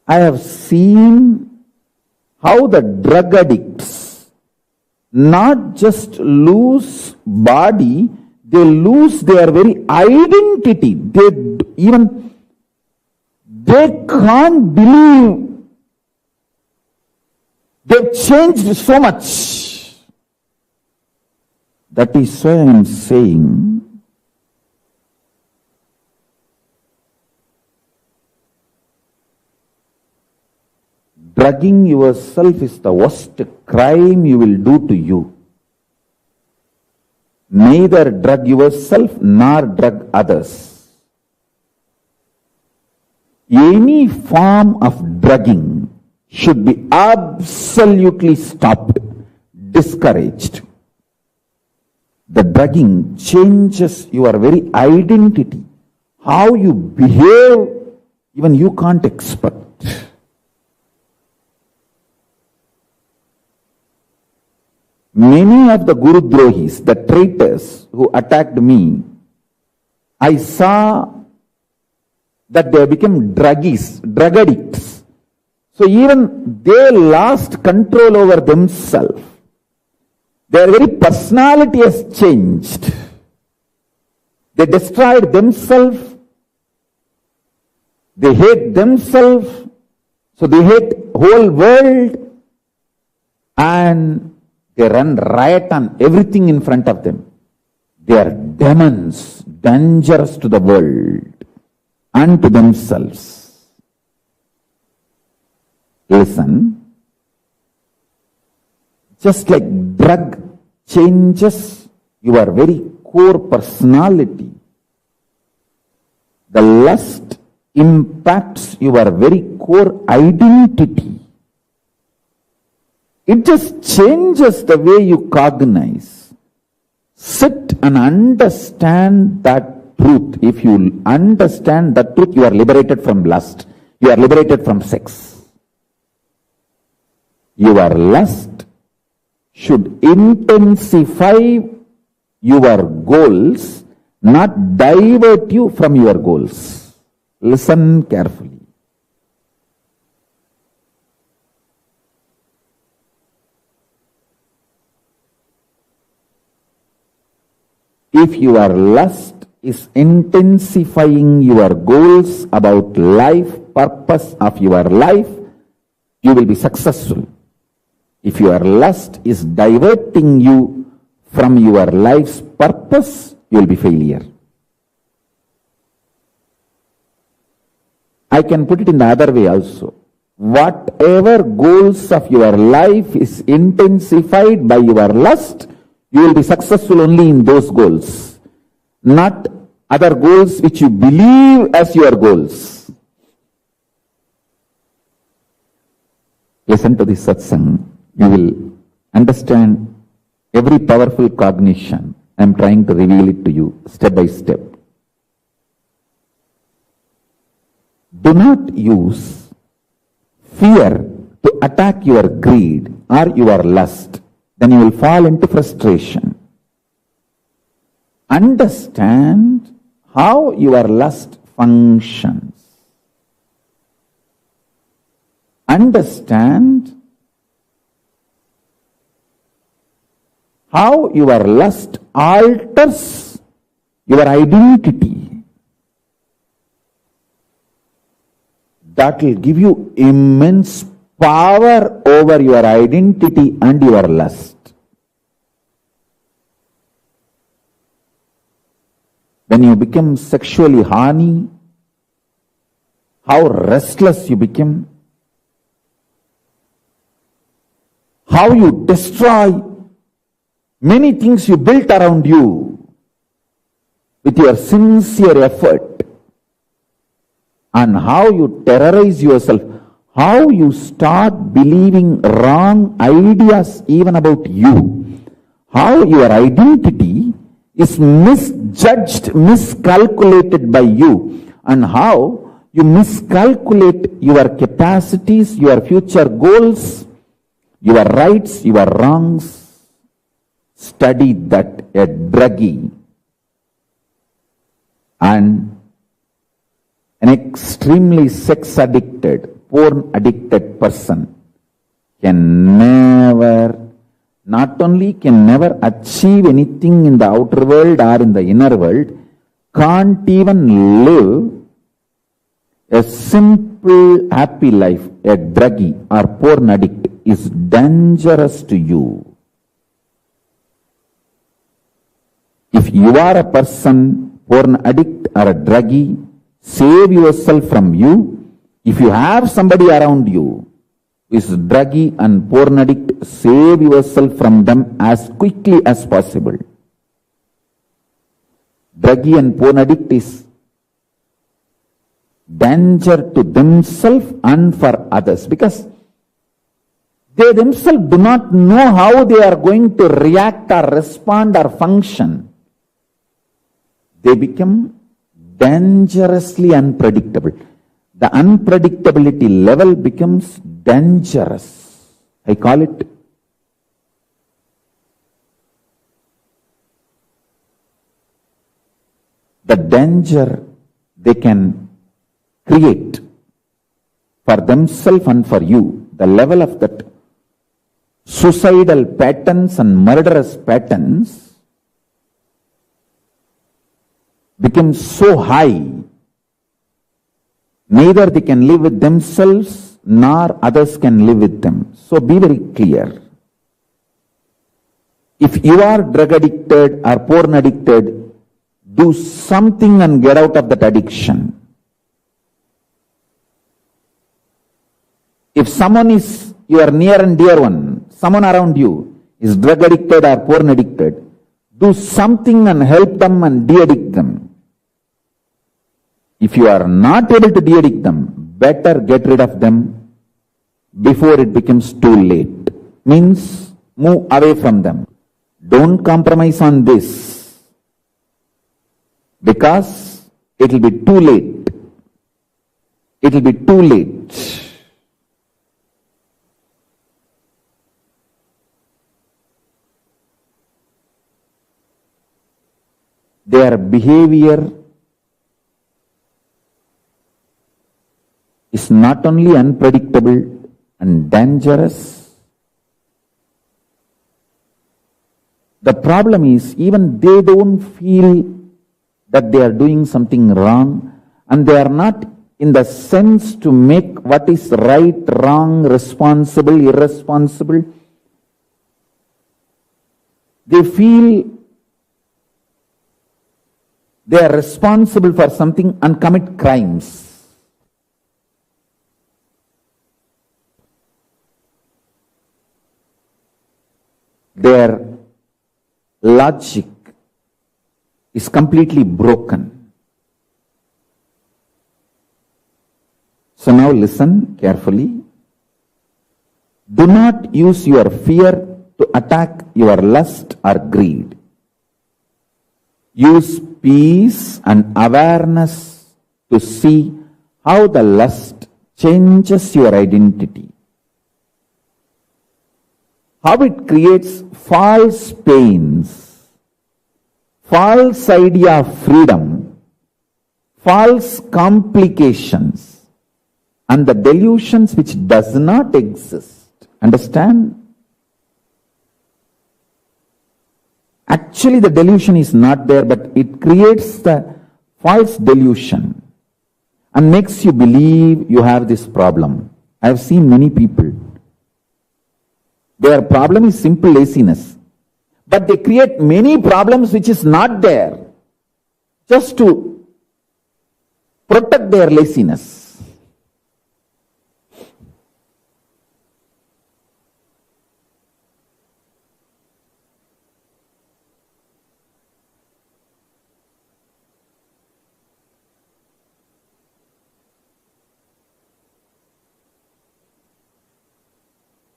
[SPEAKER 4] I have seen how the drug addicts not just lose body, they lose their very identity. They can't believe they've changed so much. That is why I am saying drugging yourself is the worst crime you will do to you. Neither drug yourself nor drug others. Any form of drugging should be absolutely stopped, discouraged. The drugging changes your very identity. How you behave, even you can't expect. Many of the Guru Drohis, the traitors who attacked me, I saw that they became drug addicts. So even they lost control over themselves. Their very personality has changed. They destroyed themselves. They hate themselves. So they hate whole world. And they run riot on everything in front of them. They are demons, dangerous to the world and to themselves. Listen. Just like drug changes your very core personality, the lust impacts your very core identity. It just changes the way you cognize. Sit and understand that truth. If you understand that truth, you are liberated from lust. You are liberated from sex. Your lust should intensify your goals, not divert you from your goals. Listen carefully. If your lust is intensifying your goals about life, purpose of your life, you will be successful. If your lust is diverting you from your life's purpose, you will be failure. I can put it in the other way also. Whatever goals of your life is intensified by your lust, you will be successful only in those goals, not other goals which you believe as your goals. Listen to this satsang. You will understand every powerful cognition. I am trying to reveal it to you step by step. Do not use fear to attack your greed or your lust. Then you will fall into frustration. Understand how your lust functions. Understand how your lust alters your identity. That will give you immense power over your identity and your lust. When you become sexually horny, how restless you become, how you destroy many things you built around you with your sincere effort, and how you terrorize yourself, how you start believing wrong ideas even about you, how your identity is misjudged, miscalculated by you, and how you miscalculate your capacities, your future goals, your rights, your wrongs. Study that a druggie and an extremely sex-addicted, porn-addicted person can never, not only can never achieve anything in the outer world or in the inner world, can't even live a simple, happy life. A druggie or porn addict is dangerous to you. If you are a person, porn addict or a druggie, save yourself from you. If you have somebody around you who is druggie and porn addict, save yourself from them as quickly as possible. Druggie and porn addict is danger to themselves and for others, because they themselves do not know how they are going to react or respond or function. They become dangerously unpredictable. The unpredictability level becomes dangerous. I call it the danger they can create for themselves and for you. The level of that suicidal patterns and murderous patterns becomes so high, neither they can live with themselves nor others can live with them. So be very clear. If you are drug addicted or porn addicted, do something and get out of that addiction. If someone is your near and dear one, someone around you is drug addicted or porn addicted, do something and help them and de-addict them. If you are not able to de-addict them, better get rid of them before it becomes too late. Means move away from them. Don't compromise on this, because it will be too late. It will be too late. Their behavior is not only unpredictable and dangerous, the problem is even they don't feel that they are doing something wrong, and they are not in the sense to make what is right, wrong, responsible, irresponsible. They feel they are responsible for something and commit crimes. Their logic is completely broken. So now listen carefully. Do not use your fear to attack your lust or greed. Use peace and awareness to see how the lust changes your identity, how it creates false pains, false idea of freedom, false complications, and the delusions which does not exist. Understand? Actually, the delusion is not there, but it creates the false delusion and makes you believe you have this problem. I have seen many people. Their problem is simple laziness, but they create many problems which is not there just to protect their laziness.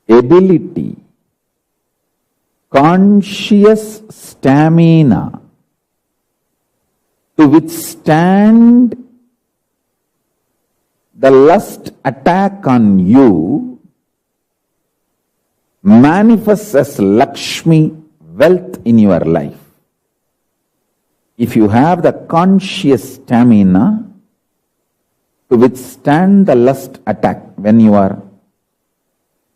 [SPEAKER 4] Ability, conscious stamina to withstand the lust attack on you manifests as Lakshmi, wealth in your life. If you have the conscious stamina to withstand the lust attack when you are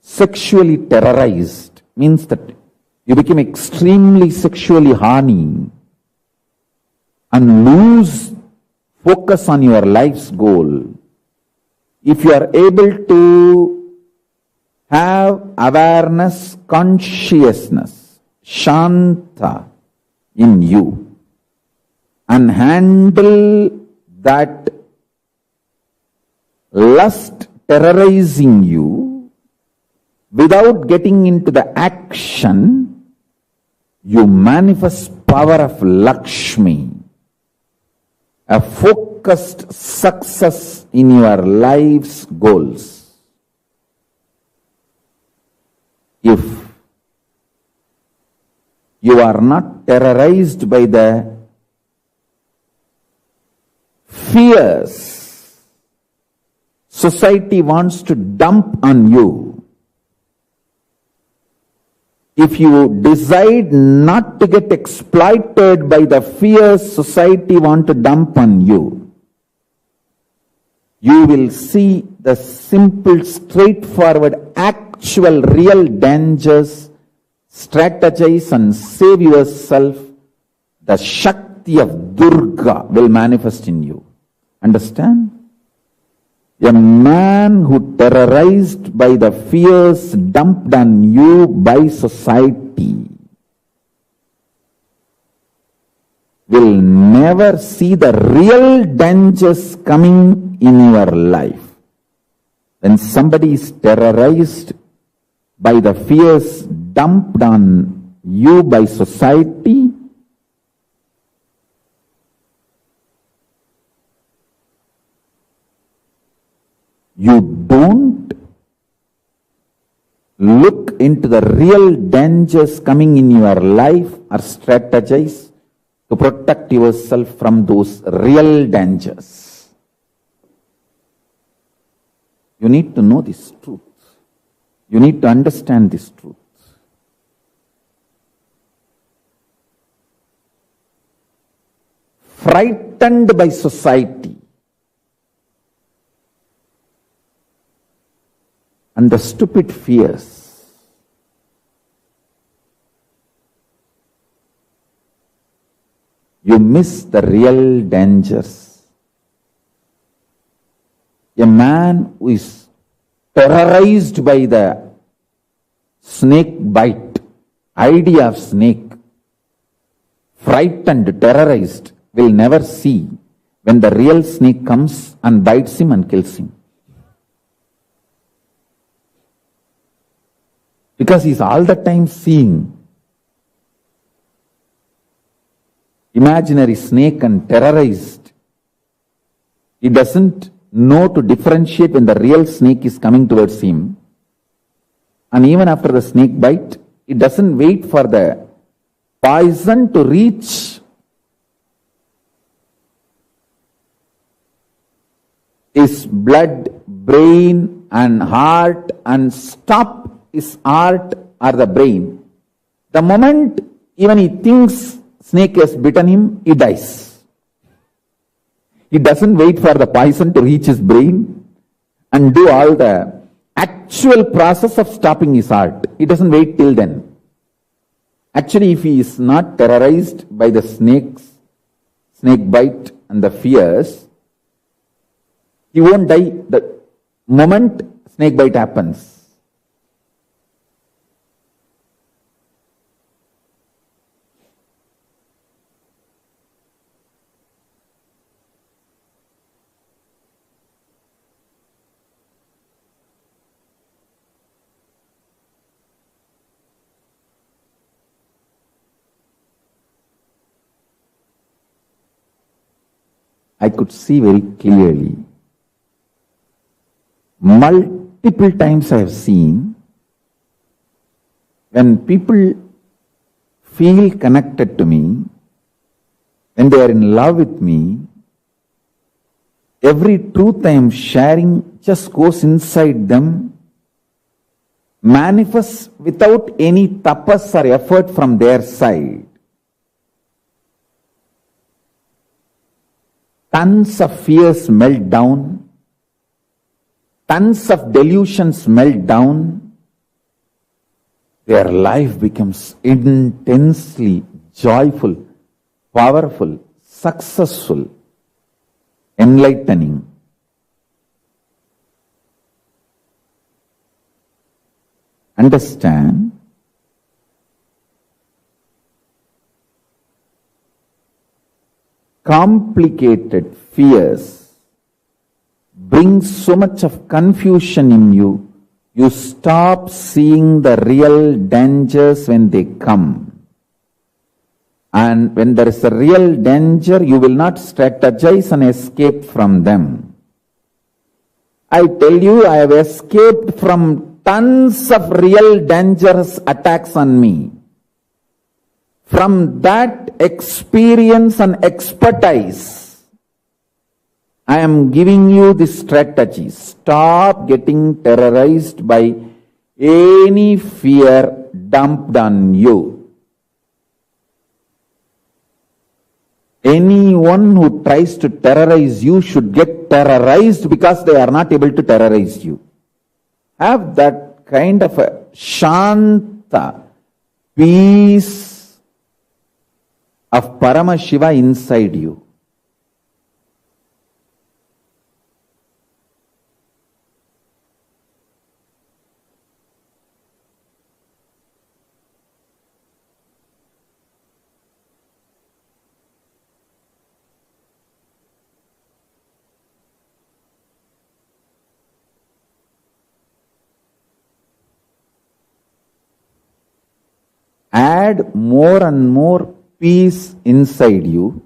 [SPEAKER 4] sexually terrorized, means that you become extremely sexually horny and lose focus on your life's goal. If you are able to have awareness, consciousness, Shanta in you, and handle that lust terrorizing you, without getting into the action, you manifest power of Lakshmi, a focused success in your life's goals. If you are not terrorized by the fears society wants to dump on you, if you decide not to get exploited by the fears society want to dump on you, you will see the simple, straightforward, actual, real dangers, strategize and save yourself. The Shakti of Durga will manifest in you. Understand? A man who terrorized by the fears dumped on you by society will never see the real dangers coming in your life. When somebody is terrorized by the fears dumped on you by society, you don't look into the real dangers coming in your life or strategize to protect yourself from those real dangers. You need to know this truth. You need to understand this truth. Frightened by society and the stupid fears, you miss the real dangers. A man who is terrorized by the snake bite, idea of snake, frightened, terrorized, will never see when the real snake comes and bites him and kills him. Because he's all the time seeing imaginary snake and terrorized. He doesn't know to differentiate when the real snake is coming towards him. And even after the snake bite, he doesn't wait for the poison to reach his blood, brain and heart and stop his heart or the brain. The moment even he thinks snake has bitten him, he dies. He doesn't wait for the poison to reach his brain and do all the actual process of stopping his heart. He doesn't wait till then. Actually, if he is not terrorized by the snake bite and the fears, he won't die the moment snake bite happens. I could see very clearly. Multiple times I have seen when people feel connected to me, when they are in love with me, every truth I am sharing just goes inside them, manifests without any tapas or effort from their side. Tons of fears melt down. Tons of delusions melt down. Their life becomes intensely joyful, powerful, successful, enlightening. Understand? Complicated fears bring so much of confusion in you, you stop seeing the real dangers when they come. And when there is a real danger, you will not strategize and escape from them. I tell you, I have escaped from tons of real dangerous attacks on me. From that experience and expertise, I am giving you this strategy. Stop getting terrorized by any fear dumped on you. Anyone who tries to terrorize you should get terrorized because they are not able to terrorize you. Have that kind of a shanta, peace of Paramashiva inside you. Add more and more peace inside you.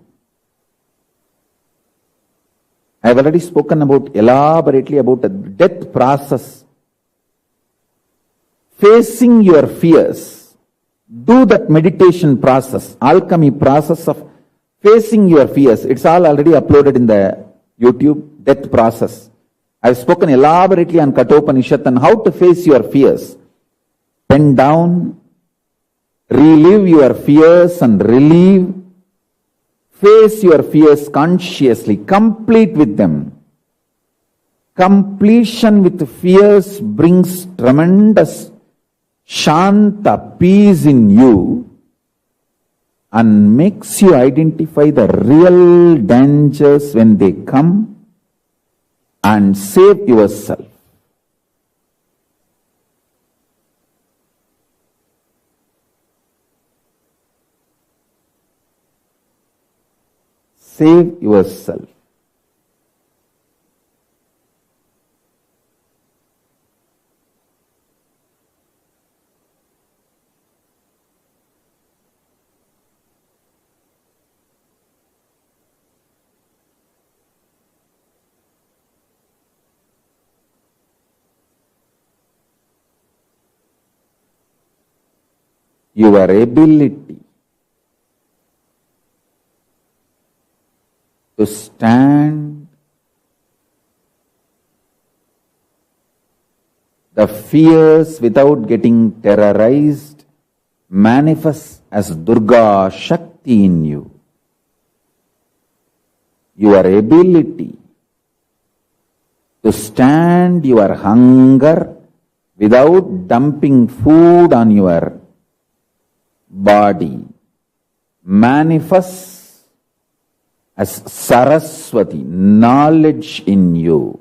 [SPEAKER 4] I have already spoken elaborately about the death process. Facing your fears. Do that meditation process, alchemy process of facing your fears. It's all already uploaded in the YouTube, death process. I've spoken elaborately on Kathopanishad and how to face your fears. Pen down. Relive your fears and relieve. Face your fears consciously. Complete with them. Completion with fears brings tremendous shanta, peace in you, and makes you identify the real dangers when they come and save yourself. Save yourself. Your ability to stand the fears without getting terrorized manifests as Durga Shakti in you. Your ability to stand your hunger without dumping food on your body manifests as Saraswati, knowledge in you.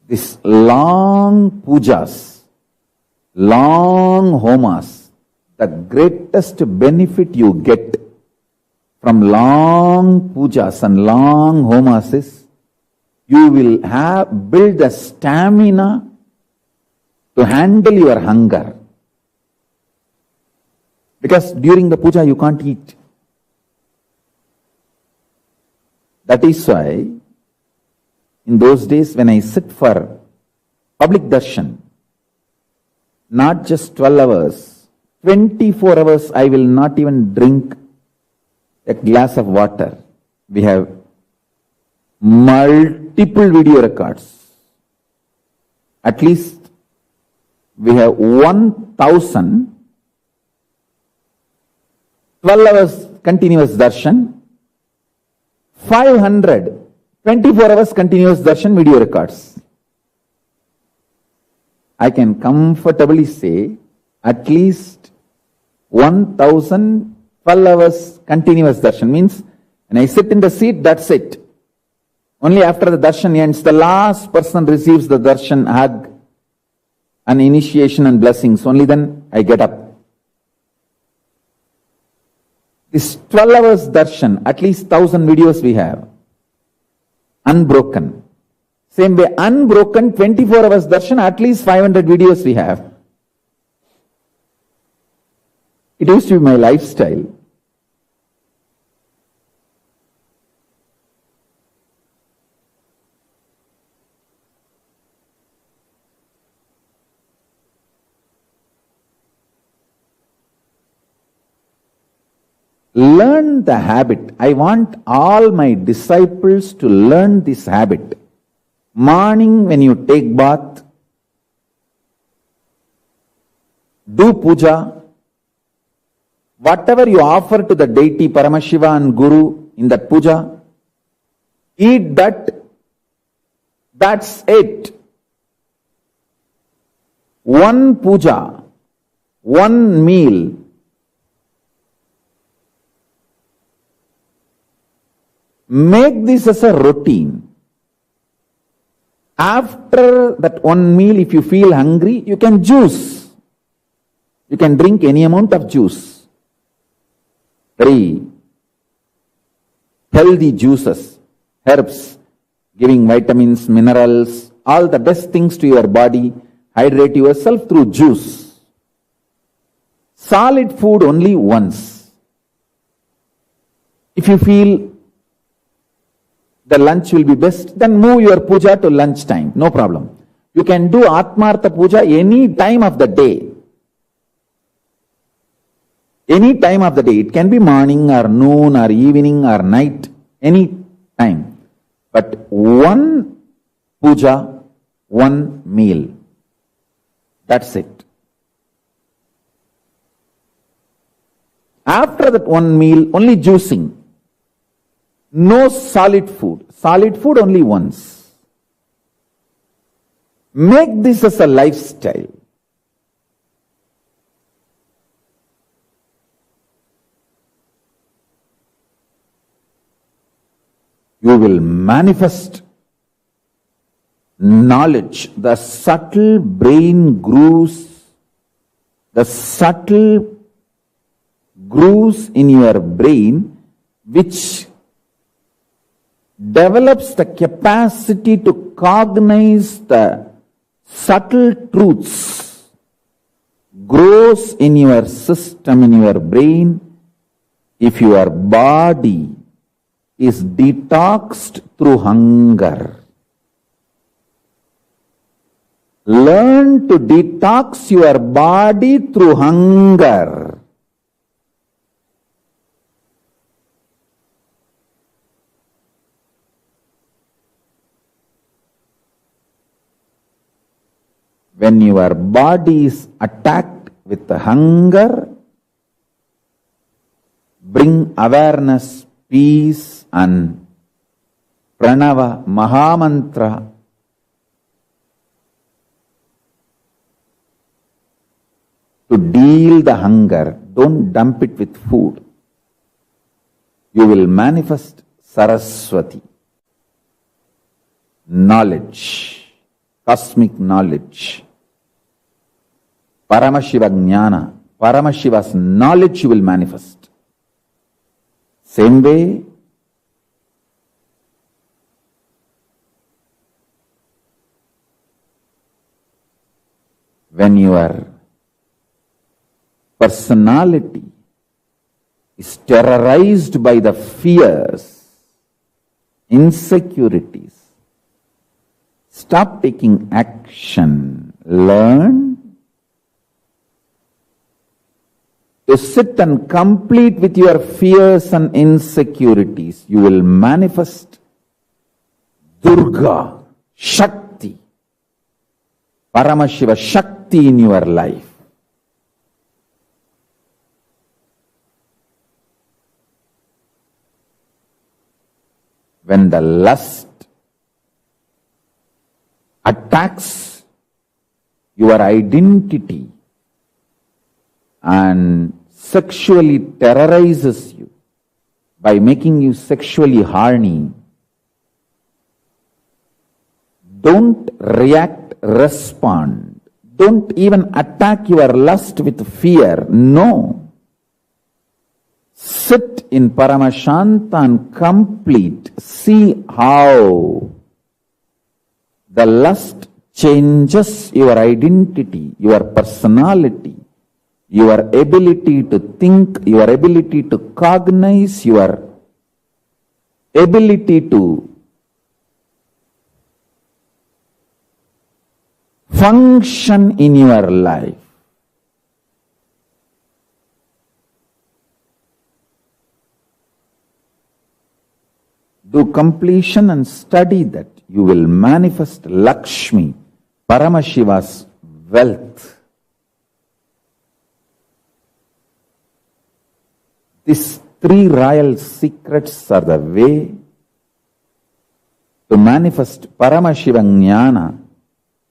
[SPEAKER 4] This long pujas, long homas, the greatest benefit you get from long pujas and long homas is you will build the stamina to handle your hunger. Because during the puja you can't eat. That is why in those days when I sit for public darshan, not just 12 hours, 24 hours I will not even drink a glass of water. We have multiple video records. At least we have 1,000 12 hours continuous darshan, 500 24 hours continuous darshan video records. I can comfortably say at least 1,000 12 hours continuous darshan. Means when I sit in the seat, that's it. Only after the darshan ends, the last person receives the darshan hug and initiation and blessings. Only then I get up.
[SPEAKER 7] This 12 hours darshan, at least 1,000 videos we have. Unbroken. Same way, unbroken 24 hours darshan, at least 500 videos we have. It used to be my lifestyle. Learn the habit. I want all my disciples to learn this habit. Morning when you take bath, do puja. Whatever you offer to the deity Paramashiva and Guru in that puja, eat that. That's it. One puja, one meal. Make this as a routine. After that one meal, if you feel hungry, you can juice. You can drink any amount of juice. Very healthy juices, herbs, giving vitamins, minerals, all the best things to your body. Hydrate yourself through juice. Solid food only once. If you feel the lunch will be best, then move your puja to lunch time. No problem. You can do Atmartha puja any time of the day. Any time of the day. It can be morning or noon or evening or night. Any time. But one puja, one meal. That's it. After that one meal, only juicing. No solid food. Solid food only once. Make this as a lifestyle. You will manifest knowledge, the subtle brain grooves, the subtle grooves in your brain which develops the capacity to cognize the subtle truths, grows in your system, in your brain, if your body is detoxed through hunger. Learn to detox your body through hunger. When your body is attacked with the hunger, bring awareness, peace and pranava, mahamantra. To deal the hunger, don't dump it with food. You will manifest Saraswati, knowledge, cosmic knowledge. Paramashiva Jnana, Paramashiva's knowledge you will manifest. Same way, when your personality is terrorized by the fears, insecurities, stop taking action. Learn to sit and complete with your fears and insecurities. You will manifest Durga, Shakti, Paramashiva Shakti in your life. When the lust attacks your identity and sexually terrorizes you by making you sexually horny, don't react, respond. Don't even attack your lust with fear. No. Sit in Paramashanta and complete. See how the lust changes your identity, your personality, your ability to think, your ability to cognize, your ability to function in your life. Do completion and study that. You will manifest Lakshmi, Paramashiva's wealth. These three royal secrets are the way to manifest Paramashiva Jnana,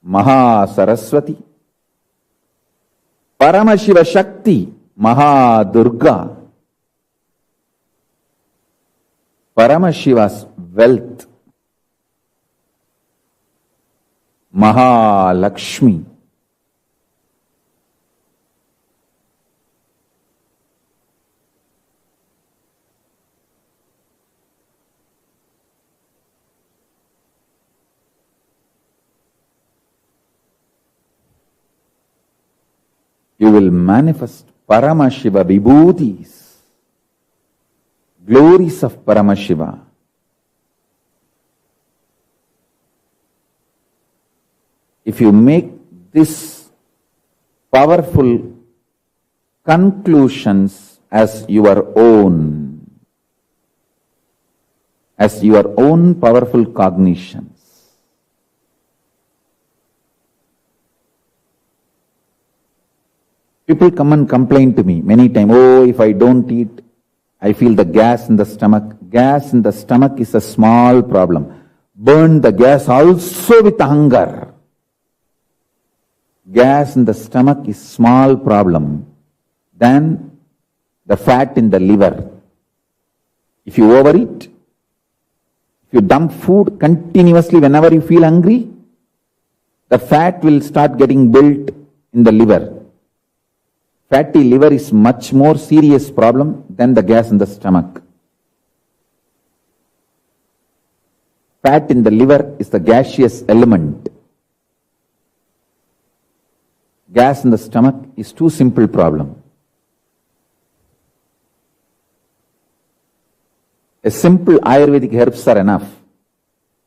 [SPEAKER 7] Maha Saraswati, Paramashiva Shakti, Maha Durga, Paramashiva's wealth, Maha Lakshmi. You will manifest Paramashiva Vibhutis, glories of Paramashiva. If you make this powerful conclusions as your own powerful cognitions, people come and complain to me many times, oh, if I don't eat, I feel the gas in the stomach. Gas in the stomach is a small problem. Burn the gas also with hunger. Gas in the stomach is small problem than the fat in the liver. If you overeat, if you dump food continuously whenever you feel hungry, the fat will start getting built in the liver. Fatty liver is much more serious problem than the gas in the stomach. Fat in the liver is the gaseous element. Gas in the stomach is too simple problem. A simple Ayurvedic herbs are enough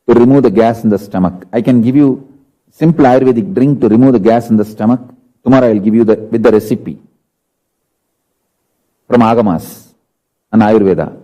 [SPEAKER 7] to remove the gas in the stomach. I can give you simple Ayurvedic drink to remove the gas in the stomach. Tomorrow I will give you with the recipe from Agamas and Ayurveda.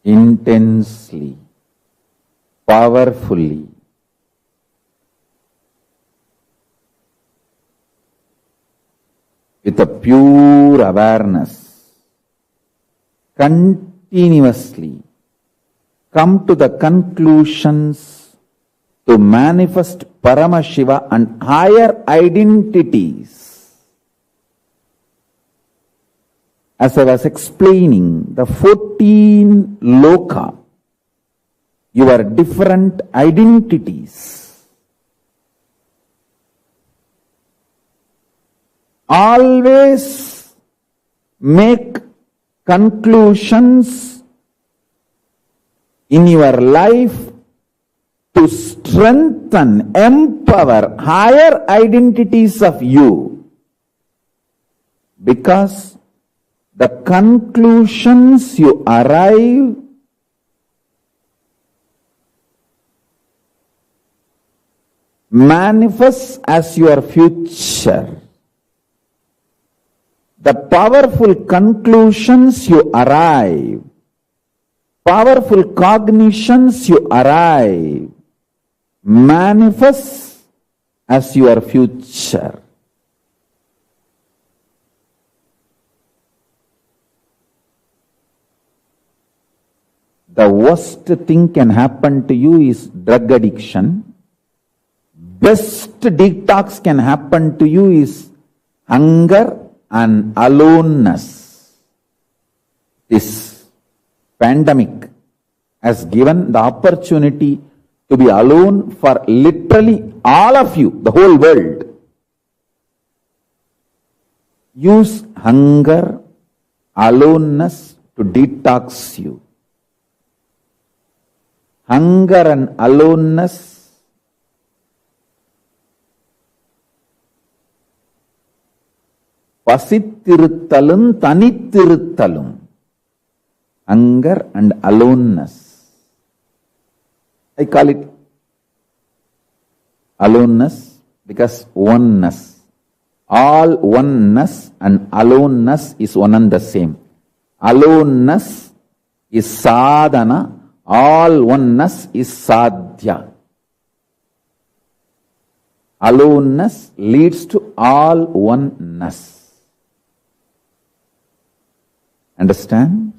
[SPEAKER 7] Intensely, powerfully, with a pure awareness, continuously come to the conclusions to manifest Paramashiva and higher identities. As I was explaining, the 14 loka, your different identities, always make conclusions in your life to strengthen, empower higher identities of you, because the conclusions you arrive manifests as your future. The powerful conclusions you arrive, powerful cognitions you arrive, manifests as your future. The worst thing can happen to you is drug addiction. Best detox can happen to you is hunger and aloneness. This pandemic has given the opportunity to be alone for literally all of you, the whole world. Use hunger, aloneness to detox you. Hunger and aloneness பசித்திருத்தலும் தனித்திருத்தலும். Hunger and aloneness. I call it aloneness because oneness. All oneness and aloneness is one and the same. Aloneness is sadhana, all oneness is sadhya. Aloneness leads to all oneness. Understand?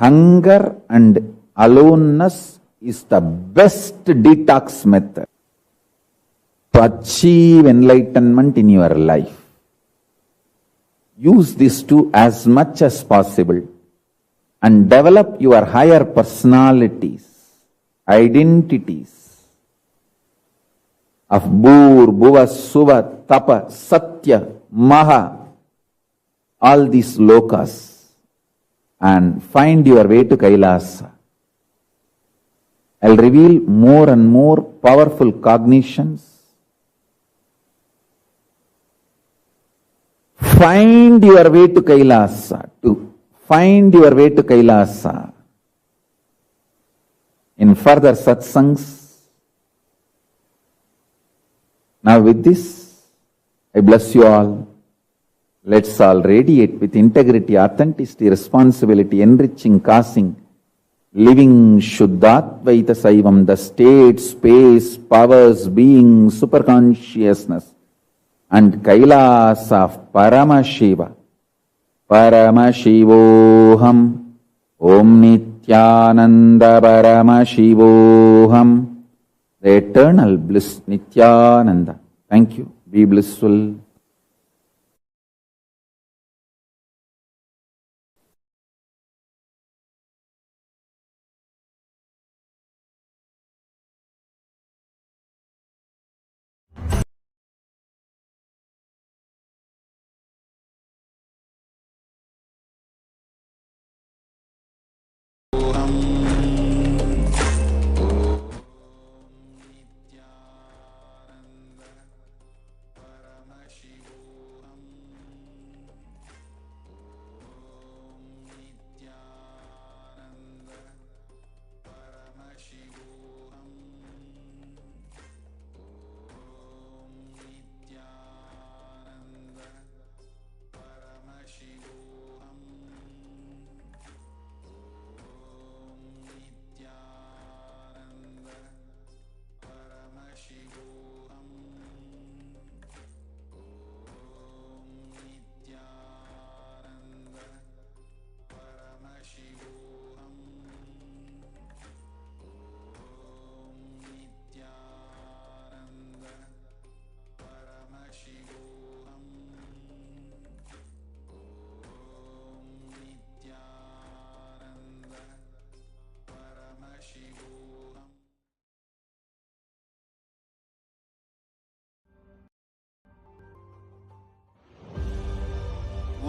[SPEAKER 7] Hunger and aloneness is the best detox method to achieve enlightenment in your life. Use these two as much as possible and develop your higher personalities, identities of Bhur, Bhuva, Suva, Tapa, Satya, Maha, all these lokas, and find your way to Kailasa. I'll reveal more and more powerful cognitions. Find your way to Kailasa. To find your way to Kailasa. In further satsangs. Now with this, I bless you all. Let's all radiate with integrity, authenticity, responsibility, enriching, causing, living Shuddhatvaita Saivam, the state, space, powers, being, superconsciousness, and Kailasa of Paramashiva. Paramashivoham, Om Nithyananda Paramashivoham, the eternal bliss Nithyananda. Thank you. Be blissful.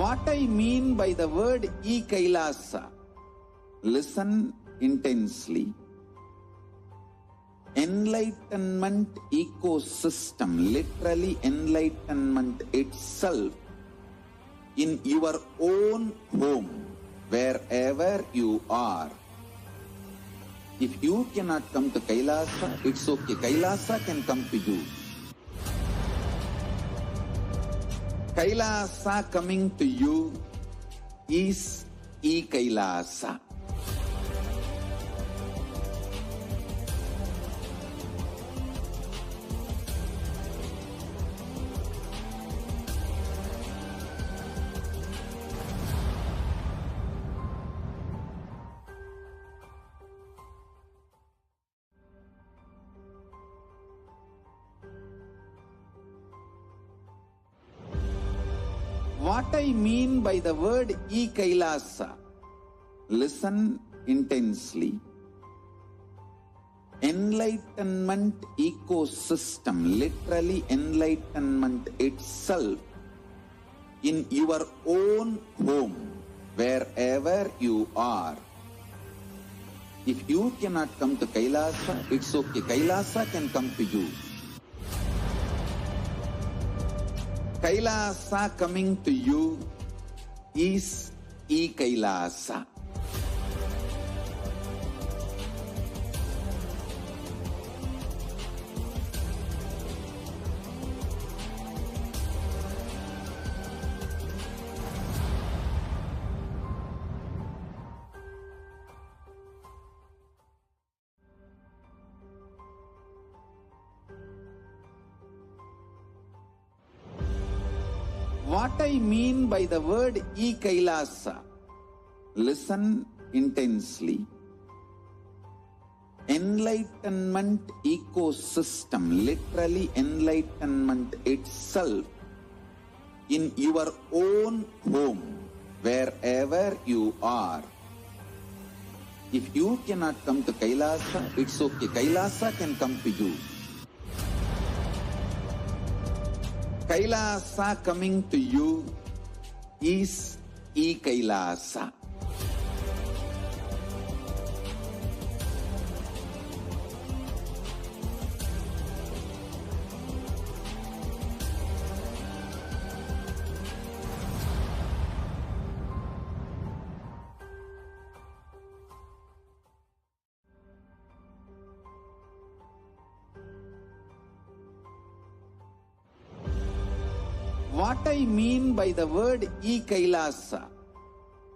[SPEAKER 7] What I mean by the word KAILASA, listen intensely.
[SPEAKER 4] enlightenment ecosystem, literally enlightenment itself, in your own home, wherever you are. If you cannot come to Kailasa, it's okay. Kailasa can come to you. Kailasa coming to you is e-Kailasa. What I mean by the word e-Kailasa, listen intensely. Enlightenment ecosystem, literally enlightenment itself, in your own home, wherever you are. If you cannot come to Kailasa, it's okay. Kailasa can come to you. Kailasa coming to you is e-Kailasa. What I mean by the word e-Kailasa, listen intensely. Enlightenment ecosystem, literally enlightenment itself, in your own home, wherever you are. If you cannot come to Kailasa, it's okay. Kailasa can come to you. Kailasa coming to you is e-Kailasa. What I mean by the word e-Kailasa,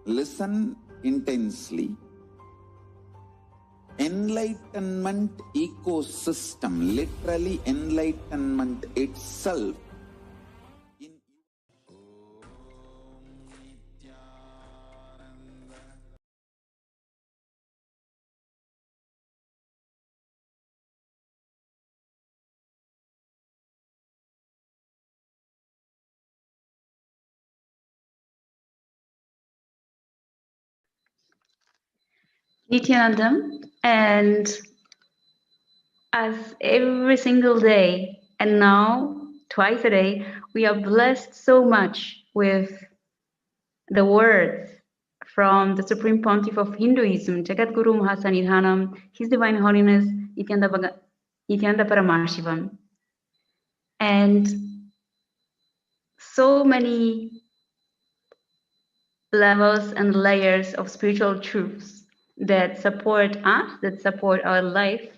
[SPEAKER 4] listen intensely. Enlightenment ecosystem, literally enlightenment itself, in
[SPEAKER 9] Nithyanandam, and as every single day, and now twice a day, we are blessed so much with the words from the Supreme Pontiff of Hinduism, Jagatguru Mahasannidhanam, His Divine Holiness, Nithyananda Paramashivam. And so many levels and layers of spiritual truths that support us, that support our life,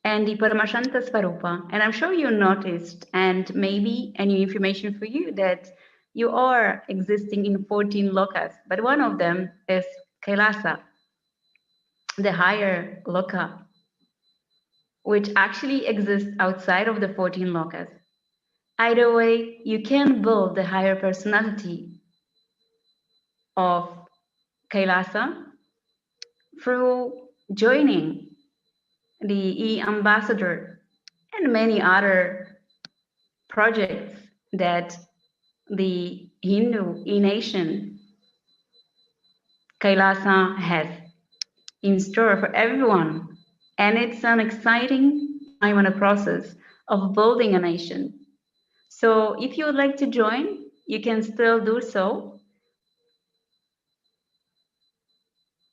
[SPEAKER 9] and the Paramashanta Svarupa. And I'm sure you noticed, and maybe any information for you, that you are existing in 14 lokas, but one of them is Kailasa, the higher loka, which actually exists outside of the 14 lokas. Either way, you can build the higher personality of Kailasa through joining the e-ambassador and many other projects that the Hindu e-nation Kailasa has in store for everyone. And it's an exciting time and a process of building a nation. So if you would like to join, you can still do so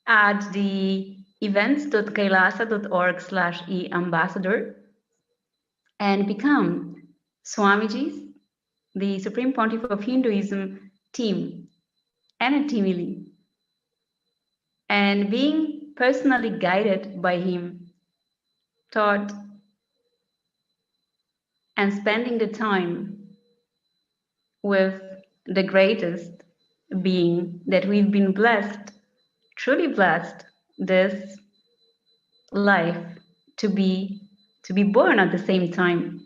[SPEAKER 9] at the events.kailasa.org/e-ambassador and become Swamiji's, the Supreme Pontiff of Hinduism team and a teamily. And being personally guided by him, taught and spending the time with the greatest being that we've been blessed, truly blessed this life to be born at the same time.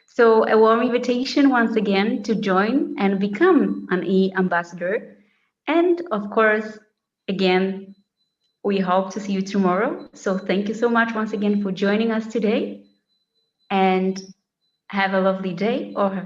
[SPEAKER 9] So a warm invitation once again to join and become an e-ambassador. And of course, again, we hope to see you tomorrow. So thank you so much once again for joining us today, and have a lovely day or